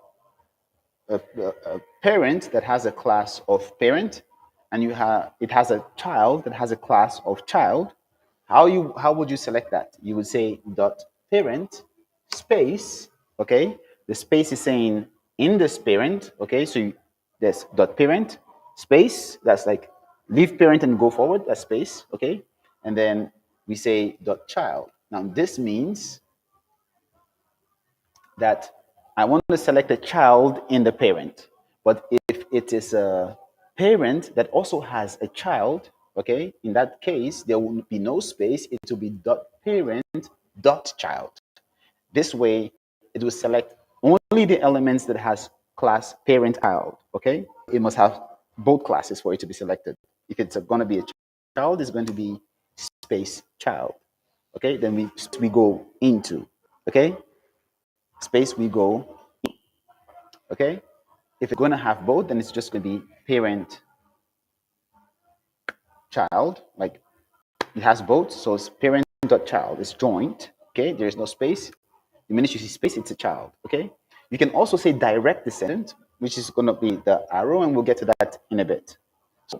parent that has a class of parent, and it has a child that has a class of child, how would you select that? You would say dot parent space, okay? The space is saying in this parent, okay? So there's dot parent space, that's like leave parent and go forward, that's space, okay? And then we say dot child. Now this means that I want to select a child in the parent. But if it is a parent that also has a child, okay, in that case, there will be no space. It will be dot parent dot child. This way, it will select only the elements that has class parent child, okay? It must have both classes for it to be selected. If it's going to be a child, it's going to be space child, okay? Then we go into, okay? Space we go, okay? If it's going to have both, then it's just going to be parent child, like it has both, so it's parent dot child, it's joint, okay? There is no space. The minute you see space, it's a child, okay? You can also say direct descendant, which is going to be the arrow, and we'll get to that in a bit. So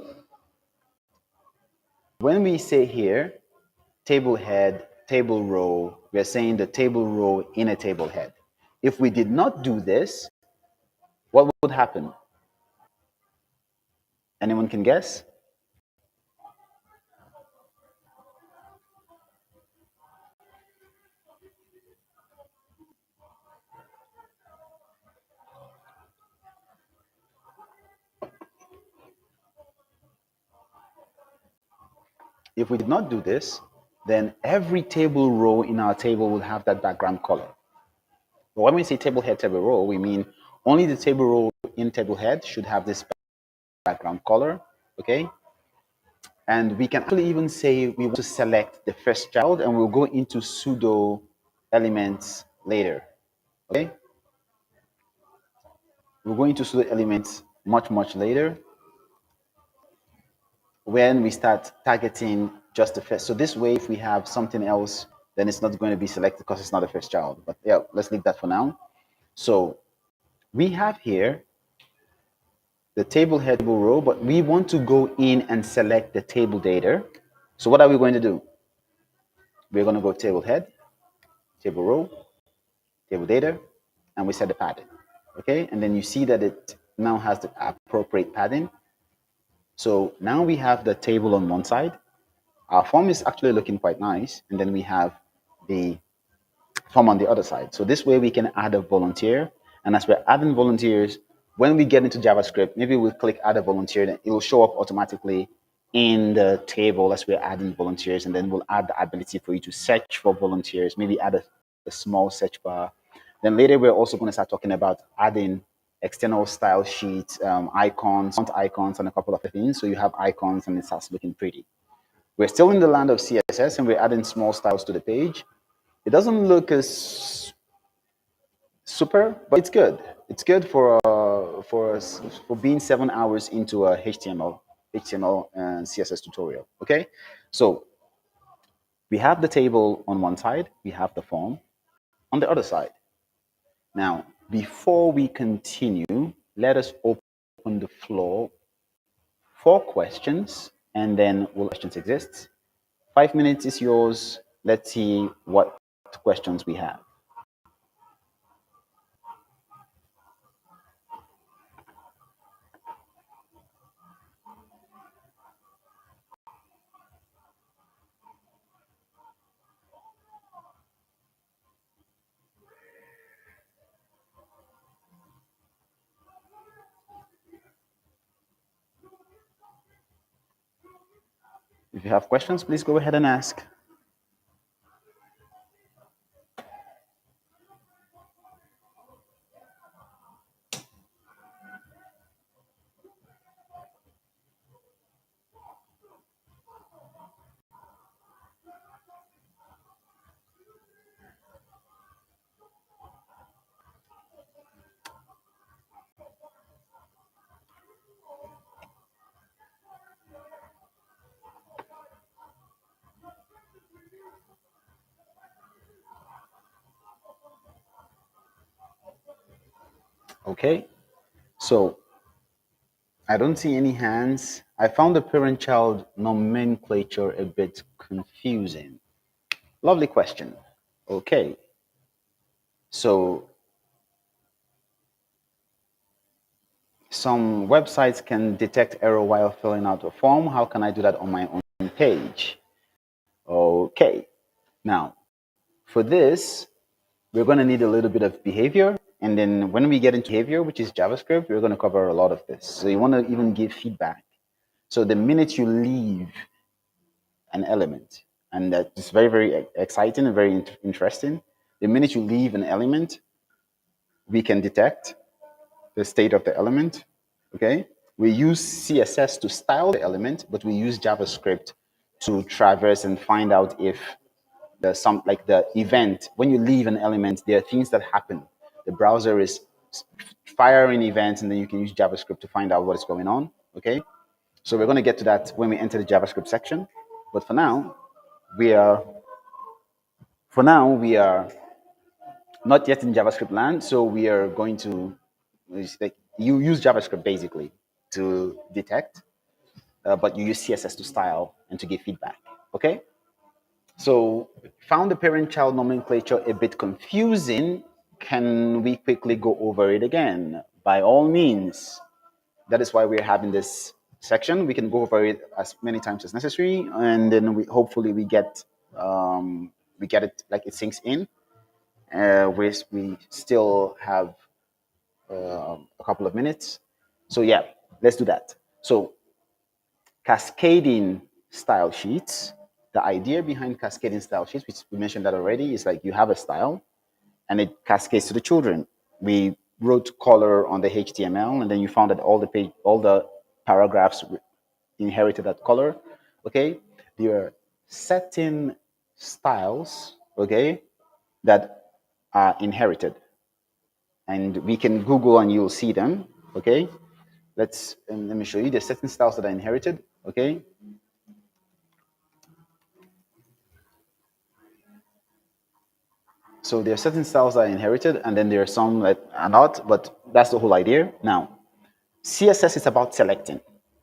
when we say here table head, table row, we're saying the table row in a table head. If we did not do this, what would happen? Anyone can guess? If we did not do this, then every table row in our table will have that background color. But when we say table head, table row, we mean only the table row in table head should have this background color, okay? And we can actually even say we want to select the first child, and we'll go into pseudo elements later, okay? We'll go into pseudo elements much later when we start targeting just the first. So this way, if we have something else, then it's not going to be selected because it's not the first child. But yeah, let's leave that for now. So we have here the table head, table row, but we want to go in and select the table data. So what are we going to do? We're going to go table head, table row, table data, and we set the padding. Okay, and then you see that it now has the appropriate padding. So now we have the table on one side. Our form is actually looking quite nice, and then we have the form on the other side. So this way we can add a volunteer, and as we're adding volunteers, when we get into JavaScript, maybe we'll click add a volunteer, then it will show up automatically in the table as we're adding volunteers, and then we'll add the ability for you to search for volunteers, maybe add a small search bar. Then later we're also going to start talking about adding external style sheets, icons, font icons, and a couple of things. So you have icons and it starts looking pretty. We're still in the land of CSS and we're adding small styles to the page. It doesn't look as super, but it's good. It's good for being 7 hours into a HTML and CSS tutorial. Okay, so we have the table on one side, we have the form on the other side. Now, before we continue, let us open the floor for questions, and then will questions exist. 5 minutes is yours. Let's see what questions we have. If you have questions, please go ahead and ask. Okay, so I don't see any hands. I found the parent-child nomenclature a bit confusing. Lovely question. Okay, so some websites can detect error while filling out a form. How can I do that on my own page? Okay, now for this, we're going to need a little bit of behavior. And then when we get into behavior, which is JavaScript, we're going to cover a lot of this. So you want to even give feedback. So the minute you leave an element, and that's very, very exciting and very interesting, the minute you leave an element, we can detect the state of the element. Okay. We use CSS to style the element, but we use JavaScript to traverse and find out if the some like the event when you leave an element, there are things that happen. The browser is firing events, and then you can use JavaScript to find out what is going on. Okay, so we're going to get to that when we enter the JavaScript section. But we are for now we are not yet in JavaScript land, so we are going to like you use JavaScript basically to detect, but you use CSS to style and to give feedback. Okay. So, found the parent-child nomenclature a bit confusing. Can we quickly go over it again? By all means. That is why we're having this section. We can go over it as many times as necessary, and then hopefully we get it like it sinks in. We still have a couple of minutes, so yeah, let's do that. So cascading style sheets. The idea behind cascading style sheets, which we mentioned that already, is like you have a style and it cascades to the children. We wrote color on the HTML, and then you found that all the paragraphs inherited that color. Okay, there are certain styles, okay, that are inherited, and we can Google and you'll see them. Okay, let me show you. There's certain styles that are inherited. Okay, so there are certain styles that are inherited, and then there are some that are not, but that's the whole idea. Now, CSS is about selecting,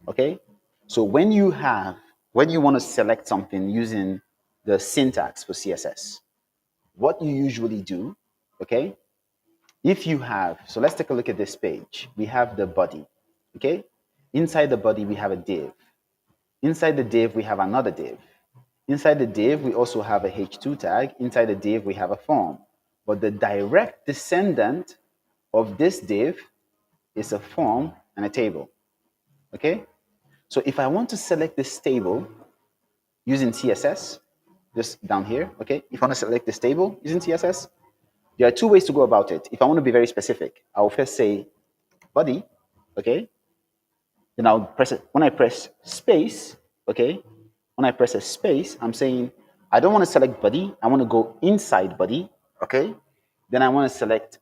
okay? So when you want to select something using the syntax for CSS, what you usually do, okay? So let's take a look at this page. We have the body, okay? Inside the body, we have a div. Inside the div, we have another div. Inside the div, we also have a h2 tag. Inside the div, we have a form. But the direct descendant of this div is a form and a table. Okay? So if I want to select this table using CSS, just down here, okay? If I want to select this table using CSS, there are two ways to go about it. If I want to be very specific, I'll first say body, okay? Then I'll press it. When I press space, okay? When I press a space, I'm saying I don't want to select body. I want to go inside body, okay? Then I want to select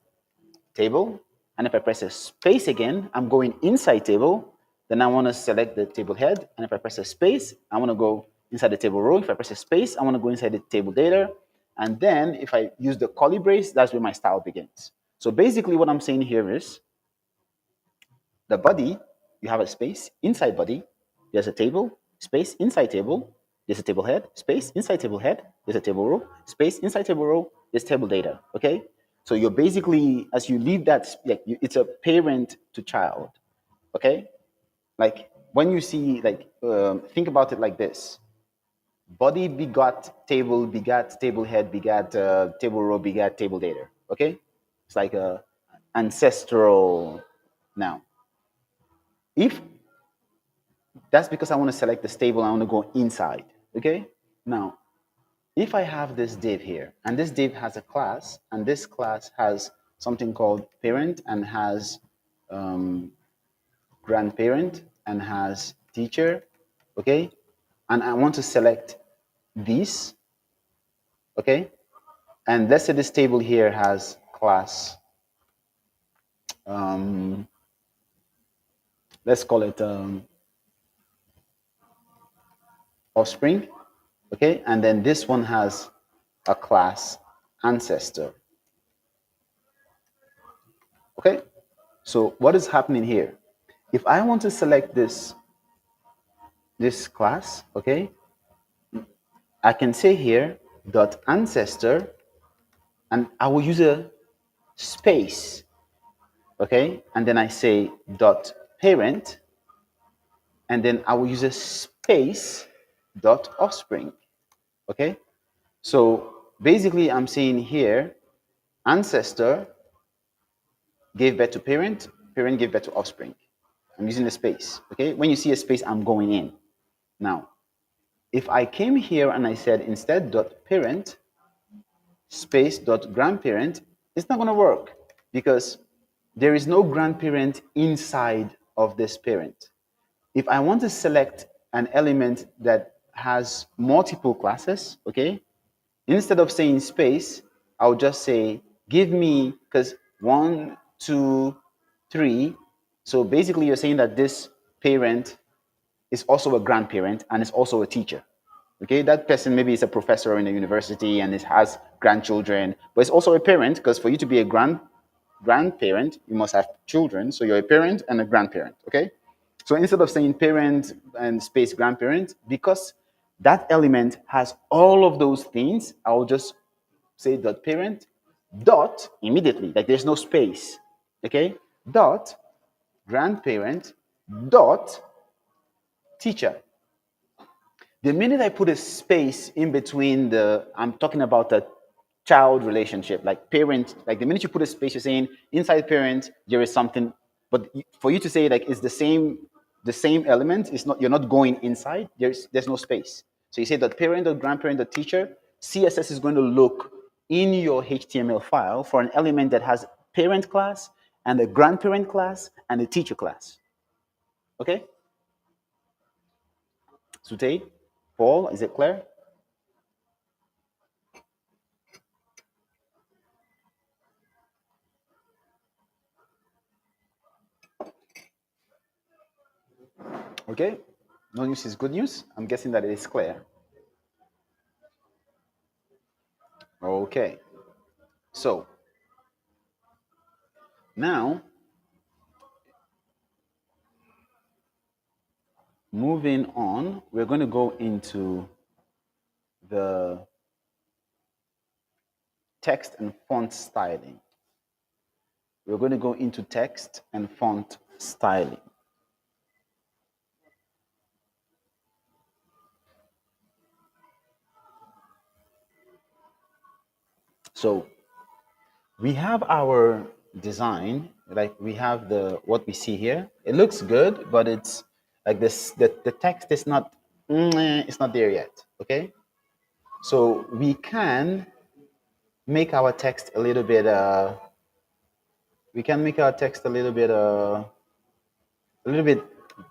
table. And if I press a space again, I'm going inside table. Then I want to select the table head. And if I press a space, I want to go inside the table row. If I press a space, I want to go inside the table data. And then if I use the curly brace, that's where my style begins. So basically what I'm saying here is the body, you have a space inside body, there's a table, space inside table, there's a table head, space inside table head, there's a table row, space inside table row, there's table data. Okay, so you're basically, as you leave that, it's a parent to child. Okay, like when you see, think about it like this: body begat table head, begat table row, begat table data. Okay, it's like a ancestral. Now, if that's because I want to select this table, I want to go inside. Okay, now if I have this div here, and this div has a class, and this class has something called parent, and has grandparent, and has teacher, okay, and I want to select these, okay, and let's say this table here has class, um, let's call it offspring, okay, and then this one has a class ancestor, okay. So what is happening here? If I want to select this class, okay, I can say here dot ancestor, and I will use a space, okay, and then I say dot parent, and then I will use a space dot offspring, okay. So basically, I'm saying here ancestor gave birth to parent, parent gave birth to offspring. I'm using a space, okay. When you see a space, I'm going in. Now, if I came here and I said instead dot parent space dot grandparent, it's not going to work because there is no grandparent inside of this parent. If I want to select an element that has multiple classes, okay, instead of saying space, I'll just say give me, because one, two, three. So basically, you're saying that this parent is also a grandparent and is also a teacher. Okay, that person maybe is a professor in a university and it has grandchildren, but it's also a parent because for you to be a grandparent, you must have children. So you're a parent and a grandparent. Okay, so instead of saying parent and space grandparent, because that element has all of those things, I'll just say dot parent dot immediately, like there's no space. Okay, dot grandparent dot teacher. The minute I put a space in between I'm talking about the child relationship, like parent, like the minute you put a space, you're saying inside parent, there is something, but for you to say like it's the same element, it's not, you're not going inside, there's no space. So you say that parent or grandparent or teacher, CSS is going to look in your HTML file for an element that has parent class and a grandparent class and a teacher class. Okay? Sute, Paul, is it clear? Okay, no news is good news. I'm guessing that it is clear. Okay, so now moving on, we're going to go into the text and font styling. We're going to go into text and font styling. So we have our design, like we have the what we see here. It looks good, but it's like this. The text is not. It's not there yet. Okay, so we can make our text a little bit. We can make our text a little bit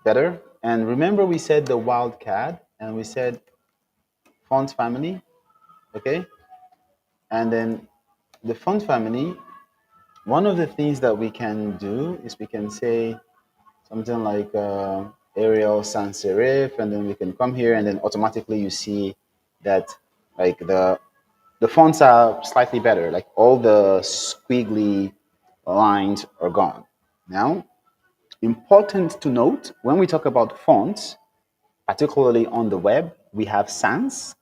better. And remember, we said the wildcat, and we said font family. Okay, and then the font family. One of the things that we can do is we can say something like Arial sans serif, and then we can come here, and then automatically you see that like the fonts are slightly better. Like all the squiggly lines are gone. Now, important to note when we talk about fonts, particularly on the web, we have sans,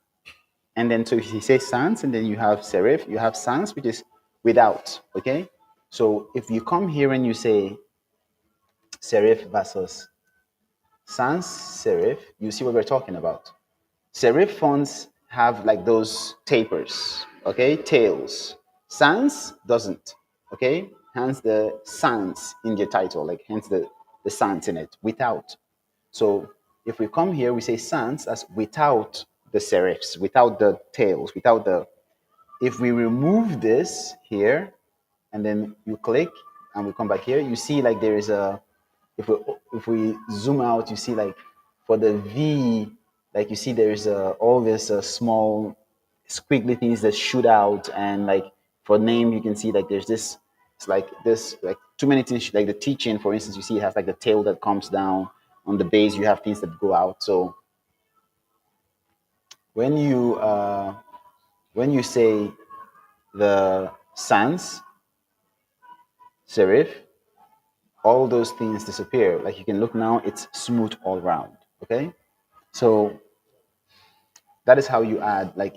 and then so if you say sans, and then you have serif, you have sans, which is without. Okay, so if you come here and you say serif versus sans serif, you see what we're talking about. Serif fonts have like those tapers, okay, tails. Sans doesn't, okay, hence the sans in the title, like hence the sans in it, without. So if we come here, we say sans as without the serifs, without the tails, without the. If we remove this here, and then you click, and we come back here, you see like there is a. If we zoom out, you see like for the V, like you see there's all this small squiggly things that shoot out, and like for name you can see like there's this. It's like this, like too many things. Like the teaching, for instance, you see it has like the tail that comes down on the base. You have things that go out. So when you uh, when you say the sans serif, all those things disappear. Like you can look now, it's smooth all around. Okay, so that is how you add like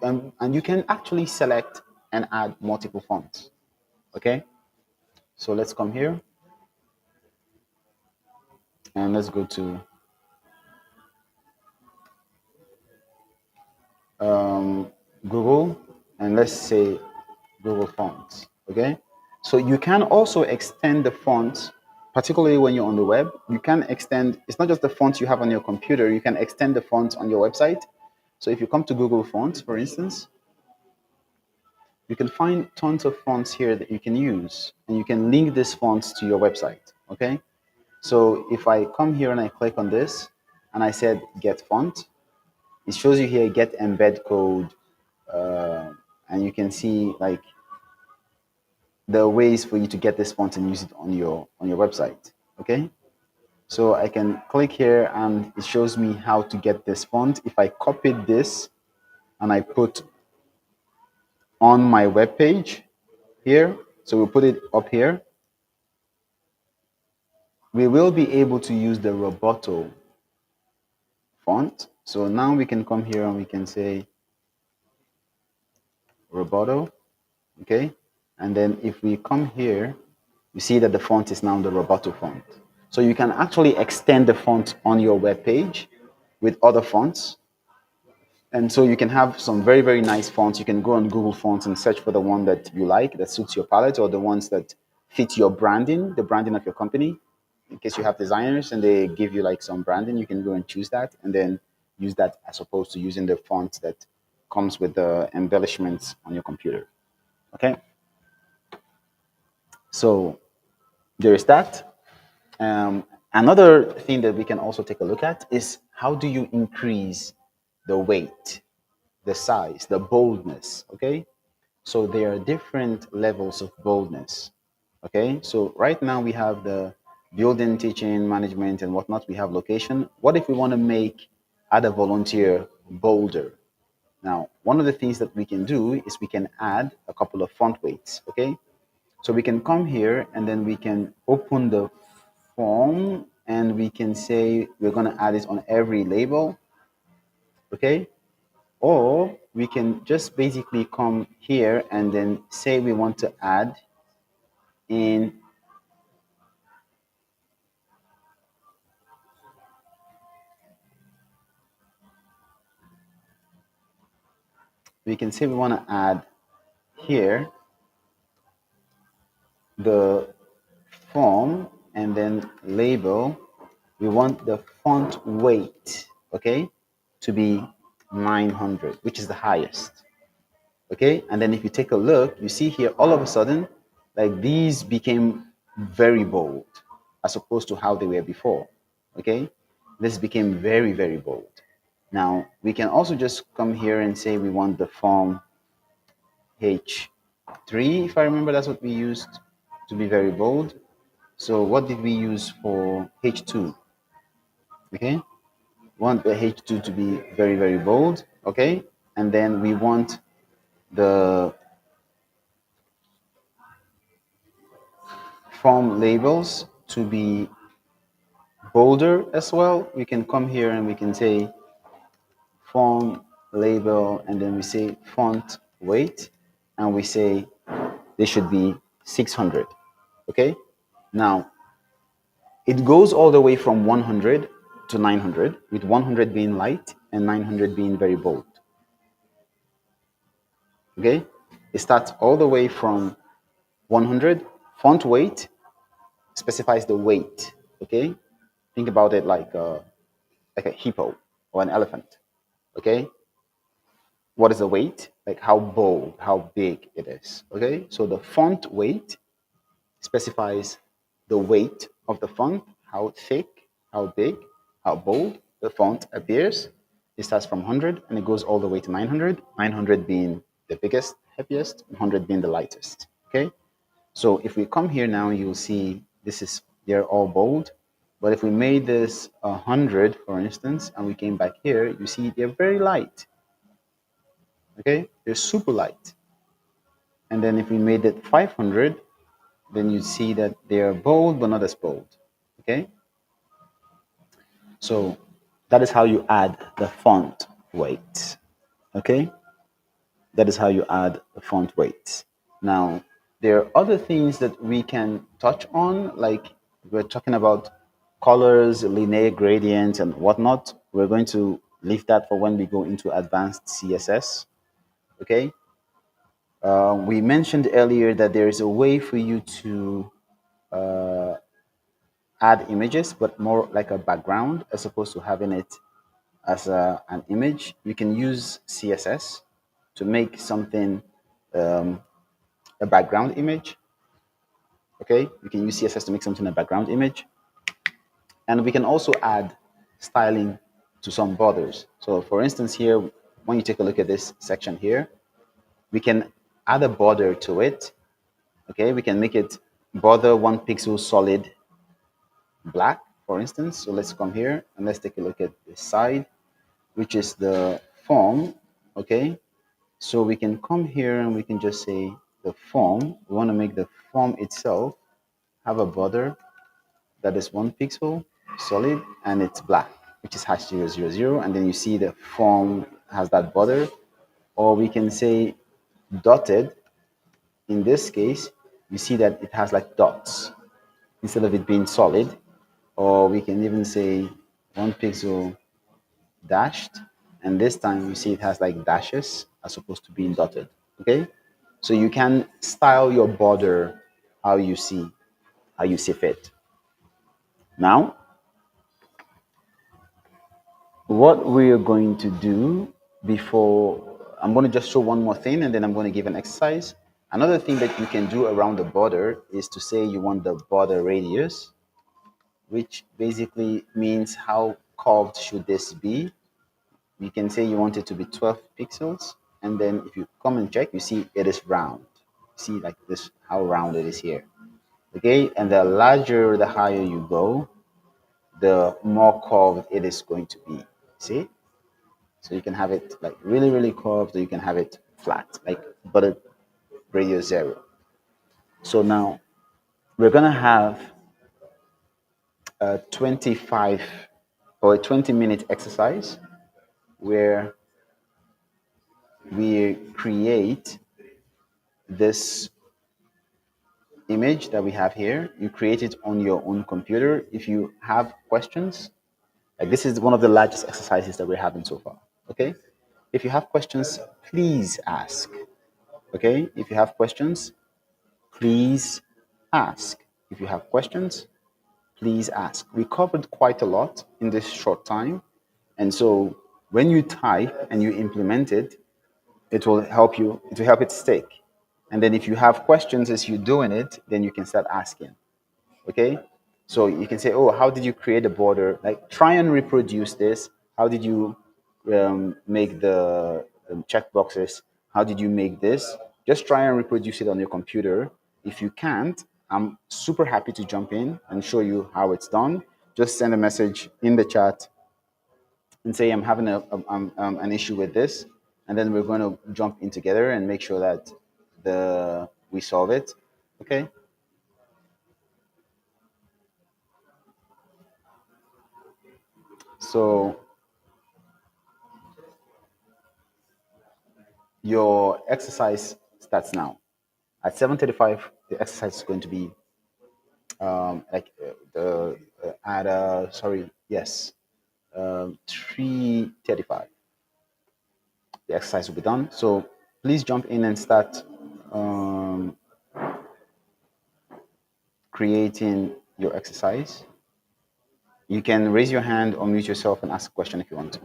and you can actually select and add multiple fonts. Okay, so let's come here and let's go to Google and let's say Google Fonts. Okay, so you can also extend the font, particularly when you're on the web. You can extend, it's not just the fonts you have on your computer, you can extend the fonts on your website. So if you come to Google Fonts, for instance, you can find tons of fonts here that you can use, and you can link these fonts to your website. Okay, so if I come here and I click on this and I said get font, it shows you here get embed code, and you can see like the ways for you to get this font and use it on your website. Okay, so I can click here and it shows me how to get this font. If I copied this and I put on my web page here, so we'll put it up here, we will be able to use the Roboto font. So now we can come here and we can say Roboto. Okay, and then if we come here, you see that the font is now the Roboto font. So you can actually extend the font on your web page with other fonts. And so you can have some very, very nice fonts. You can go on Google Fonts and search for the one that you like, that suits your palette, or the ones that fit your branding, the branding of your company. In case you have designers and they give you like some branding, you can go and choose that and then use that as opposed to using the font that comes with the embellishments on your computer. Okay. So there is that. Another thing that we can also take a look at is how do you increase the weight, the size, the boldness. Okay, so there are different levels of boldness. Okay, so right now we have the building, teaching, management, and whatnot. We have location. What if we want to make add a volunteer bolder? Now, one of the things that we can do is we can add a couple of font weights. Okay, so we can come here and then we can open the form and we can say we're going to add it on every label. Okay, or we can just basically come here and then say we want to add in we can say we want to add here the form and then label. We want the font weight, okay, to be 900, which is the highest. Okay, and then if you take a look, you see here all of a sudden like these became very bold as opposed to how they were before. Okay, this became very, very bold. Now we can also just come here and say we want the form H3, if I remember, that's what we used to be very bold. So what did we use for H2? Okay, we want the H2 to be very, very bold. Okay, and then we want the form labels to be bolder as well. We can come here and we can say form label and then we say font weight and we say they should be 600. Okay, now it goes all the way from 100 to 900, with 100 being light and 900 being very bold. Okay, it starts all the way from 100. Font weight specifies the weight. Okay, think about it like a hippo or an elephant. Okay, what is the weight? Like how bold, how big it is. Okay, so the font weight specifies the weight of the font, how thick, how big, how bold the font appears. It starts from 100 and it goes all the way to 900, 900 being the biggest, heaviest, 100 being the lightest. Okay, so if we come here now, you'll see this is, they're all bold. But if we made this 100, for instance, and we came back here, you see they're very light. Okay, they're super light. And then if we made it 500, then you see that they are bold but not as bold. Okay, so that is how you add the font weight. Okay, that is how you add the font weight. Now, there are other things that we can touch on, like we're talking about colors, linear gradients, and whatnot. We're going to leave that for when we go into advanced CSS. Okay. We mentioned earlier that there is a way for you to add images, but more like a background as opposed to having it as an image. You can use CSS to make something a background image. Okay, you can use CSS to make something a background image, and we can also add styling to some borders. So, for instance, here, when you take a look at this section here, we can add a border to it. Okay, we can make it border 1 pixel solid black, for instance. So let's come here and let's take a look at the side, which is the form. Okay, so we can come here and we can just say the form. We want to make the form itself have a border that is 1 pixel solid and it's black, which is hash 000. And then you see the form has that border. Or we can say dotted. In this case, you see that it has like dots instead of it being solid. Or we can even say 1 pixel dashed. And this time you see it has like dashes as opposed to being dotted. Okay. So you can style your border how you see fit. Now, what we are going to do before, I'm going to just show one more thing and then I'm going to give an exercise. Another thing that you can do around the border is to say you want the border radius, which basically means how curved should this be. You can say you want it to be 12 pixels, and then if you come and check, you see it is round. See like this, how round it is here. Okay, and the larger, the higher you go, the more curved it is going to be. See? So you can have it like really, really curved, or you can have it flat, like but radius 0. So now we're gonna have a 25 or a 20-minute exercise where we create this image that we have here. You create it on your own computer. If you have questions, like this is one of the largest exercises that we're having so far. Okay. If you have questions, please ask. Okay. If you have questions, please ask. If you have questions, please ask. We covered quite a lot in this short time. And so when you type and you implement it, it will help it stick. And then if you have questions as you're doing it, then you can start asking. Okay, so you can say, oh, how did you create a border? Like, try and reproduce this. How did you make the check boxes? How did you make this? Just try and reproduce it on your computer. If you can't, I'm super happy to jump in and show you how it's done. Just send a message in the chat and say I'm having an issue with this, and then we're going to jump in together and make sure that the we solve it. Okay. So your exercise starts now. At 7:35, the exercise is going to be like the at sorry, yes, 3:35. The exercise will be done. So please jump in and start um, creating your exercise. You can raise your hand or mute yourself and ask a question if you want to.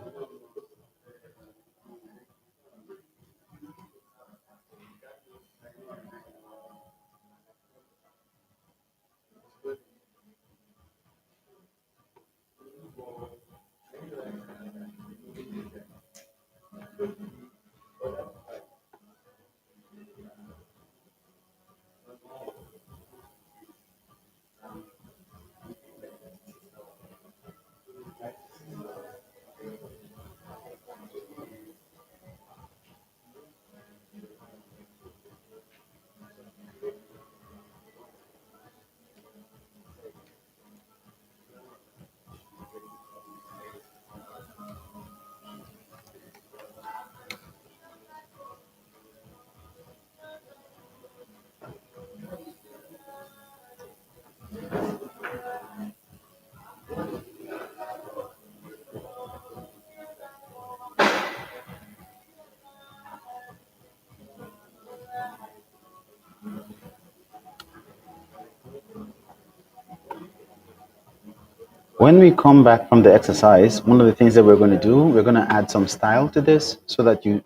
When we come back from the exercise, one of the things that we're going to do, we're going to add some style to this so that you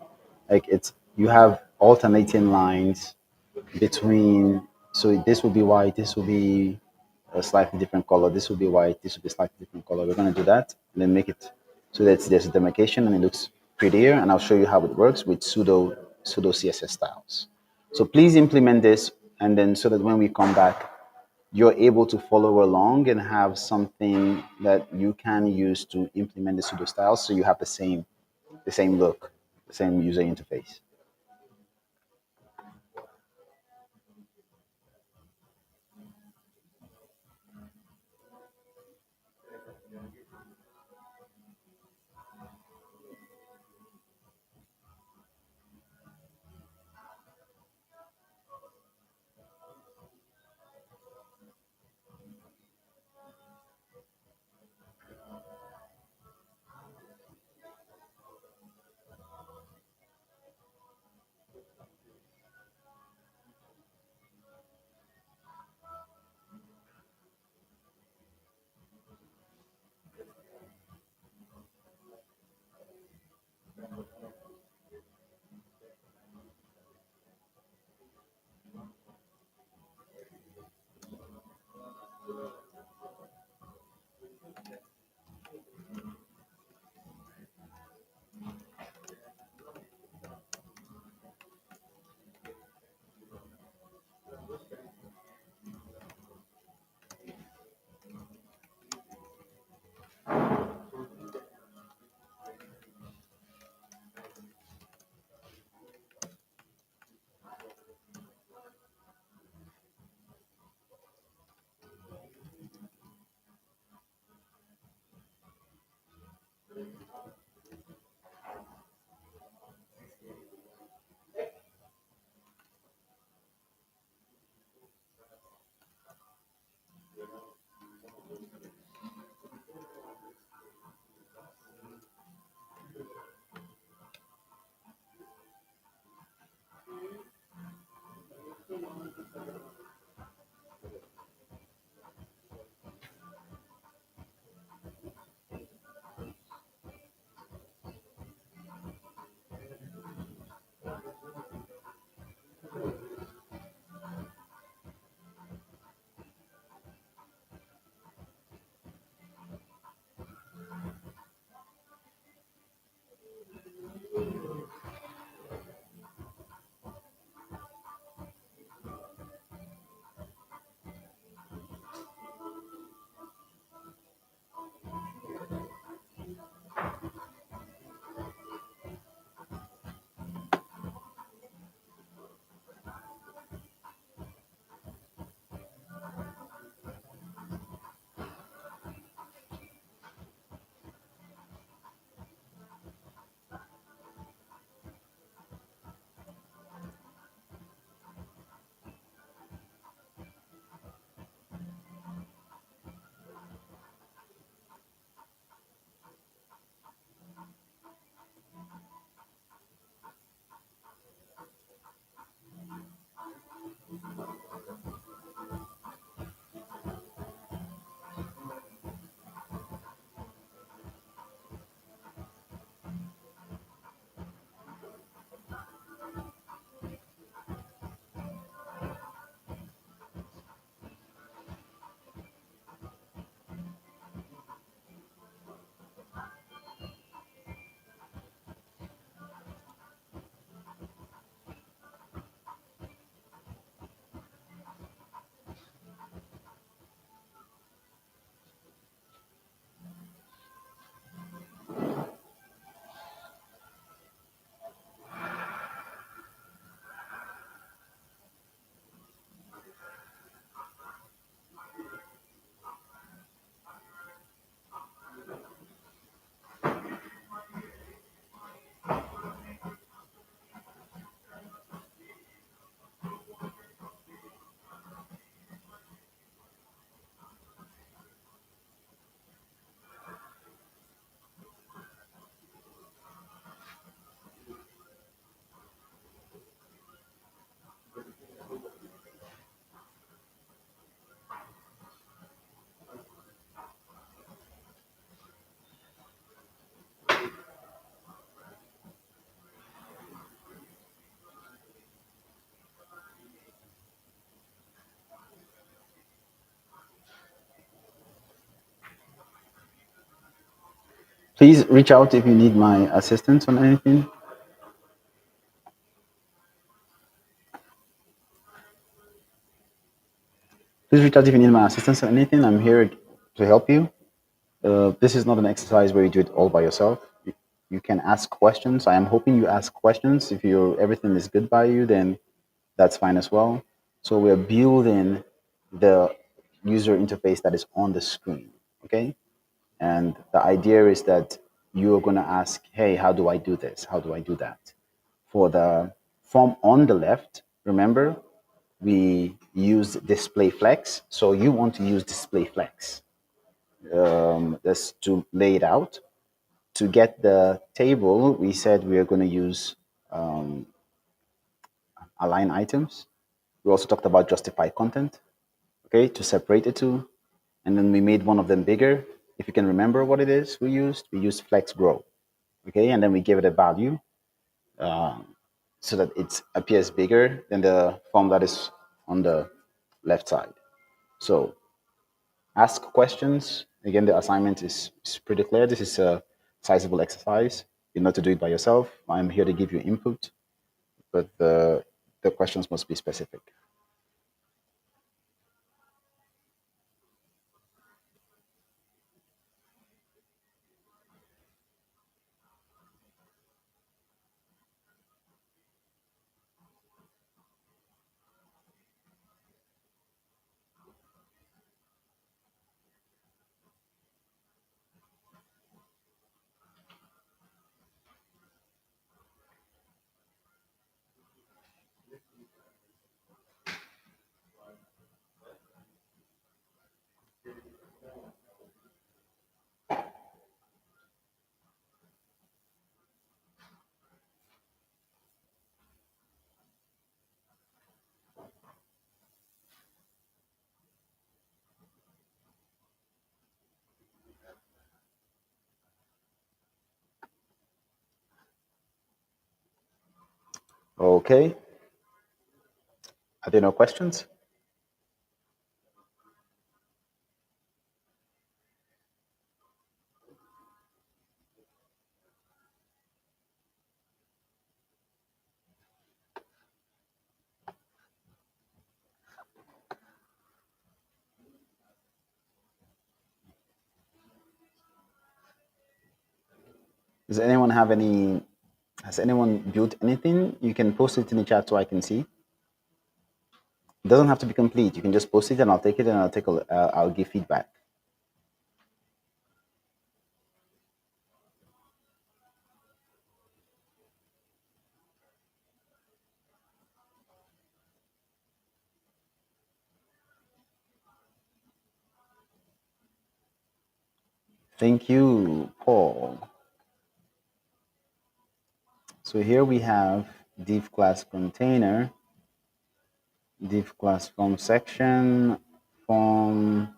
have alternating lines between. So this will be white, this will be a slightly different color, this will be white, this will be slightly different color. We're going to do that and then make it so that there's a demarcation and it looks prettier. And I'll show you how it works with pseudo CSS styles. So please implement this, and then so that when we come back, you're able to follow along and have something that you can use to implement the pseudo styles, so you have the same look, the same user interface. Please reach out if you need my assistance on anything. Please reach out if you need my assistance on anything. I'm here to help you. This is not an exercise where you do it all by yourself. You can ask questions. I am hoping you ask questions. If everything is good by you, then that's fine as well. So we're building the user interface that is on the screen. Okay. And the idea is that you're going to ask, hey, how do I do this? How do I do that? For the form on the left, remember, we use display flex. So you want to use display flex. Just to lay it out. To get the table, we said we are going to use align items. We also talked about justify content, okay, to separate the two. And then we made one of them bigger. If you can remember what it is we used flex grow, okay, and then we gave it a value so that it appears bigger than the form that is on the left side. So ask questions. Again, the assignment is pretty clear. This is a sizable exercise. You know to do it by yourself. I'm here to give you input, but the questions must be specific. Okay. Are there no questions? Does anyone have any? Has anyone built anything? You can post it in the chat so I can see. It doesn't have to be complete. You can just post it and I'll take it and I'll give feedback. Thank you, Paul. So here we have div class container, div class form section, form.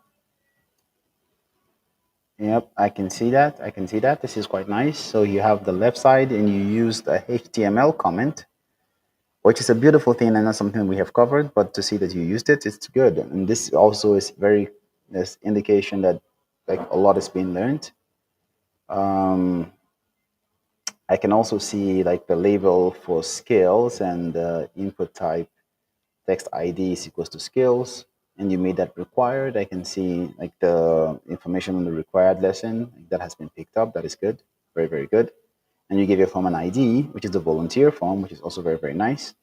Yep, I can see that. I can see that. This is quite nice. So you have the left side and you used a HTML comment, which is a beautiful thing and not something we have covered, but to see that you used it, it's good. And this also is very this indication that like a lot is being learned. I can also see like the label for skills and the input type text ID is equals to skills, and you made that required. I can see like the information on the required lesson that has been picked up. That is good, very very good. And you give your form an ID, which is the volunteer form, which is also very very nice.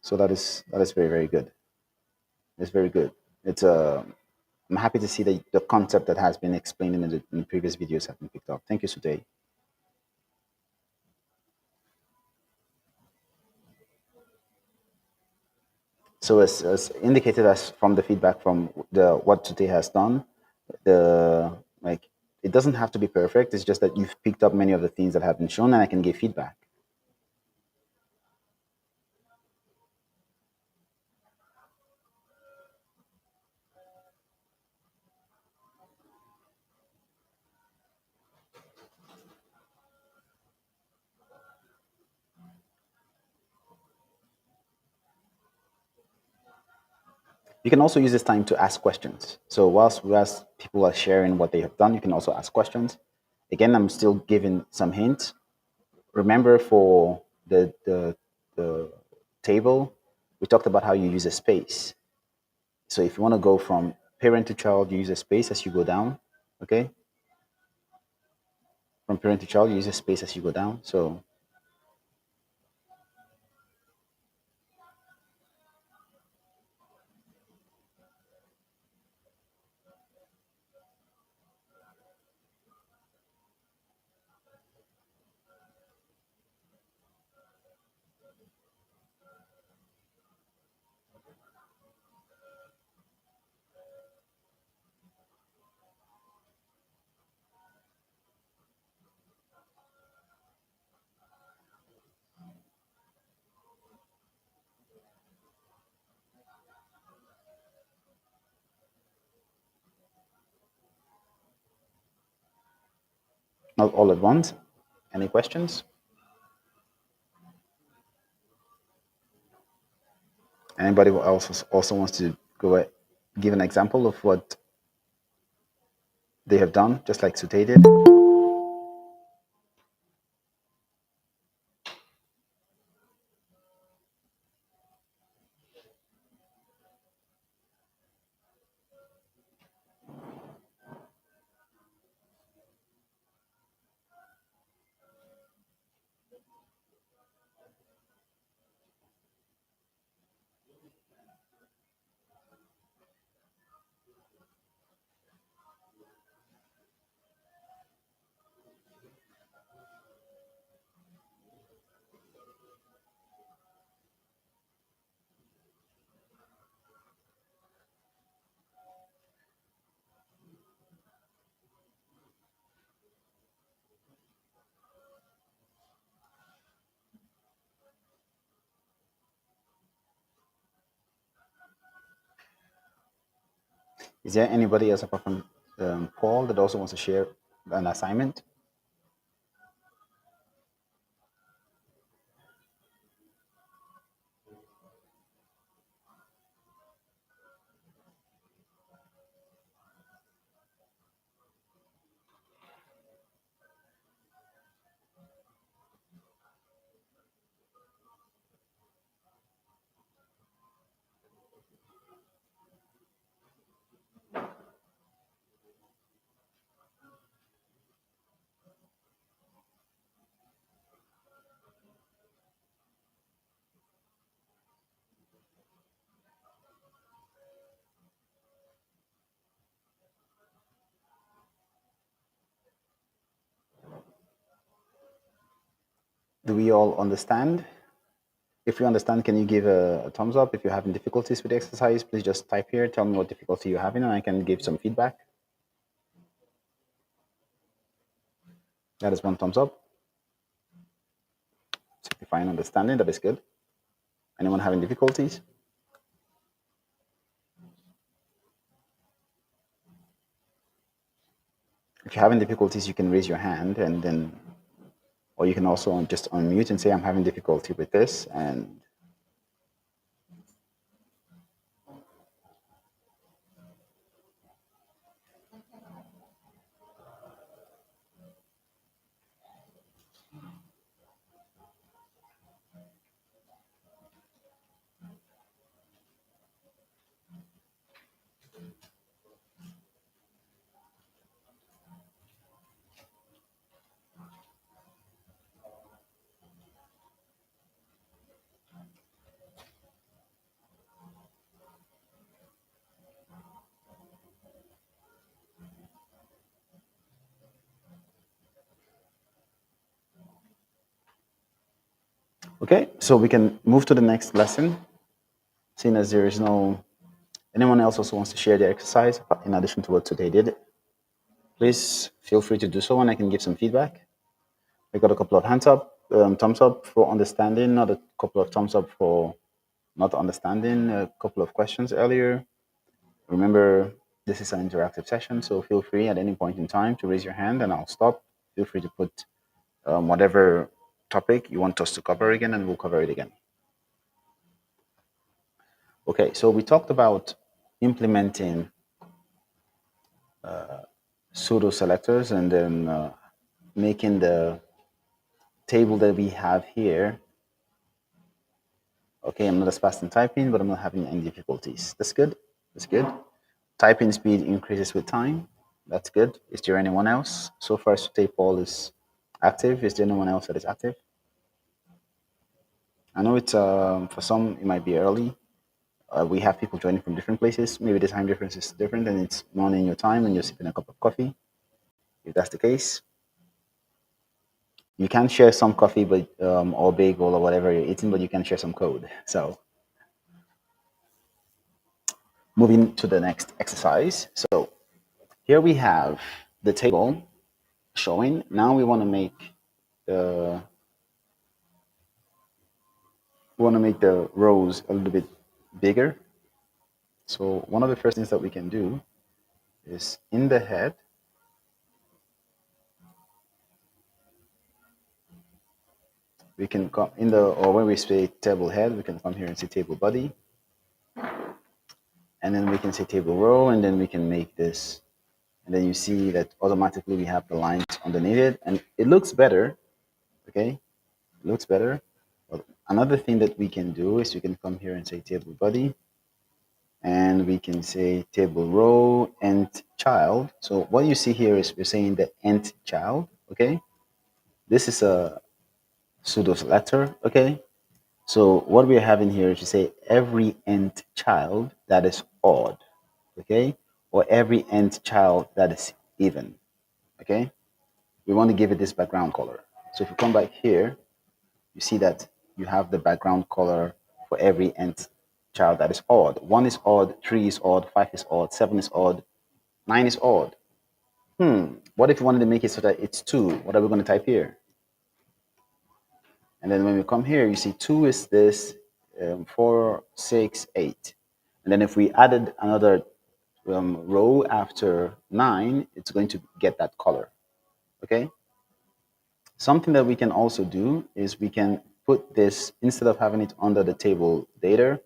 So that is very very good. It's very good. It's I'm happy to see that the concept that has been explained in the previous videos have been picked up. Thank you, Sudey. So as indicated as from the feedback from the what today has done, the like it doesn't have to be perfect. It's just that you've picked up many of the things that have been shown, and I can give feedback. You can also use this time to ask questions. So whilst people are sharing what they have done, you can also ask questions. Again, I'm still giving some hints. Remember for the table, we talked about how you use a space. So if you want to go from parent to child, you use a space as you go down. Okay, from parent to child, you use a space as you go down. So not all at once. Any questions? Anybody who also wants to give an example of what they have done, just like Sute did? Is there anybody else apart from Paul that also wants to share an assignment? Do we all understand? If you understand, can you give a thumbs up? If you're having difficulties with the exercise, please just type here, tell me what difficulty you're having, and I can give some feedback. That is one thumbs up. Simplifying understanding, that is good. Anyone having difficulties? If you're having difficulties, you can raise your hand and then, or you can also just unmute and say, I'm having difficulty with this. And okay, so we can move to the next lesson, seeing as there is no, anyone else also wants to share their exercise in addition to what today did, please feel free to do so and I can give some feedback. I got a couple of thumbs up for understanding, not a couple of thumbs up for not understanding, a couple of questions earlier. Remember, this is an interactive session, so feel free at any point in time to raise your hand and I'll stop. Feel free to put whatever topic you want us to cover again and we'll cover it again. Okay, so we talked about implementing pseudo selectors and then making the table that we have here. Okay, I'm not as fast in typing, but I'm not having any difficulties. That's good. That's good. Typing speed increases with time. That's good. Is there anyone else? So far, Sute Paul is active. Is there anyone else that is active? I know it's for some it might be early. We have people joining from different places. Maybe the time difference is different, and it's morning your time, and you're sipping a cup of coffee. If that's the case, you can share some coffee, but or bagel or whatever you're eating, but you can share some code. So moving to the next exercise. So here we have the table showing. Now the we want to make the rows a little bit bigger. So one of the first things that we can do is in the head, we can come in the or when we say table head, we can come here and say table body, and then we can say table row, and then we can make this, and then you see that automatically we have the lines underneath it, and it looks better. Okay, it looks better. But another thing that we can do is we can come here and say table body, and we can say table row and child. So what you see here is we're saying the nth child. Okay, this is a pseudo letter. Okay, so what we're having here is to say every nth child that is odd. Okay, or every nth child that is even. Okay, we want to give it this background color. So if you come back here, you see that you have the background color for every nth child that is odd. 1 is odd, 3 is odd, 5 is odd, 7 is odd, 9 is odd. What if you wanted to make it so that it's 2? What are we going to type here? And then when we come here, you see 2 is this, 4, 6, 8. And then if we added another row after 9, it's going to get that color. Okay? Something that we can also do is we can put this, instead of having it under the table data,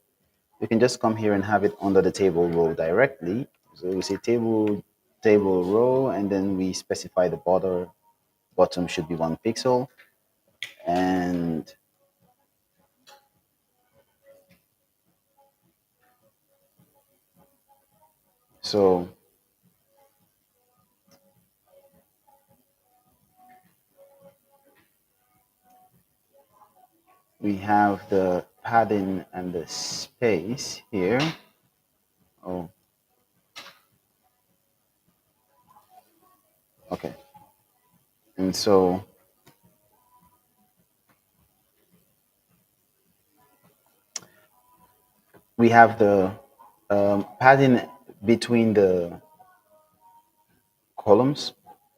we can just come here and have it under the table row directly. So we say table row, and then we specify the border bottom should be 1 pixel. And so we have the padding and the space here. Oh, okay. And so we have the padding between the columns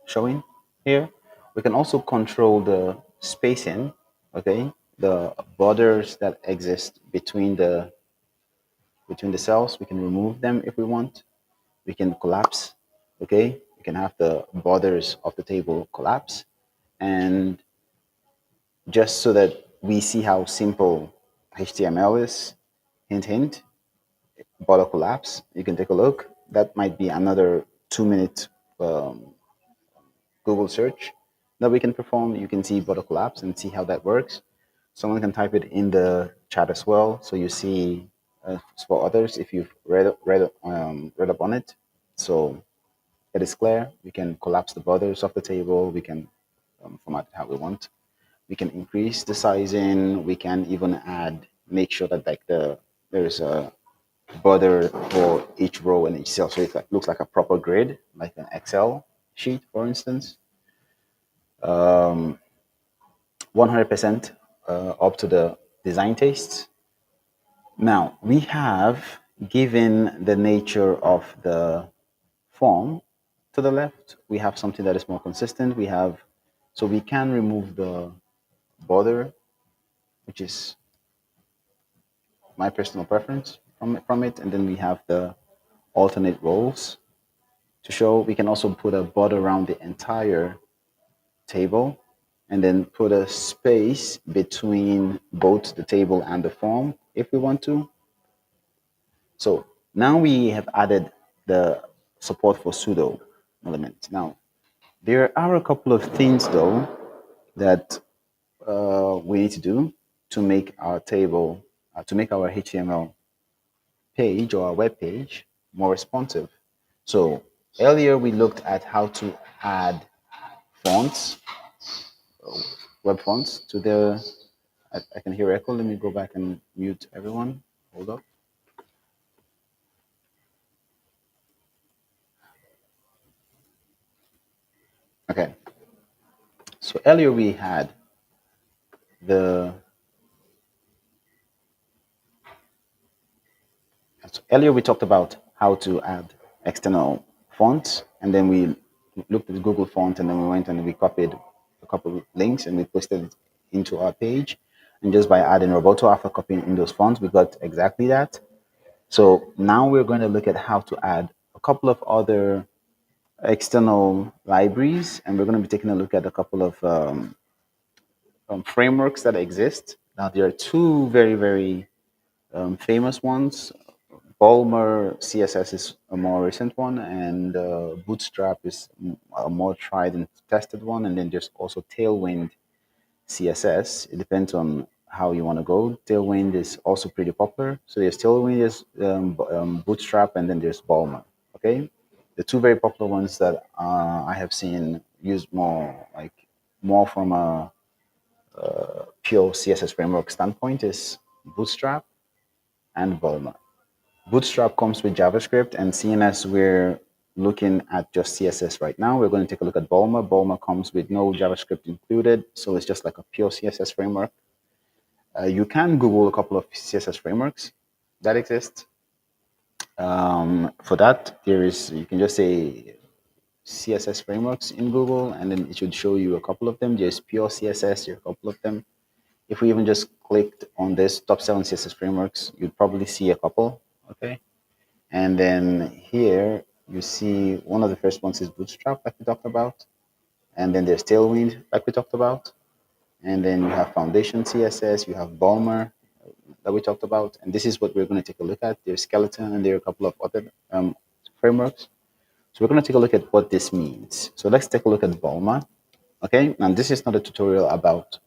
showing here. We can also control the spacing, okay? The borders that exist between the cells, we can remove them if we want. We can collapse, okay? We can have the borders of the table collapse. And just so that we see how simple HTML is, hint, hint, border collapse, you can take a look. That might be another 2 minute Google search that we can perform. You can see border collapse and see how that works. Someone can type it in the chat as well, so you see for others if you've read up on it. So it is clear. We can collapse the borders of the table. We can format it how we want. We can increase the sizing. We can even make sure that there's a border for each row and each cell, so it looks like a proper grid, like an Excel sheet, for instance. 100% up to the design tastes. Now, we have given the nature of the form to the left. We have something that is more consistent. So we can remove the border, which is my personal preference from it. And then we have the alternate rows to show. We can also put a border around the entire table and then put a space between both the table and the form if we want to. So Now we have added the support for pseudo elements. Now, there are a couple of things though that we need to do to make our table, to make our HTML page or our web page more responsive. So earlier we looked at how to add fonts, web fonts to the. I can hear echo. Let me go back and mute everyone. Hold up. Okay. So earlier we had the so earlier we talked about how to add external fonts, and then we looked at Google font, and then we went and we copied a couple of links and we pasted it into our page. And just by adding Roboto after copying in those fonts, we got exactly that. So now we're going to look at how to add a couple of other external libraries, and we're going to be taking a look at a couple of frameworks that exist. Now, there are two very, very famous ones. Balmer CSS is a more recent one, and Bootstrap is a more tried and tested one. And then there's also Tailwind CSS. It depends on how you want to go. Tailwind is also pretty popular. So there's Tailwind, there's Bootstrap, and then there's Balmer. Okay, the two very popular ones that I have seen used more from a pure CSS framework standpoint is Bootstrap and Balmer. Bootstrap comes with JavaScript, and seeing as we're looking at just CSS right now, we're going to take a look at Balmer. Balmer comes with no JavaScript included, so it's just like a pure CSS framework. You can Google a couple of CSS frameworks that exist. For that, you can just say CSS frameworks in Google, and then it should show you a couple of them. There's pure CSS, there are a couple of them. If we even just clicked on this top 7 CSS frameworks, you'd probably see a couple. Okay. And then here you see one of the first ones is Bootstrap, like we talked about. And then there's Tailwind, like we talked about. And then you have Foundation CSS, you have Balmer that we talked about. And this is what we're going to take a look at. There's Skeleton, and there are a couple of other frameworks. So we're going to take a look at what this means. So let's take a look at Balmer. Okay, and this is not a tutorial about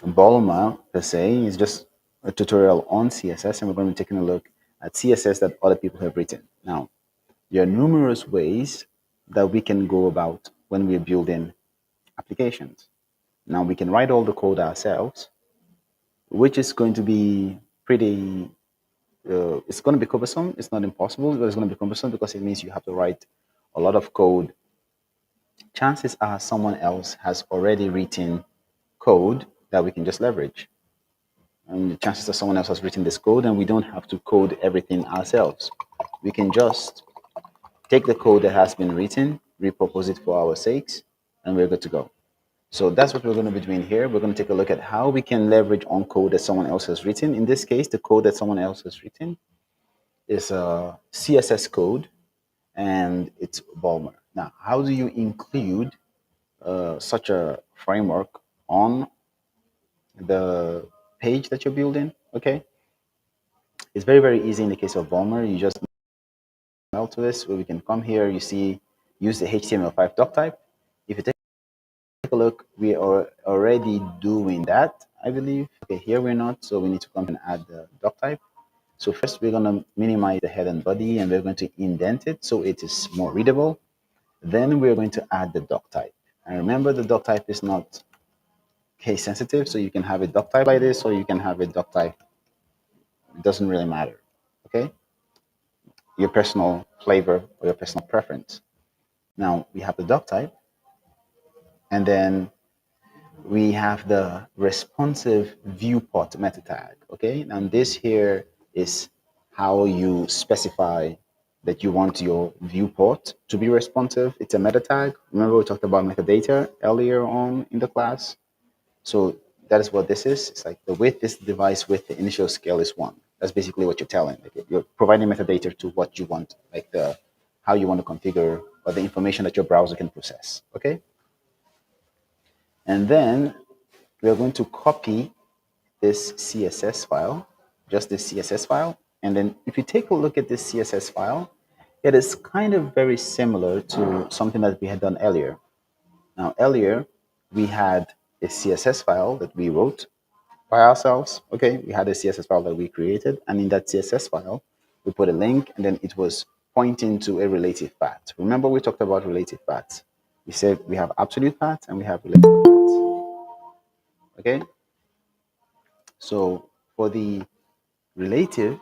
Balmer per se. It's just a tutorial on CSS, and we're going to be taking a look at CSS that other people have written. Now, there are numerous ways that we can go about when we're building applications. Now, we can write all the code ourselves, which is going to be pretty, it's going to be cumbersome. It's not impossible, but it's going to be cumbersome because it means you have to write a lot of code. Chances are someone else has already written code that we can just leverage. And the chances are someone else has written this code, and we don't have to code everything ourselves. We can just take the code that has been written, repurpose it for our sakes, and we're good to go. So that's what we're going to be doing here. We're going to take a look at how we can leverage on code that someone else has written. In this case, the code that someone else has written is a CSS code, and it's Balmer. Now, how do you include such a framework on the page that you're building? Okay, it's very, very easy in the case of Balmer. You just to this where we can come here. You see, use the HTML5 doc type. If you take a look, we are already doing that, I believe. Okay, here we're not, so we need to come and add the doc type. So first we're going to minimize the head and body, and we're going to indent it so it is more readable. Then we're going to add the doc type. And remember, the doc type is not case sensitive, so you can have a doc type like this, or you can have a doc type. It doesn't really matter. Okay, your personal flavor or your personal preference. Now we have the doc type, and then we have the responsive viewport meta tag. Okay, and this here is how you specify that you want your viewport to be responsive. It's a meta tag. Remember, we talked about metadata earlier on in the class. So that is what this is. It's like the width, this device width, the initial scale is 1. That's basically what you're telling. Like you're providing metadata to what you want, like the how you want to configure or the information that your browser can process. Okay. And then we are going to copy this CSS file, just this CSS file, And then if you take a look at this CSS file, it is kind of very similar to something that we had done earlier. Now, earlier, we had a CSS file that we wrote by ourselves. Okay, we had a CSS file that we created, and in that CSS file, we put a link, and then it was pointing to a relative path. Remember, we talked about relative paths. We said we have absolute paths and we have relative paths. Okay, so for the relative,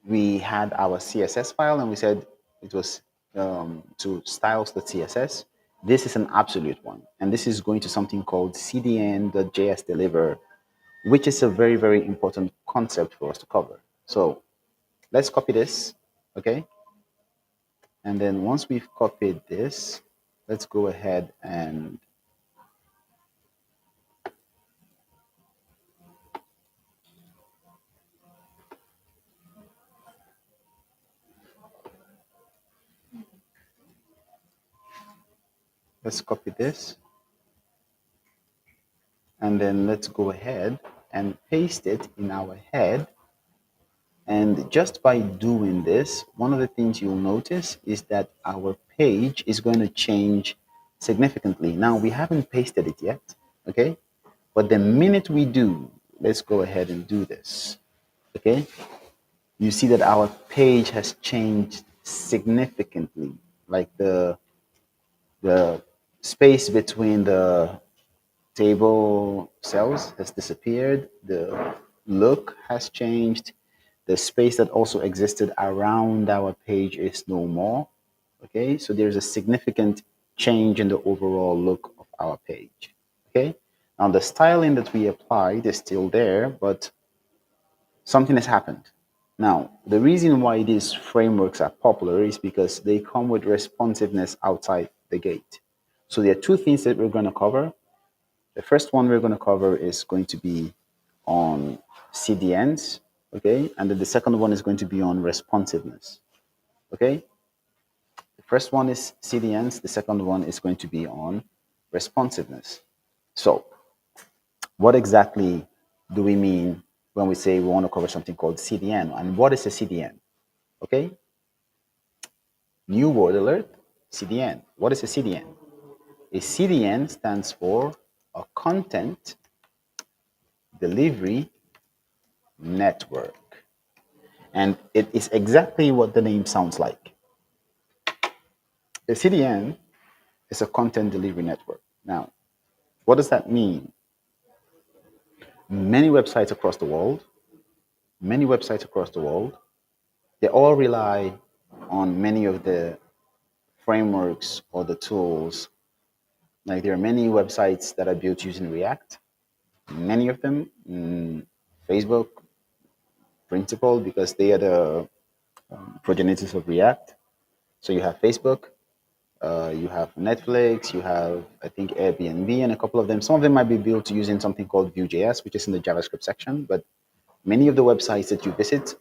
we had our CSS file, and we said it was to styles.css. This is an absolute one, and this is going to something called cdn.js deliver, which is a very, very important concept for us to cover. So let's copy this, okay? And then once we've copied this, let's go ahead and let's copy this. And then let's go ahead and paste it in our head. And just by doing this, one of the things you'll notice is that our page is going to change significantly. Now, we haven't pasted it yet, okay? But the minute we do, let's go ahead and do this, okay? You see that our page has changed significantly. Like the space between the table cells has disappeared. The look has changed. The space that also existed around our page is no more. Okay, so there's a significant change in the overall look of our page. Okay, now the styling that we applied is still there, but something has happened. Now, the reason why these frameworks are popular is because they come with responsiveness outside the gate. So there are two things that we're going to cover. The first one we're going to cover is going to be on CDNs, okay? And then the second one is going to be on responsiveness, okay? The first one is CDNs, the second one is going to be on responsiveness. So, what exactly do we mean when we say we want to cover something called CDN? And what is a CDN? Okay? New word alert, CDN. What is a CDN? A CDN stands for a content delivery network. And it is exactly what the name sounds like. A CDN is a content delivery network. Now, what does that mean? Many websites across the world, many websites across the world, they all rely on many of the frameworks or the tools. Like there are many websites that are built using React, many of them Facebook principle because they are the progenitors of React. So you have Facebook, you have Netflix, you have, I think, Airbnb, and a couple of them. Some of them might be built using something called Vue.js, which is in the JavaScript section. But many of the websites that you visit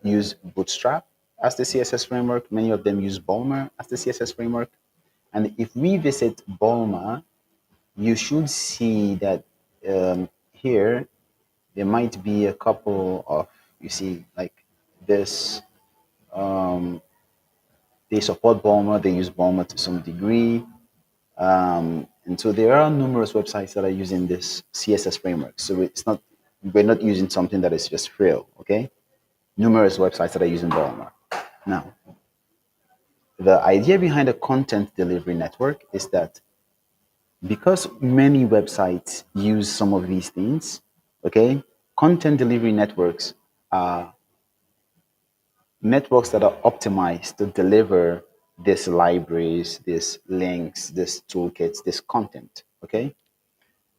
use Bootstrap as the CSS framework. Many of them use Bulmer as the CSS framework. And if we visit Bulmer, you should see that here there might be a couple of, you see, like this. They support Bulmer, they use Bulmer to some degree. And so there are numerous websites that are using this CSS framework. So we're not using something that is just frill, okay? Numerous websites that are using Bulmer. Now, the idea behind a content delivery network is that because many websites use some of these things, okay, content delivery networks are networks that are optimized to deliver these libraries, these links, these toolkits, this content, okay?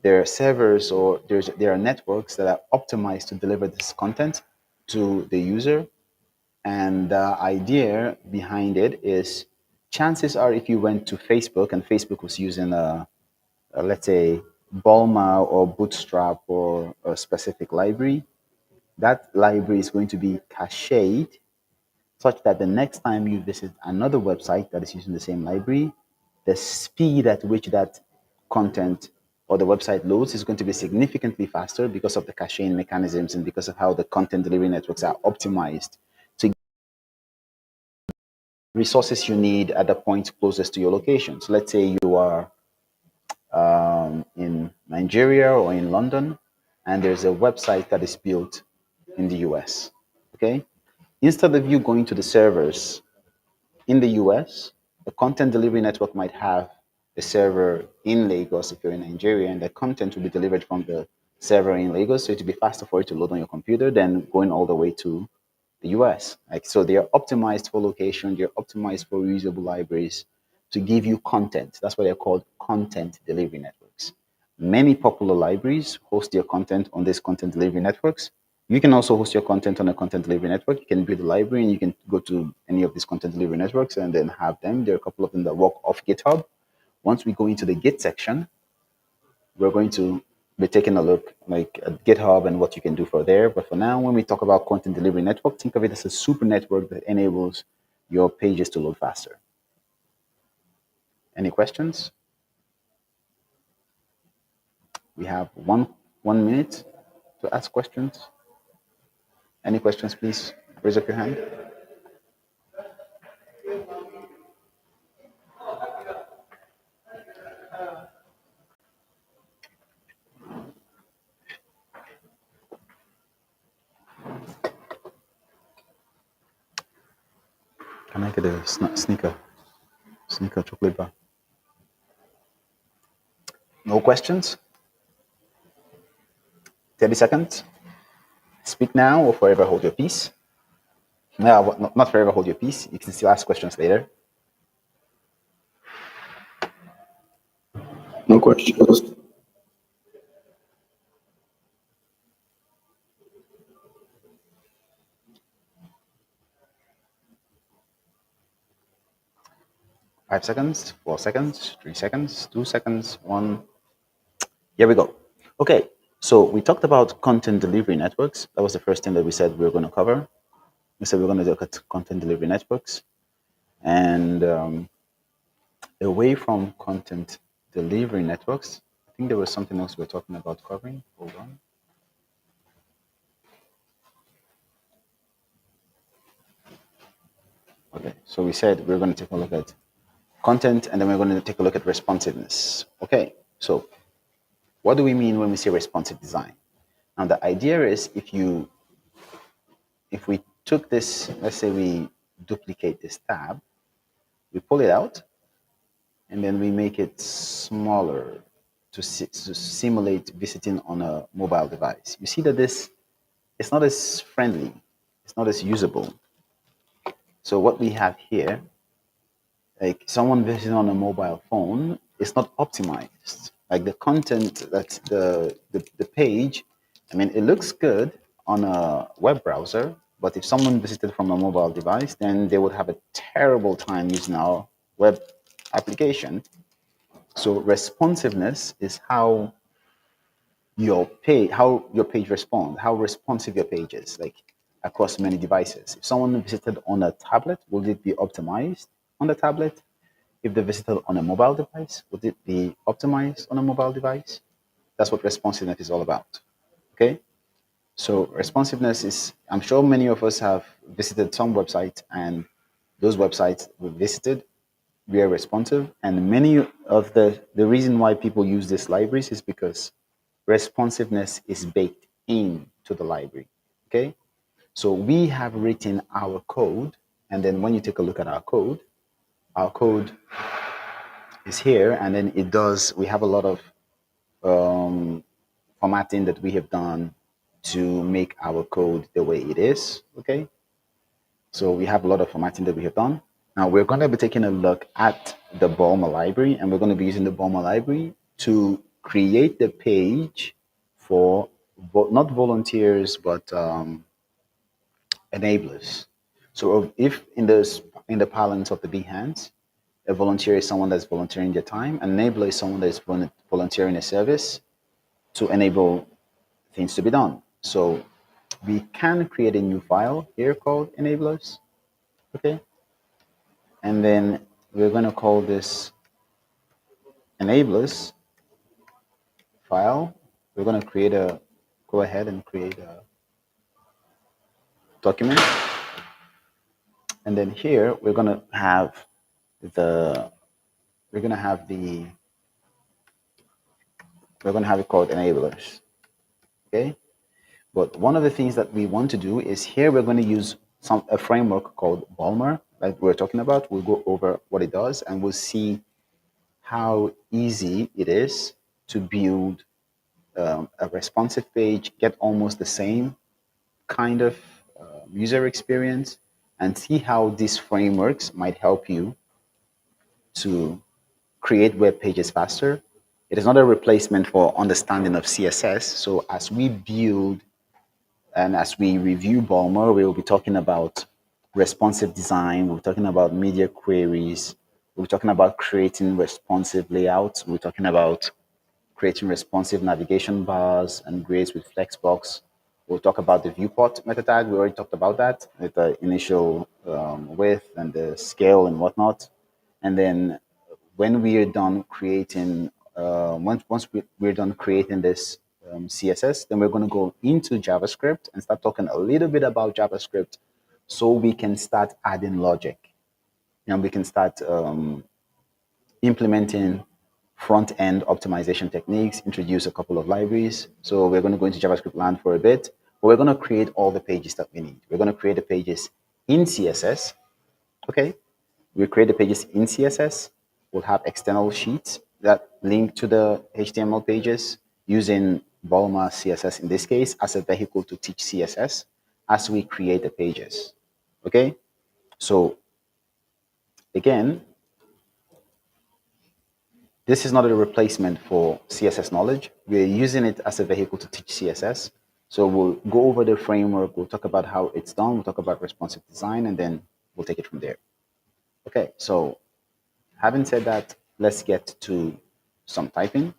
There are servers or there are networks that are optimized to deliver this content to the user. And the idea behind it is chances are if you went to Facebook and Facebook was using let's say Bulma or Bootstrap or a specific library, that library is going to be cached such that the next time you visit another website that is using the same library, the speed at which that content or the website loads is going to be significantly faster because of the caching mechanisms and because of how the content delivery networks are optimized to resources you need at the point closest to your location. So let's say you are in Nigeria or in London, and there's a website that is built in the US. Okay, instead of you going to the servers in the US, the content delivery network might have a server in Lagos if you're in Nigeria, and the content will be delivered from the server in Lagos. So it will be faster for it to load on your computer than going all the way to the US. Like so, they are optimized for location. They're optimized for reusable libraries to give you content. That's why they're called content delivery networks. Many popular libraries host their content on these content delivery networks. You can also host your content on a content delivery network. You can build a library and you can go to any of these content delivery networks and then have them. There are a couple of them that work off GitHub. Once we go into the Git section, we're going to be taking a look like at GitHub and what you can do for there. But for now, when we talk about content delivery network, think of it as a super network that enables your pages to load faster. Any questions? We have one minute to ask questions. Any questions, please raise up your hand. Can I get a sneaker chocolate bar? No questions? 30 seconds. Speak now or forever hold your peace. No, not forever hold your peace. You can still ask questions later. No questions. 5 seconds, 4 seconds, 3 seconds, 2 seconds, one. Here we go. Okay, so we talked about content delivery networks. That was the first thing that we said we were going to cover. We said we are going to look at content delivery networks. And away from content delivery networks, I think there was something else we were talking about covering. Hold on. Okay, so we said we're going to take a look at content and then we're going to take a look at responsiveness. Okay, so what do we mean when we say responsive design? Now the idea is if we took this, let's say we duplicate this tab, we pull it out and then we make it smaller to simulate visiting on a mobile device. You see that this it's not as friendly, it's not as usable. So what we have here, like someone visiting on a mobile phone, is not optimized. Like the content that's the page, I mean, it looks good on a web browser, but if someone visited from a mobile device, then they would have a terrible time using our web application. So responsiveness is how your page responds, how responsive your page is, like across many devices. If someone visited on a tablet, will it be optimized on the tablet? If they visited on a mobile device, would it be optimized on a mobile device? That's what responsiveness is all about. Okay? So responsiveness is, I'm sure many of us have visited some websites and those websites we visited were responsive. And many of the reason why people use these libraries is because responsiveness is baked into the library. Okay? So we have written our code, and then when you take a look at our code is here, and then it does, we have a lot of formatting that we have done to make our code the way it is. Okay? So we have a lot of formatting that we have done. Now we're going to be taking a look at the Bulma library, and we're going to be using the Bulma library to create the page for not volunteers but enablers. So if in the parlance of the Behance, a volunteer is someone that's volunteering their time, an enabler is someone that is volunteering a service to enable things to be done. So we can create a new file here called enablers. Okay, and then we're going to call this enablers file. We're going to go ahead and create a document. And then here the, we're going to have the, we're going to have it called enablers. Okay. But one of the things that we want to do is here we're going to use a framework called Balmer, like we're talking about. We'll go over what it does and we'll see how easy it is to build a responsive page, get almost the same kind of user experience, and see how these frameworks might help you to create web pages faster. It is not a replacement for understanding of CSS. So as we build and as we review Balmer, we will be talking about responsive design. We're talking about media queries. We're talking about creating responsive layouts. We're talking about creating responsive navigation bars and grids with Flexbox. We'll talk about the viewport meta tag. We already talked about that with the initial width and the scale and whatnot. And then when we are done creating, we're done creating this CSS, then we're going to go into JavaScript and start talking a little bit about JavaScript so we can start adding logic and we can start implementing front-end optimization techniques, introduce a couple of libraries. So we're going to go into JavaScript land for a bit, but we're going to create all the pages that we need. We're going to create the pages in CSS. Okay, we create the pages in CSS. We'll have external sheets that link to the HTML pages using Bulma CSS in this case as a vehicle to teach CSS as we create the pages. Okay, so again, this is not a replacement for CSS knowledge. We're using it as a vehicle to teach CSS. So we'll go over the framework. We'll talk about how it's done. We'll talk about responsive design, and then we'll take it from there. Okay, so having said that, let's get to some typing.